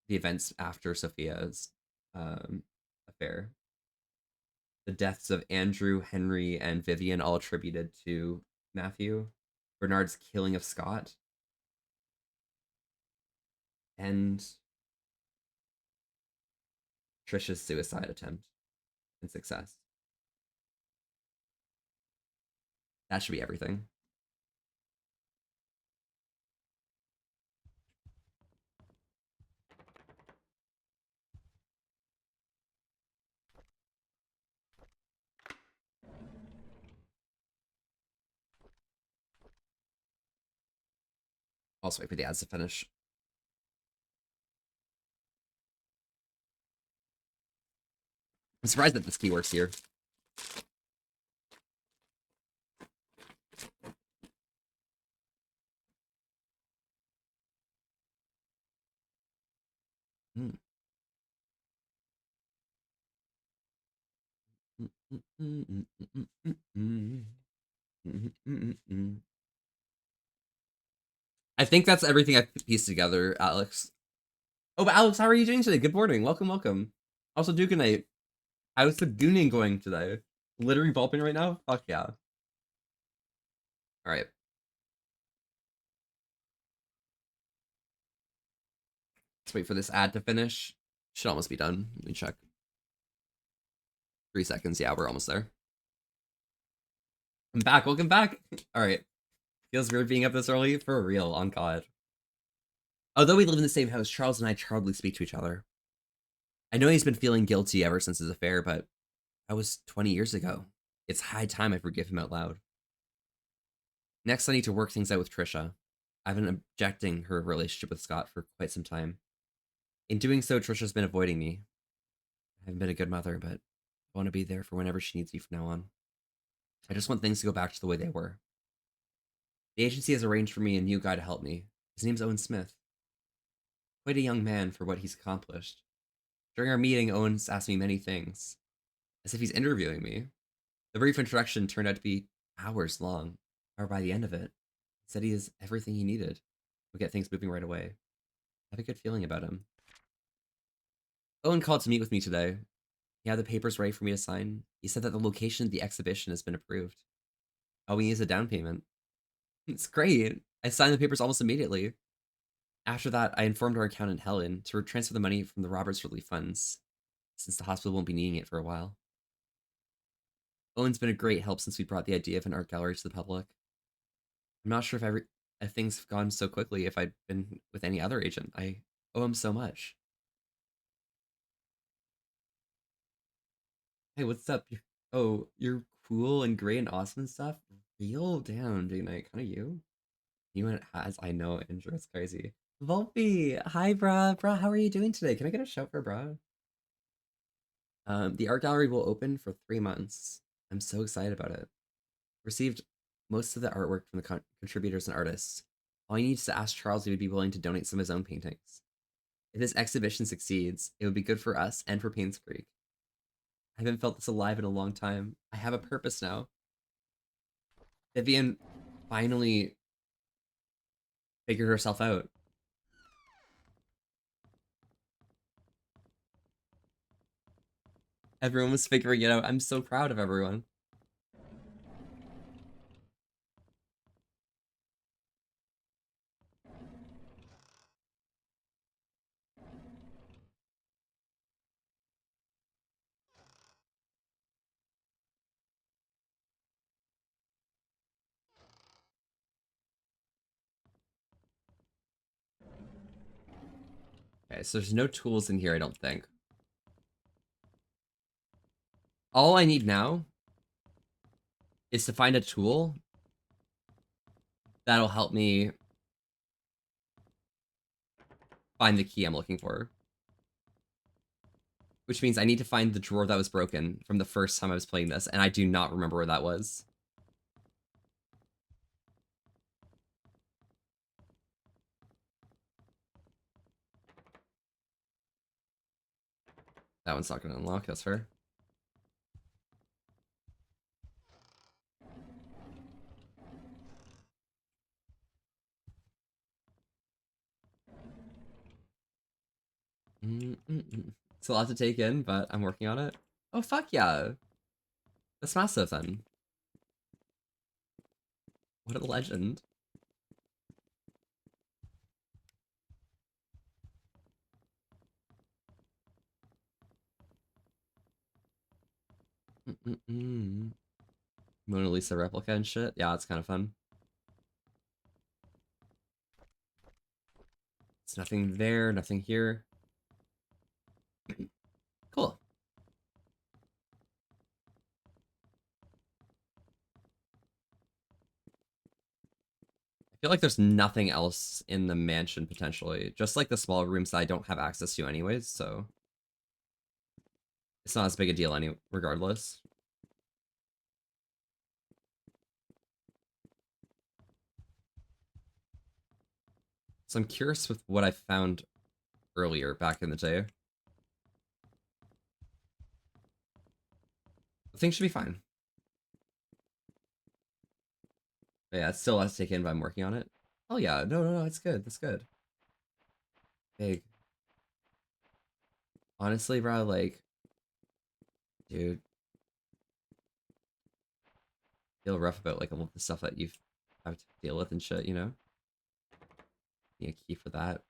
the events after Sophia's affair. The deaths of Andrew, Henry, and Vivian all attributed to Matthew. Bernard's killing of Scott. And Trisha's suicide attempt and success. That should be everything. Also wait for the ads to finish. I'm surprised that this key works here. Hmm. I think that's everything I pieced together, Alex. Oh, but Alex, how are you doing today? Good morning. Welcome, welcome. Also, Duke and I, how's the gooning going today? Literally bulbing right now? Fuck yeah. All right. Let's wait for this ad to finish. Should almost be done. Let me check. 3 seconds. Yeah, we're almost there. I'm back. Welcome back. All right. Feels weird being up this early for real. On God. Although we live in the same house, Charles and I hardly speak to each other. I know he's been feeling guilty ever since his affair, but that was 20 years ago. It's high time I forgive him out loud. Next, I need to work things out with Trisha. I've been objecting her relationship with Scott for quite some time. In doing so, Trisha's been avoiding me. I haven't been a good mother, but I want to be there for whenever she needs me from now on. I just want things to go back to the way they were. The agency has arranged for me a new guy to help me. His name's Owen Smith. Quite a young man for what he's accomplished. During our meeting, Owens asked me many things, as if he's interviewing me. The brief introduction turned out to be hours long. However, by the end of it, he said he has everything he needed. We'll get things moving right away. I have a good feeling about him. Owen called to meet with me today. He had the papers ready for me to sign. He said that the location of the exhibition has been approved. All we need is a down payment. It's great. I signed the papers almost immediately. After that, I informed our accountant, Helen, to transfer the money from the Roberts Relief Funds, since the hospital won't be needing it for a while. Owen's been a great help since we brought the idea of an art gallery to the public. I'm not sure if things have gone so quickly if I'd been with any other agent. I owe him so much. Hey, what's up? Oh, you're cool and great and awesome and stuff? Real? Damn, Big Night. Kind of you? You and has I know, Andrew. It's crazy. Volpe, hi, bruh. Bruh, how are you doing today? Can I get a shout for bruh? The art gallery will open for 3 months. I'm so excited about it. Received most of the artwork from the contributors and artists. All you need is to ask Charles if he would be willing to donate some of his own paintings. If this exhibition succeeds, it would be good for us and for Paynes Creek. I haven't felt this alive in a long time. I have a purpose now. Vivian finally figured herself out. Everyone was figuring it out. I'm so proud of everyone. Okay, so there's no tools in here, I don't think. All I need now is to find a tool that'll help me find the key I'm looking for. Which means I need to find the drawer that was broken from the first time I was playing this, and I do not remember where that was. That one's not going to unlock, that's fair. It's a lot to take in, but I'm working on it. Oh, fuck yeah. That's massive, then. What a legend. Mona Lisa replica and shit. Yeah, it's kind of fun. There's nothing there, nothing here. Cool. I feel like there's nothing else in the mansion potentially. Just like the small rooms that I don't have access to anyways, so it's not as big a deal any regardless. So I'm curious with what I found earlier back in the day. Things should be fine. But yeah, it's still has to take in, but I'm working on it. Oh yeah, no, it's good. That's good. Big. Honestly, bro, like, dude, feel rough about like all of the stuff that you've have to deal with and shit, you know? Need a key for that.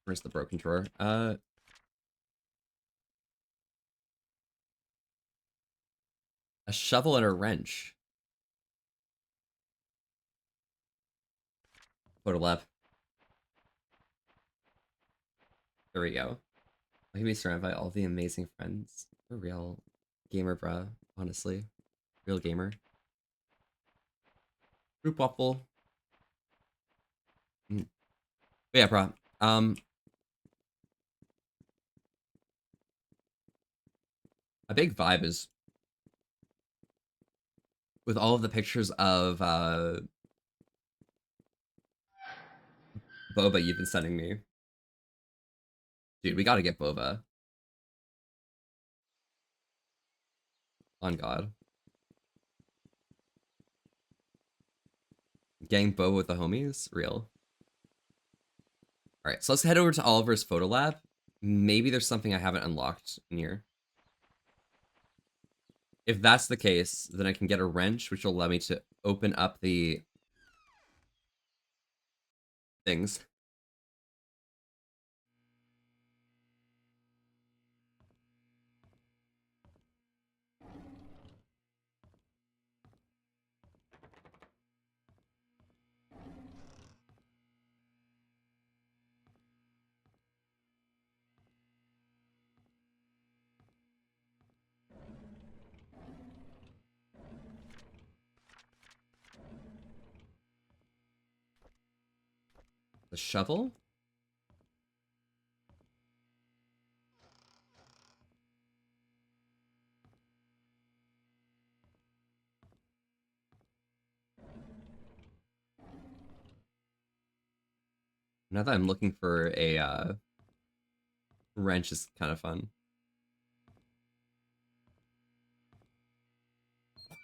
Where's the broken drawer? A shovel and a wrench. Photo lab. There we go. I can be surrounded by all the amazing friends. A real gamer, bruh. Honestly, real gamer. Group waffle. Mm. But yeah, bruh. A big vibe is with all of the pictures of boba you've been sending me. Dude, we gotta get boba. On God. Getting boba with the homies? Real. Alright, so let's head over to Oliver's photo lab. Maybe there's something I haven't unlocked in here. If that's the case, then I can get a wrench, which will allow me to open up the things. The shovel? Now that I'm looking for a wrench is kind of fun.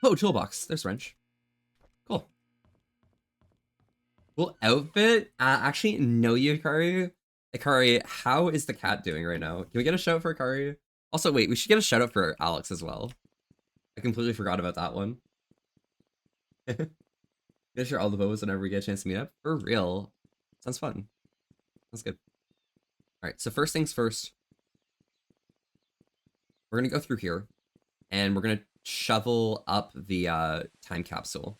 Oh, toolbox. There's wrench. Cool. Cool outfit. Actually, no, Yukari. Akari, how is the cat doing right now? Can we get a shout out for Akari? Also, wait, we should get a shout out for Alex as well. I completely forgot about that one. Get share all the bobas whenever we get a chance to meet up. For real. Sounds fun. Sounds good. Alright, so first things first. We're gonna go through here, and we're gonna shovel up the time capsule.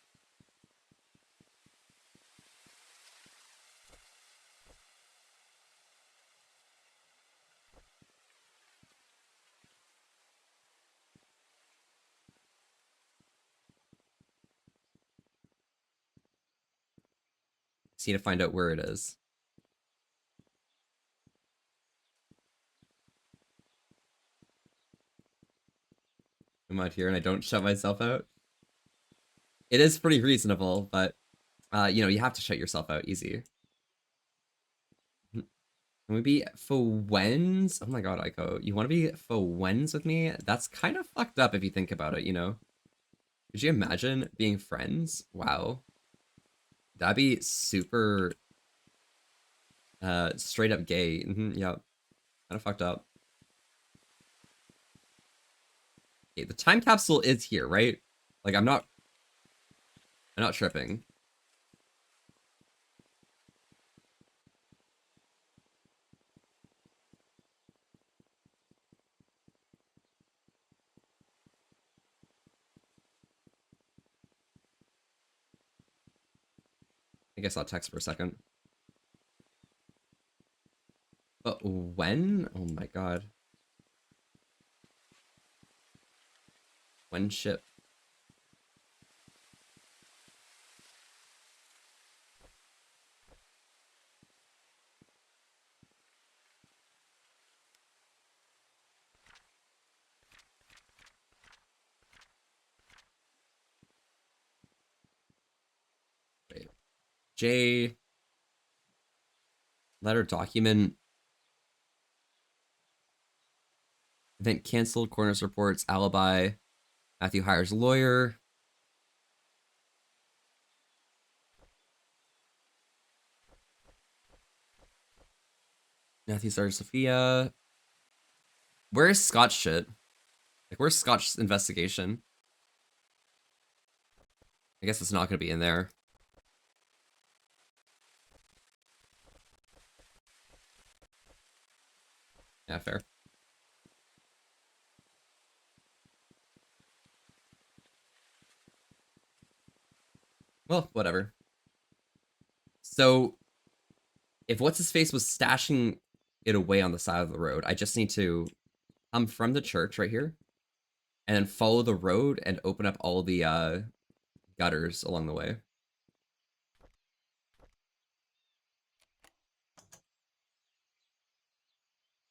See to find out where it is. I'm out here and I don't shut myself out. It is pretty reasonable, but you know, you have to shut yourself out easy. Can we be friends? Oh my god, Aiko. You want to be friends with me? That's kind of fucked up if you think about it, you know? Could you imagine being friends? Wow. That'd be super straight up gay. Yeah. Kind of fucked up. Okay, the time capsule is here, right? Like I'm not tripping. I guess I'll text for a second. But when? Oh my god. When ship? Wait. J letter document. Event canceled. Coroner's reports. Alibi. Matthew hires lawyer. Matthew starts Sophia. Where's Scott's shit? Like, where's Scott's investigation? I guess it's not gonna be in there. Yeah, fair. Well, whatever. So, if what's his face was stashing it away on the side of the road, I just need to come from the church right here and then follow the road and open up all the gutters along the way.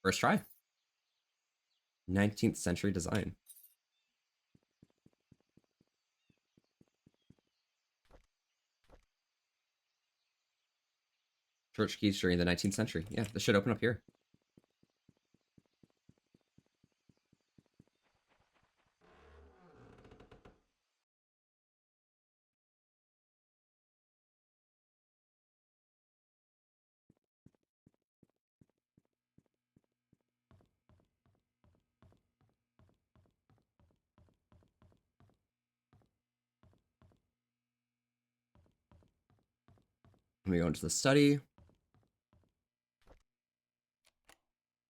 First try. 19th century design. Church keys during the 19th century. Yeah, this should open up here. Let me go into the study.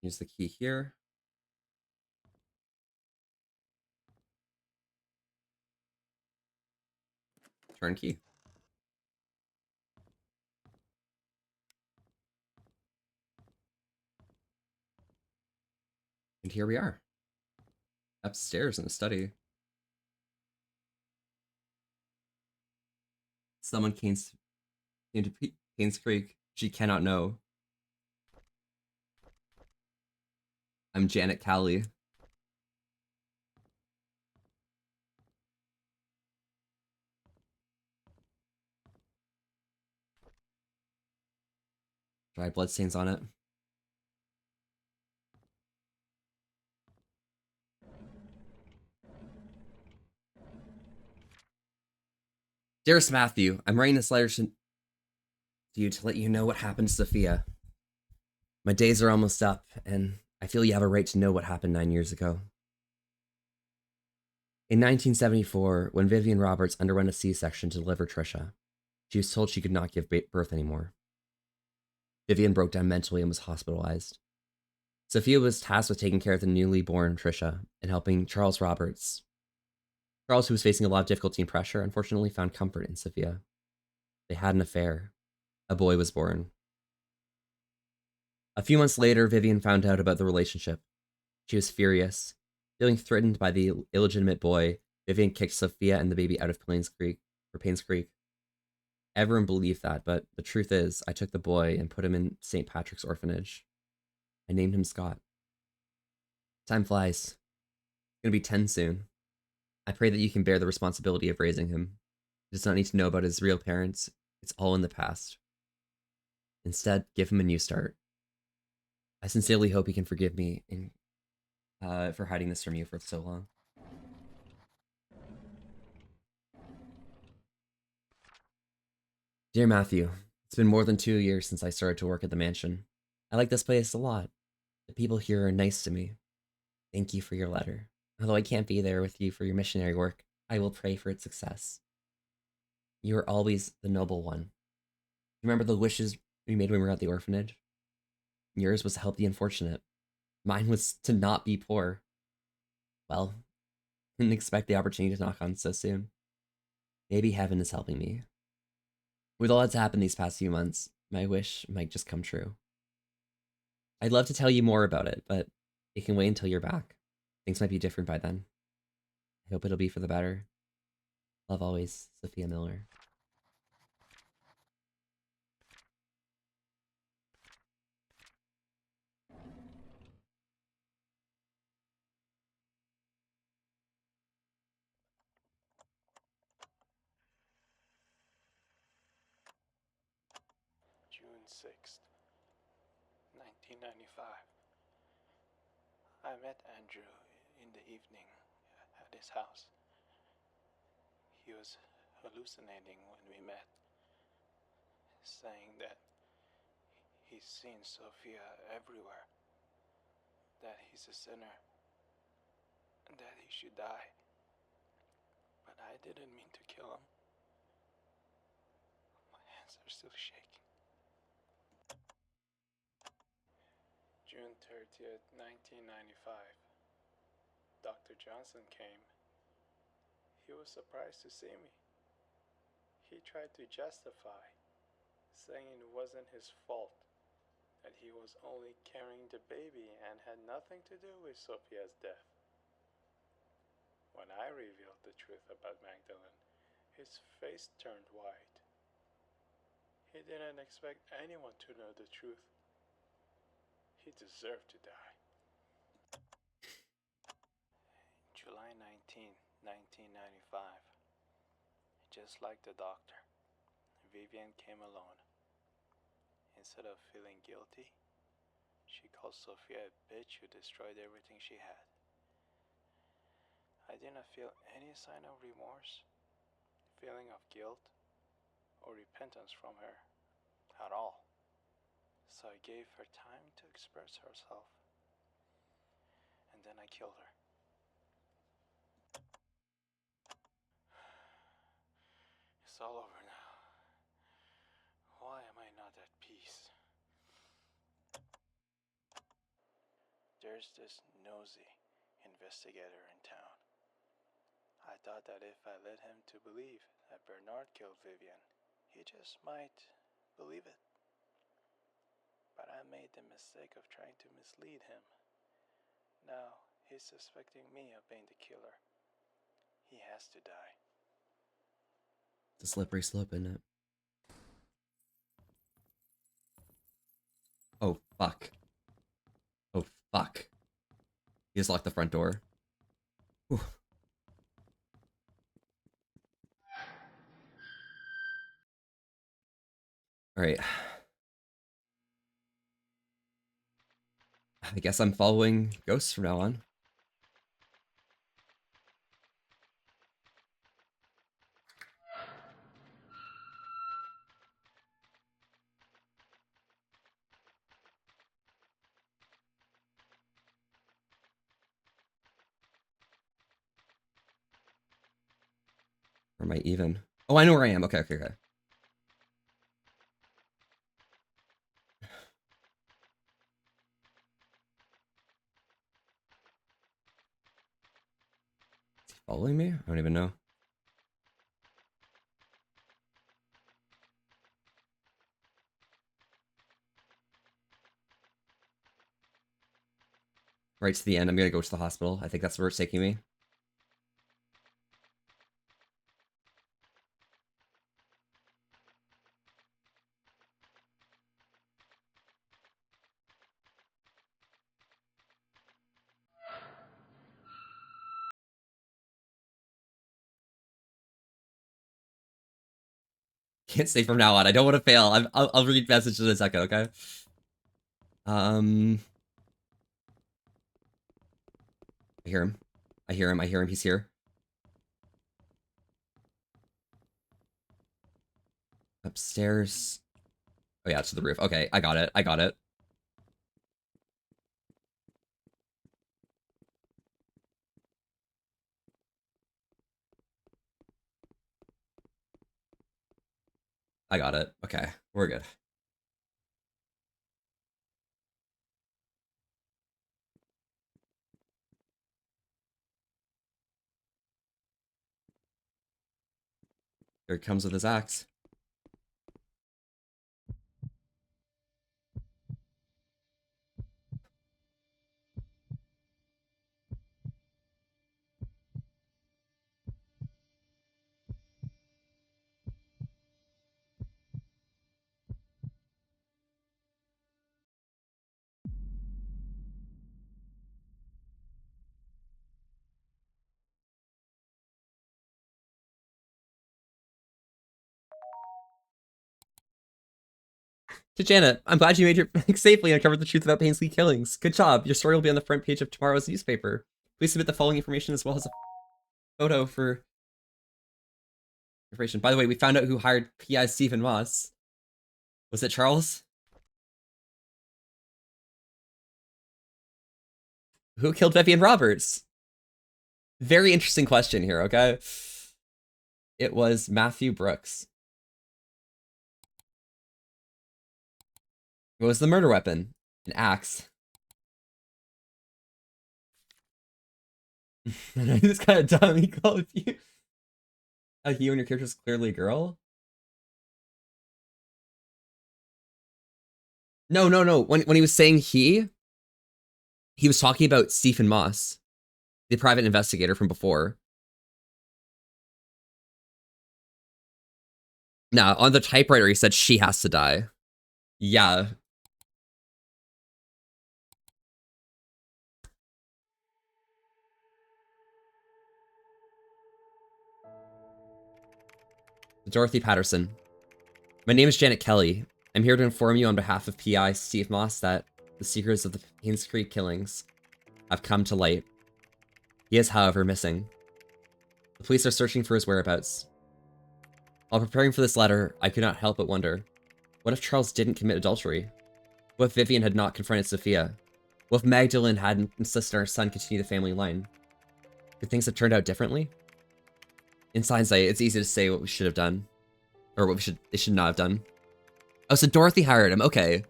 Use the key here. Turn key. And here we are. Upstairs in the study. Someone came to Payne's Creek. She cannot know. I'm Janet Cowley. Dry bloodstains on it. Dearest Matthew, I'm writing this letter to you to let you know what happened to Sophia. My days are almost up, and I feel you have a right to know what happened 9 years ago. In 1974, when Vivian Roberts underwent a C-section to deliver Trisha, she was told she could not give birth anymore. Vivian broke down mentally and was hospitalized. Sophia was tasked with taking care of the newly born Trisha and helping Charles Roberts. Charles, who was facing a lot of difficulty and pressure, unfortunately found comfort in Sophia. They had an affair. A boy was born. A few months later, Vivian found out about the relationship. She was furious. Feeling threatened by the illegitimate boy, Vivian kicked Sophia and the baby out of Payne's Creek. Everyone believed that, but the truth is, I took the boy and put him in St. Patrick's orphanage. I named him Scott. Time flies. It's gonna be 10 soon. I pray that you can bear the responsibility of raising him. He does not need to know about his real parents. It's all in the past. Instead, give him a new start. I sincerely hope he can forgive me for hiding this from you for so long. Dear Matthew, it's been more than 2 years since I started to work at the mansion. I like this place a lot. The people here are nice to me. Thank you for your letter. Although I can't be there with you for your missionary work, I will pray for its success. You are always the noble one. Remember the wishes we made when we were at the orphanage? Yours was to help the unfortunate. Mine was to not be poor. Well, didn't expect the opportunity to knock on so soon. Maybe heaven is helping me. With all that's happened these past few months, my wish might just come true. I'd love to tell you more about it, but it can wait until you're back. Things might be different by then. I hope it'll be for the better. Love always, Sophia Miller. June 6th, 1995. I met Andrew in the evening at his house. He was hallucinating when we met, saying that he's seen Sophia everywhere, that he's a sinner, and that he should die. But I didn't mean to kill him. My hands are still shaking. June 30th, 1995. Dr. Johnson came. He was surprised to see me. He tried to justify, saying it wasn't his fault, that he was only carrying the baby and had nothing to do with Sophia's death. When I revealed the truth about Magdalene, his face turned white. He didn't expect anyone to know the truth. He deserved to die. July 19, 1995. Just like the doctor, Vivian came alone. Instead of feeling guilty, she called Sophia a bitch who destroyed everything she had. I didn't feel any sign of remorse, feeling of guilt, or repentance from her at all. So I gave her time to express herself, and then I killed her. It's all over now. Why am I not at peace? There's this nosy investigator in town. I thought that if I led him to believe that Bernard killed Vivian, he just might believe it. But I made the mistake of trying to mislead him. Now he's suspecting me of being the killer. He has to die. It's a slippery slope, isn't it? Oh, fuck. Oh, fuck. He just locked the front door. Whew. Alright. I guess I'm following ghosts from now on. Or am I even? Oh, I know where I am. Okay, okay, okay. Is he following me? I don't even know. Right to the end. I'm gonna go to the hospital. I think that's where it's taking me. Can't say from now on. I don't want to fail. I'll read messages in a second, okay? I hear him. I hear him. I hear him. He's here. Upstairs. Oh yeah, it's to the roof. Okay, I got it. I got it. I got it. Okay, we're good. Here he comes with his axe. To Janet, I'm glad you made your safely uncovered the truth about Paisley killings. Good job. Your story will be on the front page of tomorrow's newspaper. Please submit the following information as well as a photo for information. By the way, we found out who hired PI Stephen Moss. Was it Charles? Who killed Vivian Roberts? Very interesting question here, okay? It was Matthew Brooks. What was the murder weapon? An axe. This kind of dumb. He called you. You and your character is clearly a girl? No. When he was saying he was talking about Stephen Moss, the private investigator from before. Nah, on the typewriter he said she has to die. Yeah. Dorothy Patterson. My name is Janet Kelly. I'm here to inform you on behalf of PI Steve Moss that the secrets of the Haynes Creek killings have come to light. He is, however, missing. The police are searching for his whereabouts. While preparing for this letter, I could not help but wonder, what if Charles didn't commit adultery? What if Vivian had not confronted Sophia? What if Magdalene hadn't insisted our son continue the family line? Could things have turned out differently? In hindsight, it's easy to say what we should have done. Or what they should not have done. Oh, so Dorothy hired him. Okay.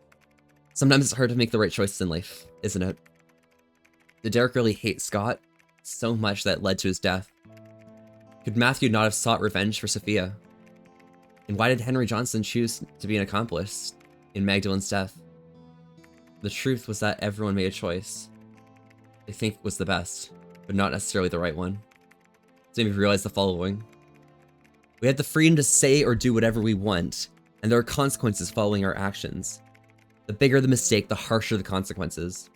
Sometimes it's hard to make the right choices in life, isn't it? Did Derek really hate Scott so much that it led to his death? Could Matthew not have sought revenge for Sophia? And why did Henry Johnson choose to be an accomplice in Magdalene's death? The truth was that everyone made a choice they think was the best, but not necessarily the right one. This made me realize the following. We had the freedom to say or do whatever we want, and there are consequences following our actions. The bigger the mistake, the harsher the consequences.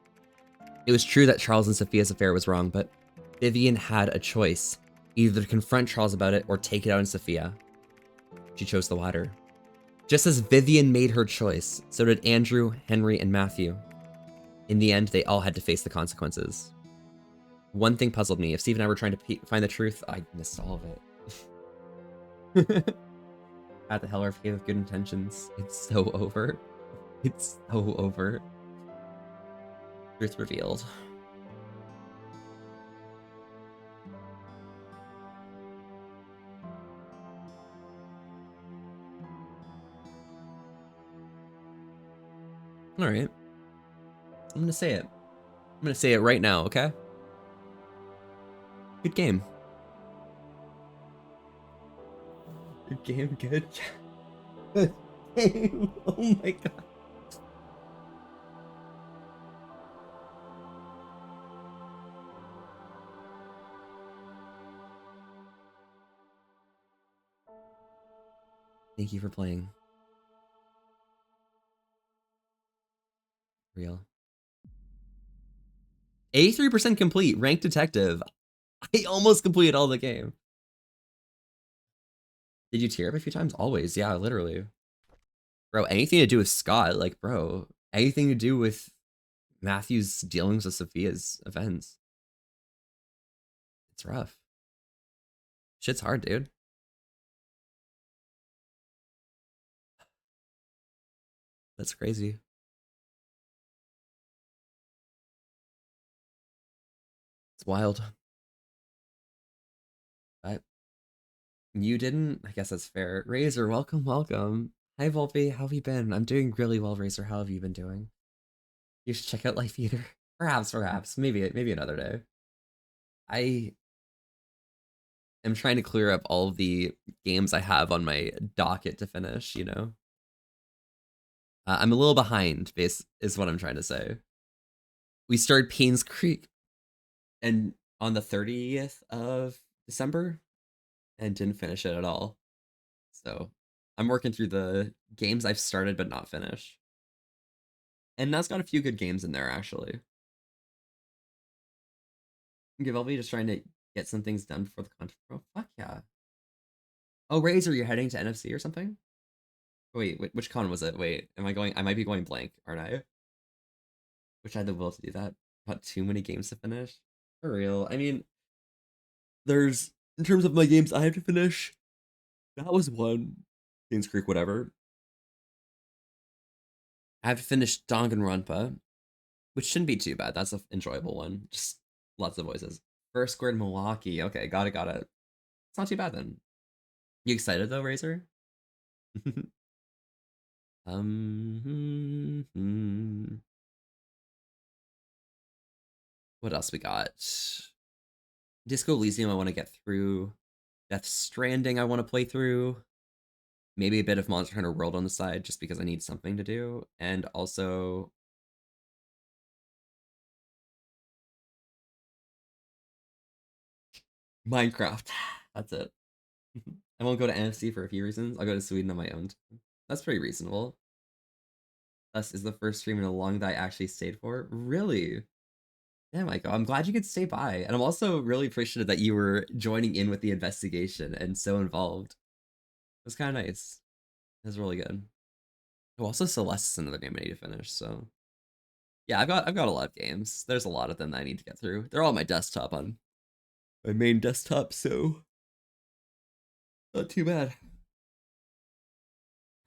It was true that Charles and Sophia's affair was wrong, but Vivian had a choice, either to confront Charles about it or take it out on Sophia. She chose the latter. Just as Vivian made her choice, so did Andrew, Henry, and Matthew. In the end, they all had to face the consequences. One thing puzzled me. If Steve and I were trying to find the truth, I missed all of it. At the hell are with good intentions. It's so over. It's so over. Truth revealed. Alright. I'm gonna say it. I'm gonna say it right now, okay? Good game. Good game, good. Good game. Oh my god. Thank you for playing. Real. 83% complete, ranked detective. I almost completed all the game. Did you tear up a few times? Always, yeah, literally. Bro, anything to do with Scott, like, bro, anything to do with Matthew's dealings with Sophia's events. It's rough. Shit's hard, dude. That's crazy. It's wild. But you didn't? I guess that's fair. Razor, welcome, welcome. Hi, Volpe, how have you been? I'm doing really well, Razor. How have you been doing? You should check out Life Eater. Perhaps. Maybe another day. I am trying to clear up all of the games I have on my docket to finish, you know? I'm a little behind, is what I'm trying to say. We started Payne's Creek and on the 30th of December and didn't finish it at all. So I'm working through the games I've started but not finished. And that's got a few good games in there, actually. Givelby just trying to get some things done before the content. Oh, fuck yeah. Oh, Razor, you're heading to NFC or something? Wait, which con was it? Wait, am I going? I might be going blank, aren't I? Which I had the will to do that. Got too many games to finish. For real. I mean, there's in terms of my games I have to finish. That was one. Kings Creek, whatever. I have to finish Danganronpa, which shouldn't be too bad. That's an enjoyable one. Just lots of voices. First Squared Milwaukee. Okay, got it, got it. It's not too bad then. You excited though, Razor? What else we got? Disco Elysium I want to get through. Death Stranding I want to play through. Maybe a bit of Monster Hunter World on the side just because I need something to do. And also Minecraft. That's it. I won't go to NFC for a few reasons. I'll go to Sweden on my own. That's pretty reasonable. This is the first stream in a long that I actually stayed for. Really? Yeah, Michael, I'm glad you could stay by. And I'm also really appreciative that you were joining in with the investigation and so involved. It was kind of nice. It was really good. Oh, also Celeste is another game I need to finish, so. Yeah, I've got a lot of games. There's a lot of them that I need to get through. They're all on my desktop on my main desktop, so not too bad.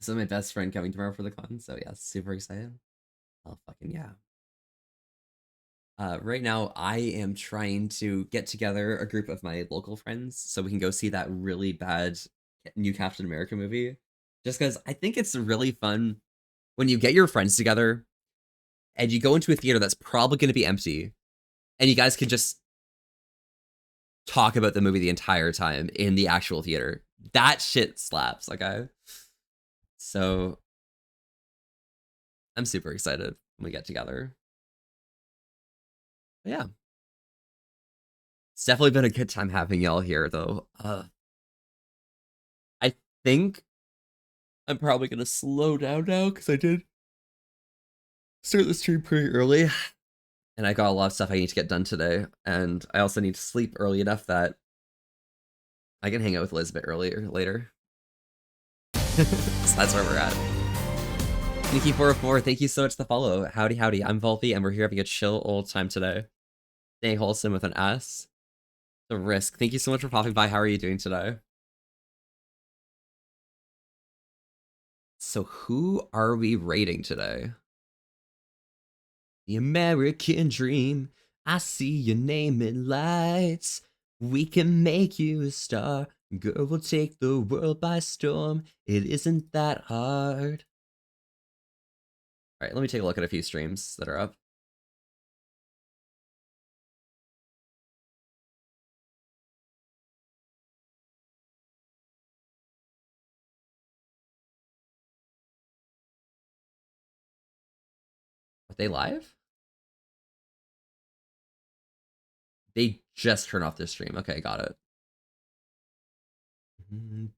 So my best friend coming tomorrow for the con, so yeah, super excited. Oh fucking yeah. Right now, I am trying to get together a group of my local friends so we can go see that really bad new Captain America movie. Just because I think it's really fun when you get your friends together and you go into a theater that's probably going to be empty and you guys can just talk about the movie the entire time in the actual theater. That shit slaps, okay? So I'm super excited when we get together. But yeah. It's definitely been a good time having y'all here, though. I think I'm probably going to slow down now because I did start the stream pretty early. And I got a lot of stuff I need to get done today. And I also need to sleep early enough that I can hang out with Liz a bit earlier later. So that's where we're at. Nikki404, thank you so much for the follow. Howdy, howdy. I'm Volpy, and we're here having a chill old time today. Staying wholesome with an S. The Risk. Thank you so much for popping by. How are you doing today? So who are we rating today? The American Dream. I see your name in lights. We can make you a star. Girl, we'll take the world by storm. It isn't that hard. All right, let me take a look at a few streams that are up. Are they live? They just turned off their stream. Okay, got it.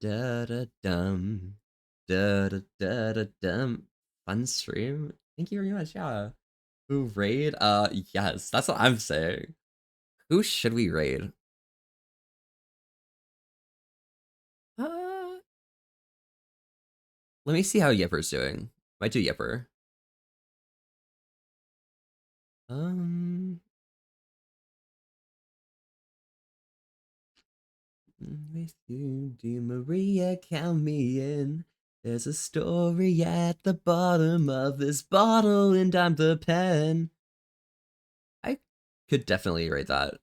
Da-da-dum. Da-da-da-da-dum. Fun stream. Thank you very much, yeah. Who raid? Yes, that's what I'm saying. Who should we raid? Let me see how Yipper's doing. Might do Yipper. With you, dear Maria, count me in. There's a story at the bottom of this bottle, and I'm the pen. I could definitely rate that.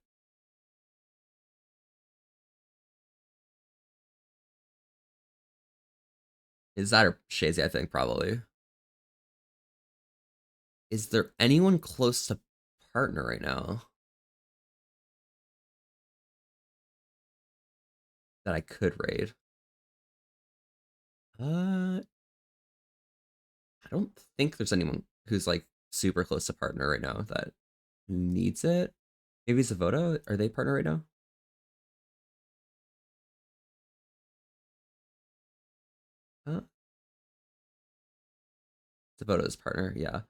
Is that or Shazy, I think, probably. Is there anyone close to partner right now that I could raid? I don't think there's anyone who's like super close to partner right now that needs it. Maybe Zavoda? Are they partner right now? Zavoda's partner, yeah.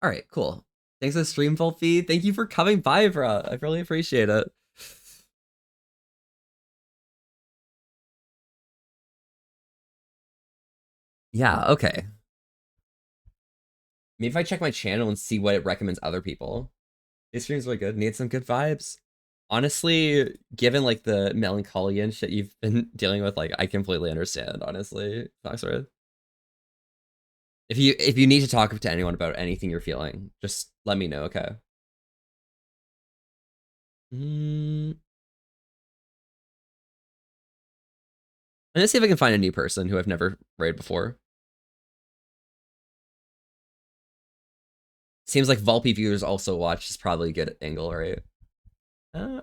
All right, cool. Thanks for the stream, Volpy. Thank you for coming by, bro. I really appreciate it. Yeah, okay. Maybe if I check my channel and see what it recommends other people. This stream's really good. Need some good vibes. Honestly, given like the melancholy and shit you've been dealing with, like I completely understand, honestly. Foxworth. If you need to talk to anyone about anything you're feeling, just let me know, okay? Mm. I'm gonna see if I can find a new person who I've never raided before. Seems like Volpe viewers also watch is probably a good angle, right? Uh,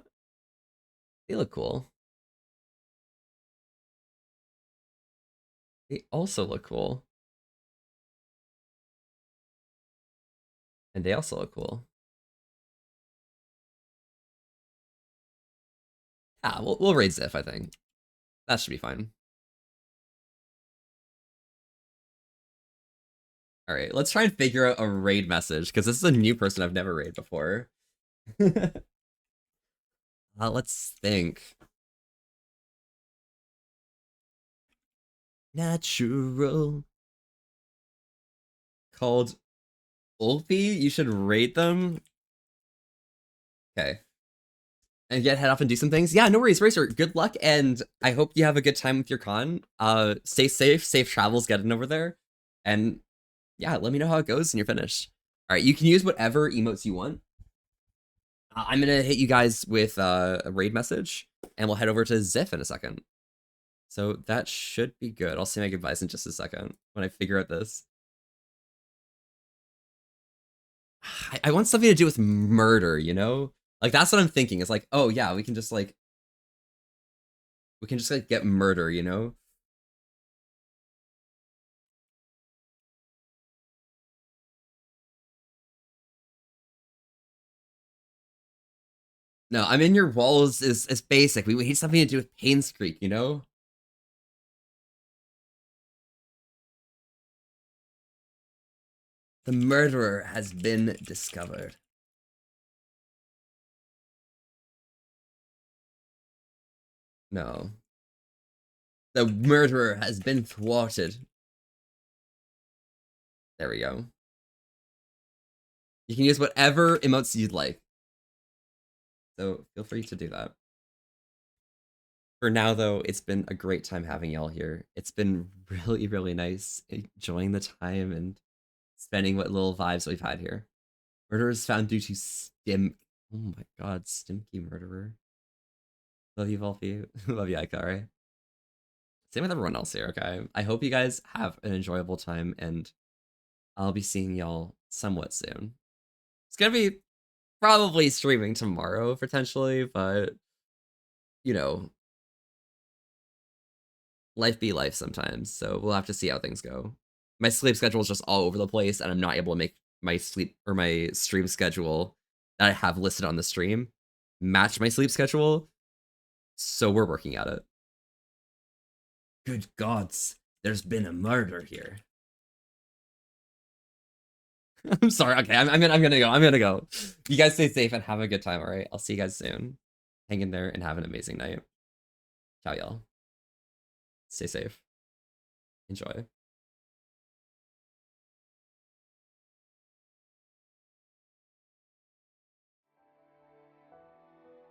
they look cool. They also look cool. And they also look cool. Yeah, we'll raid Ziff, I think. That should be fine. All right, let's try and figure out a raid message because this is a new person I've never raided before. Let's think. Natural. Called Ulfi? You should rate them. Okay. And head off and do some things. Yeah, no worries, Racer. Good luck, and I hope you have a good time with your con. Stay safe travels getting over there. And yeah, let me know how it goes when you're finished. All right, you can use whatever emotes you want. I'm gonna hit you guys with a raid message, and we'll head over to Ziff in a second. So that should be good. I'll say my goodbyes in just a second when I figure out this. I want something to do with murder, you know? Like that's what I'm thinking. It's like, oh yeah, we can just like get murder, you know? No, I'm in your walls is basic. We need something to do with Payne's Creek, you know? The murderer has been discovered. No. The murderer has been thwarted. There we go. You can use whatever emotes you'd like. So feel free to do that. For now, though, it's been a great time having y'all here. It's been really, really nice enjoying the time and spending what little vibes we've had here. Murderers found due to Stim. Oh my god, Stimky murderer. Love you, Volpy. Love you, Ikari. Same with everyone else here, okay? I hope you guys have an enjoyable time, and I'll be seeing y'all somewhat soon. It's gonna be probably streaming tomorrow, potentially, but, you know, life be life sometimes, so we'll have to see how things go. My sleep schedule is just all over the place, and I'm not able to make my sleep or my stream schedule that I have listed on the stream match my sleep schedule, so we're working at it. Good gods, there's been a murder here. I'm sorry. Okay, I'm gonna go. I'm gonna go. You guys stay safe and have a good time. All right, I'll see you guys soon. Hang in there and have an amazing night. Ciao, y'all. Stay safe. Enjoy.